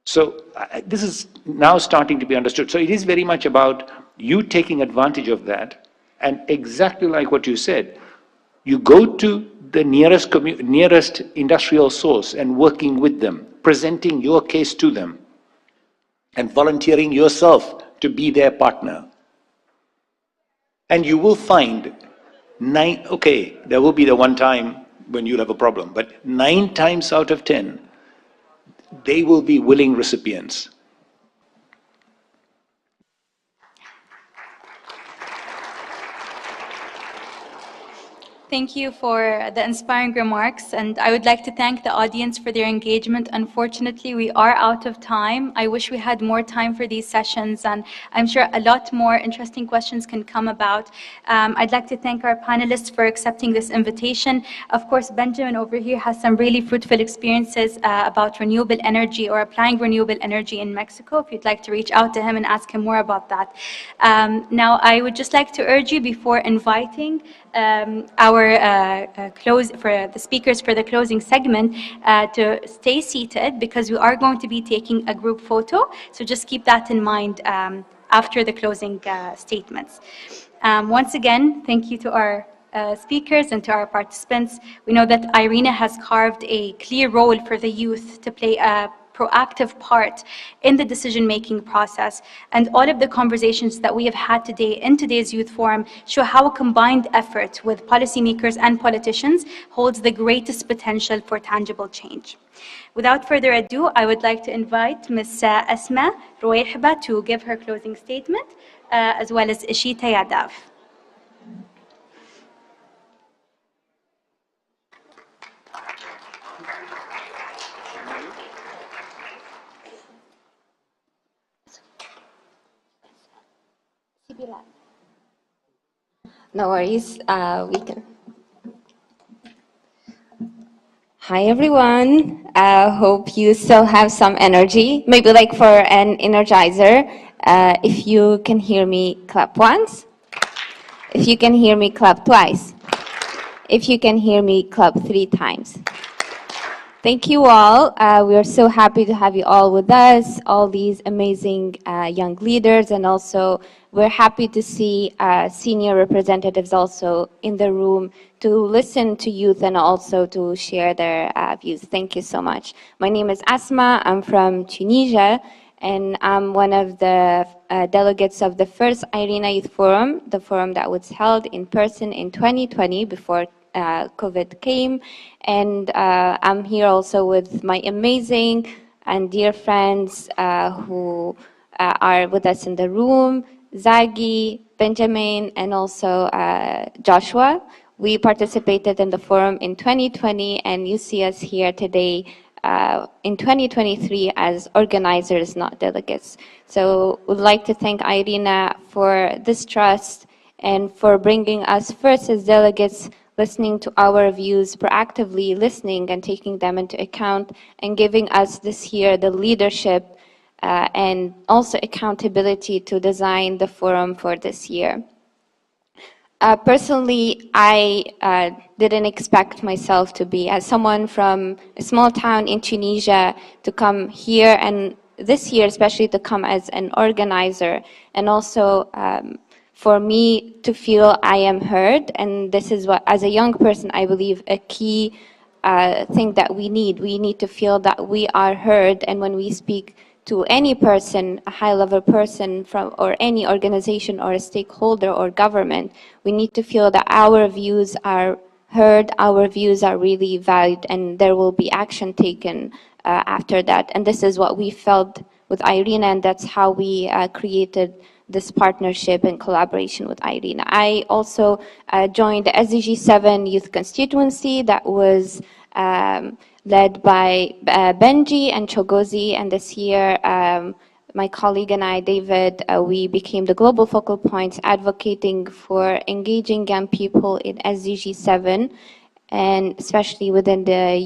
So this is now starting to be understood. So it is very much about you taking advantage of that. And exactly like what you said, you go to the nearest industrial source and working with them, presenting your case to them, and volunteering yourself to be their partner. And you will find there will be the one time when you'll have a problem, but 9 times out of 10, they will be willing recipients. Thank you for the inspiring remarks, and I would like to thank the audience for their engagement. Unfortunately, we are out of time. I wish we had more time for these sessions, and I'm sure a lot more interesting questions can come about. I'd like to thank our panelists for accepting this invitation. Of course, Benjamin over here has some really fruitful experiences about renewable energy or applying renewable energy in Mexico, if you'd like to reach out to him and ask him more about that. Now, I would just like to urge you, before inviting our for the speakers for the closing segment to stay seated, because we are going to be taking a group photo. So just keep that in mind after the closing statements. Once again, thank you to our speakers and to our participants. We know that IRENA has carved a clear role for the youth to play a proactive part in the decision-making process. And all of the conversations that we have had today in today's Youth Forum show how a combined effort with policymakers and politicians holds the greatest potential for tangible change. Without further ado, I would like to invite Ms. Asma Rouehba to give her closing statement, as well as Ishita Yadav. No worries, we can. Hi everyone, hope you still have some energy, maybe like for an energizer. If you can hear me, clap once. If you can hear me, clap twice. If you can hear me, clap 3 times. Thank you all. We are so happy to have you all with us, all these amazing young leaders, and also we're happy to see senior representatives also in the room to listen to youth and also to share their views. Thank you so much. My name is Asma. I'm from Tunisia, and I'm one of the delegates of the first IRENA Youth Forum, the forum that was held in person in 2020 before COVID came. And I'm here also with my amazing and dear friends who are with us in the room, Zagi, Benjamin, and also Joshua. We participated in the forum in 2020, and you see us here today in 2023 as organizers, not delegates. So we'd like to thank IRENA for this trust and for bringing us first as delegates, listening to our views, proactively listening and taking them into account, and giving us this year the leadership and also accountability to design the forum for this year. Personally, I didn't expect myself to be, as someone from a small town in Tunisia, to come here, and this year especially to come as an organizer, and also for me to feel I am heard. And this is what, as a young person, I believe a key thing that we need. We need to feel that we are heard, and when we speak to any person, a high-level person from or any organization or a stakeholder or government, we need to feel that our views are heard, our views are really valued, and there will be action taken after that. And this is what we felt with IRENA, and that's how we created this partnership and collaboration with IRENA. I also joined the SDG 7 Youth Constituency that was led by Benji and Chogozi, and this year my colleague and I, David, we became the global focal points advocating for engaging young people in SDG 7, and especially within the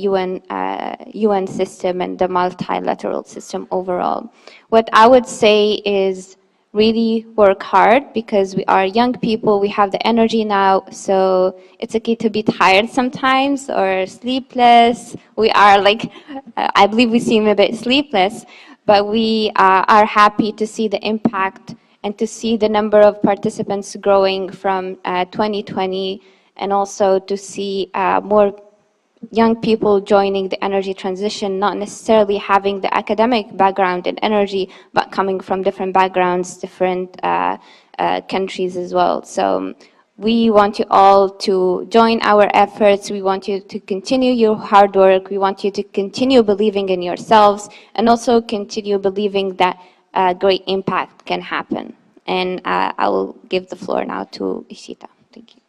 UN system and the multilateral system overall. What I would say is really work hard, because we are young people, we have the energy now, so it's okay to be tired sometimes or sleepless. We are like, I believe we seem a bit sleepless, but we are happy to see the impact and to see the number of participants growing from 2020, and also to see more young people joining the energy transition, not necessarily having the academic background in energy, but coming from different backgrounds, different countries as well. So we want you all to join our efforts. We want you to continue your hard work. We want you to continue believing in yourselves, and also continue believing that great impact can happen. And I will give the floor now to Ishita. Thank you.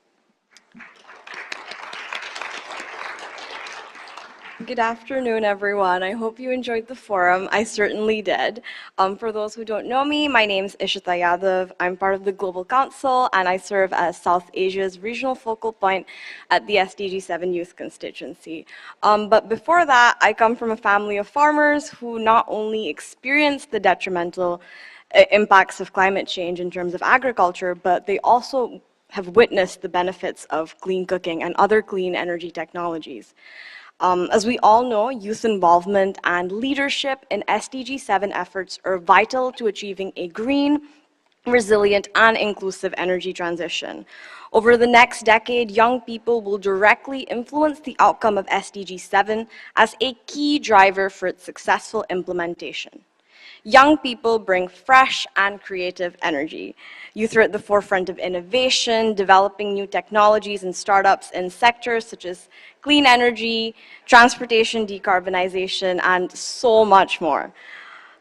Good afternoon, everyone. I hope you enjoyed the forum. I certainly did. For those who don't know me, my name is Ishita Yadav. I'm part of the Global Council, and I serve as South Asia's regional focal point at the SDG 7 Youth Constituency. But before that, I come from a family of farmers who not only experienced the detrimental impacts of climate change in terms of agriculture, but they also have witnessed the benefits of clean cooking and other clean energy technologies. As we all know, youth involvement and leadership in SDG 7 efforts are vital to achieving a green, resilient, and inclusive energy transition. Over the next decade, young people will directly influence the outcome of SDG 7 as a key driver for its successful implementation. Young people bring fresh and creative energy. Youth are at the forefront of innovation, developing new technologies and startups in sectors such as clean energy, transportation decarbonization, and so much more.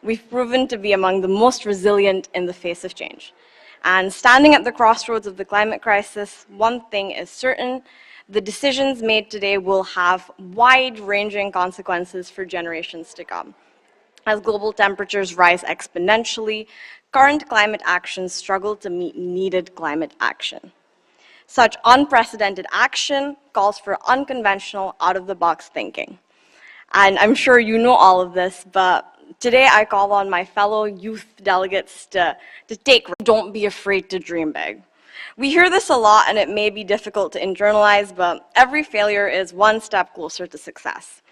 We've proven to be among the most resilient in the face of change. And standing at the crossroads of the climate crisis, one thing is certain: the decisions made today will have wide-ranging consequences for generations to come. As global temperatures rise exponentially, current climate actions struggle to meet needed climate action. Such unprecedented action calls for unconventional, out-of-the-box thinking. And I'm sure you know all of this, but today I call on my fellow youth delegates to don't be afraid to dream big. We hear this a lot, and it may be difficult to internalize, but every failure is one step closer to success.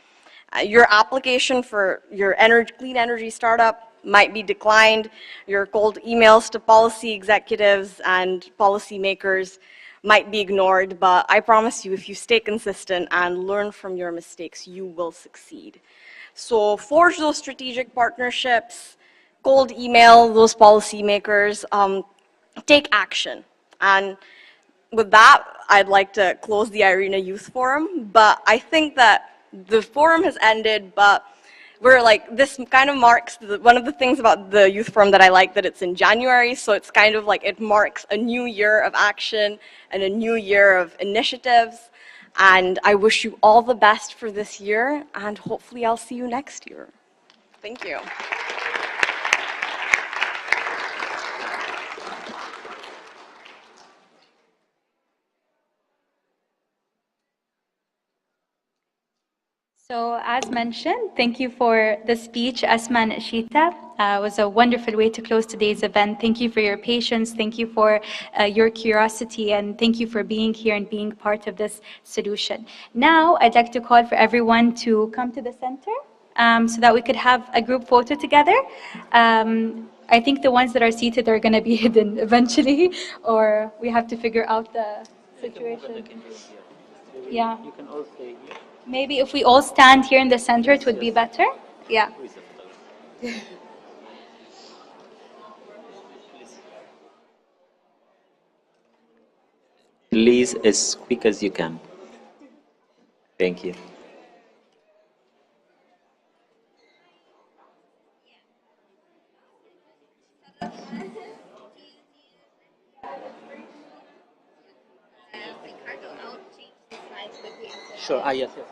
Your application for your clean energy startup might be declined. Your cold emails to policy executives and policymakers might be ignored, but I promise you, if you stay consistent and learn from your mistakes, you will succeed. So forge those strategic partnerships, cold email those policymakers, take action. And with that, I'd like to close the IRENA Youth Forum, but I think that the forum has ended, but we're like, this kind of marks, one of the things about the Youth Forum that I like, that it's in January, so it's kind of like it marks a new year of action and a new year of initiatives, and I wish you all the best for this year, and hopefully I'll see you next year. Thank you. So as mentioned, thank you for the speech, Asma and Ashita. It was a wonderful way to close today's event. Thank you for your patience. Thank you for your curiosity. And thank you for being here and being part of this solution. Now, I'd like to call for everyone to come to the center so that we could have a group photo together. I think the ones that are seated are going to be hidden eventually, or we have to figure out the situation. Yeah. Maybe if we all stand here in the center, it would be better. Yeah. Please, as quick as you can. Thank you. Sure. Yes, yes.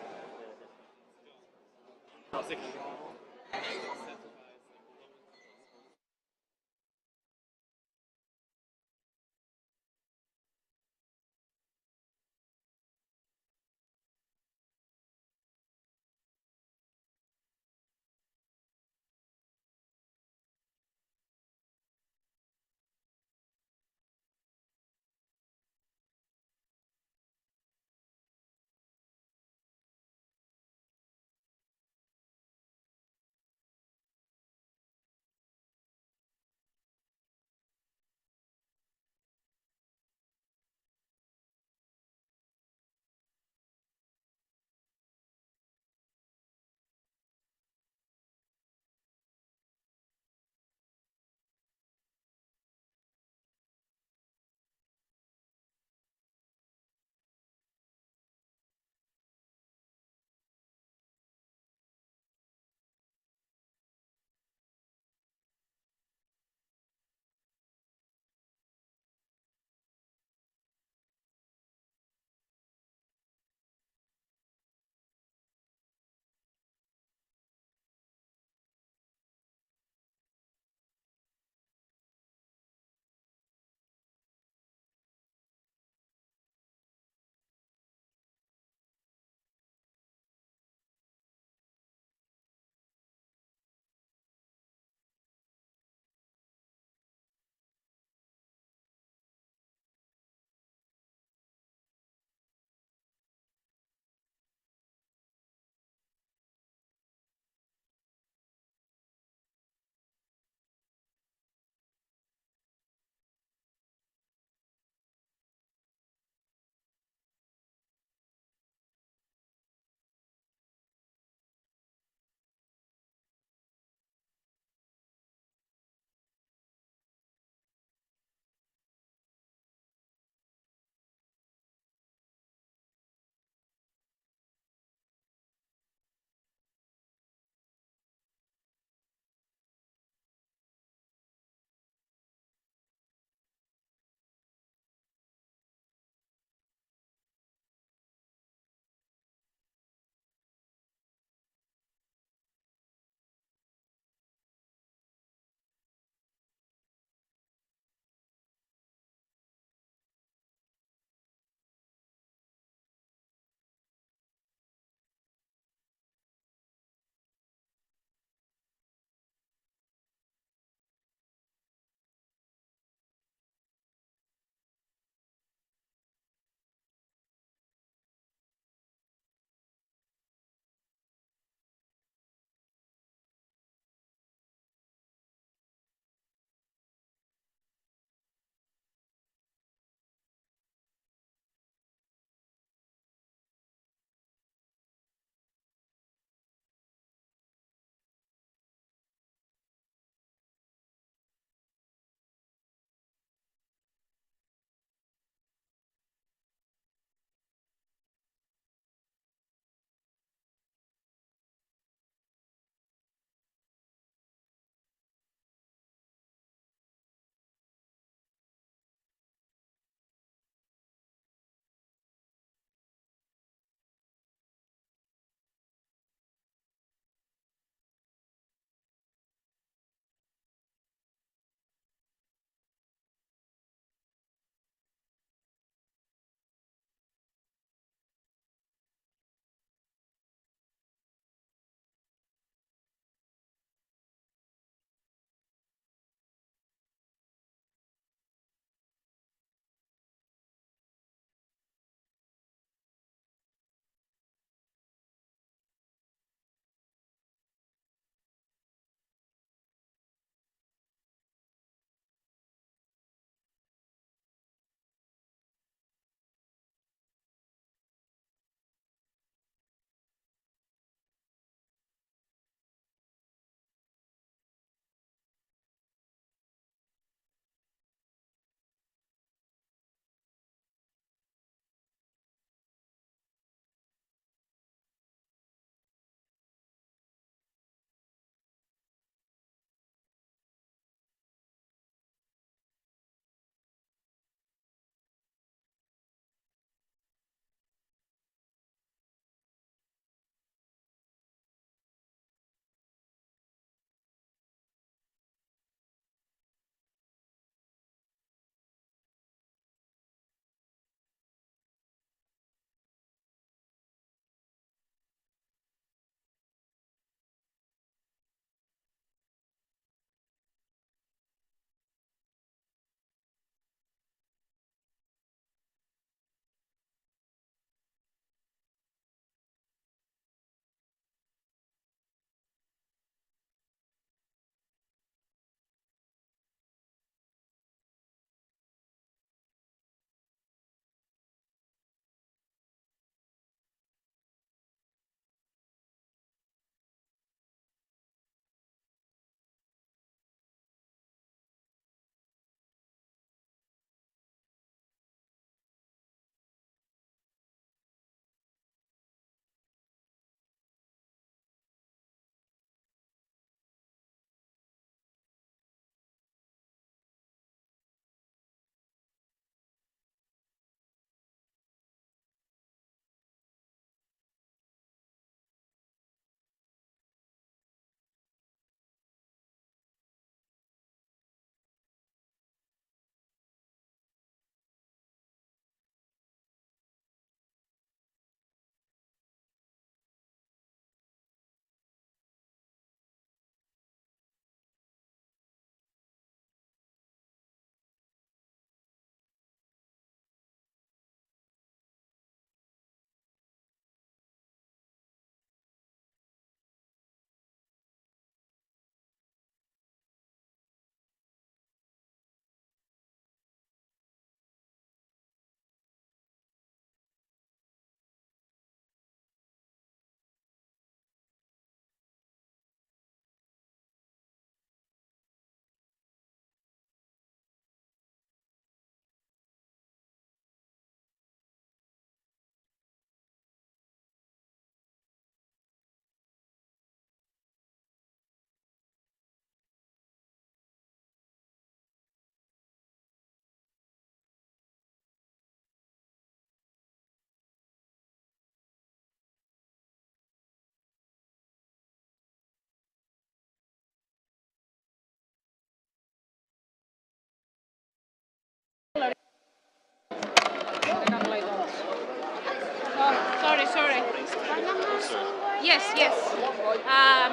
Yes, yes.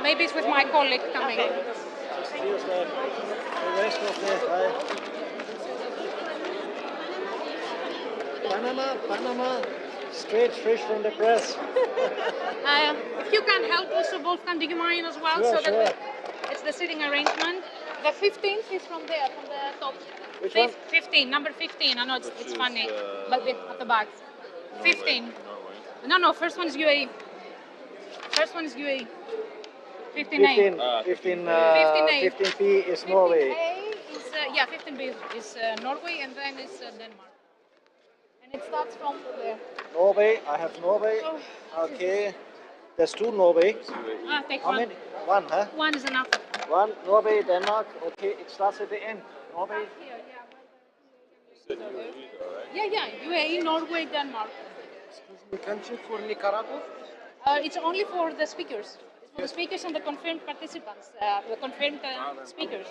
Maybe it's with my colleague coming. Panama, straight fresh from the press. If you can help also, Wolfgang, do you mind as well? Sure, so sure. that it's the sitting arrangement. The 15th is from there, from the top. Which one? 15, number 15. I know it's funny, but at the back. 15. No, first one is UAE. First one is UAE. 15A. 15P is Norway. 15A is, 15B is Norway, and then is Denmark. And it starts from there. Norway, I have Norway. Okay. There's two Norway. Take How one. many? One, huh? One is enough. One, Norway, Denmark. Okay, it starts at the end. Norway. Yeah, UAE, Norway, Denmark. Country for Nicaragua? It's only for the speakers. It's for the speakers and the confirmed participants, the confirmed speakers.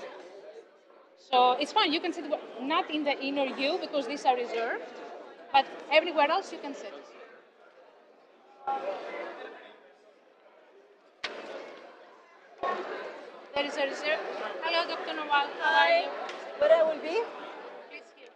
So it's fine. You can sit not in the inner U because these are reserved, but everywhere else you can sit. There is a reserve. Hello, Dr. Nawal. How are you? Where I will be? Please here.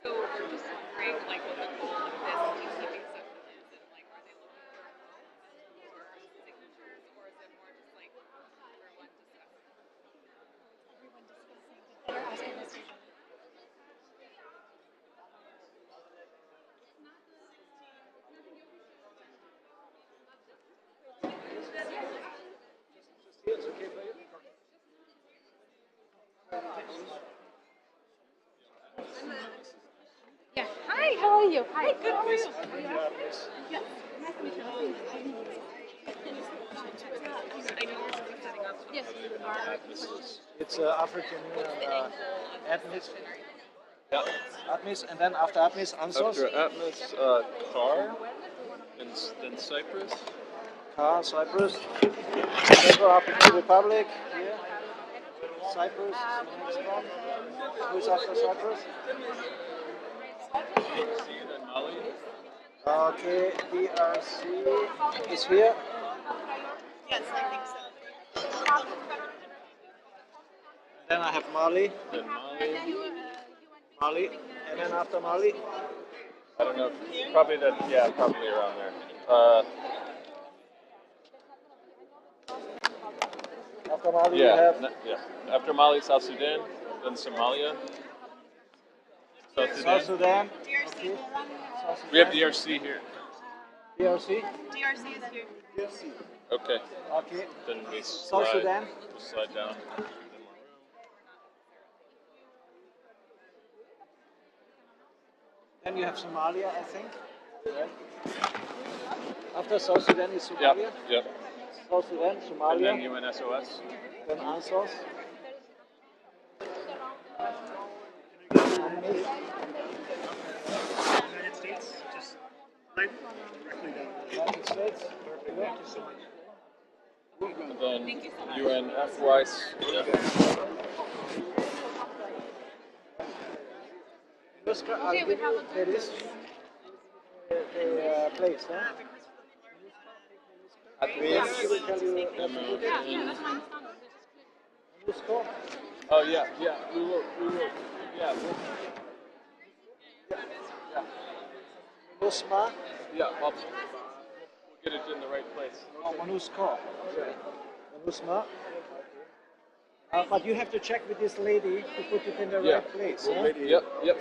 So we're just wondering, like, what the goal of this peacekeeping session is, and like, are they looking for signatures, or is it more just like everyone discussing? They're asking us to. Yeah. Hi, how are you? Hi, good, how are you? Yeah. Nice to meet you. Yes. It's African Admis. Yeah. Admis, and then after Admis, Ansos. After Atmos, Car, and then Cyprus. Car, Cyprus. Then go African Republic, here. Cyprus, next one. Who's after Cyprus? DRC, then Mali. Okay, DRC is here. Yes, I think so. Then I have Mali. Then Mali. Mali. And then after Mali? I don't know. Probably that. Yeah, probably around there. After Mali yeah, you have? yeah. After Mali, South Sudan, then Somalia. South Sudan. Okay. We have DRC here. DRC? DRC is here. Okay. Okay. Then we South Sudan? we slide down. Then you have Somalia, I think. Right? After South Sudan is Somalia? Yep. South Sudan, Somalia. And then UNSOS. Then Ansos. United States, just right directly down. United States. Perfect. Thank you so much. And then UNFYS. Okay, we have a this the place, huh? At least. He will tell you Moscow. Oh yeah, we will, yeah, Mosma. yeah, we'll get it in the right place. Oh, Monusco. Okay. Monusma. But you have to check with this lady to put it in the Yeah. right place. We'll Huh? make- Yep.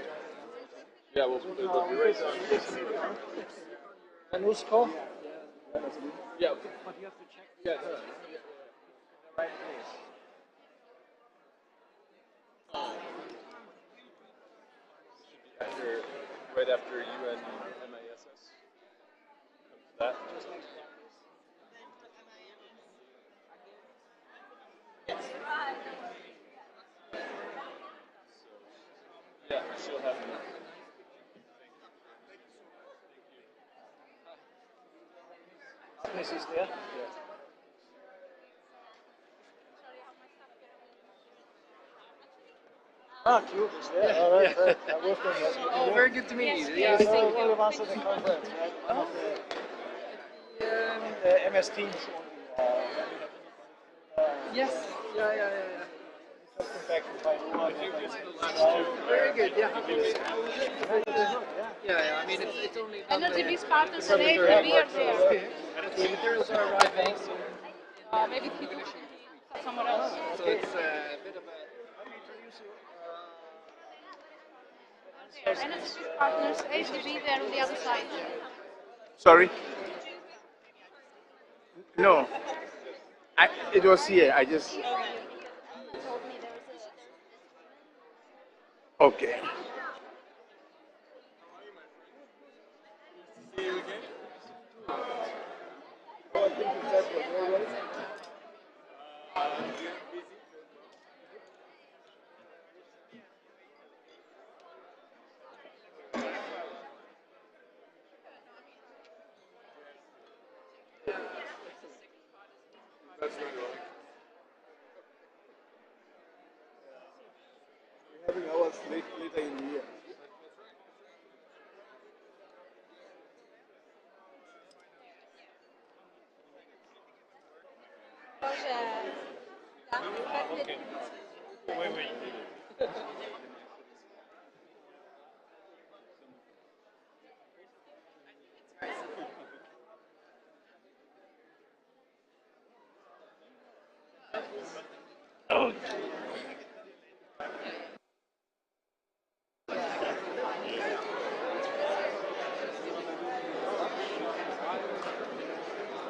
Yeah, we'll be right down. Monusco. Yeah. But you have to check Yeah. in the right place. Right after UNMASS. That. Space is there. Ah, Cube is there. All right. Yeah. I worked on that. Oh, very good to meet you. Yes, Yes, one thank of you. the ones at the conference, right? One of the MS Teams. Yes. Yeah. Just come back to my work. Very good. Yeah. Yeah. I mean, it's only. Energy Biz partners and AFB are there. The materials are arriving. Maybe we can somewhere else. So it's a bit of a. Energy Biz partners, AFB there on the other side. Sorry. No. It was here. I just. Okay. Having hours later in the year.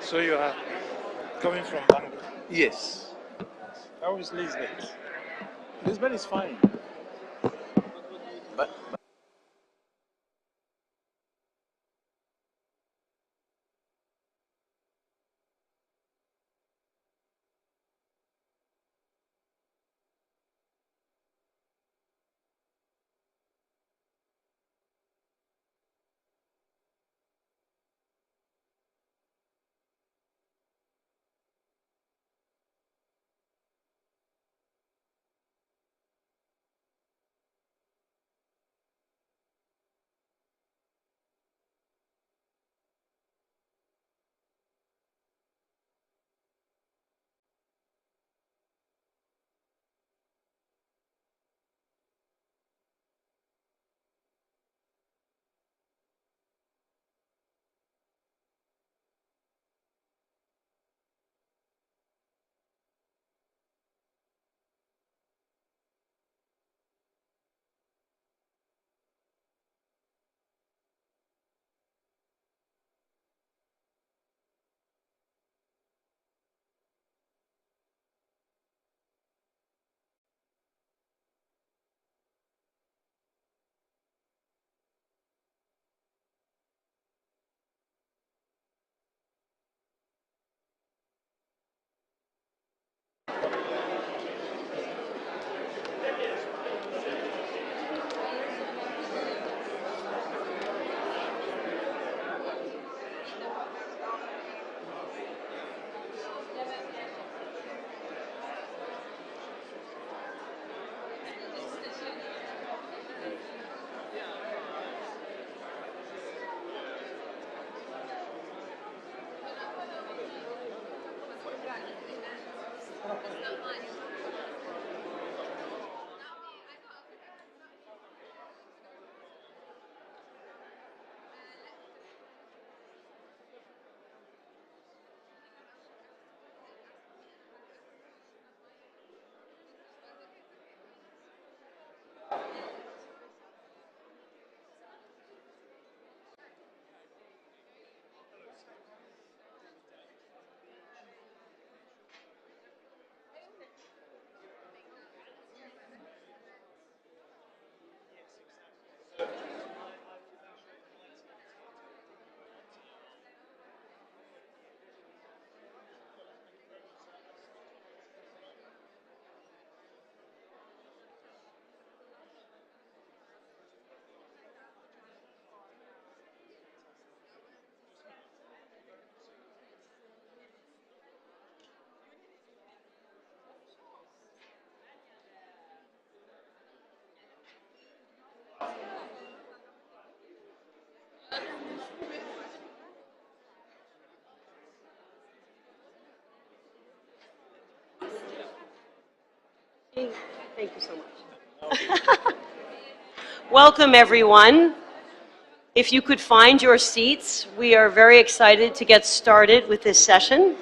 So you are coming from Bangalore. Yes. How is Lisbon? Lisbon is fine. But Thank you so much. Welcome, everyone. If you could find your seats, we are very excited to get started with this session.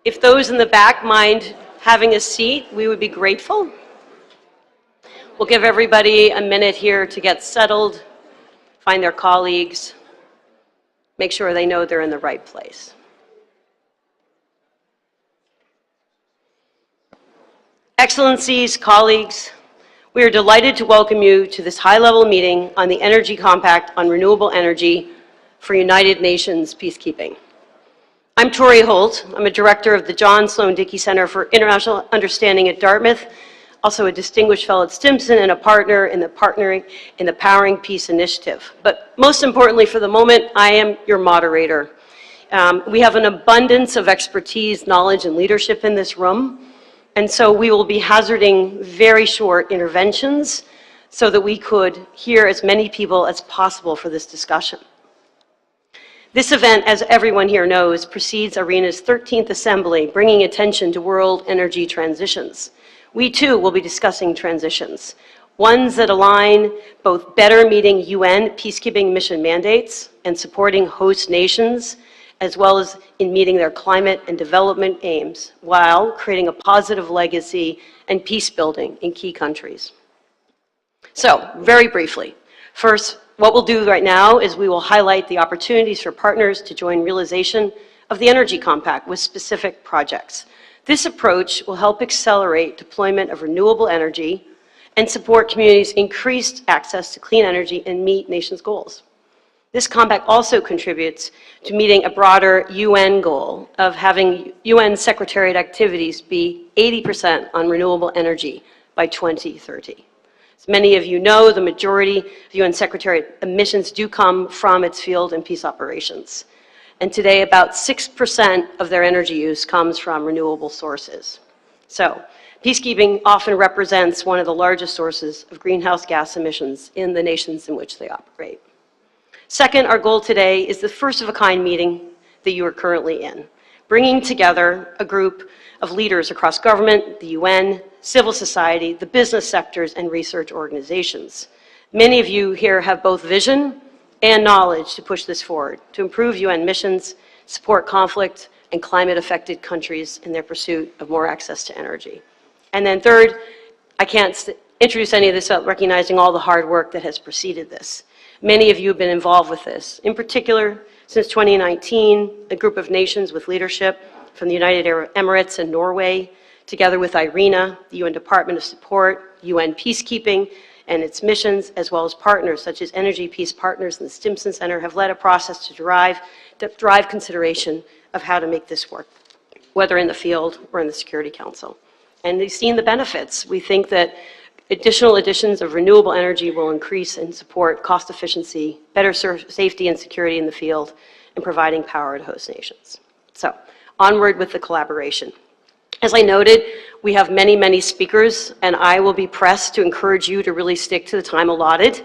If those in the back mind having a seat, we would be grateful. We'll give everybody a minute here to get settled, find their colleagues, make sure they know they're in the right place. Excellencies, colleagues, we are delighted to welcome you to this high-level meeting on the Energy Compact on Renewable Energy for United Nations Peacekeeping. I'm Tori Holt. I'm a director of the John Sloan Dickey Center for International Understanding at Dartmouth, also a distinguished fellow at Stimson and a partner in the Powering Peace Initiative. But most importantly for the moment, I am your moderator. We have an abundance of expertise, knowledge, and leadership in this room. And so we will be hazarding very short interventions so that we could hear as many people as possible for this discussion. This event, as everyone here knows, precedes IRENA's 13th assembly, bringing attention to world energy transitions. We too will be discussing transitions, ones that align both better meeting UN peacekeeping mission mandates and supporting host nations, as well as in meeting their climate and development aims, while creating a positive legacy and peace building in key countries. So, very briefly, first, what we'll do right now is we will highlight the opportunities for partners to join realization of the Energy Compact with specific projects. This approach will help accelerate deployment of renewable energy and support communities' increased access to clean energy and meet nations' goals. This compact also contributes to meeting a broader UN goal of having UN Secretariat activities be 80% on renewable energy by 2030. As many of you know, the majority of UN Secretariat emissions do come from its field and peace operations. And today, about 6% of their energy use comes from renewable sources. So, peacekeeping often represents one of the largest sources of greenhouse gas emissions in the nations in which they operate. Second, our goal today is the first-of-a-kind meeting that you are currently in, bringing together a group of leaders across government, the UN, civil society, the business sectors, and research organizations. Many of you here have both vision and knowledge to push this forward, to improve UN missions, support conflict and climate-affected countries in their pursuit of more access to energy. And then third, I can't introduce any of this without recognizing all the hard work that has preceded this. Many of you have been involved with this. In particular, since 2019, a group of nations with leadership from the United Arab Emirates and Norway, together with IRENA, the UN Department of Support, UN Peacekeeping, and its missions, as well as partners such as Energy Peace Partners and the Stimson Center, have led a process to drive consideration of how to make this work, whether in the field or in the Security Council. And they've seen the benefits. We think that additional additions of renewable energy will increase and support cost efficiency, better safety and security in the field, and providing power to host nations. So, onward with the collaboration. As I noted, we have many, many speakers, and I will be pressed to encourage you to really stick to the time allotted.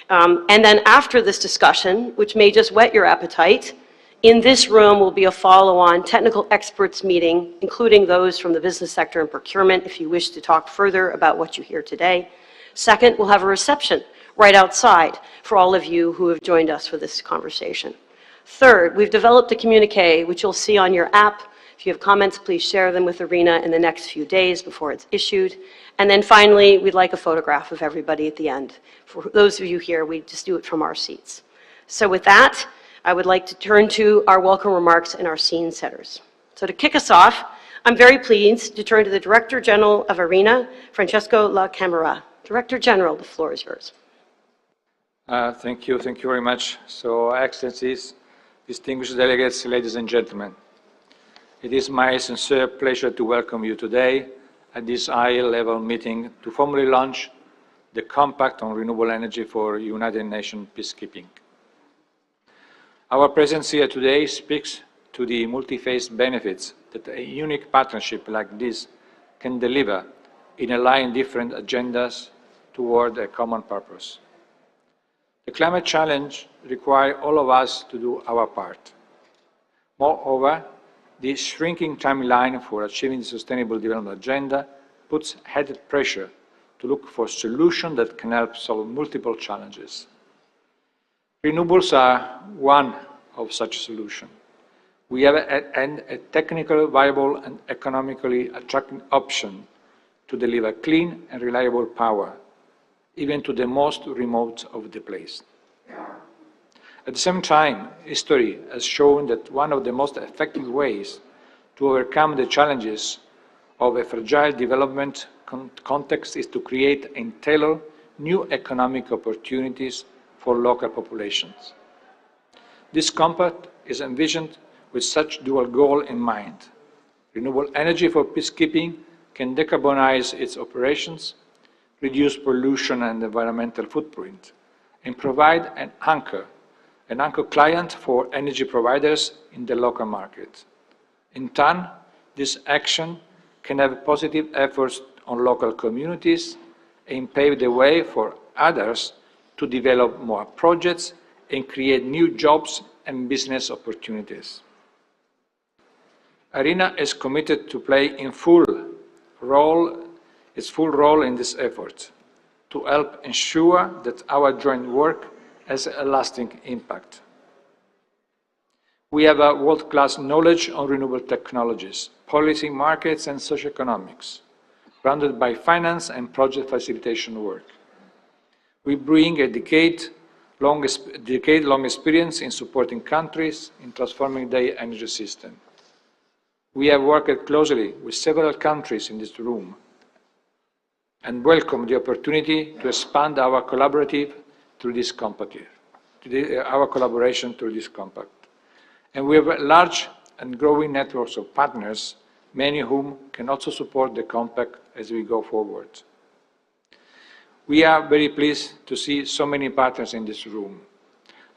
And then after this discussion, which may just whet your appetite, in this room will be a follow-on technical experts meeting, including those from the business sector and procurement, if you wish to talk further about what you hear today. Second, we'll have a reception right outside for all of you who have joined us for this conversation. Third, we've developed a communique, which you'll see on your app. If you have comments, please share them with IRENA in the next few days before it's issued. And then finally, we'd like a photograph of everybody at the end. For those of you here, we just do it from our seats. So with that, I would like to turn to our welcome remarks and our scene setters. So to kick us off, I'm very pleased to turn to the Director General of IRENA, Francesco La Camera. Director General, the floor is yours. Thank you very much. So, Excellencies, distinguished delegates, ladies and gentlemen, it is my sincere pleasure to welcome you today at this high-level meeting to formally launch the Compact on Renewable Energy for United Nations Peacekeeping. Our presence here today speaks to the multi-phase benefits that a unique partnership like this can deliver in aligning different agendas toward a common purpose. The climate challenge requires all of us to do our part. Moreover, the shrinking timeline for achieving the Sustainable Development Agenda puts added pressure to look for solutions that can help solve multiple challenges. Renewables are one of such solutions. We have a technically viable and economically attractive option to deliver clean and reliable power, even to the most remote of the place. At the same time, history has shown that one of the most effective ways to overcome the challenges of a fragile development context is to create and tailor new economic opportunities for local populations. This compact is envisioned with such dual goal in mind. Renewable energy for peacekeeping can decarbonize its operations, reduce pollution and environmental footprint, and provide an anchor client for energy providers in the local market. In turn, this action can have positive efforts on local communities and pave the way for others to develop more projects and create new jobs and business opportunities. IRENA is committed to play its full role in this effort to help ensure that our joint work has a lasting impact. We have a world-class knowledge on renewable technologies, policy, markets, and socioeconomics, grounded by finance and project facilitation work. We bring a decade-long experience in supporting countries in transforming their energy system. We have worked closely with several countries in this room and welcome the opportunity to expand our collaboration through this compact. And we have large and growing networks of partners, many of whom can also support the compact as we go forward. We are very pleased to see so many partners in this room,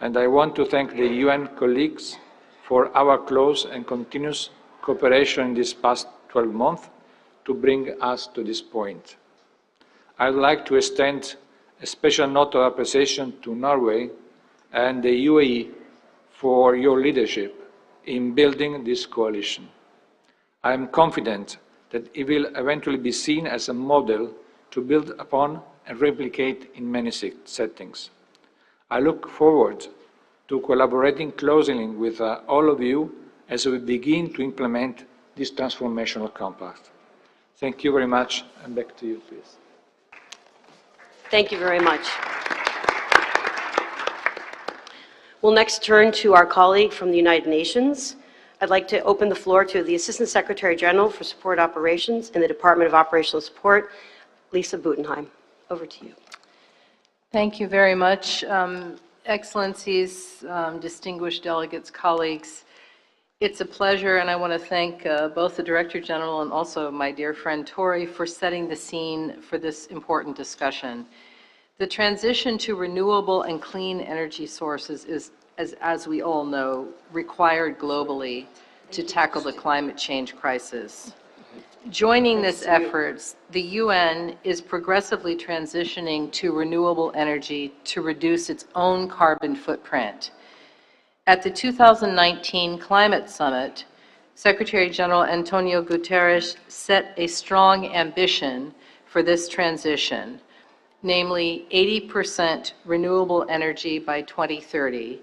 and I want to thank the UN colleagues for our close and continuous cooperation in these past 12 months to bring us to this point. I would like to extend a special note of appreciation to Norway and the UAE for your leadership in building this coalition. I am confident that it will eventually be seen as a model to build upon and replicate in many settings. I look forward to collaborating closely with all of you as we begin to implement this transformational compact. Thank you very much, and back to you, please. Thank you very much. We'll next turn to our colleague from the United Nations. I'd like to open the floor to the Assistant Secretary General for Support Operations in the Department of Operational Support, Lisa Butenheim. Over to you. Thank you very much. Excellencies, distinguished delegates, colleagues, it's a pleasure, and I want to thank both the Director General and also my dear friend Tori for setting the scene for this important discussion. The transition to renewable and clean energy sources is, as we all know, required globally to tackle the climate change crisis. Joining this effort, the UN is progressively transitioning to renewable energy to reduce its own carbon footprint. At the 2019 Climate Summit, Secretary General Antonio Guterres set a strong ambition for this transition, namely 80% renewable energy by 2030,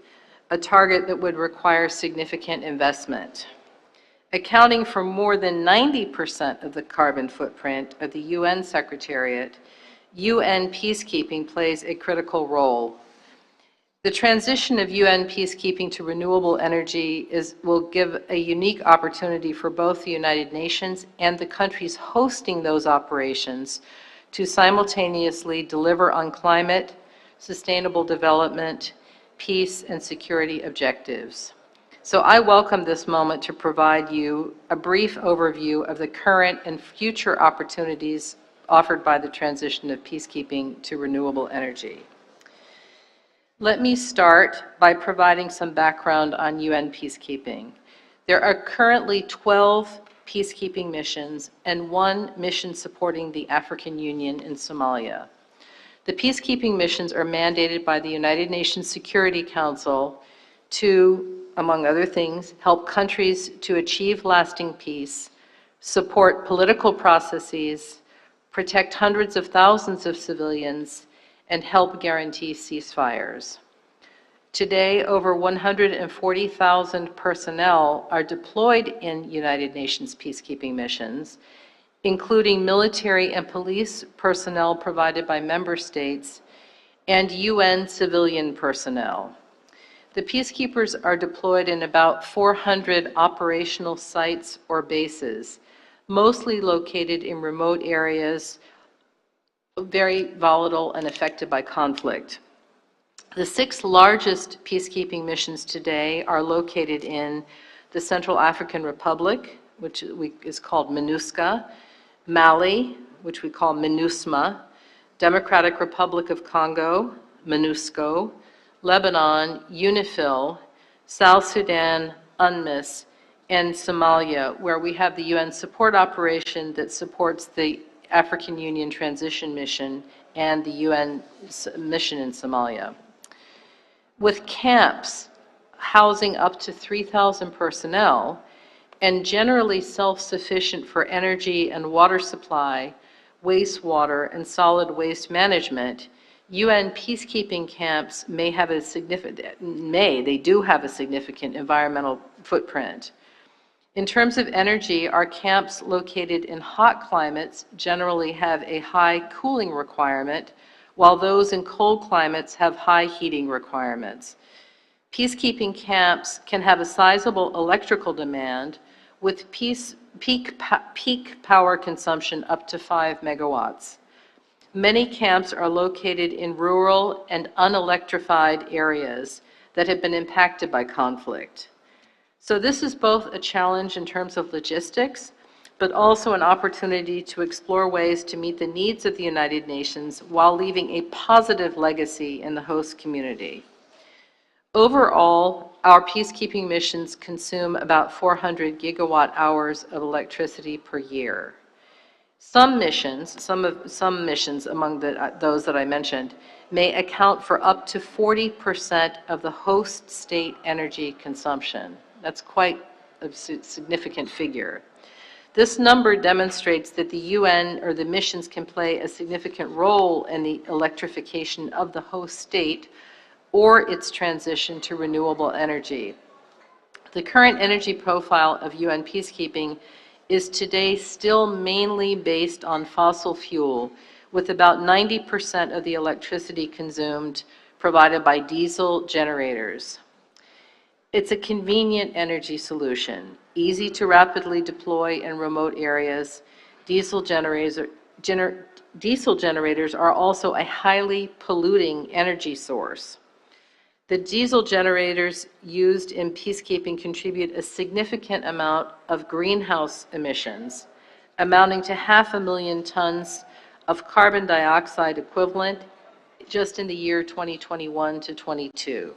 a target that would require significant investment. Accounting for more than 90% of the carbon footprint of the UN Secretariat, UN peacekeeping plays a critical role. The transition of UN peacekeeping to renewable energy will give a unique opportunity for both the United Nations and the countries hosting those operations to simultaneously deliver on climate, sustainable development, peace, and security objectives. So I welcome this moment to provide you a brief overview of the current and future opportunities offered by the transition of peacekeeping to renewable energy. Let me start by providing some background on UN peacekeeping. There are currently 12 peacekeeping missions and 1 mission supporting the African Union in Somalia. The peacekeeping missions are mandated by the United Nations Security Council to, among other things, help countries to achieve lasting peace, support political processes, protect hundreds of thousands of civilians, and help guarantee ceasefires. Today, over 140,000 personnel are deployed in United Nations peacekeeping missions, including military and police personnel provided by member states and UN civilian personnel. The peacekeepers are deployed in about 400 operational sites or bases, mostly located in remote areas, very volatile and affected by conflict. The 6 largest peacekeeping missions today are located in the Central African Republic, which is called MINUSCA, Mali, which we call MINUSMA, Democratic Republic of Congo, MINUSCO, Lebanon, UNIFIL, South Sudan, UNMISS, and Somalia, where we have the UN support operation that supports the African Union Transition Mission and the UN mission in Somalia. With camps housing up to 3,000 personnel and generally self-sufficient for energy and water supply, wastewater, and solid waste management, UN peacekeeping camps they do have a significant environmental footprint. In terms of energy, our camps located in hot climates generally have a high cooling requirement, while those in cold climates have high heating requirements. Peacekeeping camps can have a sizable electrical demand with peak power consumption up to 5 megawatts. Many camps are located in rural and unelectrified areas that have been impacted by conflict. So this is both a challenge in terms of logistics, but also an opportunity to explore ways to meet the needs of the United Nations while leaving a positive legacy in the host community. Overall, our peacekeeping missions consume about 400 gigawatt hours of electricity per year. Some missions among those that I mentioned, may account for up to 40% of the host state energy consumption. That's quite a significant figure. This number demonstrates that the UN or the missions can play a significant role in the electrification of the host state or its transition to renewable energy. The current energy profile of UN peacekeeping is today still mainly based on fossil fuel, with about 90% of the electricity consumed provided by diesel generators. It's a convenient energy solution, easy to rapidly deploy in remote areas. Diesel generators are also a highly polluting energy source. The diesel generators used in peacekeeping contribute a significant amount of greenhouse emissions, amounting to 500,000 tons of carbon dioxide equivalent just in the year 2021 to 22.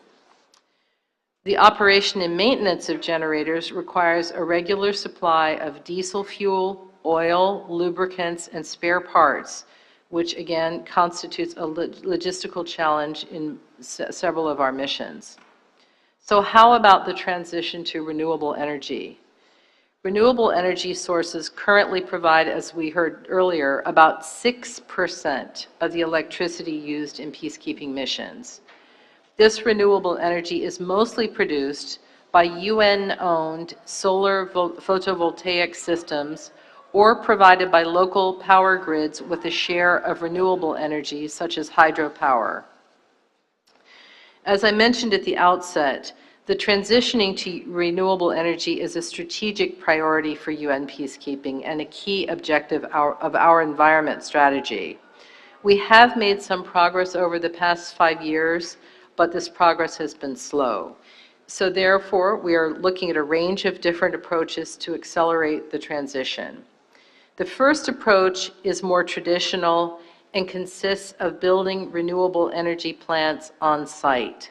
The operation and maintenance of generators requires a regular supply of diesel fuel, oil, lubricants, and spare parts, which again constitutes a logistical challenge in several of our missions. So how about the transition to renewable energy? Renewable energy sources currently provide, as we heard earlier, about 6% of the electricity used in peacekeeping missions. This renewable energy is mostly produced by UN-owned solar photovoltaic systems or provided by local power grids with a share of renewable energy, such as hydropower. As I mentioned at the outset, the transitioning to renewable energy is a strategic priority for UN peacekeeping and a key objective of our environment strategy. We have made some progress over the past 5 years, but this progress has been slow. So therefore, we are looking at a range of different approaches to accelerate the transition. The first approach is more traditional and consists of building renewable energy plants on site.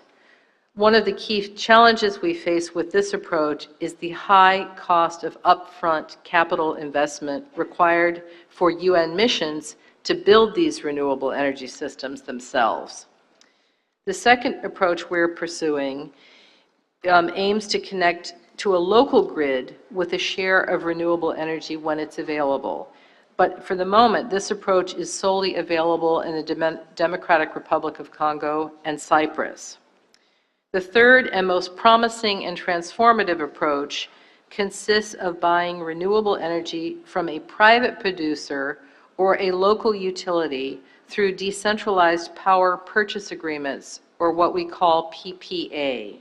One of the key challenges we face with this approach is the high cost of upfront capital investment required for UN missions to build these renewable energy systems themselves. The second approach we're pursuing aims to connect to a local grid with a share of renewable energy when it's available. But for the moment, this approach is solely available in the Democratic Republic of Congo and Cyprus. The third and most promising and transformative approach consists of buying renewable energy from a private producer or a local utility through decentralized power purchase agreements, or what we call PPA.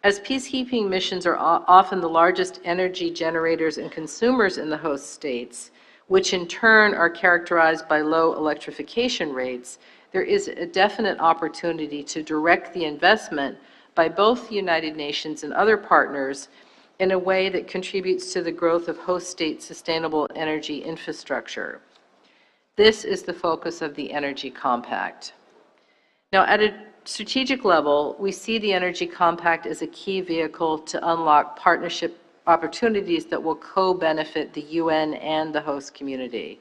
As peacekeeping missions are often the largest energy generators and consumers in the host states, which in turn are characterized by low electrification rates, there is a definite opportunity to direct the investment by both the United Nations and other partners in a way that contributes to the growth of host state sustainable energy infrastructure. This is the focus of the Energy Compact. Now, at a strategic level, we see the Energy Compact as a key vehicle to unlock partnership opportunities that will co-benefit the UN and the host community.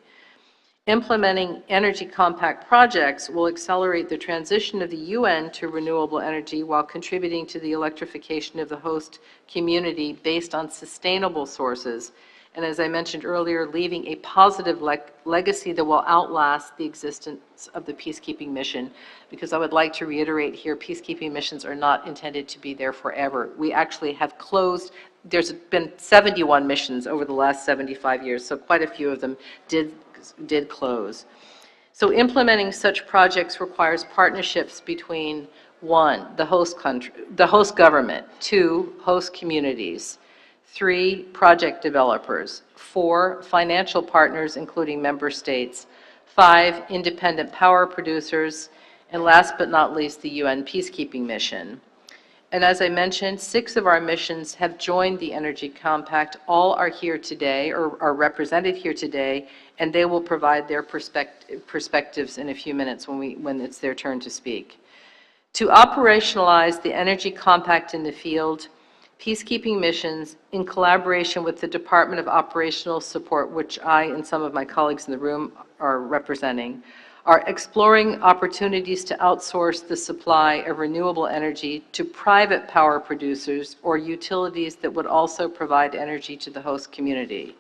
Implementing Energy Compact projects will accelerate the transition of the UN to renewable energy while contributing to the electrification of the host community based on sustainable sources, and as I mentioned earlier, leaving a positive legacy that will outlast the existence of the peacekeeping mission, because I would like to reiterate here, peacekeeping missions are not intended to be there forever. We actually have closed, there's been 71 missions over the last 75 years, so quite a few of them did close. So implementing such projects requires partnerships between 1, the host country, the host government, 2, host communities, 3, project developers, 4, financial partners, including member states, 5, independent power producers, and last but not least, the UN peacekeeping mission. And as I mentioned, 6 of our missions have joined the Energy Compact. All are here today, or are represented here today, and they will provide their perspectives in a few minutes when it's their turn to speak. To operationalize the Energy Compact in the field, peacekeeping missions, in collaboration with the Department of Operational Support, which I and some of my colleagues in the room are representing, are exploring opportunities to outsource the supply of renewable energy to private power producers or utilities that would also provide energy to the host community.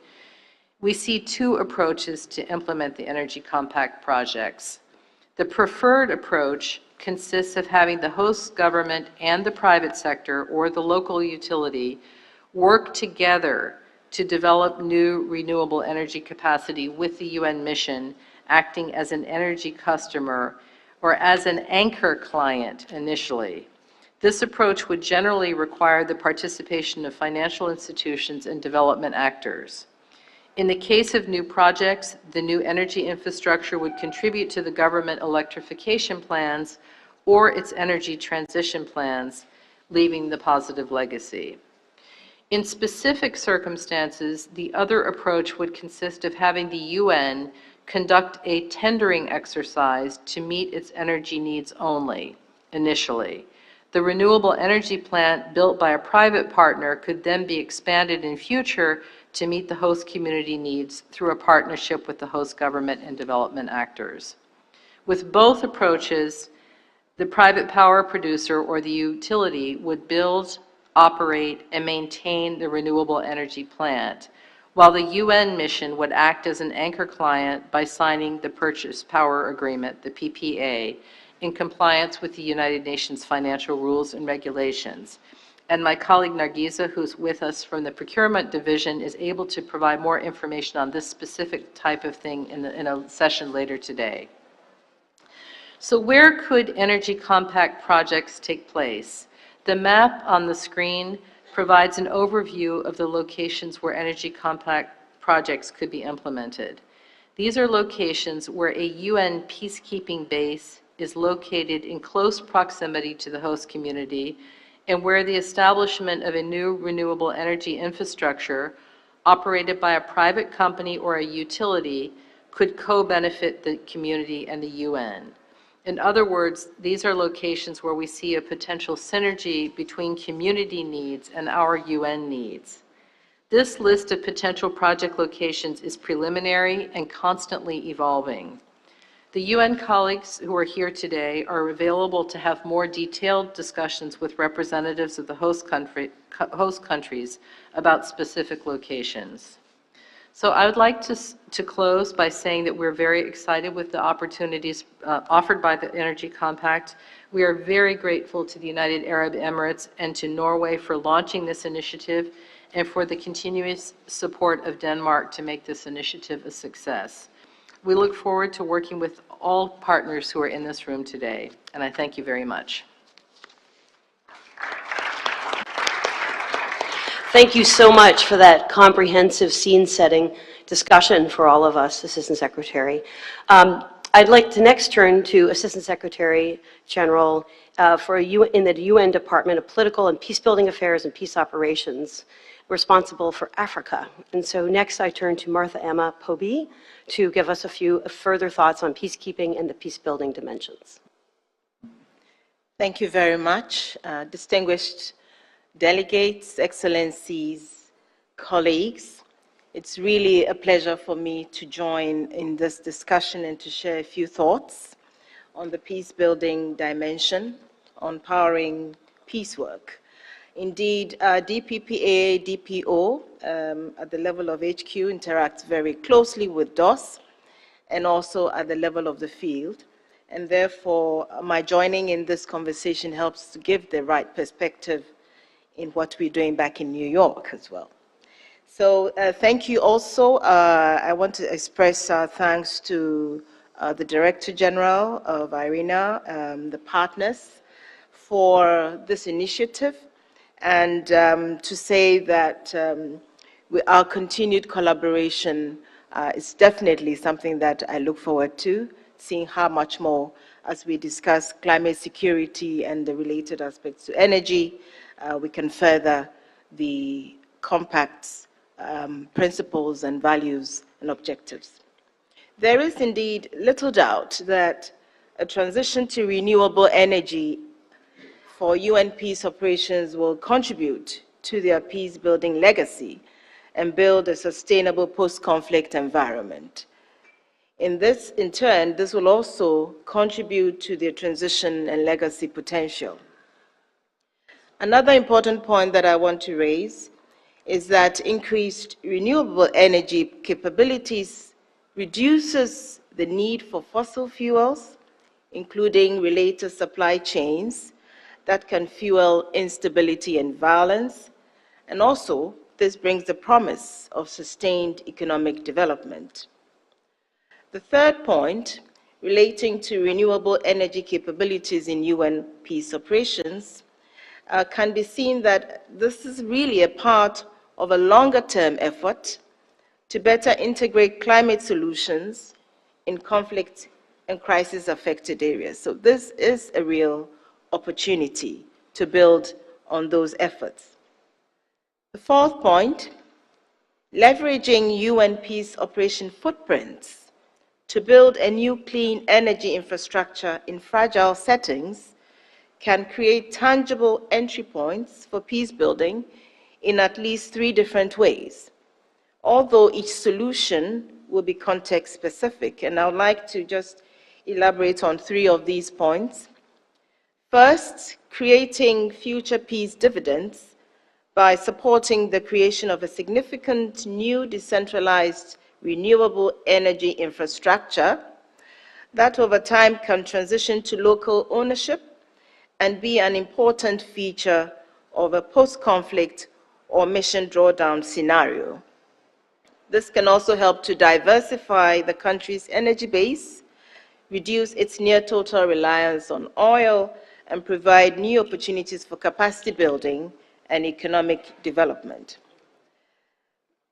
We see 2 approaches to implement the Energy Compact projects. The preferred approach consists of having the host government and the private sector or the local utility work together to develop new renewable energy capacity with the UN mission, acting as an energy customer or as an anchor client initially. This approach would generally require the participation of financial institutions and development actors. In the case of new projects, the new energy infrastructure would contribute to the government electrification plans or its energy transition plans, leaving the positive legacy. In specific circumstances, the other approach would consist of having the UN conduct a tendering exercise to meet its energy needs only, initially. The renewable energy plant built by a private partner could then be expanded in future to meet the host community needs through a partnership with the host government and development actors. With both approaches, the private power producer or the utility would build, operate, and maintain the renewable energy plant, while the UN mission would act as an anchor client by signing the Purchase Power Agreement, the PPA, in compliance with the United Nations financial rules and regulations. And my colleague Nargiza, who's with us from the procurement division, is able to provide more information on this specific type of thing in a session later today. So where could Energy Compact projects take place? The map on the screen provides an overview of the locations where Energy Compact projects could be implemented. These are locations where a UN peacekeeping base is located in close proximity to the host community and where the establishment of a new renewable energy infrastructure operated by a private company or a utility could co-benefit the community and the UN. In other words, these are locations where we see a potential synergy between community needs and our UN needs. This list of potential project locations is preliminary and constantly evolving. The UN colleagues who are here today are available to have more detailed discussions with representatives of the host countries about specific locations. So I would like to close by saying that we're very excited with the opportunities offered by the Energy Compact. We are very grateful to the United Arab Emirates and to Norway for launching this initiative and for the continuous support of Denmark to make this initiative a success. We look forward to working with all partners who are in this room today, and I thank you very much. Thank you so much for that comprehensive scene-setting discussion for all of us, Assistant Secretary. I'd like to next turn to Assistant Secretary General in the UN Department of Political and Peacebuilding Affairs and Peace Operations, responsible for Africa. And so next I turn to Martha Emma Poby to give us a few further thoughts on peacekeeping and the peacebuilding dimensions. Thank you very much, distinguished delegates, excellencies, colleagues. It's really a pleasure for me to join in this discussion and to share a few thoughts on the peace-building dimension, on powering peace work. Indeed, DPPA, DPO, at the level of HQ interacts very closely with DOS and also at the level of the field. And therefore, my joining in this conversation helps to give the right perspective in what we're doing back in New York as well. So thank you also. I want to express thanks to the Director General of IRENA, the partners, for this initiative, and to say that our continued collaboration is definitely something that I look forward to, seeing how much more, as we discuss climate security and the related aspects to energy, we can further the compact's principles and values and objectives. There is indeed little doubt that a transition to renewable energy for UN peace operations will contribute to their peace-building legacy and build a sustainable post-conflict environment. In turn, this will also contribute to their transition and legacy potential. Another important point that I want to raise is that increased renewable energy capabilities reduces the need for fossil fuels, including related supply chains that can fuel instability and violence, and also this brings the promise of sustained economic development. The third point, relating to renewable energy capabilities in UN peace operations, can be seen that this is really a part of a longer-term effort to better integrate climate solutions in conflict and crisis-affected areas. So this is a real opportunity to build on those efforts. The fourth point, leveraging UN peace operation footprints to build a new clean energy infrastructure in fragile settings can create tangible entry points for peace building in at least 3 different ways, although each solution will be context specific. And I would like to just elaborate on 3 of these points. First, creating future peace dividends by supporting the creation of a significant new decentralized renewable energy infrastructure that over time can transition to local ownership and be an important feature of a post-conflict or mission drawdown scenario. This can also help to diversify the country's energy base, reduce its near-total reliance on oil, and provide new opportunities for capacity building and economic development.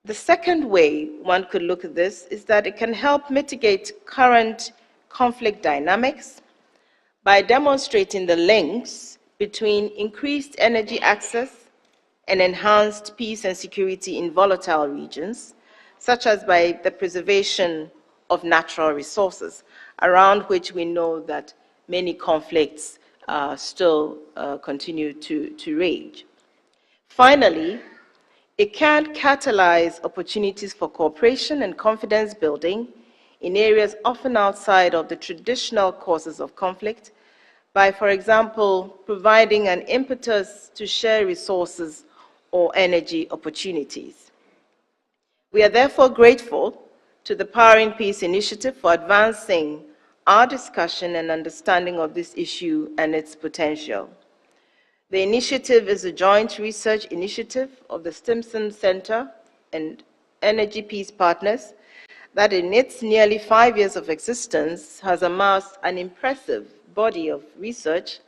The second way one could look at this is that it can help mitigate current conflict dynamics by demonstrating the links between increased energy access and enhanced peace and security in volatile regions, such as by the preservation of natural resources, around which we know that many conflicts still continue to rage. Finally, it can catalyze opportunities for cooperation and confidence building in areas often outside of the traditional causes of conflict by, for example, providing an impetus to share resources or energy opportunities. We are therefore grateful to the Powering Peace Initiative for advancing our discussion and understanding of this issue and its potential. The initiative is a joint research initiative of the Stimson Center and Energy Peace Partners that in its nearly 5 years of existence has amassed an impressive body of research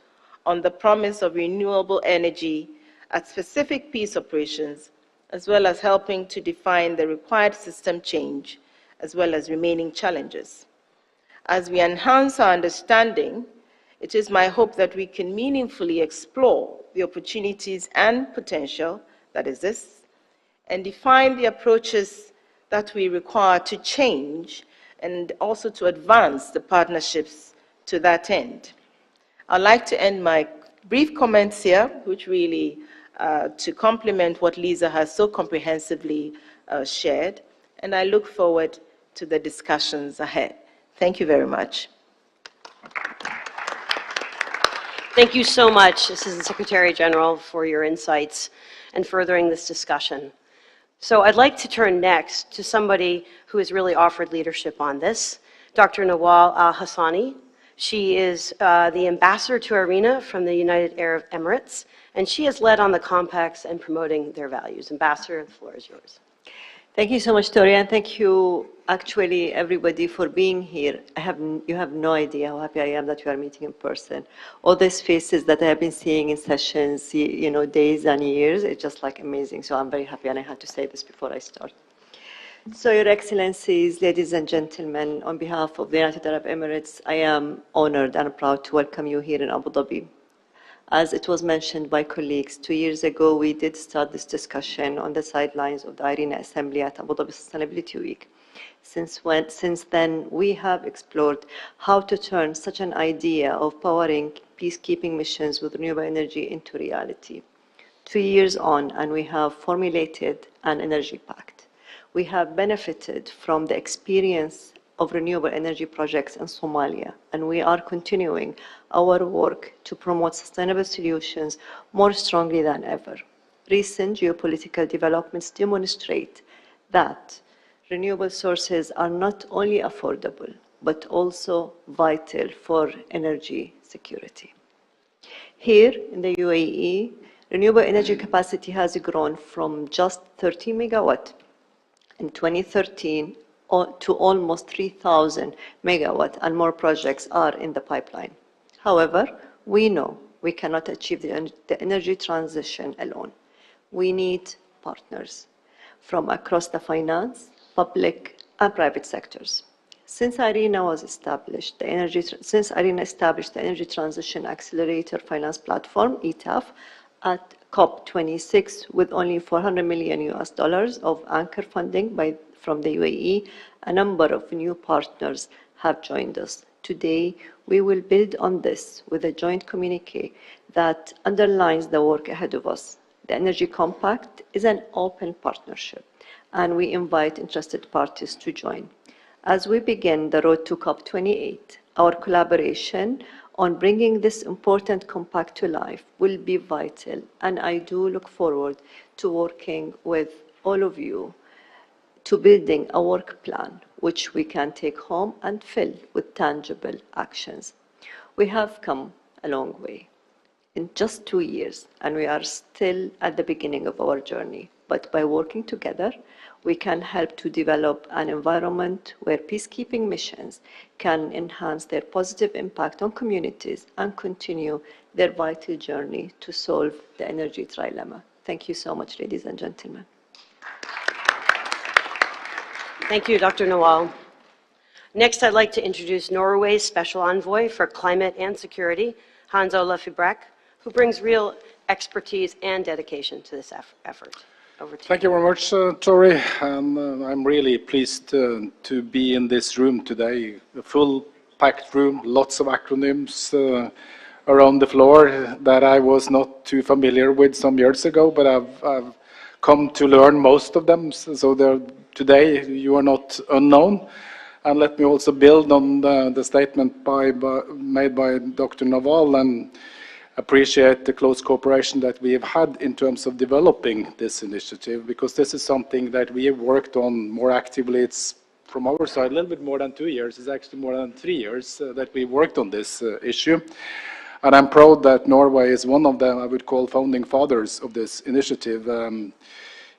on the promise of renewable energy at specific peace operations, as well as helping to define the required system change, as well as remaining challenges. As we enhance our understanding, it is my hope that we can meaningfully explore the opportunities and potential that exists and define the approaches that we require to change and also to advance the partnerships to that end. I'd like to end my brief comments here, which really to complement what Lisa has so comprehensively shared, and I look forward to the discussions ahead. Thank you very much. Thank you so much, Assistant Secretary General, for your insights and furthering this discussion. So I'd like to turn next to somebody who has really offered leadership on this, Dr. Nawal Al-Hassani. She is the ambassador to IRENA from the United Arab Emirates, and she has led on the compacts and promoting their values. Ambassador, the floor is yours. Thank you so much, Tori, and thank you, actually, everybody for being here. You have no idea how happy I am that you are meeting in person. All these faces that I have been seeing in sessions, days and years, it's just like amazing. So I'm very happy, and I had to say this before I start. So, Your Excellencies, ladies and gentlemen, on behalf of the United Arab Emirates, I am honored and proud to welcome you here in Abu Dhabi. As it was mentioned by colleagues, 2 years ago, we did start this discussion on the sidelines of the IRENA Assembly at Abu Dhabi Sustainability Week. Since then, we have explored how to turn such an idea of powering peacekeeping missions with renewable energy into reality. 2 years on, and we have formulated an energy pact. We have benefited from the experience of renewable energy projects in Somalia, and we are continuing our work to promote sustainable solutions more strongly than ever. Recent geopolitical developments demonstrate that renewable sources are not only affordable, but also vital for energy security. Here in the UAE, renewable energy capacity has grown from just 30 megawatt in 2013 to almost 3,000 megawatt, and more projects are in the pipeline. However, we know we cannot achieve the energy transition alone. We need partners from across the finance, public, and private sectors. Since IRENA established the Energy Transition Accelerator Finance Platform, ETAF, at COP26 with only $400 million of anchor funding from the UAE, a number of new partners have joined us. Today, we will build on this with a joint communiqué that underlines the work ahead of us. The Energy Compact is an open partnership, and we invite interested parties to join. As we begin the road to COP28, our collaboration on bringing this important compact to life will be vital, and I do look forward to working with all of you to building a work plan which we can take home and fill with tangible actions. We have come a long way in just 2 years, and we are still at the beginning of our journey. But by working together, we can help to develop an environment where peacekeeping missions can enhance their positive impact on communities and continue their vital journey to solve the energy trilemma. Thank you so much, ladies and gentlemen. Thank you, Dr. Nawal. Next, I'd like to introduce Norway's Special Envoy for Climate and Security, Hans Olaf Ibrak, who brings real expertise and dedication to this effort. Over to you. Thank you very much, Tori. I'm really pleased to be in this room today, a full packed room, lots of acronyms around the floor that I was not too familiar with some years ago, but I've come to learn most of them. So today you are not unknown. And let me also build on the statement made by Dr. Nawal. And appreciate the close cooperation that we have had in terms of developing this initiative, because this is something that we have worked on more actively. It's from our side a little bit more than 2 years. It's actually more than 3 years that we worked on this issue. And I'm proud that Norway is one of them, I would call, founding fathers of this initiative.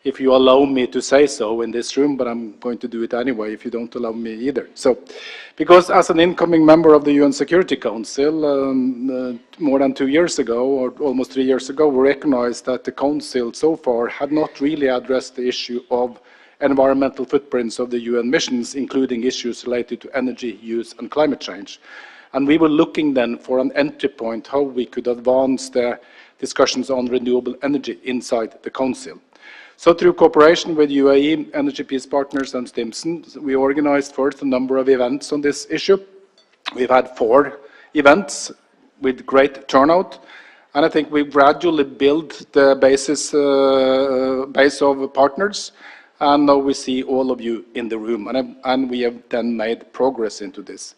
If you allow me to say so in this room, but I'm going to do it anyway if you don't allow me either. So, because as an incoming member of the UN Security Council, more than 2 years ago, or almost 3 years ago, we recognized that the Council so far had not really addressed the issue of environmental footprints of the UN missions, including issues related to energy use and climate change. And we were looking then for an entry point, how we could advance the discussions on renewable energy inside the Council. So through cooperation with UAE, Energy Peace Partners and Stimson, we organized first a number of events on this issue. We've had 4 events with great turnout, and I think we've gradually built the base of partners, and now we see all of you in the room, and we have then made progress into this.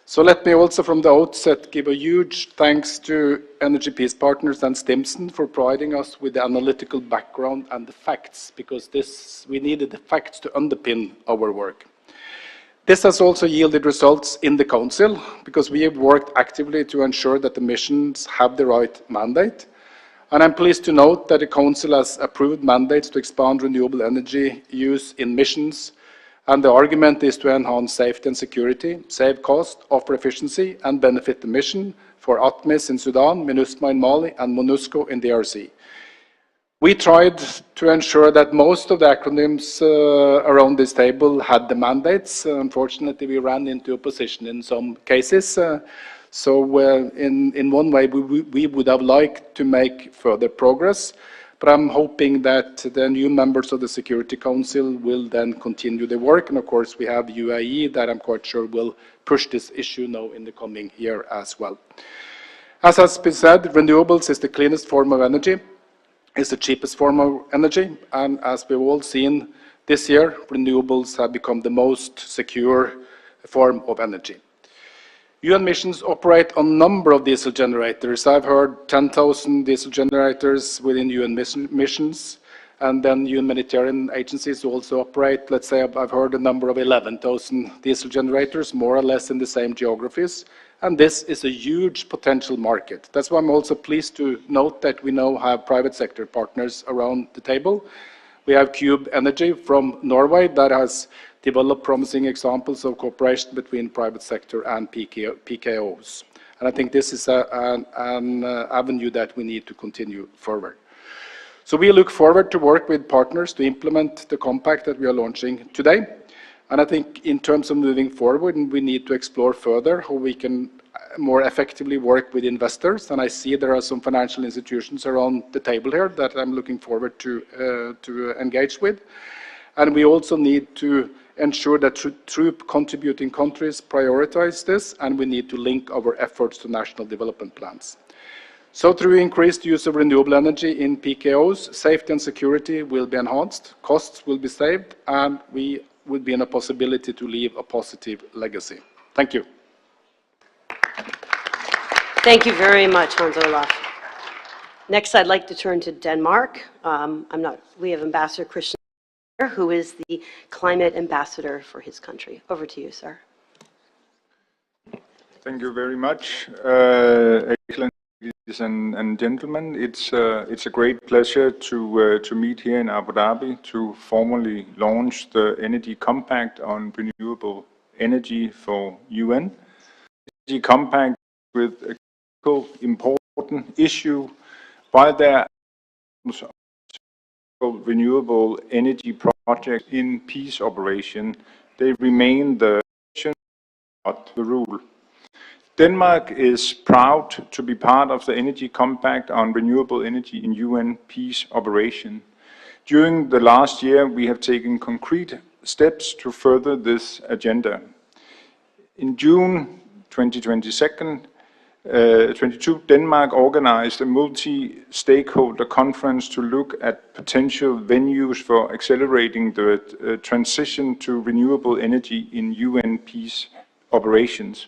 So let me also from the outset give a huge thanks to Energy Peace Partners and Stimson for providing us with the analytical background and the facts, because we needed the facts to underpin our work. This has also yielded results in the Council, because we have worked actively to ensure that the missions have the right mandate. And I'm pleased to note that the Council has approved mandates to expand renewable energy use in missions. And the argument is to enhance safety and security, save cost, offer efficiency, and benefit the mission for ATMIS in Sudan, MINUSMA in Mali, and MONUSCO in DRC. We tried to ensure that most of the acronyms around this table had the mandates. Unfortunately, we ran into opposition in some cases. In one way, we would have liked to make further progress. But I'm hoping that the new members of the Security Council will then continue the work. And of course, we have UAE that I'm quite sure will push this issue now in the coming year as well. As has been said, renewables is the cleanest form of energy, is the cheapest form of energy. And as we've all seen this year, renewables have become the most secure form of energy. UN missions operate on a number of diesel generators. I've heard 10,000 diesel generators within UN missions, and then UN humanitarian agencies also operate, let's say I've heard a number of 11,000 diesel generators, more or less in the same geographies, and this is a huge potential market. That's why I'm also pleased to note that we now have private sector partners around the table. We have Cube Energy from Norway that has develop promising examples of cooperation between private sector and PKOs. And I think this is an avenue that we need to continue forward. So we look forward to work with partners to implement the compact that we are launching today. And I think in terms of moving forward, we need to explore further how we can more effectively work with investors. And I see there are some financial institutions around the table here that I'm looking forward to engage with. And we also need to ensure that troop contributing countries prioritize this, and we need to link our efforts to national development plans. So through increased use of renewable energy in PKOs, safety and security will be enhanced, costs will be saved, and we would be in a possibility to leave a positive legacy. Thank you. Thank you very much, Hans Olaf. Next, I'd like to turn to Denmark. We have Ambassador Christian, who is the climate ambassador for his country. Over to you, sir. Thank you very much, excellent ladies and gentlemen. It's a great pleasure to meet here in Abu Dhabi to formally launch the Energy Compact on renewable energy for UN. Energy Compact with a important issue, while there are renewable energy projects in peace operation, they remain the exception, not the rule. Denmark is proud to be part of the Energy Compact on renewable energy in UN peace operation. During the last year, we have taken concrete steps to further this agenda. In June 2022, Denmark organized a multi-stakeholder conference to look at potential venues for accelerating the transition to renewable energy in UN peace operations.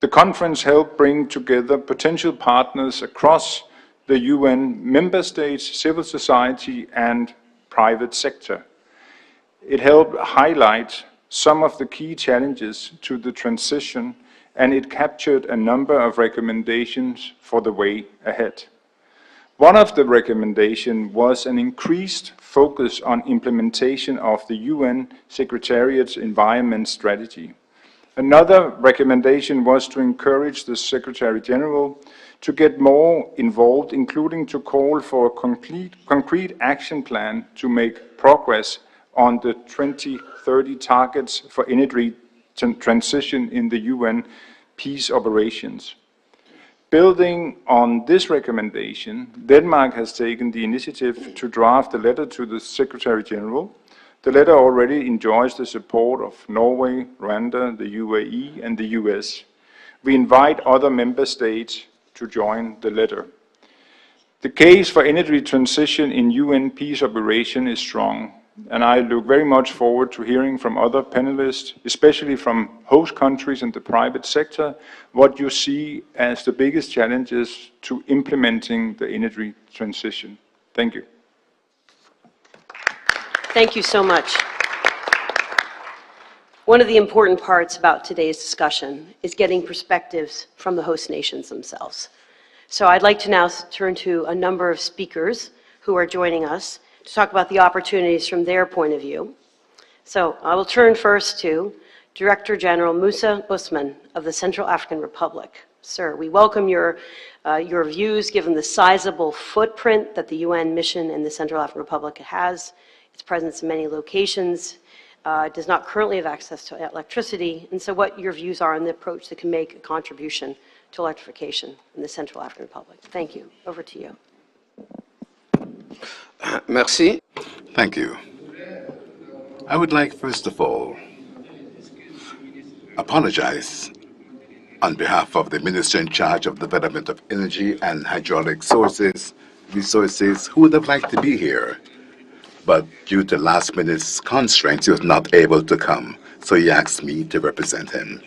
The conference helped bring together potential partners across the UN member states, civil society, and private sector. It helped highlight some of the key challenges to the transition, and it captured a number of recommendations for the way ahead. One of the recommendations was an increased focus on implementation of the UN Secretariat's Environment Strategy. Another recommendation was to encourage the Secretary General to get more involved, including to call for a concrete action plan to make progress on the 2030 targets for energy transition in the UN peace operations. Building on this recommendation, Denmark has taken the initiative to draft a letter to the Secretary General. The letter already enjoys the support of Norway, Rwanda, the UAE, and the US. We invite other member states to join the letter. The case for energy transition in UN peace operation is strong, and I look very much forward to hearing from other panelists, especially from host countries and the private sector, what you see as the biggest challenges to implementing the energy transition. Thank you. Thank you so much. One of the important parts about today's discussion is getting perspectives from the host nations themselves. So I'd like to now turn to a number of speakers who are joining us to talk about the opportunities from their point of view. So I will turn first to Director General Musa Usman of the Central African Republic. Sir, we welcome your views given the sizable footprint that the UN mission in the Central African Republic has, its presence in many locations, does not currently have access to electricity, and so what your views are on the approach that can make a contribution to electrification in the Central African Republic. Thank you. Over to you. Merci. Thank you. I would like, first of all, apologize on behalf of the Minister in charge of Development of Energy and Hydraulic Resources, who would have liked to be here, but due to last-minute constraints, he was not able to come, so he asked me to represent him.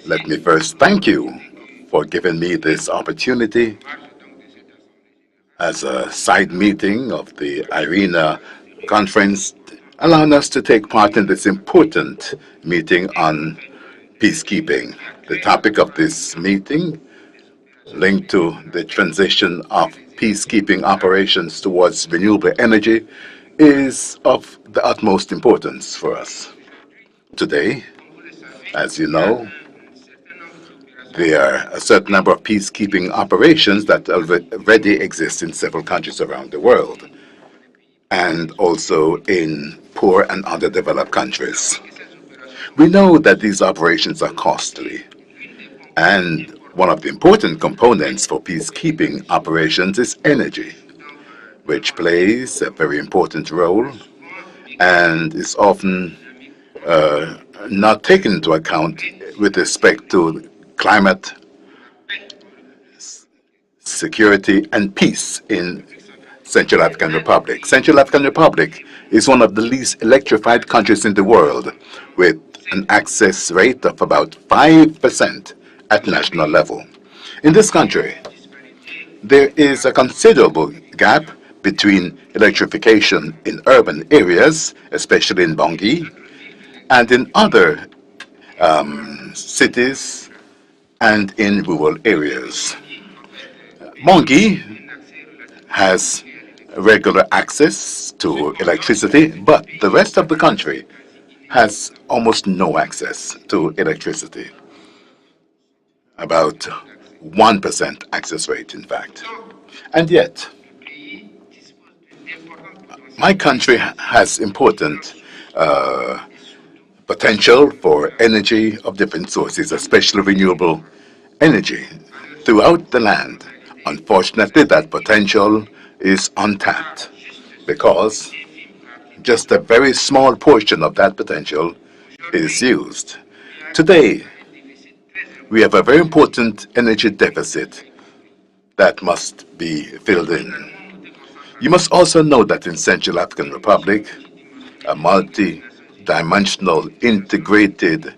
Let me first thank you for giving me this opportunity as a side meeting of the IRENA conference, allowing us to take part in this important meeting on peacekeeping. The topic of this meeting, linked to the transition of peacekeeping operations towards renewable energy, is of the utmost importance for us. Today, as you know, there are a certain number of peacekeeping operations that already exist in several countries around the world, and also in poor and underdeveloped countries. We know that these operations are costly, and one of the important components for peacekeeping operations is energy, which plays a very important role and is often not taken into account with respect to climate, security, and peace in Central African Republic. Central African Republic is one of the least electrified countries in the world, with an access rate of about 5% at national level. In this country, there is a considerable gap between electrification in urban areas, especially in Bangui, and in other cities and in rural areas. Bangui has regular access to electricity, but the rest of the country has almost no access to electricity. About 1% access rate, in fact. And yet, my country has important potential for energy of different sources, especially renewable energy, throughout the land. Unfortunately, that potential is untapped because just a very small portion of that potential is used. Today, we have a very important energy deficit that must be filled in. You must also know that in Central African Republic, a multi-dimensional integrated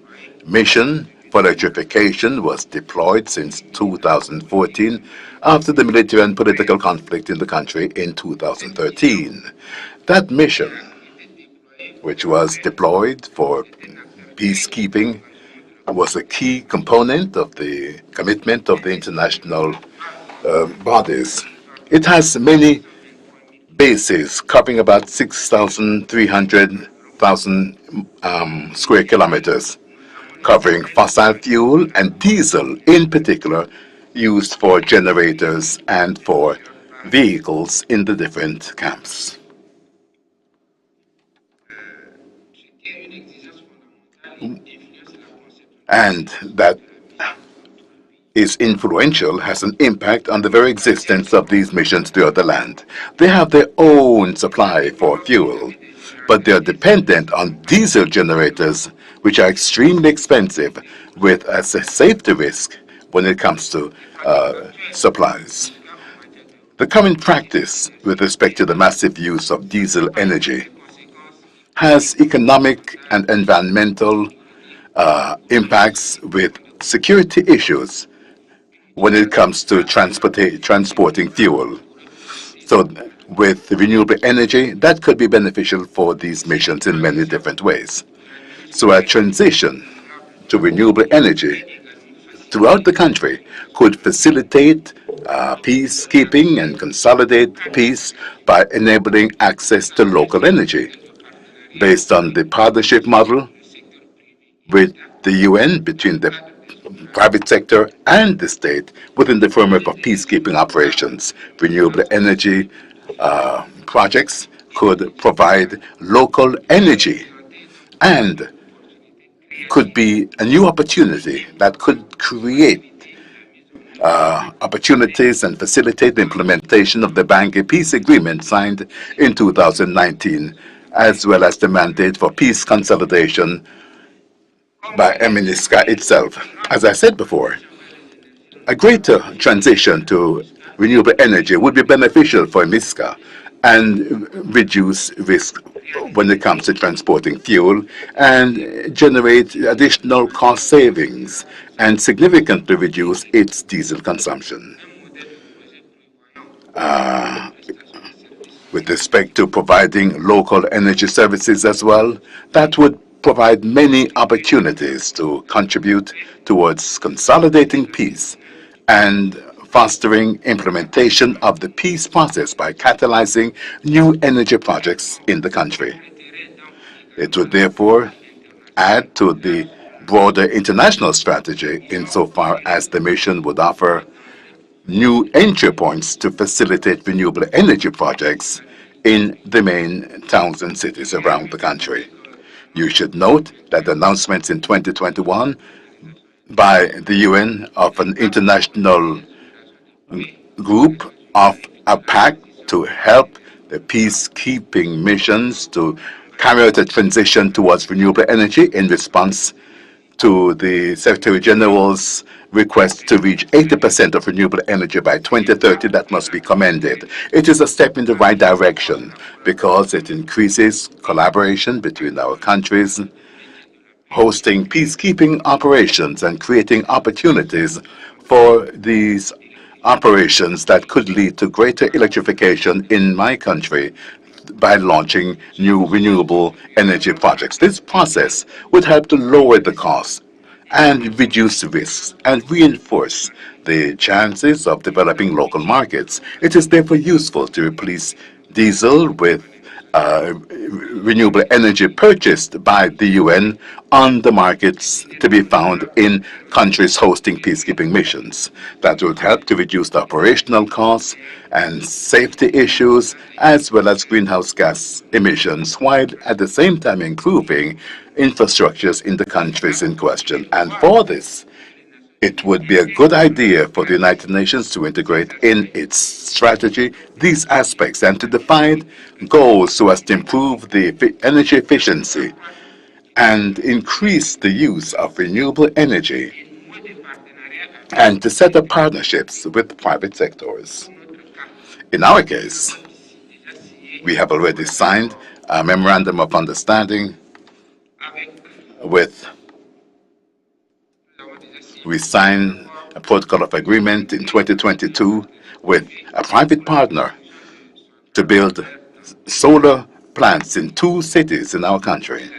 mission for electrification was deployed since 2014 after the military and political conflict in the country in 2013. That mission, which was deployed for peacekeeping, was a key component of the commitment of the international bodies. It has many bases covering about 6,300,000 square kilometers, covering fossil fuel and diesel in particular, used for generators and for vehicles in the different camps. And that is influential, has an impact on the very existence of these missions throughout the land. They have their own supply for fuel, but they are dependent on diesel generators, which are extremely expensive, with a safety risk when it comes to supplies. The current practice with respect to the massive use of diesel energy has economic and environmental impacts with security issues when it comes to transporting fuel. So with renewable energy, that could be beneficial for these missions in many different ways. So a transition to renewable energy throughout the country could facilitate peacekeeping and consolidate peace by enabling access to local energy based on the partnership model with the UN between the private sector and the state within the framework of peacekeeping operations. Renewable energy projects could provide local energy and could be a new opportunity that could create opportunities and facilitate the implementation of the Bangui Peace Agreement signed in 2019, as well as the mandate for peace consolidation by MINUSCA itself. As I said before, a greater transition to renewable energy would be beneficial for MISCA and reduce risk when it comes to transporting fuel and generate additional cost savings and significantly reduce its diesel consumption. With respect to providing local energy services as well, that would provide many opportunities to contribute towards consolidating peace and fostering implementation of the peace process by catalyzing new energy projects in the country. It would therefore add to the broader international strategy insofar as the mission would offer new entry points to facilitate renewable energy projects in the main towns and cities around the country. You should note that the announcements in 2021 by the UN of an international group of a pact to help the peacekeeping missions to carry out a transition towards renewable energy in response to the Secretary General's request to reach 80% of renewable energy by 2030. That must be commended. It is a step in the right direction because it increases collaboration between our countries, hosting peacekeeping operations and creating opportunities for these operations that could lead to greater electrification in my country by launching new renewable energy projects. This process would help to lower the cost and reduce risks and reinforce the chances of developing local markets. It is therefore useful to replace diesel with renewable energy purchased by the UN on the markets to be found in countries hosting peacekeeping missions. That would help to reduce the operational costs and safety issues, as well as greenhouse gas emissions, while at the same time improving infrastructures in the countries in question. And for this, it would be a good idea for the United Nations to integrate in its strategy these aspects and to define goals so as to improve the energy efficiency and increase the use of renewable energy and to set up partnerships with private sectors. In our case, we have already signed a memorandum of understanding with We signed a protocol of agreement in 2022 with a private partner to build solar plants in 2 cities in our country.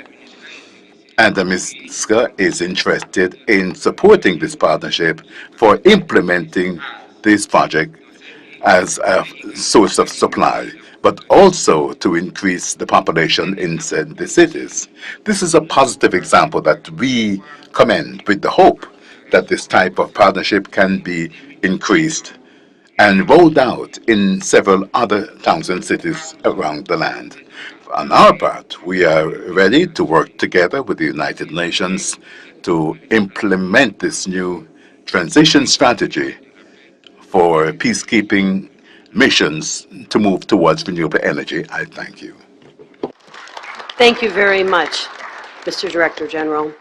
And MISCA is interested in supporting this partnership for implementing this project as a source of supply, but also to increase the population in the cities. This is a positive example that we commend, with the hope that this type of partnership can be increased and rolled out in several other towns and cities around the land. On our part, we are ready to work together with the United Nations to implement this new transition strategy for peacekeeping missions to move towards renewable energy. I thank you. Thank you very much, Mr. Director General.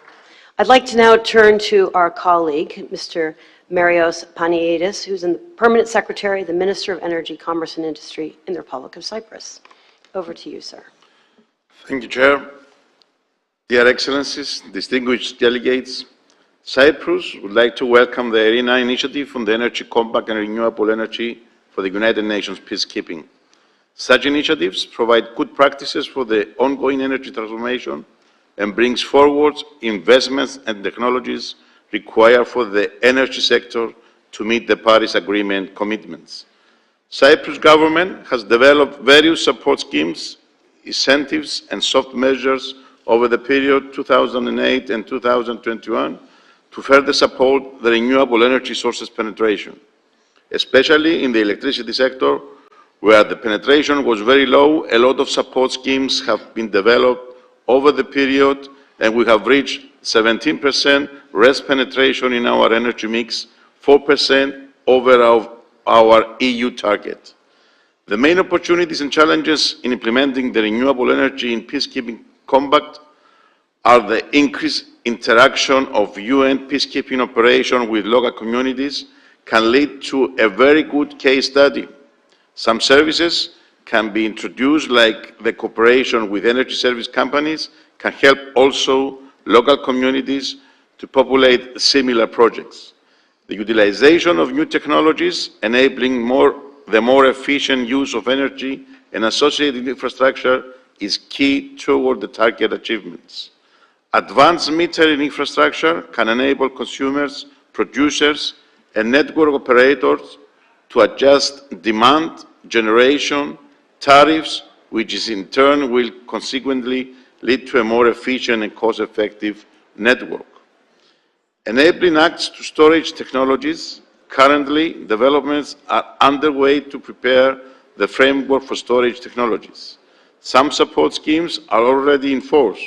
I'd like to now turn to our colleague, Mr. Marios Paniadis, who's the Permanent Secretary, the Minister of Energy, Commerce and Industry in the Republic of Cyprus. Over to you, sir. Thank you, Chair. Dear Excellencies, distinguished delegates, Cyprus would like to welcome the IRENA initiative on the Energy Compact and Renewable Energy for the United Nations Peacekeeping. Such initiatives provide good practices for the ongoing energy transformation and brings forward investments and technologies required for the energy sector to meet the Paris Agreement commitments. Cyprus government has developed various support schemes, incentives and soft measures over the period 2008 and 2021 to further support the renewable energy sources penetration, especially in the electricity sector, where the penetration was very low. A lot of support schemes have been developed over the period, and we have reached 17% RES penetration in our energy mix, 4% over our EU target. The main opportunities and challenges in implementing the renewable energy in peacekeeping compact are the increased interaction of UN peacekeeping operation with local communities can lead to a very good case study. Some services can be introduced, like the cooperation with energy service companies, can help also local communities to populate similar projects. The utilization of new technologies enabling the more efficient use of energy and associated infrastructure is key toward the target achievements. Advanced metering infrastructure can enable consumers, producers, and network operators to adjust demand, generation, tariffs, which in turn will consequently lead to a more efficient and cost-effective network. Enabling access to storage technologies. Currently, developments are underway to prepare the framework for storage technologies. Some support schemes are already in force.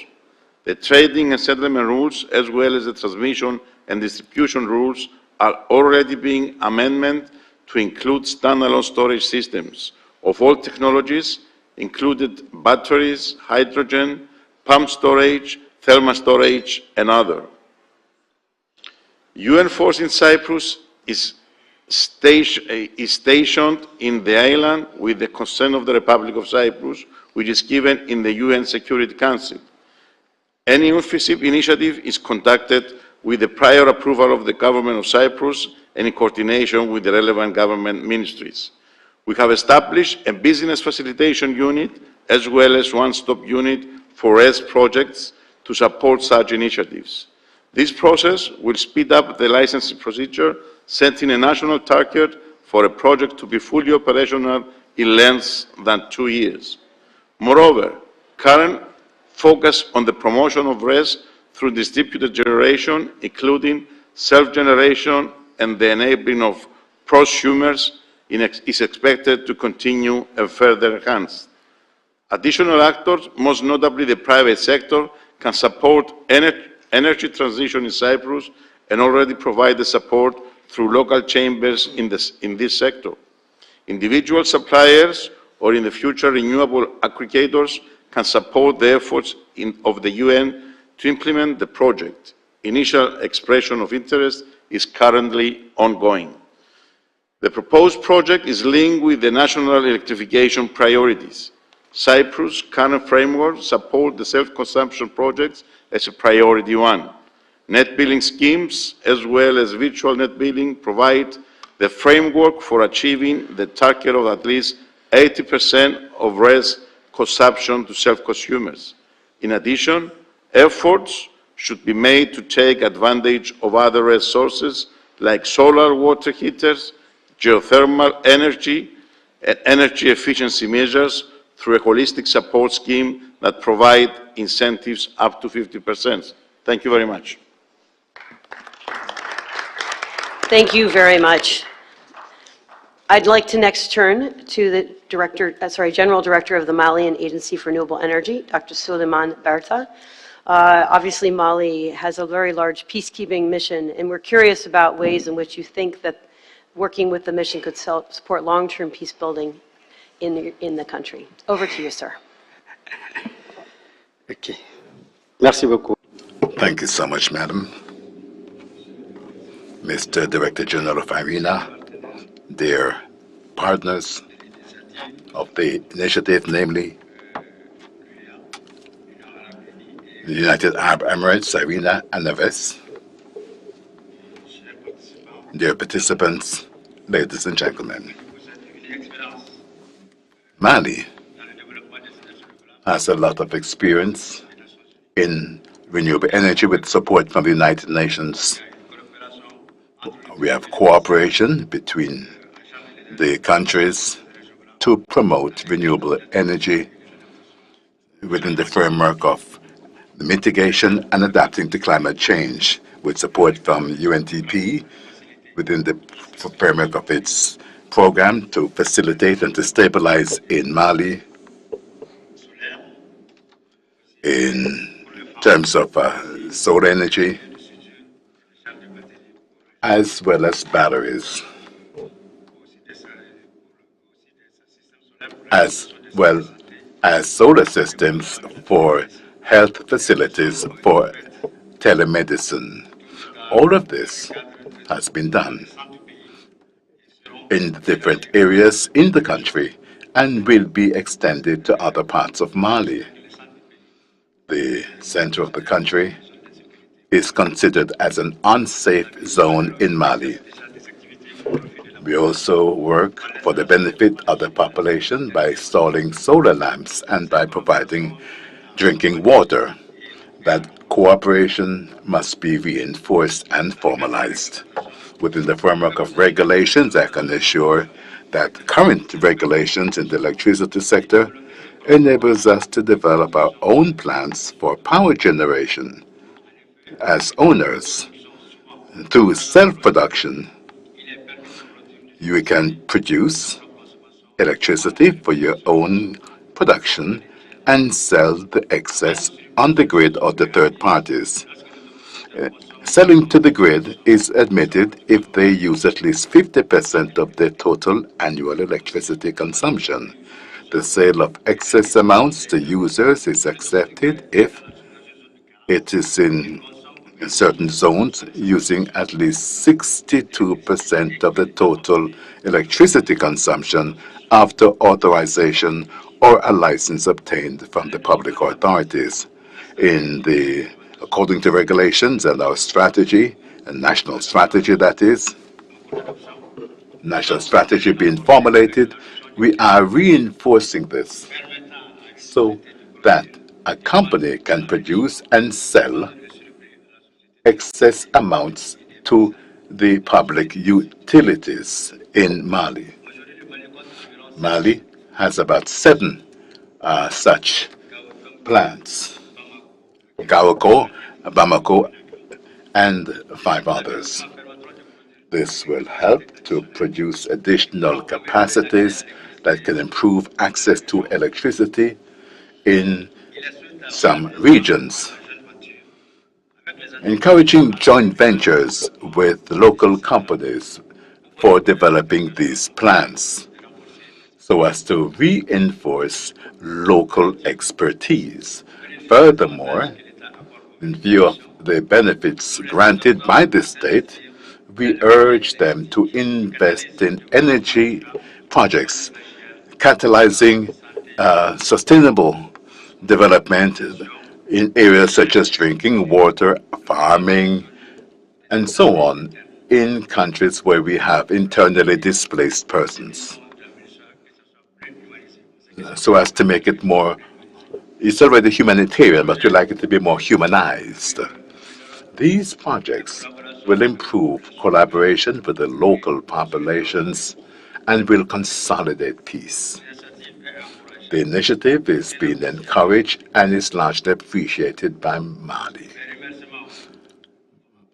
The trading and settlement rules, as well as the transmission and distribution rules, are already being amended to include standalone storage systems of all technologies, including batteries, hydrogen, pump storage, thermal storage, and other. UN force in Cyprus is stationed in the island with the consent of the Republic of Cyprus, which is given in the UN Security Council. Any UNFICYP initiative is conducted with the prior approval of the government of Cyprus and in coordination with the relevant government ministries. We have established a business facilitation unit as well as one-stop unit for RES projects to support such initiatives. This process will speed up the licensing procedure, setting a national target for a project to be fully operational in less than 2 years. Moreover, current focus on the promotion of RES through distributed generation, including self-generation and the enabling of prosumers, is expected to continue and further enhanced. Additional actors, most notably the private sector, can support energy transition in Cyprus and already provide the support through local chambers in this sector. Individual suppliers or in the future renewable aggregators can support the efforts of the UN to implement the project. Initial expression of interest is currently ongoing. The proposed project is linked with the national electrification priorities. Cyprus' current framework supports the self-consumption projects as a priority one. Net billing schemes, as well as virtual net billing, provide the framework for achieving the target of at least 80% of RES consumption to self-consumers. In addition, efforts should be made to take advantage of other RES sources like solar water heaters, geothermal energy, and energy efficiency measures through a holistic support scheme that provide incentives up to 50%. Thank you very much. Thank you very much. I'd like to next turn to the General Director of the Malian Agency for Renewable Energy, Dr. Suleiman Berta. Obviously, Mali has a very large peacekeeping mission, and we're curious about ways in which you think that working with the mission could support long-term peace building in the country. Over to you, sir. Okay. Merci beaucoup. Thank you so much, Madam. Mr. Director General of IRENA, dear partners of the initiative, namely the United Arab Emirates, IRENA, and Neves, dear participants, ladies and gentlemen. Mali has a lot of experience in renewable energy with support from the United Nations. We have cooperation between the countries to promote renewable energy within the framework of mitigation and adapting to climate change, with support from UNDP within the framework of its program to facilitate and to stabilize in Mali in terms of solar energy, as well as batteries, as well as solar systems for health facilities for telemedicine. All of this has been done in different areas in the country and will be extended to other parts of Mali. The center of the country is considered as an unsafe zone in Mali. We also work for the benefit of the population by installing solar lamps and by providing drinking water. That cooperation must be reinforced and formalized. Within the framework of regulations, I can assure that current regulations in the electricity sector enables us to develop our own plans for power generation. As owners, through self-production, you can produce electricity for your own production and sell the excess on the grid or to third parties. Selling to the grid is admitted if they use at least 50% of their total annual electricity consumption. The sale of excess amounts to users is accepted if it is in certain zones using at least 62% of the total electricity consumption after authorization or a license obtained from the public authorities. According to regulations and our strategy, a national strategy that is, national strategy being formulated, we are reinforcing this so that a company can produce and sell excess amounts to the public utilities in Mali. Mali has about 7 such plants: Gawako, Bamako, and 5 others. This will help to produce additional capacities that can improve access to electricity in some regions. Encouraging joint ventures with local companies for developing these plans so as to reinforce local expertise. Furthermore, in view of the benefits granted by the state, we urge them to invest in energy projects, catalyzing sustainable development in areas such as drinking water, farming, and so on, in countries where we have internally displaced persons, so as to make it more, it's already humanitarian, but we like it to be more humanized. These projects will improve collaboration with the local populations and will consolidate peace. The initiative is being encouraged and is largely appreciated by Mali.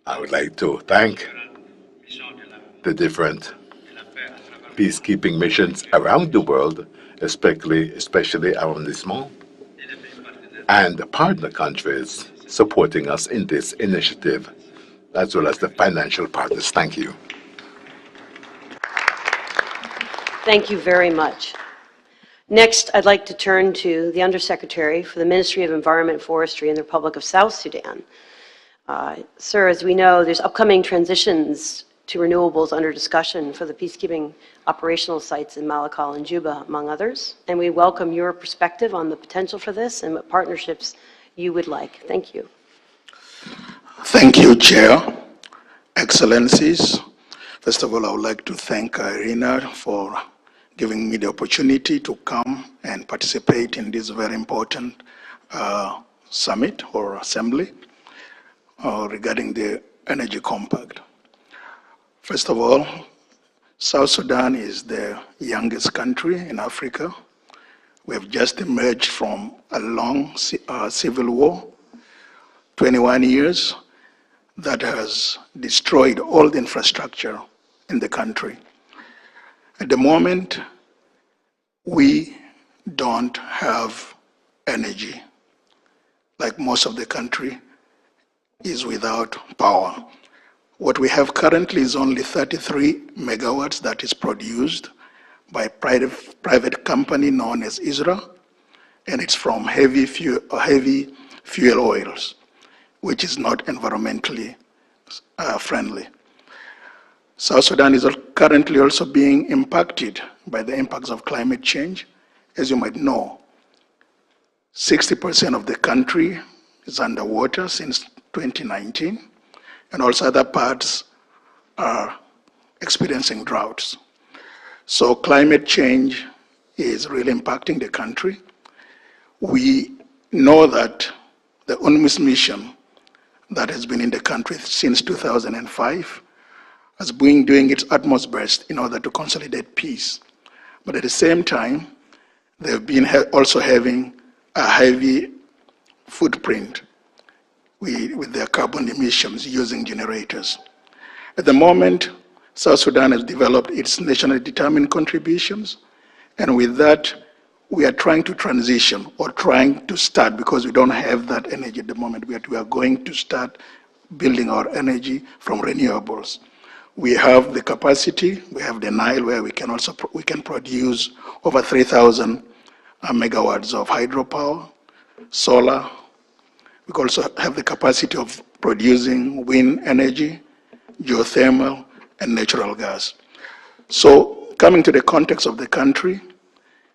I would like to thank the different peacekeeping missions around the world, especially arrondissement, and the partner countries supporting us in this initiative, as well as the financial partners. Thank you. Thank you very much. Next, I'd like to turn to the Undersecretary for the Ministry of Environment and Forestry in the Republic of South Sudan. Sir, as we know, there's upcoming transitions to renewables under discussion for the peacekeeping operational sites in Malakal and Juba, among others, and we welcome your perspective on the potential for this and what partnerships you would like. Thank you. Thank you, Chair. Excellencies, first of all, I would like to thank IRENA for giving me the opportunity to come and participate in this very important summit or assembly regarding the Energy Compact. First of all, South Sudan is the youngest country in Africa. We have just emerged from a long civil war, 21 years, that has destroyed all the infrastructure in the country. At the moment, we don't have energy. Like most of the country is without power. What we have currently is only 33 megawatts that is produced by a private company known as ISRA, and it's from heavy fuel oils, which is not environmentally friendly. South Sudan is currently also being impacted by the impacts of climate change. As you might know, 60% of the country is underwater since 2019, and also other parts are experiencing droughts. So climate change is really impacting the country. We know that the UNMISS mission that has been in the country since 2005 has been doing its utmost best in order to consolidate peace. But at the same time, they've been also having a heavy footprint with their carbon emissions using generators. At the moment, South Sudan has developed its nationally determined contributions, and with that, we are trying to transition or trying to start, because we don't have that energy at the moment, we are going to start building our energy from renewables. We have the capacity, we have the Nile where we can produce over 3,000 megawatts of hydropower, solar. We also have the capacity of producing wind energy, geothermal, and natural gas. So coming to the context of the country,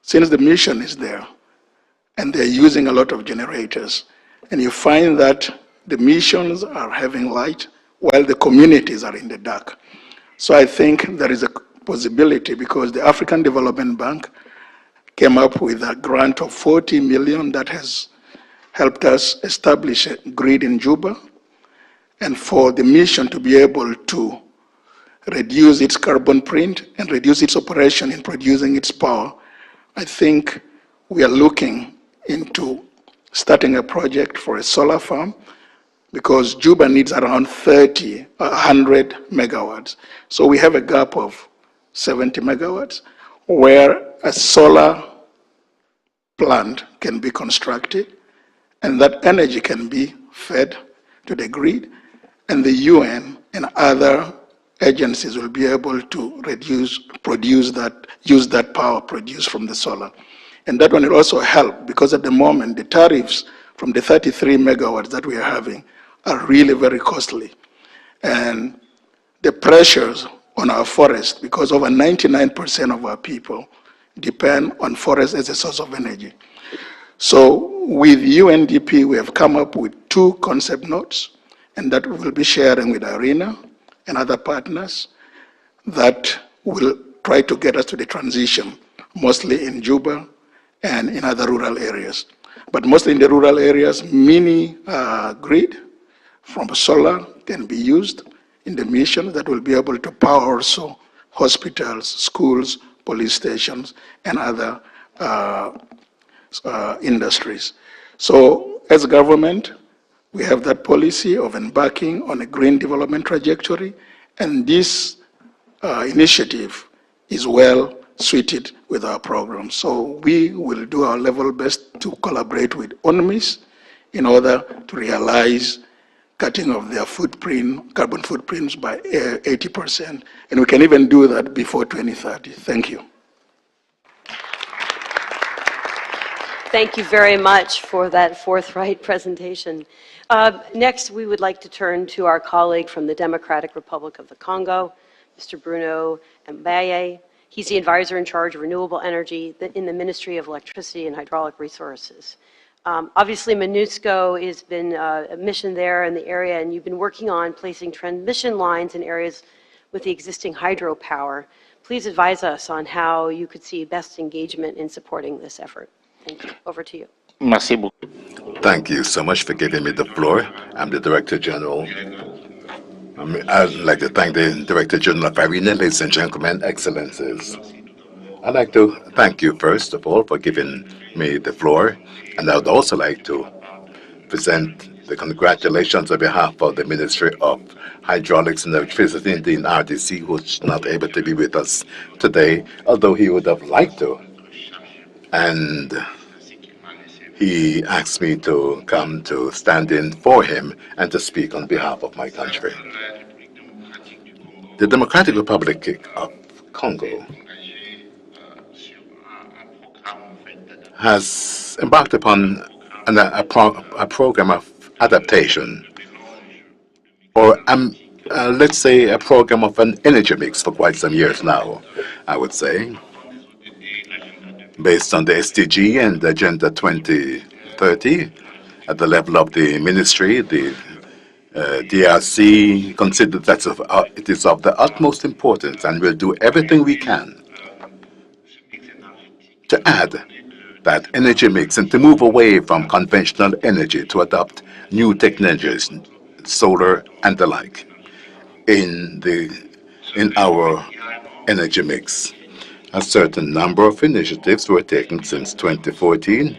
since the mission is there, and they're using a lot of generators, and you find that the missions are having light while the communities are in the dark. So I think there is a possibility, because the African Development Bank came up with a grant of 40 million that has helped us establish a grid in Juba, and for the mission to be able to reduce its carbon print and reduce its operation in producing its power, I think we are looking into starting a project for a solar farm, because Juba needs around 100 megawatts. So we have a gap of 70 megawatts where a solar plant can be constructed, and that energy can be fed to the grid, and the UN and other agencies will be able to use that power produced from the solar. And that one will also help, because at the moment the tariffs from the 33 megawatts that we are having are really very costly. And the pressures on our forest, because over 99% of our people depend on forest as a source of energy. So with UNDP, we have come up with 2 concept notes, and that we will be sharing with IRENA and other partners that will try to get us to the transition, mostly in Juba and in other rural areas. But mostly in the rural areas, mini grid from solar can be used in the mission that will be able to power also hospitals, schools, police stations, and other industries. So as a government, we have that policy of embarking on a green development trajectory, and this initiative is well suited with our program. So we will do our level best to collaborate with UNMIS in order to realize cutting of their footprint, carbon footprints by 80%, and we can even do that before 2030. Thank you. Thank you very much for that forthright presentation. Next, we would like to turn to our colleague from the Democratic Republic of the Congo, Mr. Bruno Mbaye. He's the advisor in charge of renewable energy in the Ministry of Electricity and Hydraulic Resources. Obviously, MONUSCO has been a mission there in the area, and you've been working on placing transmission lines in areas with the existing hydropower. Please advise us on how you could see best engagement in supporting this effort. Thank you. Over to you. Thank you so much for giving me the floor. I'm the Director General. I'd like to thank the Director General of IRENA, ladies and gentlemen, excellencies. I'd like to thank you, first of all, for giving me the floor. And I would also like to present the congratulations on behalf of the Ministry of Hydraulics and Electricity in the RDC, who's not able to be with us today, although he would have liked to. And he asked me to come to stand in for him and to speak on behalf of my country. The Democratic Republic of Congo has embarked upon a program of adaptation, or let's say a program of an energy mix for quite some years now, I would say, based on the SDG and Agenda 2030. At the level of the ministry, the DRC considers that it is of the utmost importance, and will do everything we can to add that energy mix and to move away from conventional energy to adopt new technologies, solar and the like, in our energy mix. A certain number of initiatives were taken since 2014,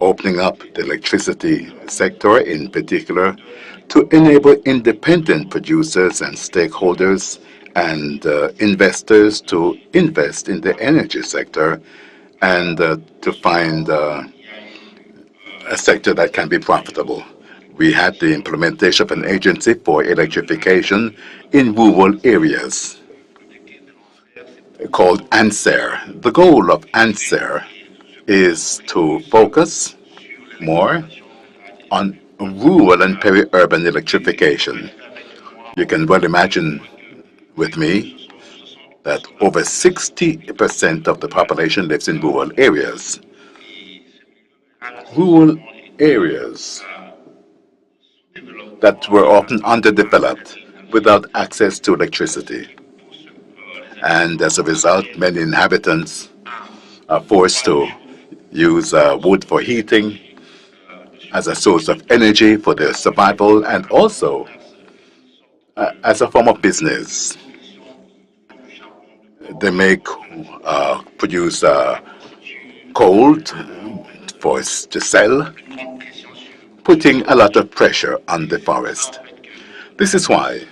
opening up the electricity sector in particular to enable independent producers and stakeholders and investors to invest in the energy sector and to find a sector that can be profitable. We had the implementation of an agency for electrification in rural areas called ANSER. The goal of ANSER is to focus more on rural and peri-urban electrification. You can well imagine with me that over 60% of the population lives in rural areas. Rural areas that were often underdeveloped without access to electricity. And as a result, many inhabitants are forced to use wood for heating as a source of energy for their survival, and also as a form of business. They produce coal to sell, putting a lot of pressure on the forest. This is why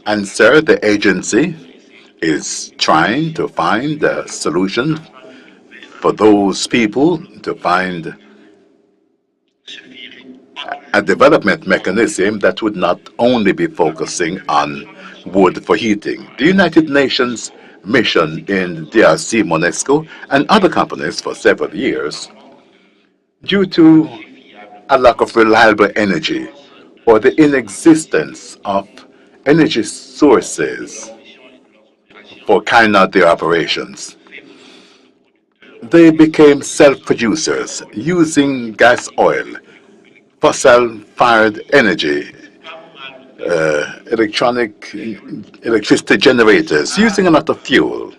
ANSER, the agency, is trying to find a solution for those people, to find a development mechanism that would not only be focusing on wood for heating. The United Nations mission in DRC, MONUSCO, and other companies for several years, due to a lack of reliable energy or the inexistence of energy sources for carrying out their operations. they became self-producers using gas oil, fossil-fired energy, electricity generators, using a lot of fuel.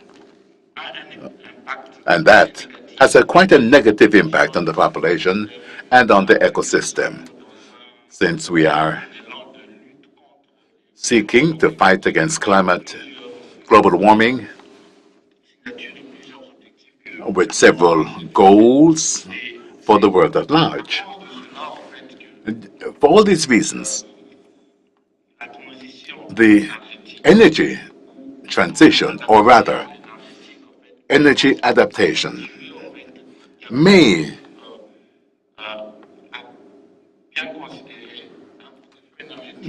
And that has quite a negative impact on the population and on the ecosystem, since we are seeking to fight against global warming with several goals for the world at large. For all these reasons, the energy transition, or rather, energy adaptation, may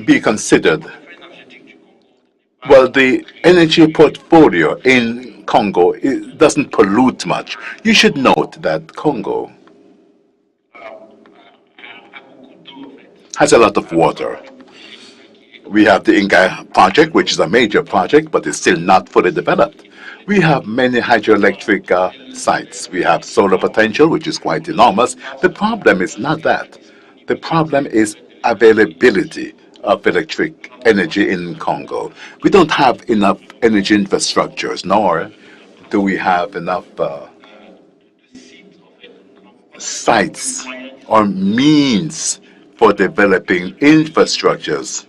be considered. Well, the energy portfolio in Congo doesn't pollute much. You should note that Congo has a lot of water. We have the Inga project, which is a major project, but it's still not fully developed. We have many hydroelectric sites. We have solar potential, which is quite enormous. The problem is not that. The problem is availability of electric energy in Congo. We don't have enough energy infrastructures, nor do we have enough sites or means for developing infrastructures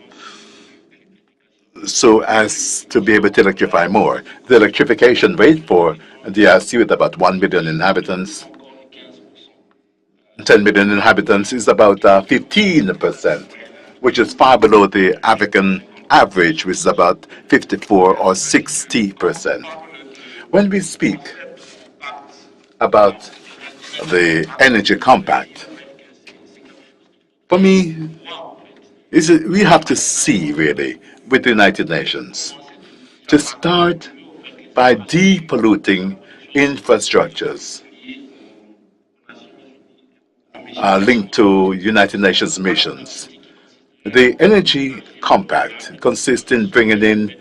so as to be able to electrify more. The electrification rate for the DRC with about 1 million inhabitants, 10 million inhabitants is about 15%, which is far below the African average, which is about 54 or 60%. When we speak about the energy compact, for me, we have to see really with the United Nations to start by depolluting infrastructures linked to United Nations missions. The Energy Compact consists in bringing in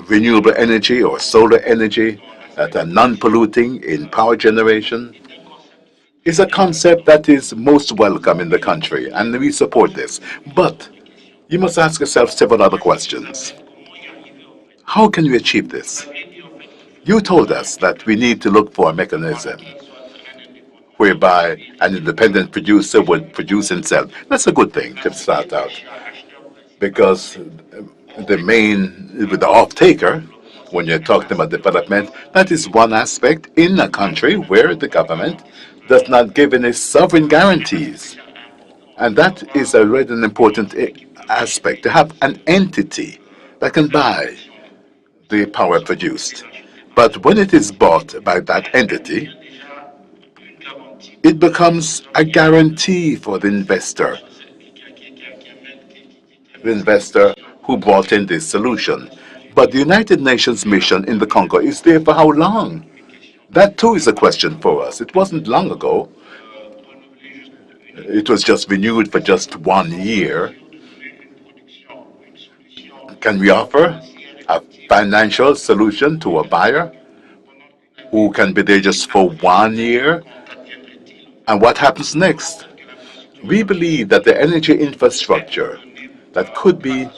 renewable energy or solar energy that are non-polluting in power generation. It's a concept that is most welcome in the country, and we support this. But you must ask yourself several other questions. How can we achieve this? You told us that we need to look for a mechanism whereby an independent producer would produce himself. That's a good thing to start out, because with the off-taker, when you're talking about development, that is one aspect in a country where the government does not give any sovereign guarantees. And that is already an important aspect, to have an entity that can buy the power produced. But when it is bought by that entity, it becomes a guarantee for the investor who brought in this solution. But the United Nations mission in the Congo is there for how long? That too is a question for us. It wasn't long ago. It was just renewed for just 1 year. Can we offer a financial solution to a buyer who can be there just for 1 year? And what happens next? We believe that the energy infrastructure that could be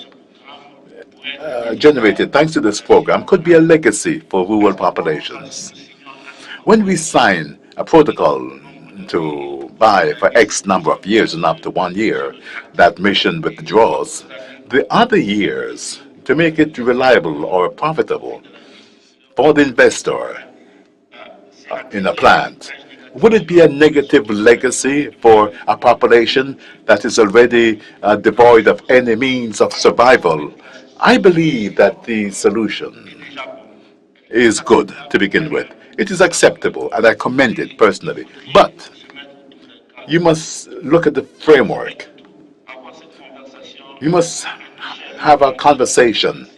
generated thanks to this program could be a legacy for rural populations. When we sign a protocol to buy for X number of years and after 1 year, that mission withdraws, the other years, to make it reliable or profitable for the investor in a plant, would it be a negative legacy for a population that is already devoid of any means of survival? I believe that the solution is good to begin with. It is acceptable, and I commend it personally. But you must look at the framework. You must have a conversation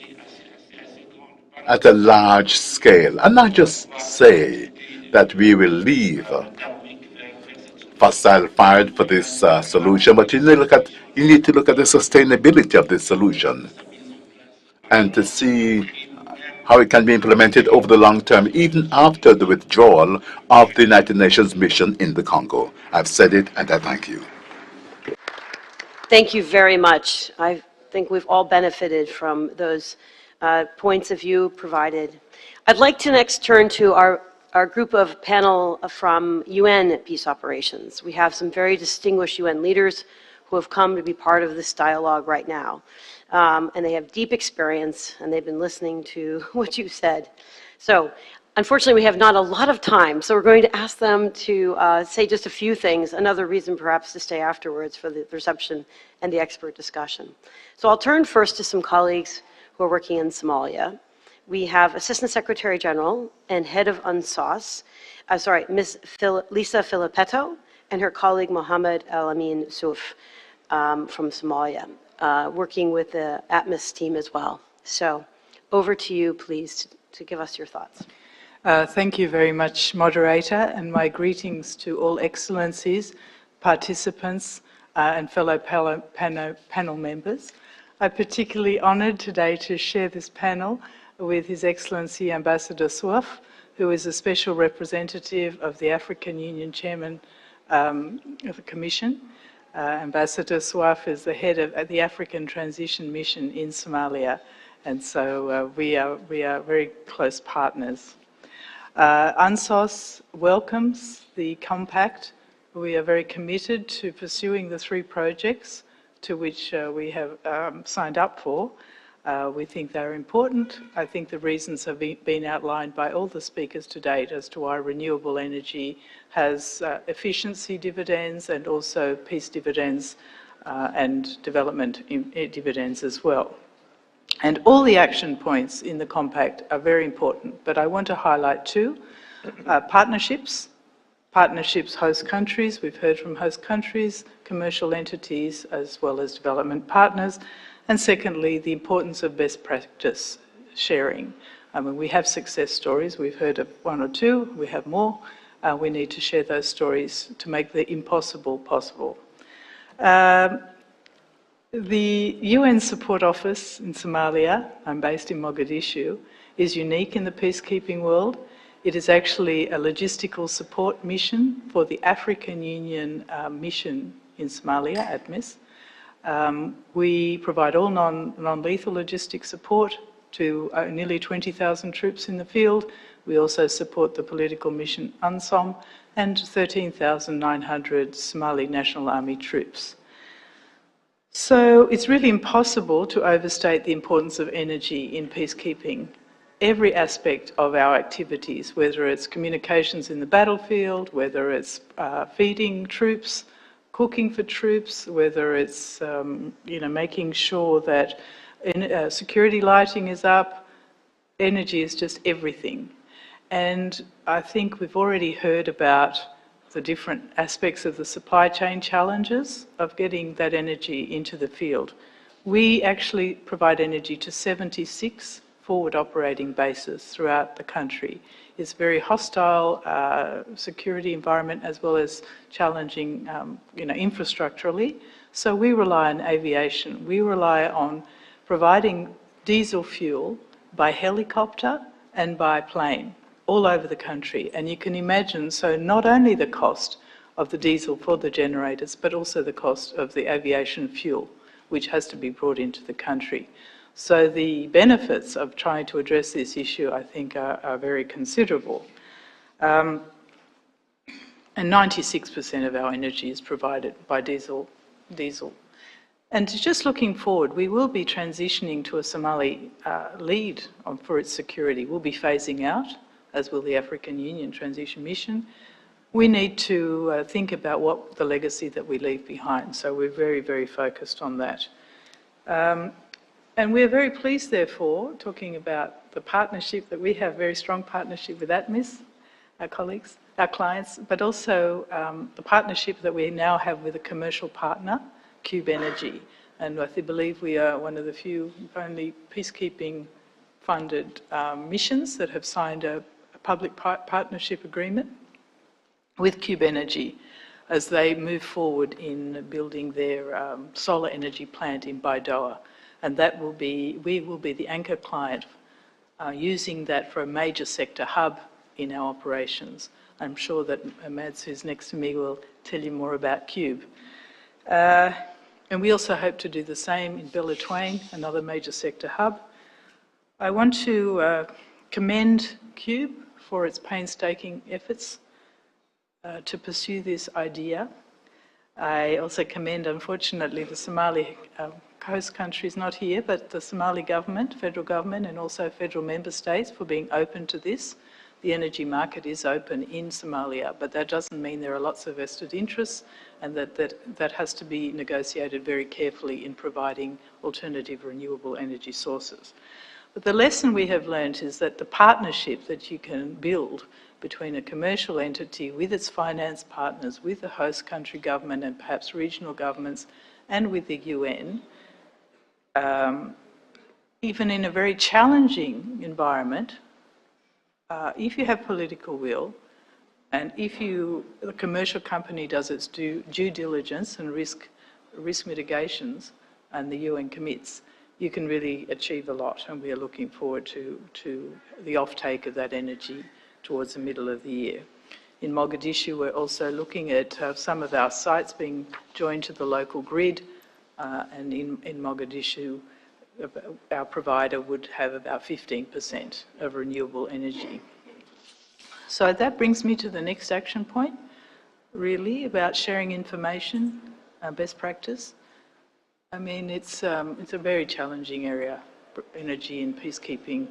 at a large scale, and not just say that we will leave fossil fired for this solution, but you need to look at the sustainability of this solution and to see how it can be implemented over the long term, even after the withdrawal of the United Nations mission in the Congo. I've said it, and I thank you. Thank you very much. I think we've all benefited from those points of view provided. I'd like to next turn to our group of panel from UN peace operations. We have some very distinguished UN leaders who have come to be part of this dialogue right now. And they have deep experience, and they've been listening to what you said. So, unfortunately, we have not a lot of time, so we're going to ask them to say just a few things, another reason perhaps to stay afterwards for the reception and the expert discussion. So I'll turn first to some colleagues who are working in Somalia. We have Assistant Secretary General and Head of UNSOS, Ms. Lisa Filippetto, and her colleague Mohammed Al-Amin Souf from Somalia, working with the ATMIS team as well. So over to you, please, to give us your thoughts. Thank you very much, moderator, and my greetings to all excellencies, participants, and fellow panel members. I'm particularly honoured today to share this panel with His Excellency Ambassador Souf, who is a special representative of the African Union Chairman of the Commission. Ambassador Souf is the head of the African Transition Mission in Somalia, and so we are very close partners. UNSOS welcomes the compact. We are very committed to pursuing the 3 projects to which we have signed up for. We think they're important. I think the reasons have been outlined by all the speakers to date as to why renewable energy has efficiency dividends and also peace dividends and development dividends as well. And all the action points in the compact are very important, but I want to highlight 2. Partnerships, host countries, we've heard from host countries, commercial entities, as well as development partners. And secondly, the importance of best practice sharing. I mean, we have success stories. We've heard of 1 or 2. We have more. We need to share those stories to make the impossible possible. The UN Support Office in Somalia, I'm based in Mogadishu, is unique in the peacekeeping world. It is actually a logistical support mission for the African Union mission in Somalia, ATMIS. We provide all non-lethal logistic support to nearly 20,000 troops in the field. We also support the political mission UNSOM and 13,900 Somali National Army troops. So it's really impossible to overstate the importance of energy in peacekeeping. Every aspect of our activities, whether it's communications in the battlefield, whether it's feeding troops, cooking for troops, whether it's making sure that security lighting is up, energy is just everything. And I think we've already heard about the different aspects of the supply chain challenges of getting that energy into the field. We actually provide energy to 76 forward operating bases throughout the country. It's a very hostile security environment as well as challenging infrastructurally. So we rely on aviation. We rely on providing diesel fuel by helicopter and by plane all over the country. And you can imagine, so not only the cost of the diesel for the generators, but also the cost of the aviation fuel, which has to be brought into the country. So the benefits of trying to address this issue, I think, are very considerable. And 96% of our energy is provided by diesel. And just looking forward, we will be transitioning to a Somali lead for its security. We'll be phasing out, as will the African Union Transition Mission. We need to think about what the legacy that we leave behind. So we're very, very focused on that. And we're very pleased, therefore, talking about the partnership that we have, very strong partnership with ATMIS, our colleagues, our clients, but also the partnership that we now have with a commercial partner, Cube Energy. And I believe we are one of the few, only peacekeeping funded missions that have signed a public partnership agreement with Cube Energy as they move forward in building their solar energy plant in Baidoa. And that will be, we will be the anchor client using that for a major sector hub in our operations. I'm sure that Mads, who's next to me, will tell you more about Cube. And we also hope to do the same in Beledweyne, another major sector hub. I want to commend Cube for its painstaking efforts to pursue this idea. I also commend, unfortunately, the Somali host country is not here, but the Somali government, federal government, and also federal member states for being open to this. The energy market is open in Somalia, but that doesn't mean there are lots of vested interests, and that has to be negotiated very carefully in providing alternative renewable energy sources. But the lesson we have learned is that the partnership that you can build between a commercial entity with its finance partners, with the host country government and perhaps regional governments, and with the UN, even in a very challenging environment, if you have political will, and if the commercial company does its due diligence and risk mitigations, and the UN commits, you can really achieve a lot. And we are looking forward to the offtake of that energy towards the middle of the year. In Mogadishu, we're also looking at some of our sites being joined to the local grid, and in Mogadishu, our provider would have about 15% of renewable energy. So that brings me to the next action point, really, about sharing information, best practice. I mean, it's a very challenging area, energy and peacekeeping.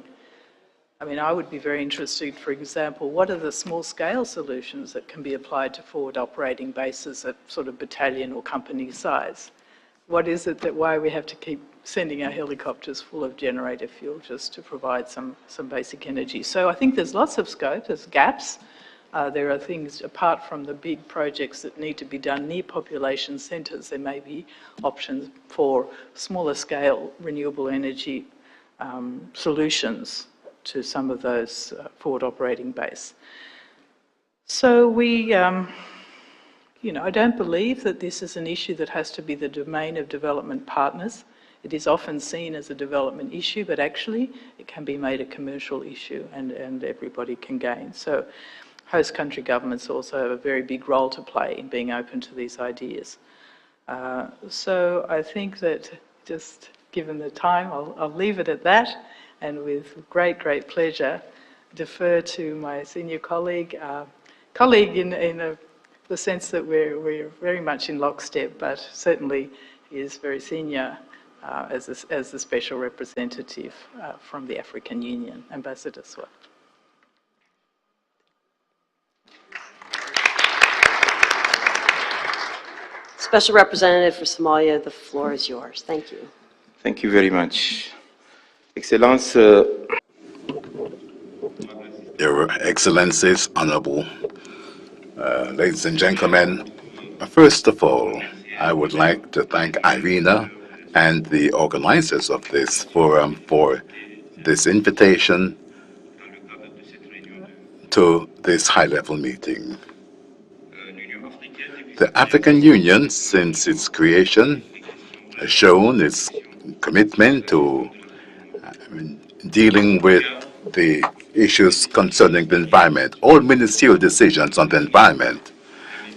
I mean, I would be very interested, for example, what are the small-scale solutions that can be applied to forward operating bases at sort of battalion or company size? What is it why we have to keep sending our helicopters full of generator fuel just to provide some basic energy? So I think there's lots of scope, there's gaps. There are things, apart from the big projects that need to be done near population centres, there may be options for smaller scale renewable energy solutions to some of those forward operating base. So we, I don't believe that this is an issue that has to be the domain of development partners. It is often seen as a development issue, but actually it can be made a commercial issue and everybody can gain. So host country governments also have a very big role to play in being open to these ideas. So I think that just given the time, I'll leave it at that, and with great, great pleasure defer to my senior colleague, in the sense that we're very much in lockstep, but certainly he is very senior as the special representative from the African Union, Ambassador Swat. Special Representative for Somalia, the floor is yours. Thank you. Thank you very much. Excellence. Your Excellencies, Honorable ladies and gentlemen, first of all, I would like to thank IRENA and the organizers of this forum for this invitation to this high-level meeting. The African Union, since its creation, has shown its commitment to dealing with the issues concerning the environment. All ministerial decisions on the environment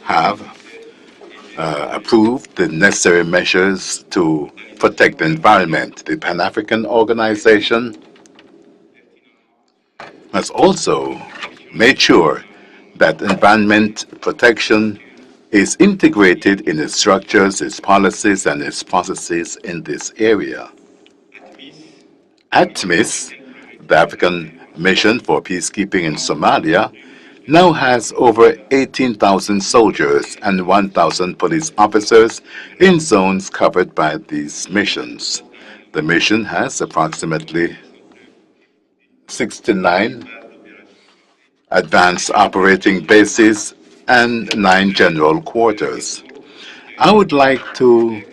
have approved the necessary measures to protect the environment. The Pan-African Organization has also made sure that environment protection is integrated in its structures, its policies, and its processes in this area. ATMIS, the African Mission for Peacekeeping in Somalia, now has over 18,000 soldiers and 1,000 police officers in zones covered by these missions. The mission has approximately 69 advanced operating bases and 9 general quarters. I would like to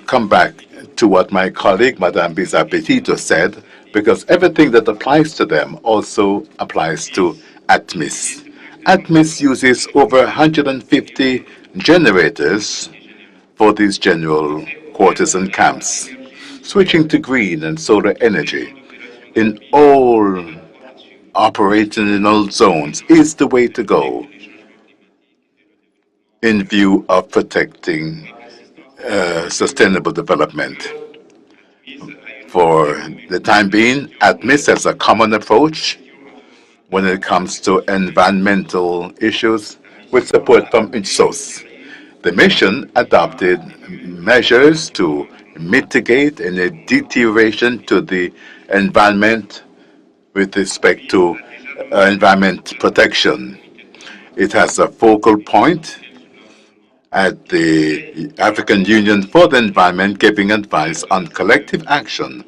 come back to what my colleague, Madame Bizapetito, said, because everything that applies to them also applies to ATMIS. ATMIS uses over 150 generators for these general quarters and camps, switching to green and solar energy. in all operational zones is the way to go in view of protecting sustainable development. For the time being, ATMIS has a common approach when it comes to environmental issues with support from INSOS. The mission adopted measures to mitigate any deterioration to the environment with respect to environment protection. It has a focal point at the African Union for the Environment, giving advice on collective action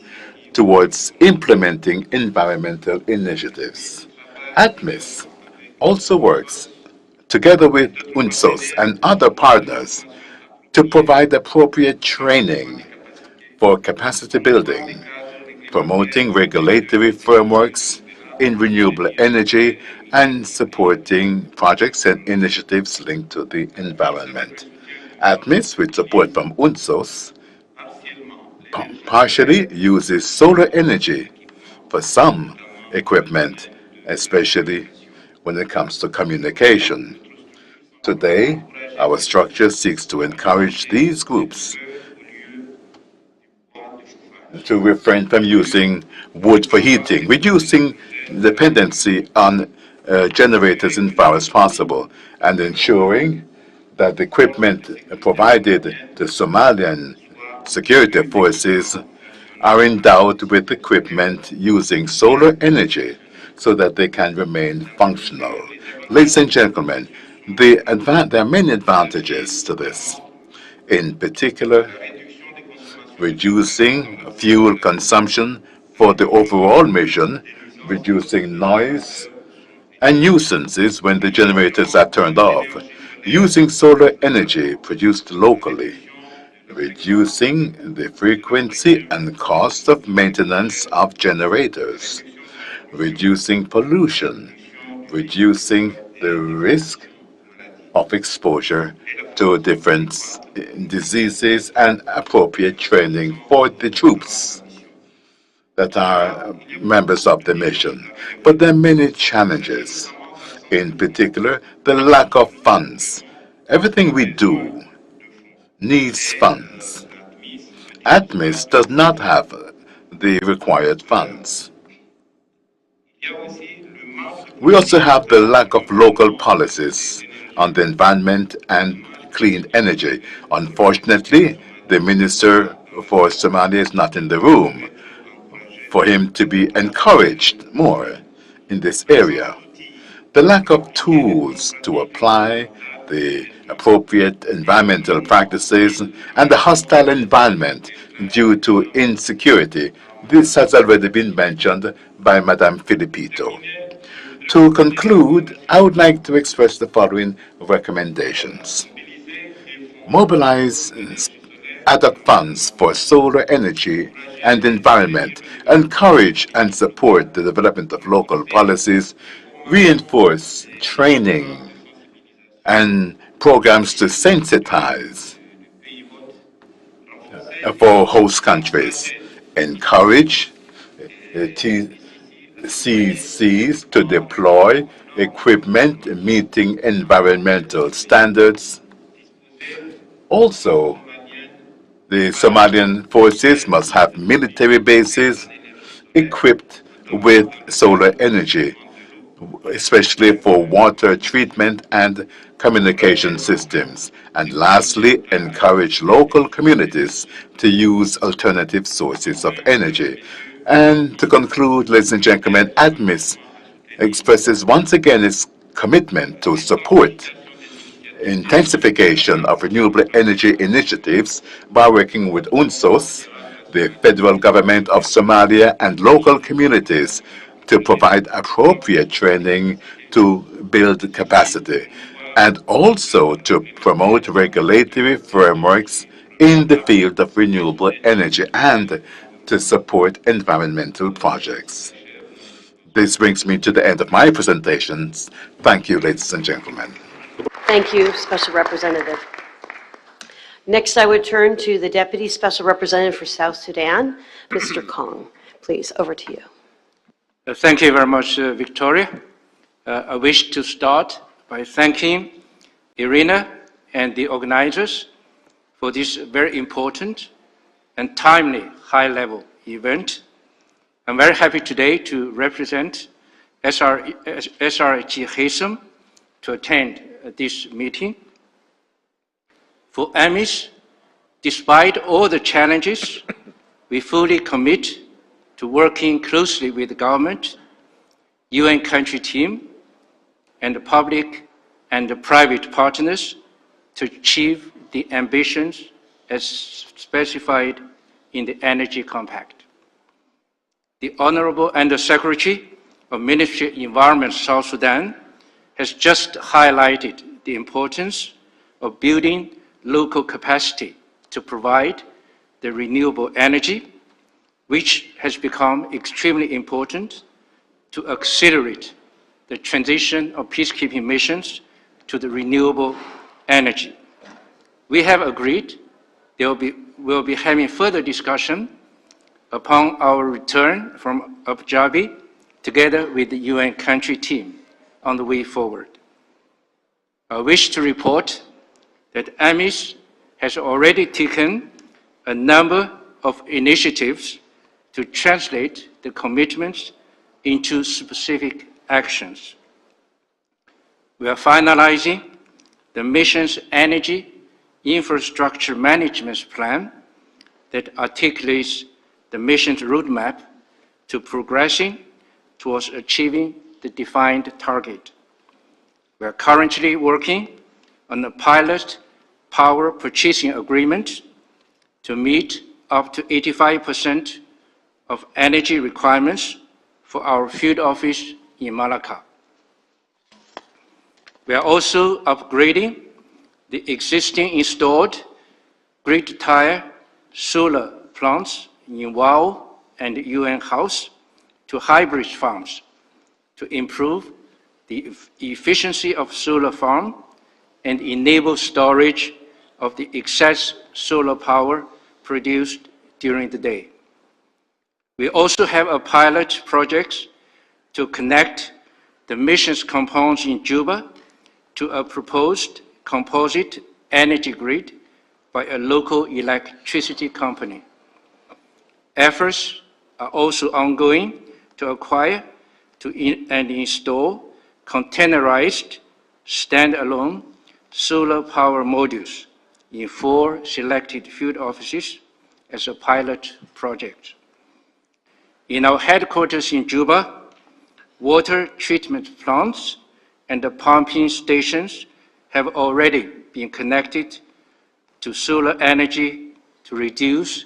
towards implementing environmental initiatives. ATMIS also works together with UNSOS and other partners to provide appropriate training for capacity building, promoting regulatory frameworks in renewable energy, and supporting projects and initiatives linked to the environment. ATMIS, with support from UNSOS, partially uses solar energy for some equipment, especially when it comes to communication. Today, our structure seeks to encourage these groups to refrain from using wood for heating, reducing dependency on generators as far as possible, and ensuring that the equipment provided to Somalian security forces are endowed with equipment using solar energy so that they can remain functional. Ladies and gentlemen, there are many advantages to this. In particular, reducing fuel consumption for the overall mission, reducing noise and nuisances when the generators are turned off, using solar energy produced locally, reducing the frequency and cost of maintenance of generators, reducing pollution, reducing the risk of exposure to different diseases, and appropriate training for the troops that are members of the mission. But there are many challenges, in particular, the lack of funds. Everything we do needs funds. ATMIS does not have the required funds. We also have the lack of local policies on the environment and clean energy. Unfortunately, the Minister for Somalia is not in the room for him to be encouraged more in this area. The lack of tools to apply the appropriate environmental practices and the hostile environment due to insecurity. This has already been mentioned by Madame Filipito. To conclude, I would like to express the following recommendations. Mobilize ad hoc funds for solar energy and environment, encourage and support the development of local policies, reinforce training and programs to sensitize for host countries, encourage TCCs to deploy equipment meeting environmental standards. Also, the Somalian forces must have military bases equipped with solar energy, especially for water treatment and communication systems. And lastly, encourage local communities to use alternative sources of energy. And to conclude, ladies and gentlemen, ATMIS expresses once again its commitment to support intensification of renewable energy initiatives by working with UNSOS, the federal government of Somalia, and local communities to provide appropriate training to build capacity, and also to promote regulatory frameworks in the field of renewable energy and to support environmental projects. This brings me to the end of my presentations. Thank you, ladies and gentlemen. Thank you, Special Representative. Next, I would turn to the Deputy Special Representative for South Sudan, Mr. Kong. Please, over to you. Thank you very much, Victoria. I wish to start by thanking IRENA and the organizers for this very important and timely high-level event. I'm very happy today to represent SRHG HESM to attend this meeting. For AMIS, despite all the challenges, we fully commit to working closely with the government, UN country team, and the public and the private partners to achieve the ambitions as specified in the Energy Compact. The Honorable Under-Secretary of Ministry of Environment, South Sudan, has just highlighted the importance of building local capacity to provide the renewable energy, which has become extremely important to accelerate the transition of peacekeeping missions to the renewable energy. We have agreed we'll be having further discussion upon our return from Abu Dhabi together with the UN country team on the way forward. I wish to report that AMIS has already taken a number of initiatives to translate the commitments into specific actions. We are finalizing the mission's energy infrastructure management plan that articulates the mission's roadmap to progressing towards achieving the defined target. We are currently working on a pilot power purchasing agreement to meet up to 85% of energy requirements for our field office in Malacca. We are also upgrading the existing installed grid-tied solar plants in WOW and UN House to hybrid farms to improve the efficiency of solar farm and enable storage of the excess solar power produced during the day. We also have a pilot project to connect the mission's compounds in Juba to a proposed composite energy grid by a local electricity company. Efforts are also ongoing to acquire and install containerized standalone solar power modules in 4 selected field offices as a pilot project. In our headquarters in Juba, water treatment plants and the pumping stations have already been connected to solar energy to reduce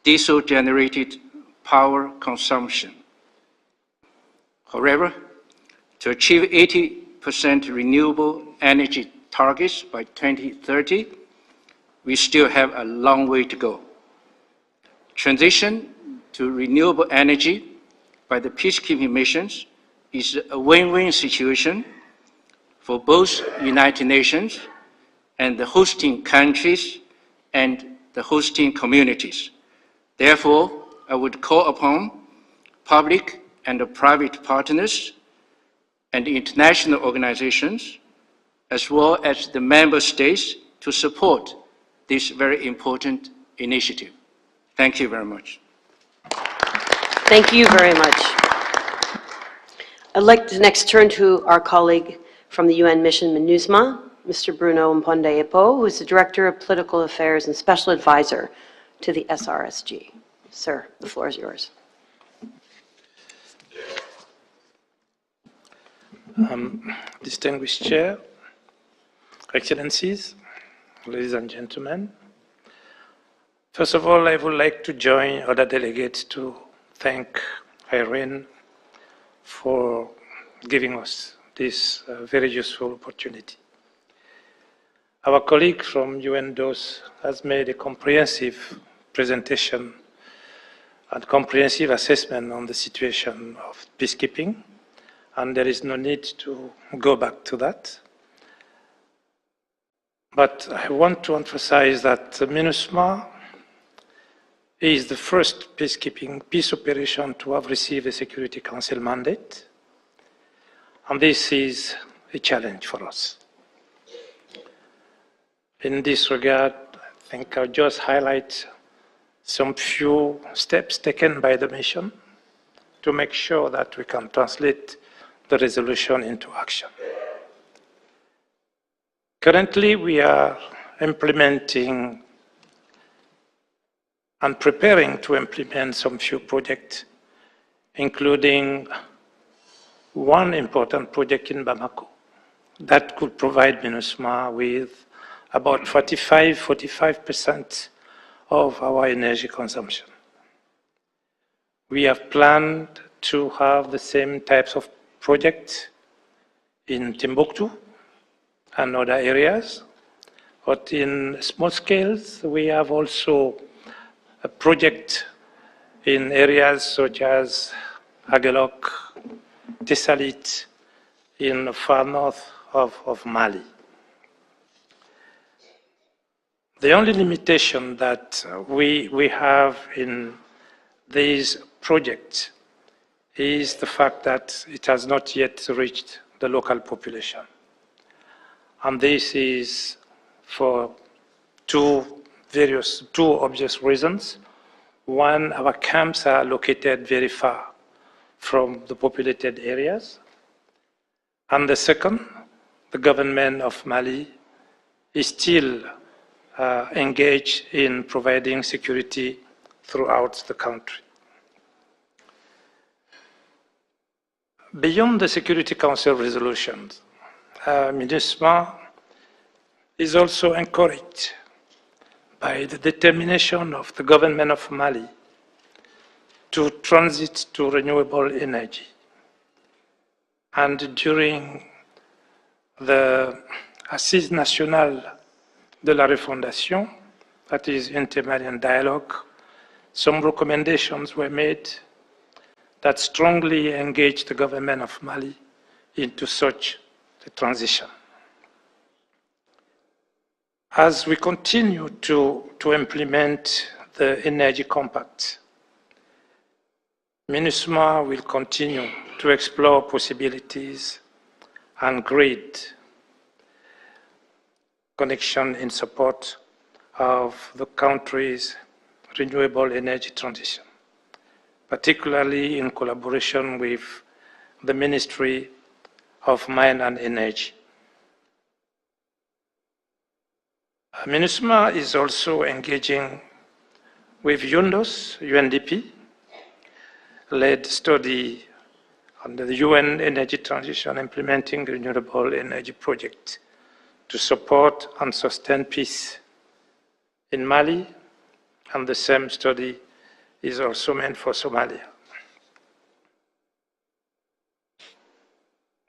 diesel-generated power consumption. However, to achieve 80% renewable energy targets by 2030, we still have a long way to go. Transition to renewable energy by the peacekeeping missions is a win-win situation for both United Nations and the hosting countries and the hosting communities. Therefore, I would call upon public and private partners and international organizations, as well as the member states, to support this very important initiative. Thank you very much. Thank you very much. I'd like to next turn to our colleague from the UN mission MINUSMA, Mr. Bruno Mponda-Epo, who is the Director of Political Affairs and Special Advisor to the SRSG. Sir, the floor is yours. Distinguished Chair, Excellencies, ladies and gentlemen, first of all, I would like to join other delegates to thank IRENA for giving us this very useful opportunity. Our colleague from UN DOS has made a comprehensive presentation and comprehensive assessment on the situation of peacekeeping, and there is no need to go back to that. But I want to emphasize that MINUSMA is the first peacekeeping peace operation to have received a Security Council mandate, and this is a challenge for us. In this regard, I think I'll just highlight some few steps taken by the mission to make sure that we can translate the resolution into action. Currently, we are implementing and preparing to implement some few projects, including one important project in Bamako that could provide MINUSMA with about 45% of our energy consumption. We have planned to have the same types of projects in Timbuktu and other areas, but in small scales, we have also a project in areas such as Aguelok, Tessalit, in the far north of Mali. The only limitation that we have in these projects is the fact that it has not yet reached the local population. And this is for two obvious reasons. One, our camps are located very far from the populated areas. And the second, the government of Mali is still engaged in providing security throughout the country. Beyond the Security Council resolutions, MINUSMA is also encouraged by the determination of the government of Mali to transit to renewable energy. And during the Assise Nationale de la Refondation, that is inter-Malian dialogue, some recommendations were made that strongly engaged the government of Mali into such a transition. As we continue to implement the Energy Compact, MINUSMA will continue to explore possibilities and grid connection in support of the country's renewable energy transition, particularly in collaboration with the Ministry of Mine and Energy. MINUSMA is also engaging with UNDP, led study on the UN energy transition implementing renewable energy project to support and sustain peace in Mali, and the same study is also meant for Somalia.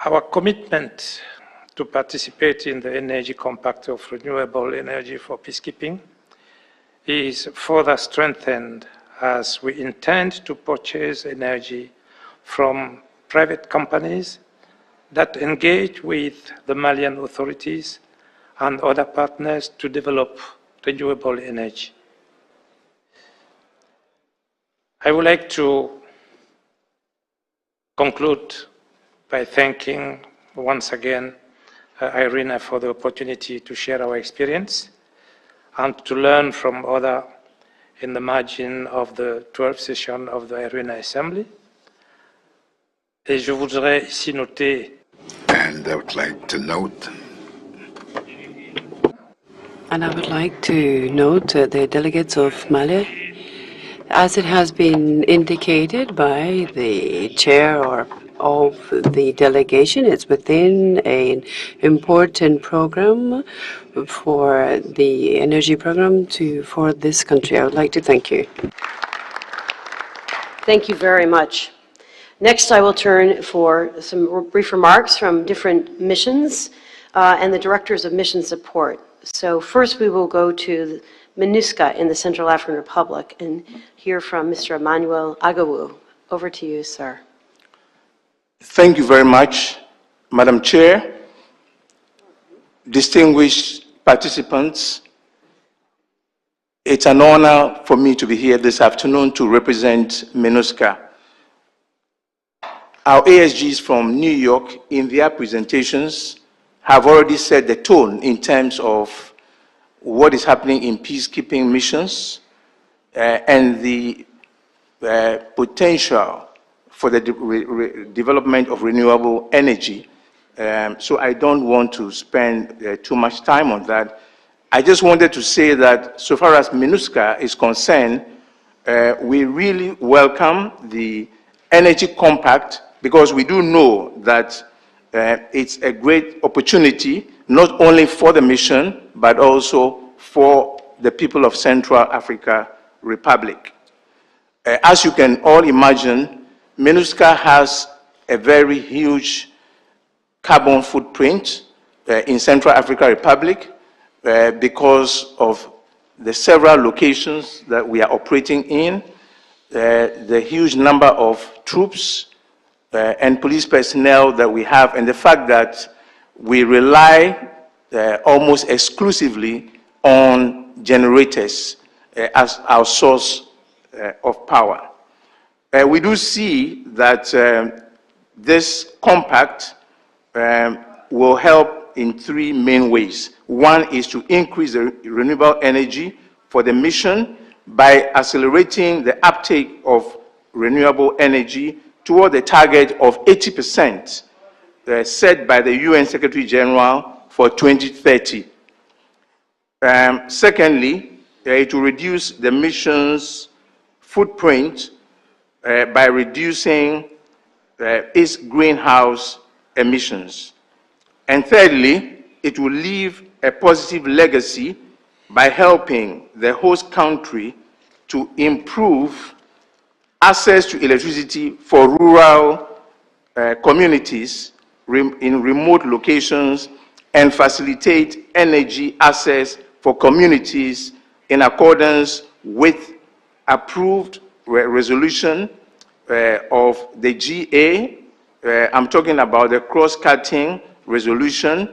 Our commitment to participate in the Energy Compact of Renewable Energy for Peacekeeping is further strengthened as we intend to purchase energy from private companies that engage with the Malian authorities and other partners to develop renewable energy. I would like to conclude by thanking once again IRENA for the opportunity to share our experience and to learn from others in the margin of the 12th session of the IRENA Assembly. Et je voudrais ici noter. And I would like to note. And I would like to note the delegates of Mali, as it has been indicated by the chair of the delegation, it's within an important program for the energy program for this country. I would like to thank you. Thank you very much. Next, I will turn for some brief remarks from different missions and the directors of mission support. So first, we will go to MINUSCA in the Central African Republic and hear from Mr. Emmanuel Agawu. Over to you, sir. Thank you very much, Madam Chair, distinguished participants, It's an honor for me to be here this afternoon to represent MINUSCA. Our ASGs from New York, in their presentations, have already set the tone in terms of what is happening in peacekeeping missions and the potential for the development of renewable energy. So I don't want to spend too much time on that. I just wanted to say that so far as MINUSCA is concerned, we really welcome the Energy Compact because we do know that it's a great opportunity not only for the mission but also for the people of Central Africa Republic. As you can all imagine, MINUSCA has a very huge carbon footprint in Central Africa Republic because of the several locations that we are operating in, the huge number of troops and police personnel that we have, and the fact that we rely almost exclusively on generators as our source of power. We do see that this compact will help in three main ways. One is to increase the renewable energy for the mission by accelerating the uptake of renewable energy toward the target of 80% set by the UN Secretary General for 2030. Secondly, it will reduce the mission's footprint by reducing its greenhouse emissions. And thirdly, it will leave a positive legacy by helping the host country to improve access to electricity for rural communities in remote locations and facilitate energy access for communities in accordance with approved resolution of the GA. I'm talking about the cross-cutting resolution,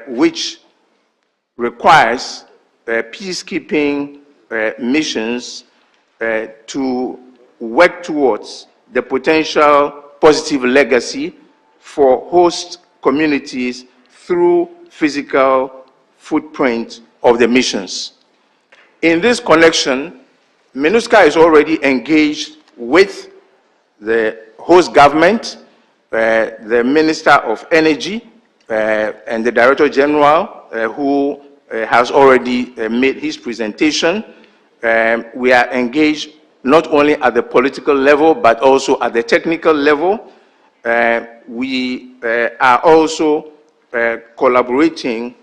which requires peacekeeping missions to work towards the potential positive legacy for host communities through physical footprint of the missions. In this connection, MINUSCA is already engaged with the host government, the Minister of Energy, and the Director General, who has already made his presentation. We are engaged not only at the political level, but also at the technical level. We are also collaborating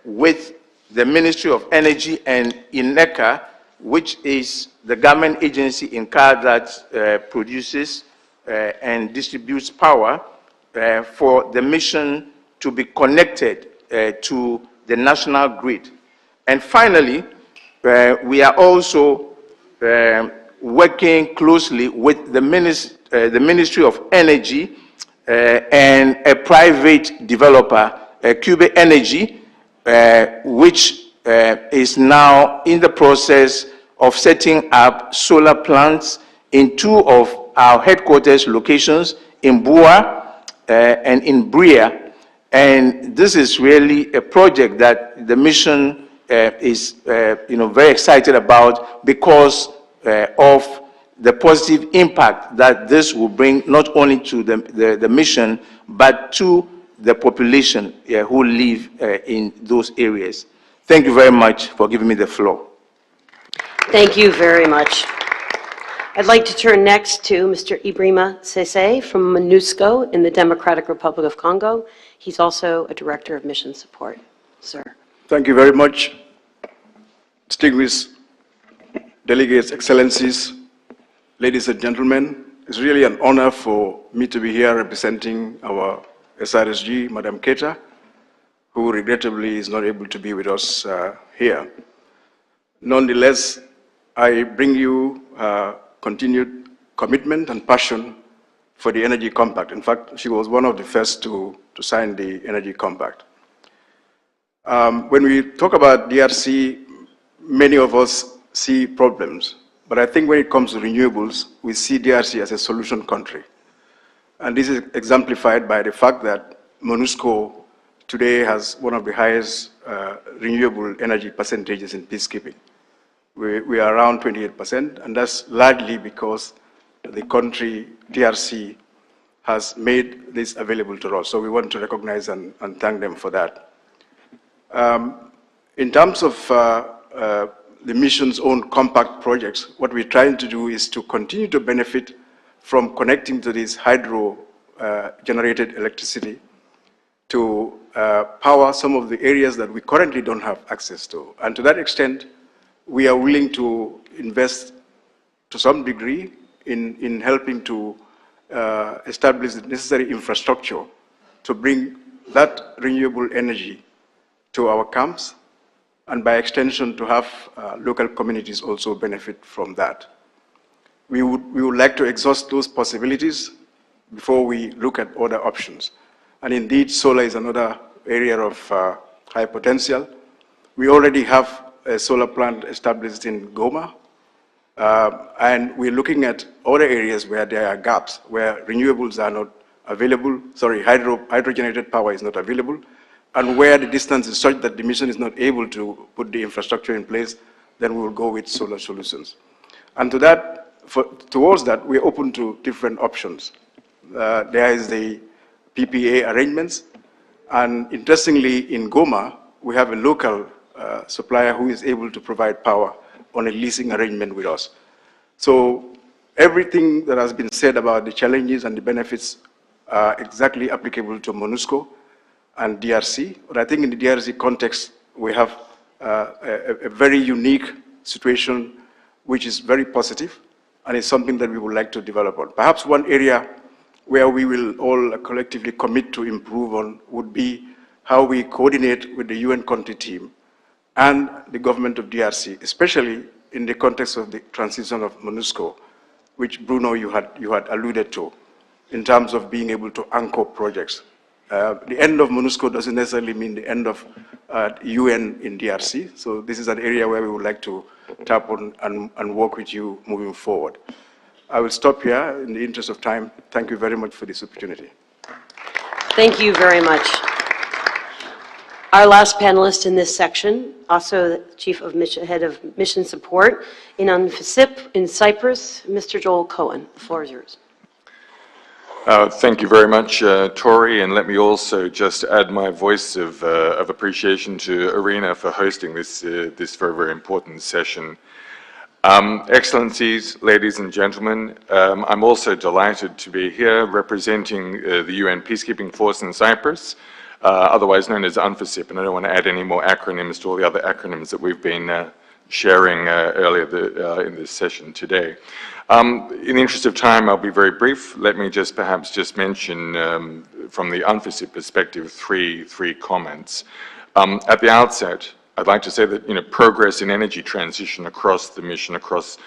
with the Ministry of Energy and INECA, which is the government agency in CAR that produces and distributes power for the mission to be connected to the national grid. And finally, we are also working closely with the Ministry of Energy and a private developer, Cube Energy, which is now in the process of setting up solar plants in two of our headquarters locations, in Bua and in Bria. And this is really a project that the mission is very excited about because of the positive impact that this will bring not only to the mission, but to the population who live in those areas. Thank you very much for giving me the floor. Thank you very much. I'd like to turn next to Mr. Ibrima Sese from MONUSCO in the Democratic Republic of Congo. He's also a Director of Mission Support. Sir. Thank you very much. Distinguished delegates, excellencies, ladies and gentlemen, it's really an honor for me to be here representing our SRSG, Madam Keita, who regrettably is not able to be with us here. Nonetheless, I bring you continued commitment and passion for the Energy Compact. In fact, she was one of the first to sign the Energy Compact. When we talk about DRC, many of us see problems, but I think when it comes to renewables, we see DRC as a solution country. And this is exemplified by the fact that MONUSCO today has one of the highest renewable energy percentages in peacekeeping. We are around 28%, and that's largely because the country, DRC, has made this available to us. So we want to recognize and thank them for that. In terms of the mission's own compact projects, what we're trying to do is to continue to benefit from connecting to this hydro-generated electricity to power some of the areas that we currently don't have access to. And to that extent, we are willing to invest to some degree in helping to establish the necessary infrastructure to bring that renewable energy to our camps, and by extension to have local communities also benefit from that. We would like to exhaust those possibilities before we look at other options. And indeed, solar is another area of high potential. We already have a solar plant established in Goma, and we're looking at other areas where there are gaps, where renewables are not available, hydrogenated power is not available, and where the distance is such that the mission is not able to put the infrastructure in place, then we will go with solar solutions. And to that, towards that, we're open to different options. There is the PPA arrangements, and interestingly, in Goma, we have a local supplier who is able to provide power on a leasing arrangement with us. So everything that has been said about the challenges and the benefits are exactly applicable to MONUSCO and DRC. But I think in the DRC context, we have a very unique situation which is very positive, and it's something that we would like to develop on. Perhaps one area where we will all collectively commit to improve on would be how we coordinate with the UN country team and the government of DRC, especially in the context of the transition of MONUSCO, which Bruno, you had alluded to, in terms of being able to anchor projects. The end of MONUSCO doesn't necessarily mean the end of UN in DRC, so this is an area where we would like to tap on and work with you moving forward. I will stop here in the interest of time. Thank you very much for this opportunity. Thank you very much. Our last panelist in this section, also the Head of Mission Support in UNFICYP in Cyprus, Mr. Joel Cohen. The floor is yours. Thank you very much, Tori, and let me also just add my voice of appreciation to IRENA for hosting this very, very important session. Excellencies, ladies and gentlemen, I'm also delighted to be here representing the UN Peacekeeping Force in Cyprus, otherwise known as UNFICYP, and I don't want to add any more acronyms to all the other acronyms that we've been sharing earlier in this session today. In the interest of time, I'll be very brief. Let me perhaps mention from the UNFICYP perspective three comments. At the outset, I'd like to say that progress in energy transition across the mission, across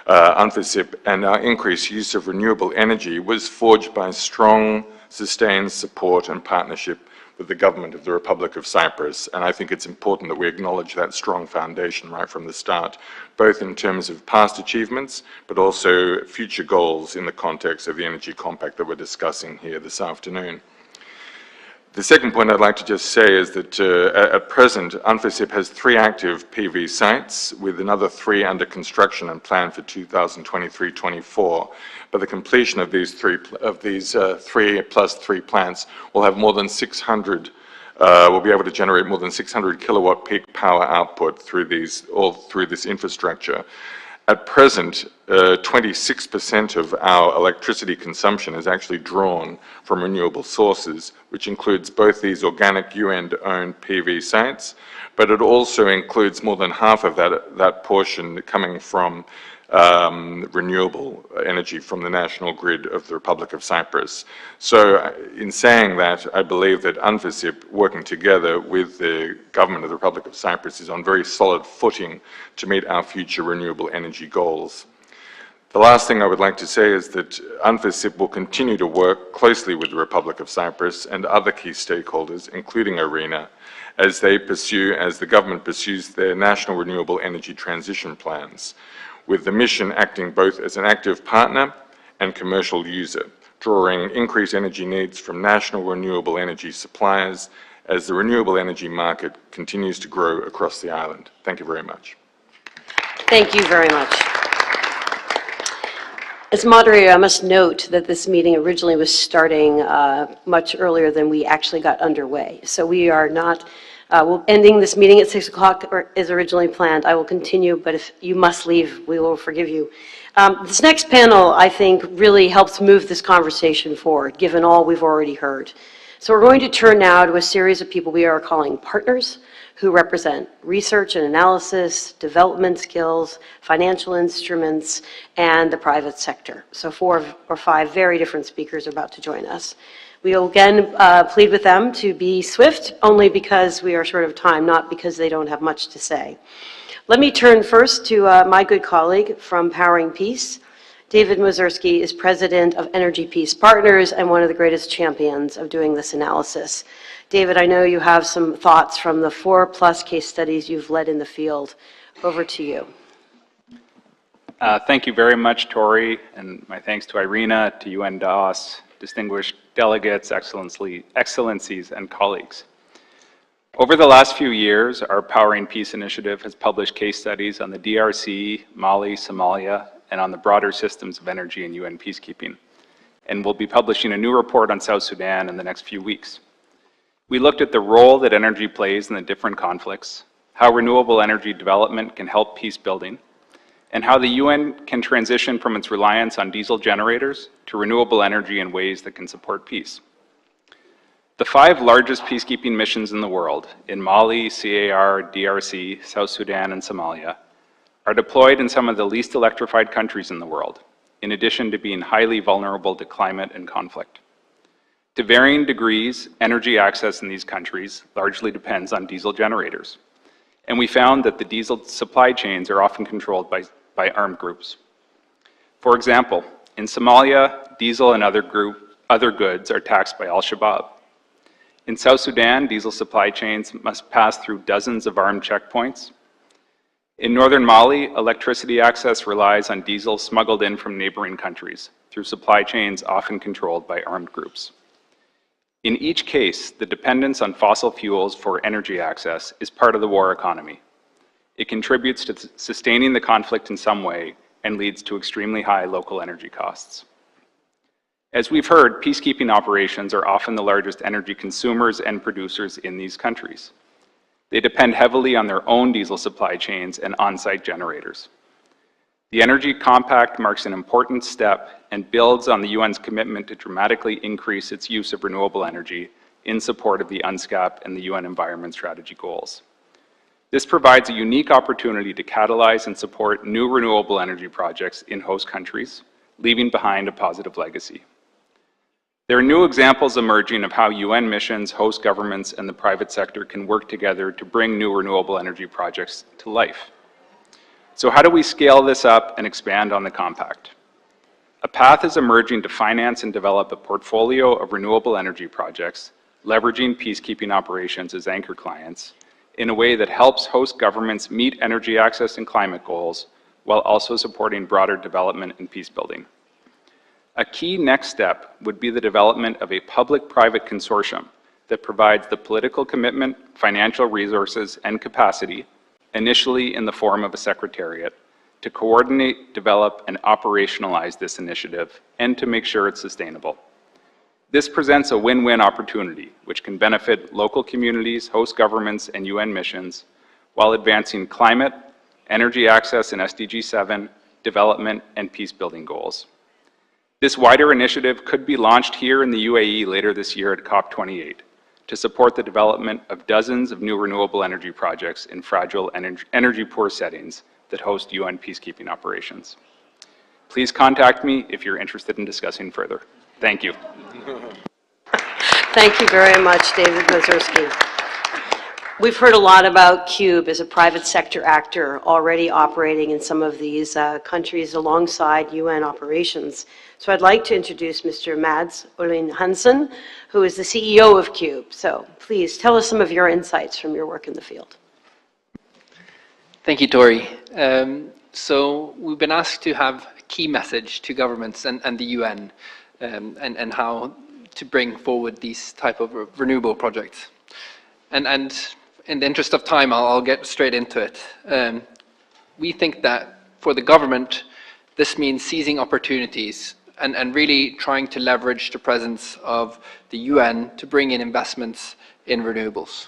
UNFICYP, and our increased use of renewable energy was forged by strong, sustained support and partnership with the government of the Republic of Cyprus. And I think it's important that we acknowledge that strong foundation right from the start, both in terms of past achievements, but also future goals in the context of the Energy Compact that we're discussing here this afternoon. The second point I'd like to just say is that at present, UNFICYP has 3 active PV sites with another 3 under construction and planned for 2023-24. But the completion of these 3 plus 3 plants will have more than 600, will be able to generate more than 600 kilowatt peak power output through this infrastructure. At present, 26% of our electricity consumption is actually drawn from renewable sources, which includes both these organic UN-owned PV sites, but it also includes more than half of that portion coming from renewable energy from the national grid of the Republic of Cyprus. So in saying that, I believe that UNFICYP, working together with the government of the Republic of Cyprus, is on very solid footing to meet our future renewable energy goals. The last thing I would like to say is that UNFICYP will continue to work closely with the Republic of Cyprus and other key stakeholders, including IRENA, as the government pursues their national renewable energy transition plans, with the mission acting both as an active partner and commercial user, drawing increased energy needs from national renewable energy suppliers as the renewable energy market continues to grow across the island. Thank you very much. Thank you very much. As moderator, I must note that this meeting originally was starting much earlier than we actually got underway. So we are not ending this meeting at 6 o'clock as originally planned. I will continue, but if you must leave, we will forgive you. This next panel, I think, really helps move this conversation forward, given all we've already heard. So we're going to turn now to a series of people we are calling partners, who represent research and analysis, development skills, financial instruments, and the private sector. So 4 or 5 very different speakers are about to join us. We will again plead with them to be swift, only because we are short of time, not because they don't have much to say. Let me turn first to my good colleague from Powering Peace. David Mazurski is president of Energy Peace Partners and one of the greatest champions of doing this analysis. David, I know you have some thoughts from the 4+ case studies you've led in the field. Over to you. Thank you very much, Tori, and my thanks to IRENA, to UN DOS, distinguished delegates, excellencies, and colleagues. Over the last few years, our Powering Peace initiative has published case studies on the DRC, Mali, Somalia, and on the broader systems of energy and UN peacekeeping. And we'll be publishing a new report on South Sudan in the next few weeks. We looked at the role that energy plays in the different conflicts, how renewable energy development can help peace building, and how the UN can transition from its reliance on diesel generators to renewable energy in ways that can support peace. The 5 largest peacekeeping missions in the world, in Mali, CAR, DRC, South Sudan, and Somalia, are deployed in some of the least electrified countries in the world, in addition to being highly vulnerable to climate and conflict. To varying degrees, energy access in these countries largely depends on diesel generators. And we found that the diesel supply chains are often controlled by armed groups. For example, in Somalia, diesel and other goods are taxed by Al-Shabaab. In South Sudan, diesel supply chains must pass through dozens of armed checkpoints. In northern Mali, electricity access relies on diesel smuggled in from neighboring countries through supply chains often controlled by armed groups. In each case, the dependence on fossil fuels for energy access is part of the war economy. It contributes to sustaining the conflict in some way and leads to extremely high local energy costs. As we've heard, peacekeeping operations are often the largest energy consumers and producers in these countries. They depend heavily on their own diesel supply chains and on-site generators. The Energy Compact marks an important step and builds on the UN's commitment to dramatically increase its use of renewable energy in support of the UNSCAP and the UN Environment Strategy goals. This provides a unique opportunity to catalyze and support new renewable energy projects in host countries, leaving behind a positive legacy. There are new examples emerging of how UN missions, host governments, and the private sector can work together to bring new renewable energy projects to life. So how do we scale this up and expand on the compact? A path is emerging to finance and develop a portfolio of renewable energy projects, leveraging peacekeeping operations as anchor clients, in a way that helps host governments meet energy access and climate goals, while also supporting broader development and peace building. A key next step would be the development of a public-private consortium that provides the political commitment, financial resources, and capacity, initially in the form of a secretariat, to coordinate, develop, and operationalize this initiative, and to make sure it's sustainable. This presents a win-win opportunity, which can benefit local communities, host governments, and UN missions, while advancing climate, energy access in SDG 7, development, and peace-building goals. This wider initiative could be launched here in the UAE later this year at COP28 to support the development of dozens of new renewable energy projects in fragile energy-poor settings that host UN peacekeeping operations. Please contact me if you're interested in discussing further. Thank you. Thank you very much, David Mazurski. We've heard a lot about Cube as a private sector actor already operating in some of these countries alongside UN operations. So I'd like to introduce Mr. Mads Olin Hansen, who is the CEO of Cube. So please tell us some of your insights from your work in the field. Thank you, Tori. So we've been asked to have a key message to governments and the UN and how to bring forward these type of renewable projects. And in the interest of time, I'll get straight into it. We think that for the government, this means seizing opportunities and really trying to leverage the presence of the UN to bring in investments in renewables.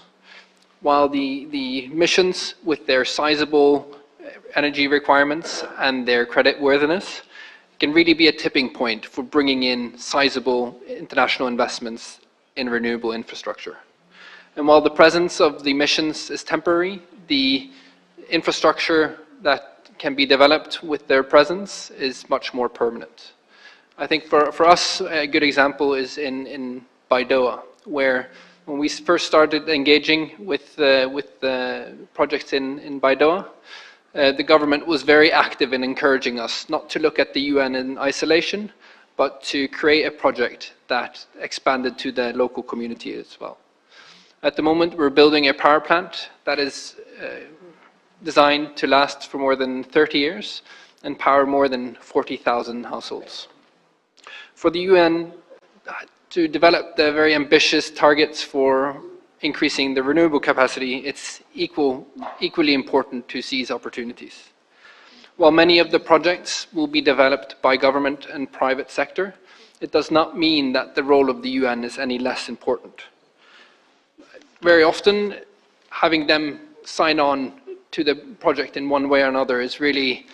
While the missions with their sizable energy requirements and their creditworthiness can really be a tipping point for bringing in sizable international investments in renewable infrastructure. And while the presence of the missions is temporary, the infrastructure that can be developed with their presence is much more permanent. I think for us, a good example is in Baidoa, where when we first started engaging with the projects in Baidoa, the government was very active in encouraging us not to look at the UN in isolation, but to create a project that expanded to the local community as well. At the moment, we're building a power plant that is designed to last for more than 30 years and power more than 40,000 households. For the UN to develop the very ambitious targets for increasing the renewable capacity, it's equally important to seize opportunities. While many of the projects will be developed by government and private sector, it does not mean that the role of the UN is any less important. Very often, having them sign on to the project in one way or another is really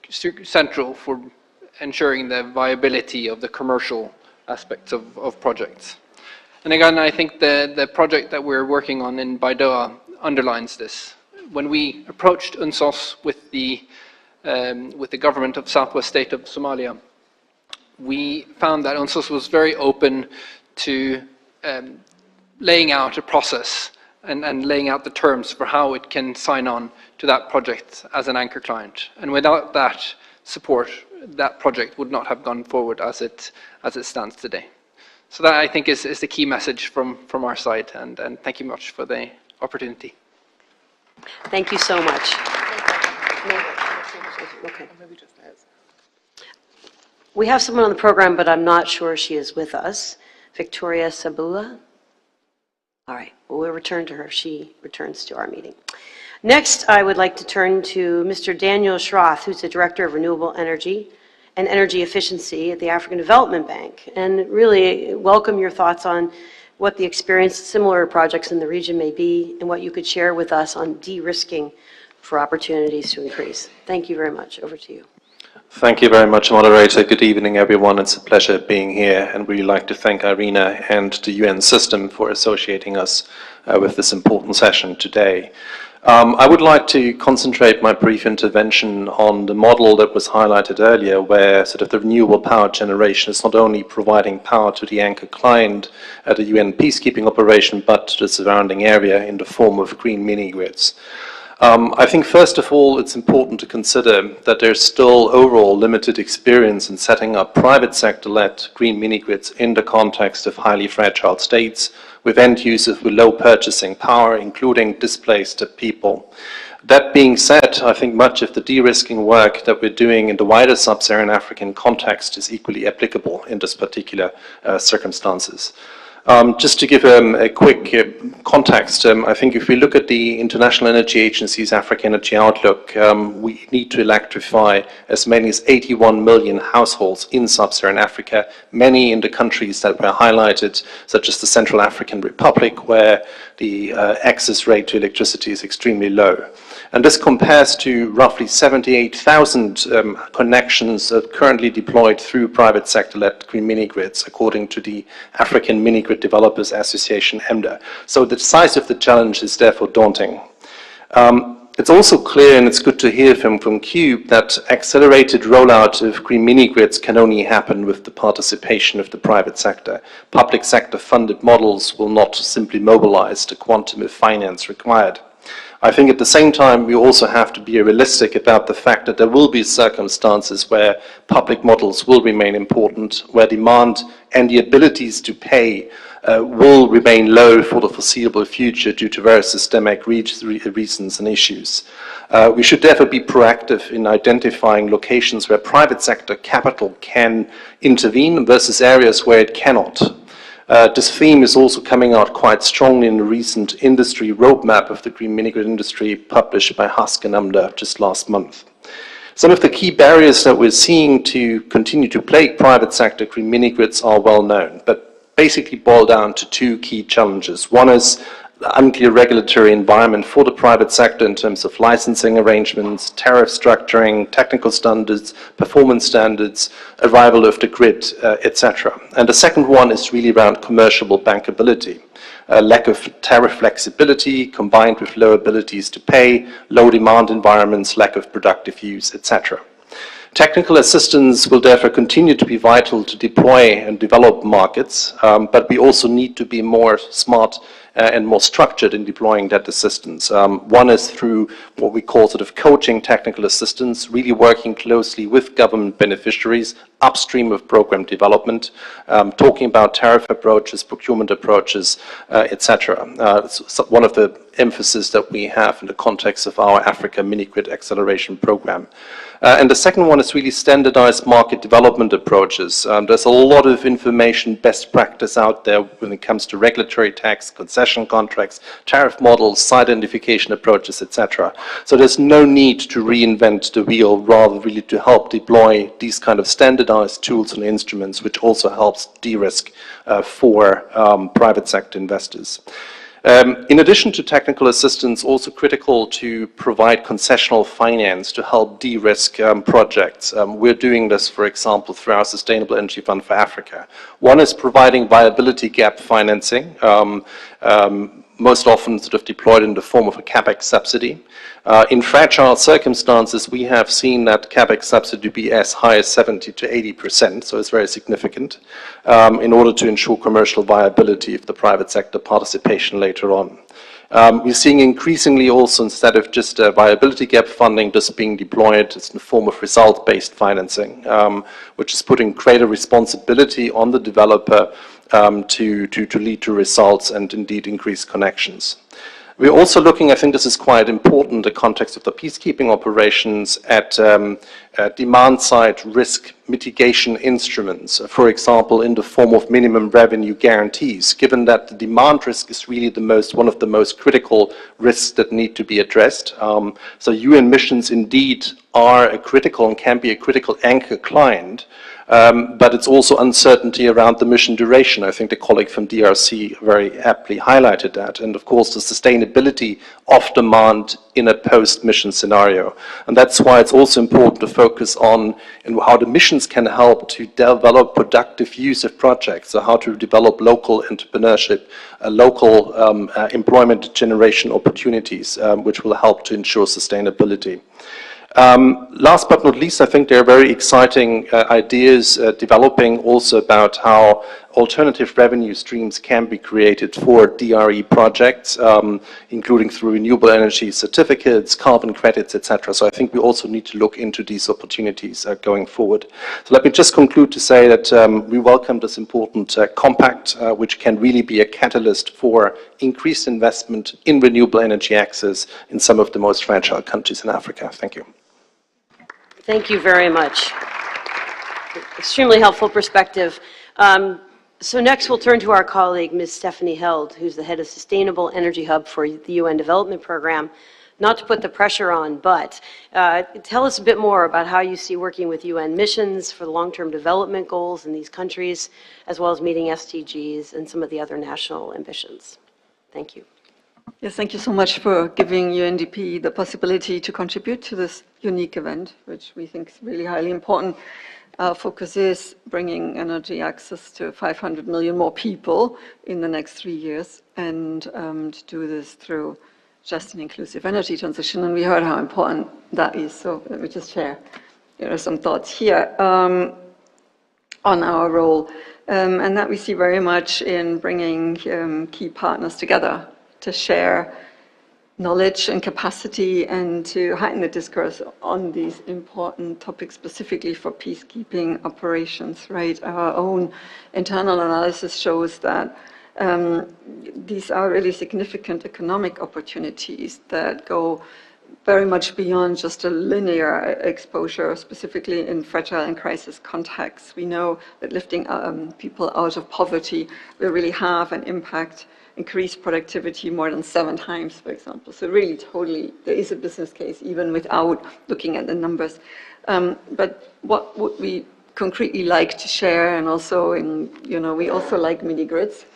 central for ensuring the viability of the commercial aspects of projects. And again, I think the project that we're working on in Baidoa underlines this. When we approached UNSOS with the government of Southwest State of Somalia, we found that UNSOS was very open to laying out a process and laying out the terms for how it can sign on to that project as an anchor client. And without that support, that project would not have gone forward as it stands today. So that, I think, is the key message from our side, and thank you much for the opportunity. Thank you so much. Okay. We have someone on the program, but I'm not sure she is with us. Victoria Sabula. All right, well, we'll return to her. She returns to our meeting. Next, I would like to turn to Mr. Daniel Schroth, who's the Director of Renewable Energy and Energy Efficiency at the African Development Bank, and really welcome your thoughts on what the experience of similar projects in the region may be and what you could share with us on de-risking for opportunities to increase. Thank you very much. Over to you. Thank you very much, moderator. Good evening, everyone. It's a pleasure being here, and we'd like to thank IRENA and the UN system for associating us with this important session today. I would like to concentrate my brief intervention on the model that was highlighted earlier, where sort of the renewable power generation is not only providing power to the anchor client at a UN peacekeeping operation, but to the surrounding area in the form of green mini-grids. I think first of all it's important to consider that there's still overall limited experience in setting up private sector-led green mini-grids in the context of highly fragile states with end users with low purchasing power, including displaced people. That being said, I think much of the de-risking work that we're doing in the wider sub-Saharan African context is equally applicable in this particular circumstances. Just to give a quick context, I think if we look at the International Energy Agency's Africa Energy Outlook, we need to electrify as many as 81 million households in sub-Saharan Africa, many in the countries that were highlighted, such as the Central African Republic, where the access rate to electricity is extremely low. And this compares to roughly 78,000 connections currently deployed through private sector-led green mini-grids, according to the African Mini-Grid Developers Association, EMDA. So the size of the challenge is therefore daunting. It's also clear, and it's good to hear from CUBE, that accelerated rollout of green mini-grids can only happen with the participation of the private sector. Public sector funded models will not simply mobilize the quantum of finance required. I think at the same time, we also have to be realistic about the fact that there will be circumstances where public models will remain important, where demand and the abilities to pay will remain low for the foreseeable future due to various systemic reasons and issues. We should therefore be proactive in identifying locations where private sector capital can intervene versus areas where it cannot. This theme is also coming out quite strongly in the recent industry roadmap of the green mini-grid industry published by Husk and UMDA just last month. Some of the key barriers that we're seeing to continue to plague private sector green mini-grids are well known, but basically boil down to two key challenges. One is the unclear regulatory environment for the private sector in terms of licensing arrangements, tariff structuring, technical standards, performance standards, arrival of the grid, etc. And the second one is really around commercial bankability. Lack of tariff flexibility combined with low abilities to pay, low demand environments, lack of productive use, etc. Technical assistance will therefore continue to be vital to deploy and develop markets, but we also need to be more smart and more structured in deploying that assistance. One is through what we call sort of coaching technical assistance, really working closely with government beneficiaries upstream of program development, talking about tariff approaches, procurement approaches, etc. So one of the emphasis that we have in the context of our Africa mini-grid acceleration program. And the second one is really standardized market development approaches. There's a lot of information, best practice out there when it comes to regulatory tax, concession contracts, tariff models, site identification approaches, etc. So there's no need to reinvent the wheel, rather really to help deploy these kind of standardized tools and instruments, which also helps de-risk for private sector investors. In addition to technical assistance, also critical to provide concessional finance to help de-risk projects. We're doing this, for example, through our Sustainable Energy Fund for Africa. One is providing viability gap financing, most often sort of deployed in the form of a CapEx subsidy. In fragile circumstances, we have seen that CapEx subsidy be as high as 70 to 80%, so it's very significant, in order to ensure commercial viability of the private sector participation later on. We're seeing increasingly also, instead of just viability gap funding, this being deployed in the form of result-based financing, which is putting greater responsibility on the developer to lead to results and indeed increase connections. We're also looking, I think this is quite important in the context of the peacekeeping operations, at demand-side risk mitigation instruments, for example, in the form of minimum revenue guarantees, given that the demand risk is really one of the most critical risks that need to be addressed. So UN missions indeed are a critical and can be a critical anchor client, but it's also uncertainty around the mission duration. I think the colleague from DRC very aptly highlighted that. And of course, the sustainability of demand in a post-mission scenario. And that's why it's also important to focus on how the missions can help to develop productive use of projects, so how to develop local entrepreneurship, local employment generation opportunities, which will help to ensure sustainability. Last but not least, I think there are very exciting ideas developing also about how alternative revenue streams can be created for DRE projects, including through renewable energy certificates, carbon credits, etc. So I think we also need to look into these opportunities going forward. So let me just conclude to say that we welcome this important compact, which can really be a catalyst for increased investment in renewable energy access in some of the most fragile countries in Africa. Thank you. Thank you very much. Extremely helpful perspective. So next we'll turn to our colleague, Ms. Stephanie Held, who's the head of Sustainable Energy Hub for the UN Development Program. Not to put the pressure on, but tell us a bit more about how you see working with UN missions for the long-term development goals in these countries, as well as meeting SDGs and some of the other national ambitions. Thank you. Yes, thank you so much for giving UNDP the possibility to contribute to this unique event, which we think is really highly important. Our focus is bringing energy access to 500 million more people in the next 3 years, and to do this through just an inclusive energy transition, and we heard how important that is. So let me just share some thoughts here on our role, and that we see very much in bringing key partners together to share knowledge and capacity and to heighten the discourse on these important topics, specifically for peacekeeping operations, right? Our own internal analysis shows that these are really significant economic opportunities that go very much beyond just a linear exposure, specifically in fragile and crisis contexts. We know that lifting people out of poverty will really have an impact, increase productivity more than 7 times, for example. So really, totally, there is a business case, even without looking at the numbers. But what would we concretely like to share? And also, we also like mini-grids.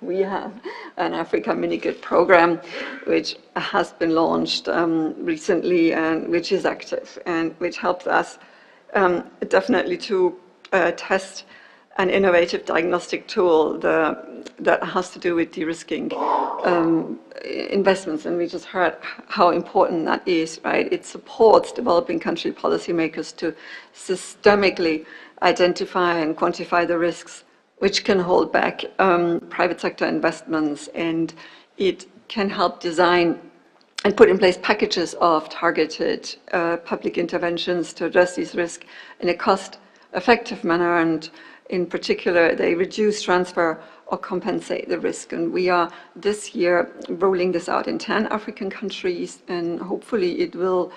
We have an Africa mini-grid program, which has been launched recently and which is active and which helps us definitely to test an innovative diagnostic tool that has to do with de-risking investments. And we just heard how important that is, right? It supports developing country policymakers to systemically identify and quantify the risks which can hold back private sector investments, and it can help design and put in place packages of targeted public interventions to address these risks in a cost-effective manner, and in particular, they reduce, transfer, or compensate the risk. And we are this year rolling this out in 10 African countries, and hopefully it will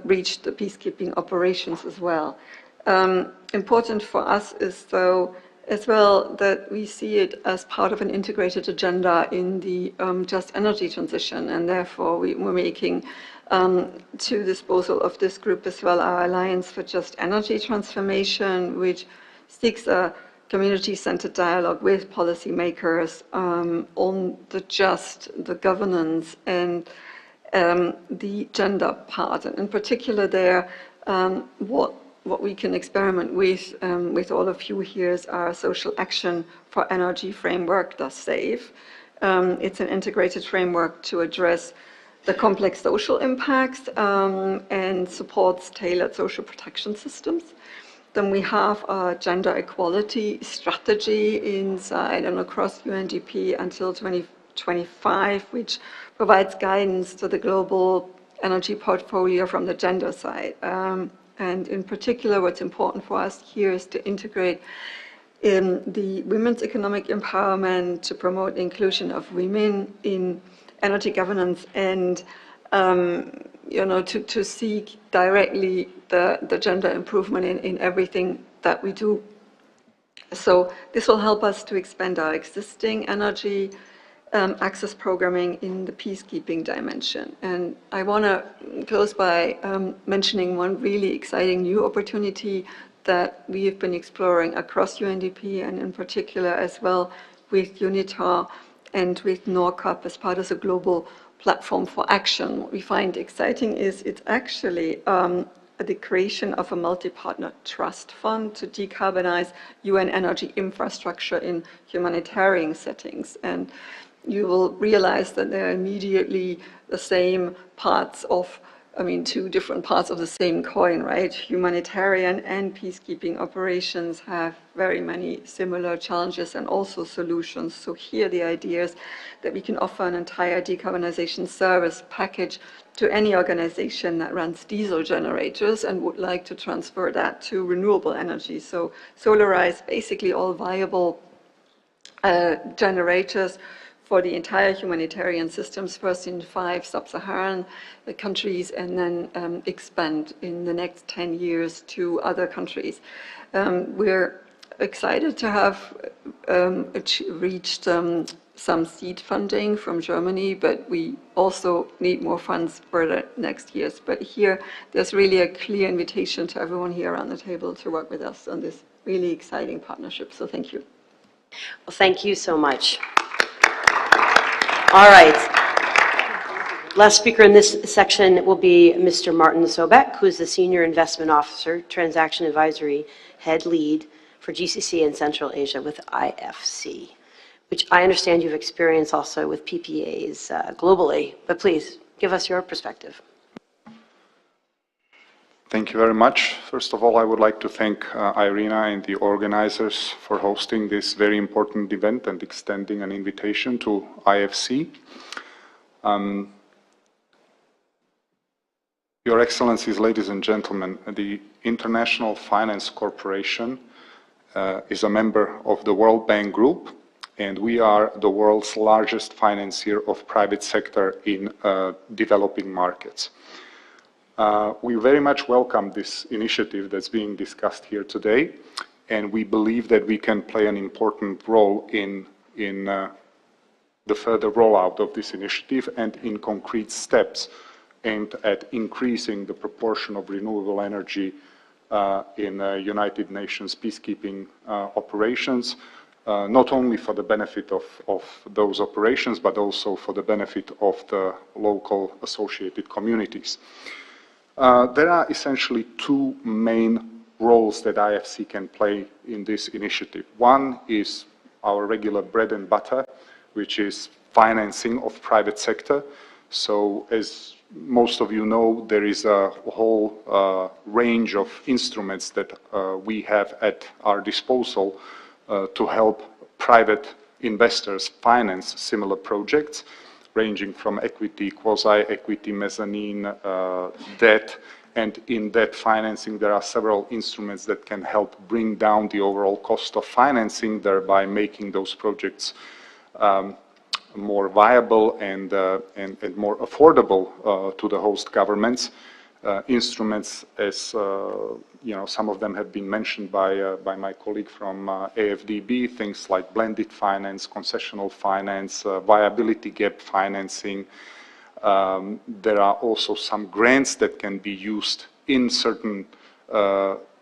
reach the peacekeeping operations as well. Important for us is, though, as well, that we see it as part of an integrated agenda in the just energy transition, and therefore we're making to disposal of this group as well our Alliance for Just Energy Transformation, which seeks a community-centered dialogue with policymakers on the governance and the gender part. And in particular there, what we can experiment with all of you here is our Social Action for Energy framework, thus SAFE. It's an integrated framework to address the complex social impacts and supports tailored social protection systems. Then we have a gender equality strategy inside and across UNDP until 2025, which provides guidance to the global energy portfolio from the gender side. And in particular, what's important for us here is to integrate in the women's economic empowerment, to promote inclusion of women in energy governance, and to seek directly the gender improvement in everything that we do. So this will help us to expand our existing energy access programming in the peacekeeping dimension. And I want to close by mentioning one really exciting new opportunity that we have been exploring across UNDP, and in particular as well with UNITAR and with NORCAP as part of a global platform for action. What we find exciting is it's actually the creation of a multi-partner trust fund to decarbonize UN energy infrastructure in humanitarian settings. And you will realize that they're immediately the same parts of, two different parts of the same coin, right? Humanitarian and peacekeeping operations have very many similar challenges and also solutions. So here the idea is that we can offer an entire decarbonization service package to any organization that runs diesel generators and would like to transfer that to renewable energy. So solarize basically all viable generators for the entire humanitarian systems, first in 5 sub-Saharan countries, and then expand in the next 10 years to other countries. We're excited to have reached some seed funding from Germany, but we also need more funds for the next years. But here, there's really a clear invitation to everyone here around the table to work with us on this really exciting partnership. So thank you. Well, thank you so much. All right. Last speaker in this section will be Mr. Martin Sobek, who is the Senior Investment Officer, Transaction Advisory Head Lead for GCC and Central Asia with IFC. which I understand you've experienced also with PPAs globally. But please, give us your perspective. Thank you very much. First of all, I would like to thank IRENA and the organizers for hosting this very important event and extending an invitation to IFC. Your Excellencies, ladies and gentlemen, the International Finance Corporation is a member of the World Bank Group, and we are the world's largest financier of private sector in developing markets. We very much welcome this initiative that's being discussed here today, and we believe that we can play an important role in the further rollout of this initiative and in concrete steps aimed at increasing the proportion of renewable energy in United Nations peacekeeping operations, not only for the benefit of those operations, but also for the benefit of the local associated communities. There are essentially two main roles that IFC can play in this initiative. One is our regular bread and butter, which is financing of private sector. So as most of you know, there is a whole range of instruments that we have at our disposal to help private investors finance similar projects, ranging from equity, quasi-equity, mezzanine, debt, and in debt financing there are several instruments that can help bring down the overall cost of financing, thereby making those projects more viable and more affordable to the host governments. Instruments, as you know, some of them have been mentioned by my colleague from AFDB, things like blended finance, concessional finance, viability gap financing. There are also some grants that can be used in certain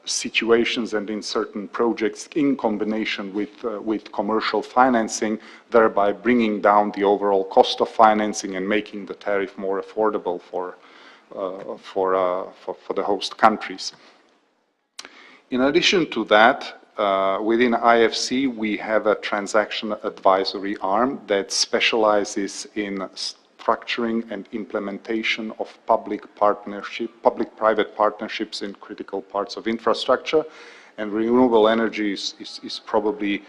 situations and in certain projects in combination with commercial financing, thereby bringing down the overall cost of financing and making the tariff more affordable for the host countries. In addition to that, within IFC, we have a transaction advisory arm that specializes in structuring and implementation of public-private partnerships in critical parts of infrastructure, and renewable energy is probably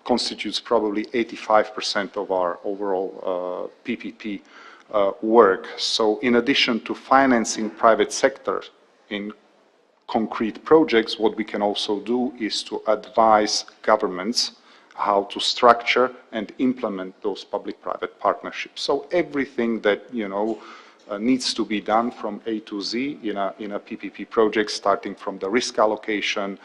constitutes probably 85% of our overall PPP work. So in addition to financing private sector in concrete projects, what we can also do is to advise governments how to structure and implement those public-private partnerships. So everything that, you know, needs to be done from A to Z in a PPP project, starting from the risk allocation,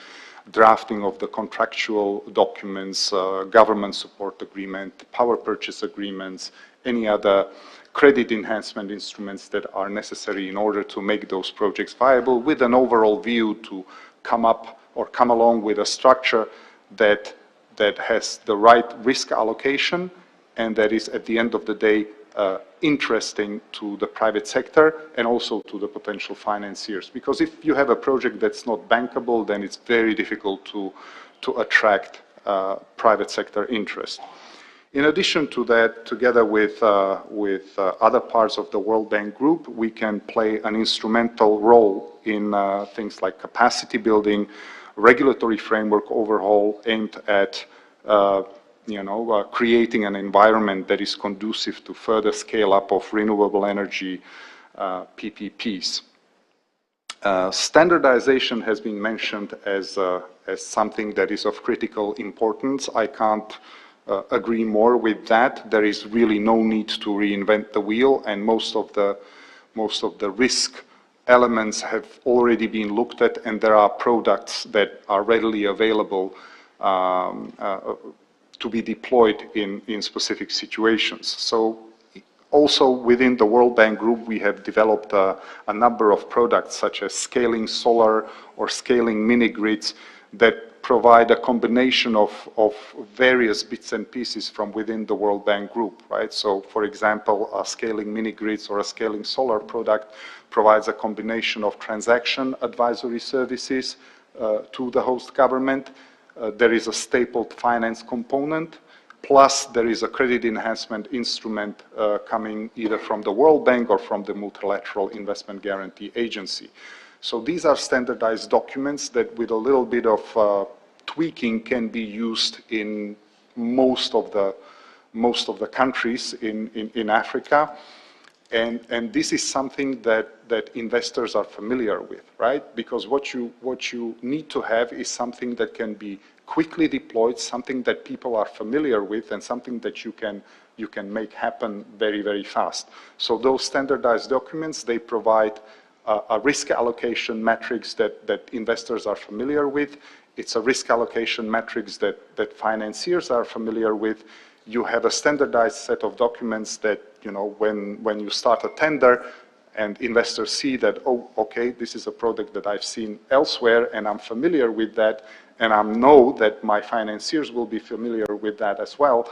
drafting of the contractual documents, government support agreement, power purchase agreements, any other credit enhancement instruments that are necessary in order to make those projects viable, with an overall view to come up or come along with a structure that has the right risk allocation and that is at the end of the day interesting to the private sector and also to the potential financiers. Because if you have a project that's not bankable, then it's very difficult to attract private sector interest. In addition to that, together with other parts of the World Bank Group, we can play an instrumental role in things like capacity building, regulatory framework overhaul aimed at creating an environment that is conducive to further scale up of renewable energy PPPs. Standardization has been mentioned as something that is of critical importance. I can't agree more with that. There is really no need to reinvent the wheel, and most of the risk elements have already been looked at, and there are products that are readily available to be deployed in specific situations. So also within the World Bank Group, we have developed a number of products such as scaling solar or scaling mini-grids that provide a combination of various bits and pieces from within the World Bank Group, right? So for example, a scaling mini-grids or a scaling solar product provides a combination of transaction advisory services to the host government, there is a stapled finance component, plus there is a credit enhancement instrument coming either from the World Bank or from the Multilateral Investment Guarantee Agency. So these are standardized documents that with a little bit of tweaking can be used in most of the countries in Africa. And this is something that investors are familiar with, right? Because what you need to have is something that can be quickly deployed, something that people are familiar with, and something that you can make happen very, very fast. So those standardized documents, they provide a risk allocation matrix that investors are familiar with. It's a risk allocation matrix that financiers are familiar with. You have a standardized set of documents that, you know, when you start a tender and investors see that, oh, okay, this is a product that I've seen elsewhere and I'm familiar with that, and I know that my financiers will be familiar with that as well,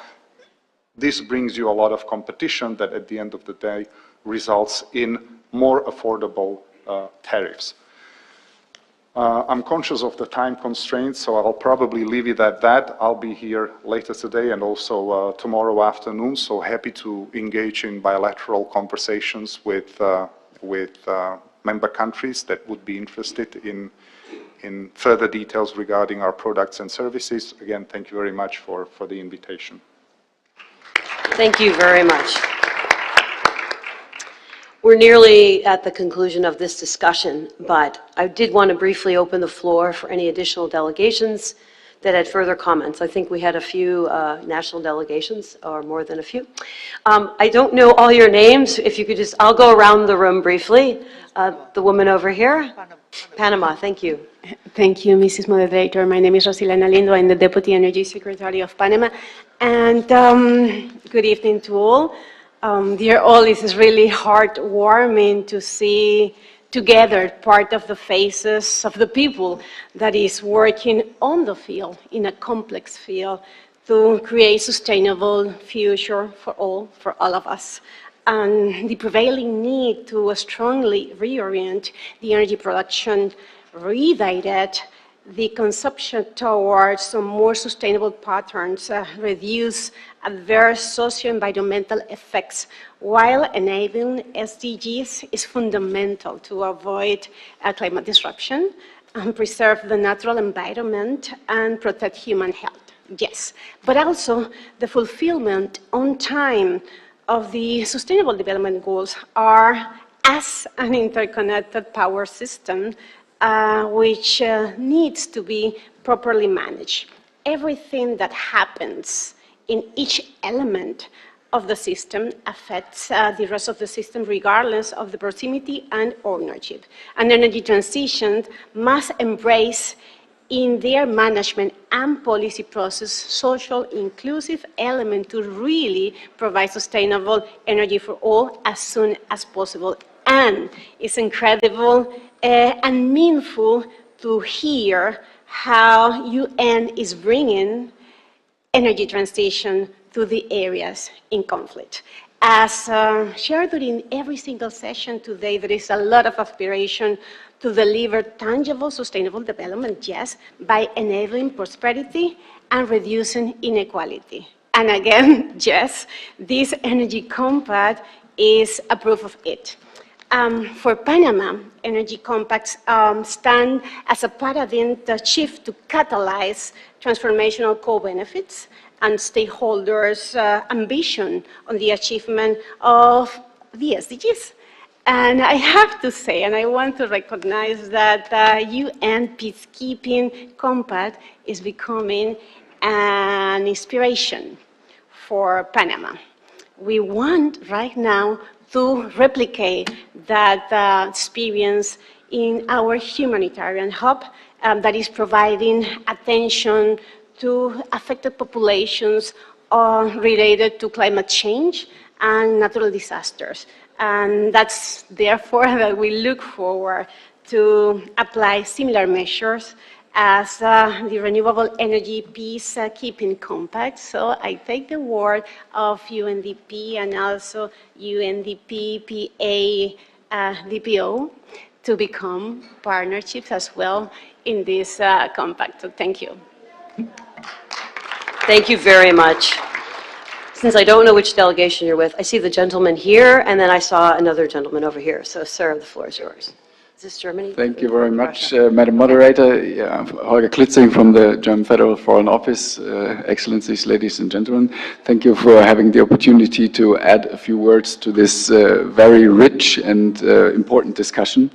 this brings you a lot of competition that at the end of the day results in more affordable tariffs. I'm conscious of the time constraints, so I'll probably leave it at that. I'll be here later today and also tomorrow afternoon, so happy to engage in bilateral conversations with member countries that would be interested in further details regarding our products and services. Again, thank you very much for the invitation. Thank you very much. We're nearly at the conclusion of this discussion, but I did want to briefly open the floor for any additional delegations that had further comments. I think we had a few national delegations, or more than a few. I don't know all your names. If you could just, I'll go around the room briefly. The woman over here. Panama, thank you. Thank you, Mrs. Moderator. My name is Rosilena Lindo. I'm the Deputy Energy Secretary of Panama. And good evening to all. Dear all, it is really heartwarming to see together part of the faces of the people that is working on the field, in a complex field, to create sustainable future for all of us. And the prevailing need to strongly reorient the energy production, redirect the consumption towards some more sustainable patterns, reduce adverse socio-environmental effects, while enabling SDGs is fundamental to avoid climate disruption and preserve the natural environment and protect human health. Yes, but also the fulfillment on time of the Sustainable Development Goals are as an interconnected power system which needs to be properly managed. Everything that happens in each element of the system affects the rest of the system regardless of the proximity and ownership. And energy transition must embrace in their management and policy process social inclusive element to really provide sustainable energy for all as soon as possible. And it's incredible and meaningful to hear how UN is bringing energy transition to the areas in conflict. As shared during every single session today, there is a lot of aspiration to deliver tangible, sustainable development, yes, by enabling prosperity and reducing inequality. And again, yes, this energy compact is a proof of it. For Panama, energy compacts stand as a paradigm shift to catalyze transformational co-benefits and stakeholders' ambition on the achievement of the SDGs. And I have to say, and I want to recognize that the UN Peacekeeping Compact is becoming an inspiration for Panama. We want right now to replicate that experience in our humanitarian hub that is providing attention to affected populations related to climate change and natural disasters. And that's therefore that we look forward to apply similar measures as the Renewable Energy Peacekeeping Compact. So I take the word of UNDP and also UNDP PA DPO to become partnerships as well in this compact. So thank you. Thank you very much. Since I don't know which delegation you're with, I see the gentleman here, and then I saw another gentleman over here. So, sir, the floor is yours. Is this Germany? Thank you very much, Madam Moderator. I'm Holger Klitzing from the German Federal Foreign Office. Excellencies, ladies and gentlemen, thank you for having the opportunity to add a few words to this very rich and important discussion.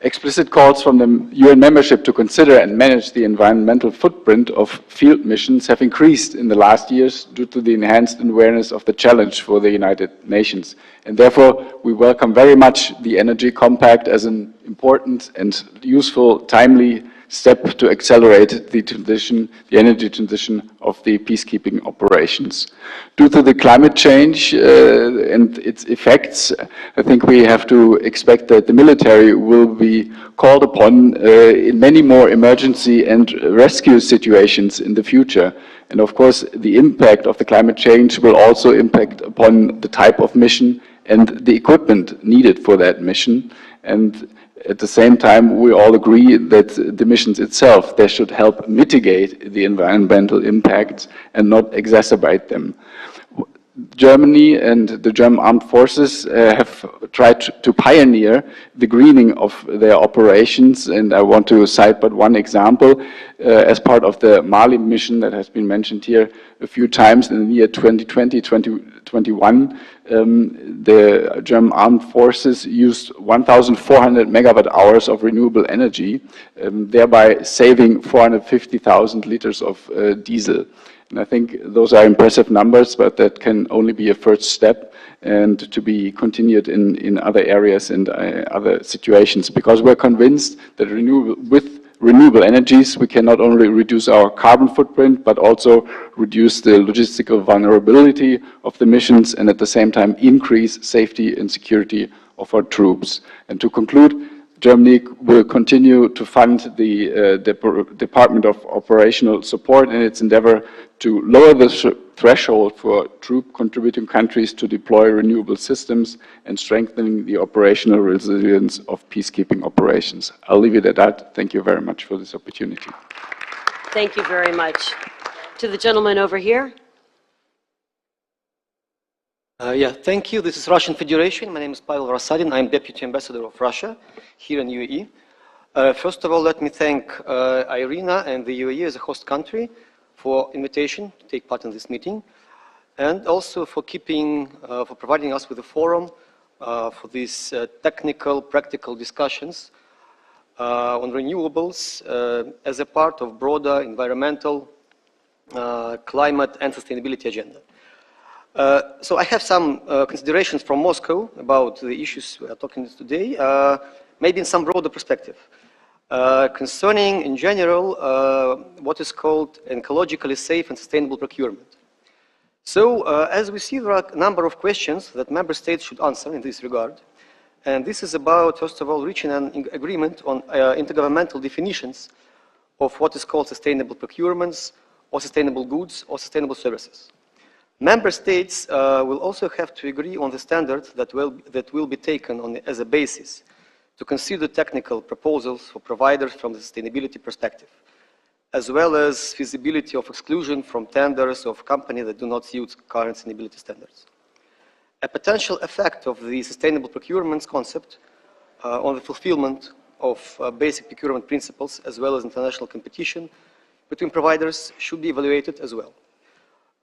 Explicit calls from the UN membership to consider and manage the environmental footprint of field missions have increased in the last years due to the enhanced awareness of the challenge for the United Nations. And therefore, we welcome very much the Energy Compact as an important and useful, timely step to accelerate the transition, the energy transition of the peacekeeping operations. Due to the climate change and its effects, I think we have to expect that the military will be called upon in many more emergency and rescue situations in the future. And of course, the impact of the climate change will also impact upon the type of mission and the equipment needed for that mission. And at the same time, we all agree that the missions itself, they should help mitigate the environmental impacts and not exacerbate them. Germany and the German armed forces have tried to pioneer the greening of their operations, and I want to cite but one example. As part of the Mali mission that has been mentioned here a few times in the year 2020, 2021, the German armed forces used 1,400 megawatt hours of renewable energy, thereby saving 450,000 liters of diesel. And I think those are impressive numbers, but that can only be a first step and to be continued in other areas and other situations, because we're convinced that with renewable energies, we can not only reduce our carbon footprint, but also reduce the logistical vulnerability of the missions and at the same time increase safety and security of our troops. And to conclude, Germany will continue to fund the Department of Operational Support in its endeavor to lower the threshold for troop contributing countries to deploy renewable systems and strengthening the operational resilience of peacekeeping operations. I'll leave it at that. Thank you very much for this opportunity. Thank you very much. To the gentleman over here. Thank you. This is Russian Federation. My name is Pavel Rasadin. I'm Deputy Ambassador of Russia here in UAE. First of all, let me thank IRENA and the UAE as a host country for invitation to take part in this meeting, and also for providing us with a forum for these technical, practical discussions on renewables as a part of broader environmental, climate and sustainability agenda. So I have some considerations from Moscow about the issues we are talking about today, maybe in some broader perspective. Concerning, in general, what is called ecologically safe and sustainable procurement. So, as we see, there are a number of questions that member states should answer in this regard. And this is about, first of all, reaching an agreement on intergovernmental definitions of what is called sustainable procurements, or sustainable goods, or sustainable services. Member states will also have to agree on the standards that will be taken as a basis to consider technical proposals for providers from the sustainability perspective, as well as feasibility of exclusion from tenders of companies that do not suit current sustainability standards. A potential effect of the sustainable procurements concept on the fulfillment of basic procurement principles, as well as international competition between providers, should be evaluated as well.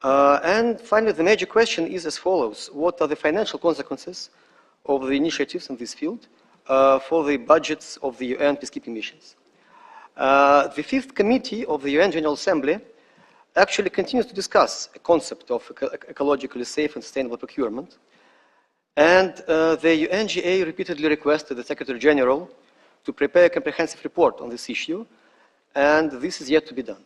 And finally, the major question is as follows. What are the financial consequences of the initiatives in this field for the budgets of the UN peacekeeping missions? The fifth committee of the UN General Assembly actually continues to discuss a concept of ecologically safe and sustainable procurement. And the UNGA repeatedly requested the Secretary General to prepare a comprehensive report on this issue, and this is yet to be done.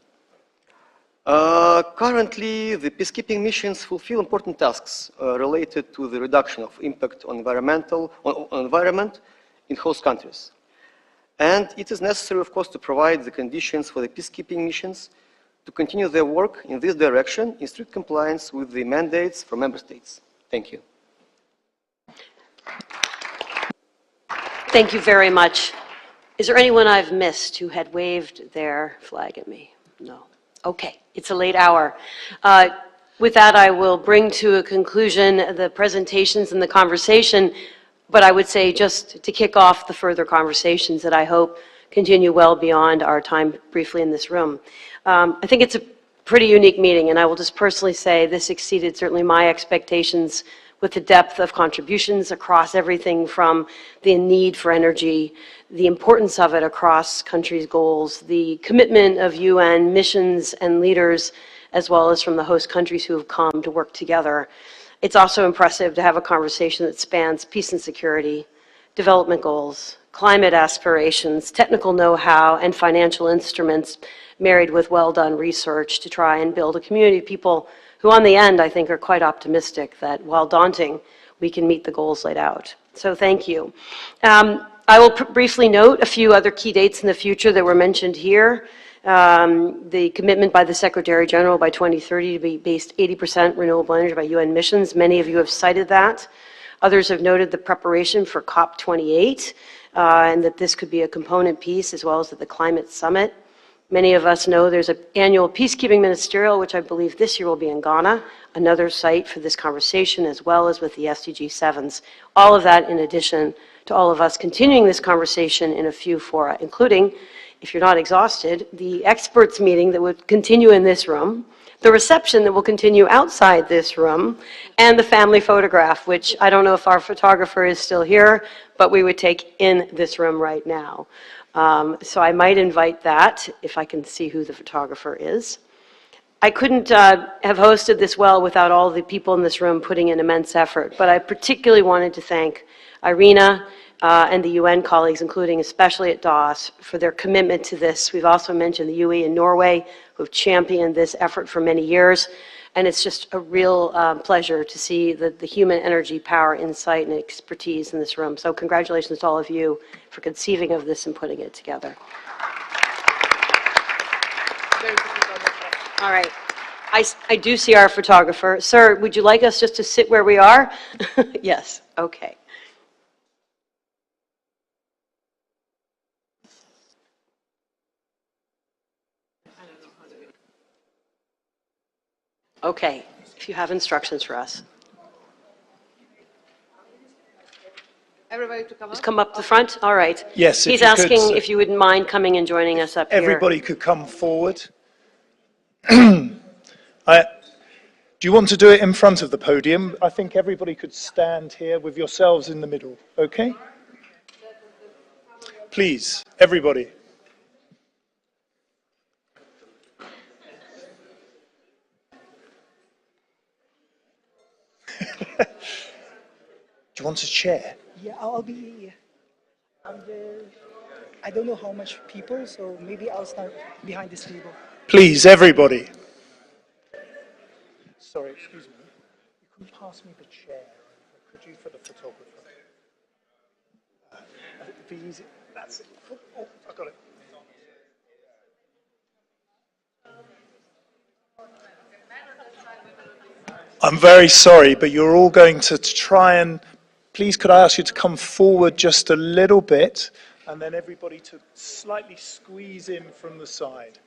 Currently, the peacekeeping missions fulfill important tasks related to the reduction of impact on environment in host countries. And it is necessary, of course, to provide the conditions for the peacekeeping missions to continue their work in this direction in strict compliance with the mandates from member states. Thank you. Thank you very much. Is there anyone I've missed who had waved their flag at me? No. Okay, it's a late hour. With that, I will bring to a conclusion the presentations and the conversation, but I would say just to kick off the further conversations that I hope continue well beyond our time briefly in this room. I think it's a pretty unique meeting, and I will just personally say this exceeded certainly my expectations with the depth of contributions across everything from the need for energy, the importance of it across countries' goals, the commitment of UN missions and leaders, as well as from the host countries who have come to work together. It's also impressive to have a conversation that spans peace and security, development goals, climate aspirations, technical know-how, and financial instruments married with well-done research to try and build a community of people who, on the end, I think are quite optimistic that, while daunting, we can meet the goals laid out. So thank you. I will briefly note a few other key dates in the future that were mentioned here. The commitment by the Secretary General by 2030 to be based 80% renewable energy by UN missions. Many of you have cited that. Others have noted the preparation for COP28 and that this could be a component piece as well as at the climate summit. Many of us know there's an annual peacekeeping ministerial, which I believe this year will be in Ghana, another site for this conversation, as well as with the SDG 7s. All of that in addition to all of us continuing this conversation in a few fora, including, if you're not exhausted, the experts meeting that would continue in this room, the reception that will continue outside this room, and the family photograph, which I don't know if our photographer is still here, but we would take in this room right now. So I might invite that, if I can see who the photographer is. I couldn't have hosted this well without all the people in this room putting in immense effort, but I particularly wanted to thank IRENA and the UN colleagues, including especially at DOS, for their commitment to this. We've also mentioned the UE and Norway, who have championed this effort for many years, and it's just a real pleasure to see the human energy, power, insight, and expertise in this room. So congratulations to all of you for conceiving of this and putting it together. All right. I do see our photographer. Sir, would you like us just to sit where we are? Yes. Okay. Okay, if you have instructions for us. Everybody to come up? Just come up the front? All right. Yes, He's asking if you wouldn't mind coming and joining us up here. Everybody could come forward. Do you want to do it in front of the podium? I think everybody could stand here with yourselves in the middle, okay? Please, everybody. Do you want to chair? Yeah, I'll be I don't know how much people, so maybe I'll start behind this table. Please, everybody. Sorry, excuse me. You can pass me the chair. Could you for the photographer? It'd be easy. That's it. Oh, I got it. I'm very sorry, but you're all going to try and, please could I ask you to come forward just a little bit, and then everybody to slightly squeeze in from the side.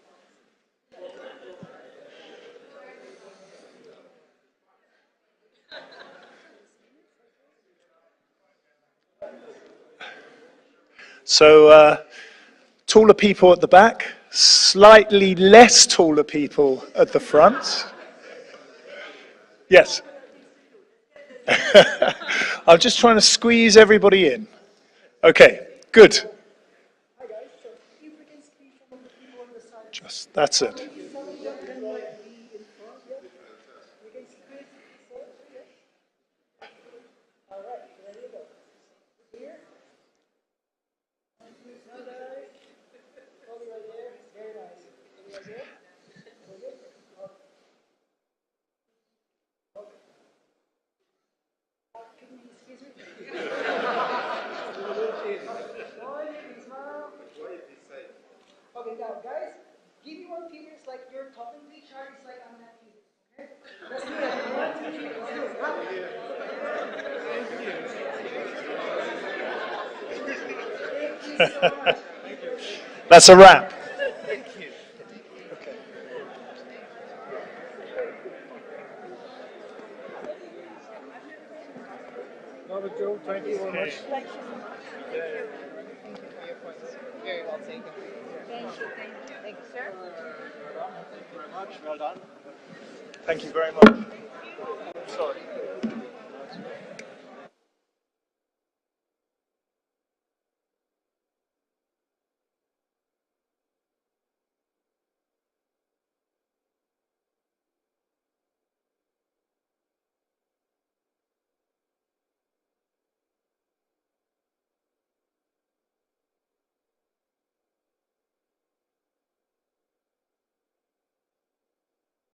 So, taller people at the back, slightly less taller people at the front. Yes. I'm just trying to squeeze everybody in. Okay, good. Just, that's it. Okay, now guys, give me one finger, it's like you're talking to each other, it's like I'm not music, okay? Let's do it. 1, 2, 3, let's do it. Thank you so much. That's a wrap. Thank you. Okay. Joe, thank you very much. Thank you for your points. Very well taken. Thank you, Thank you, sir. Thank you very much. Well done. Thank you very much. Sorry.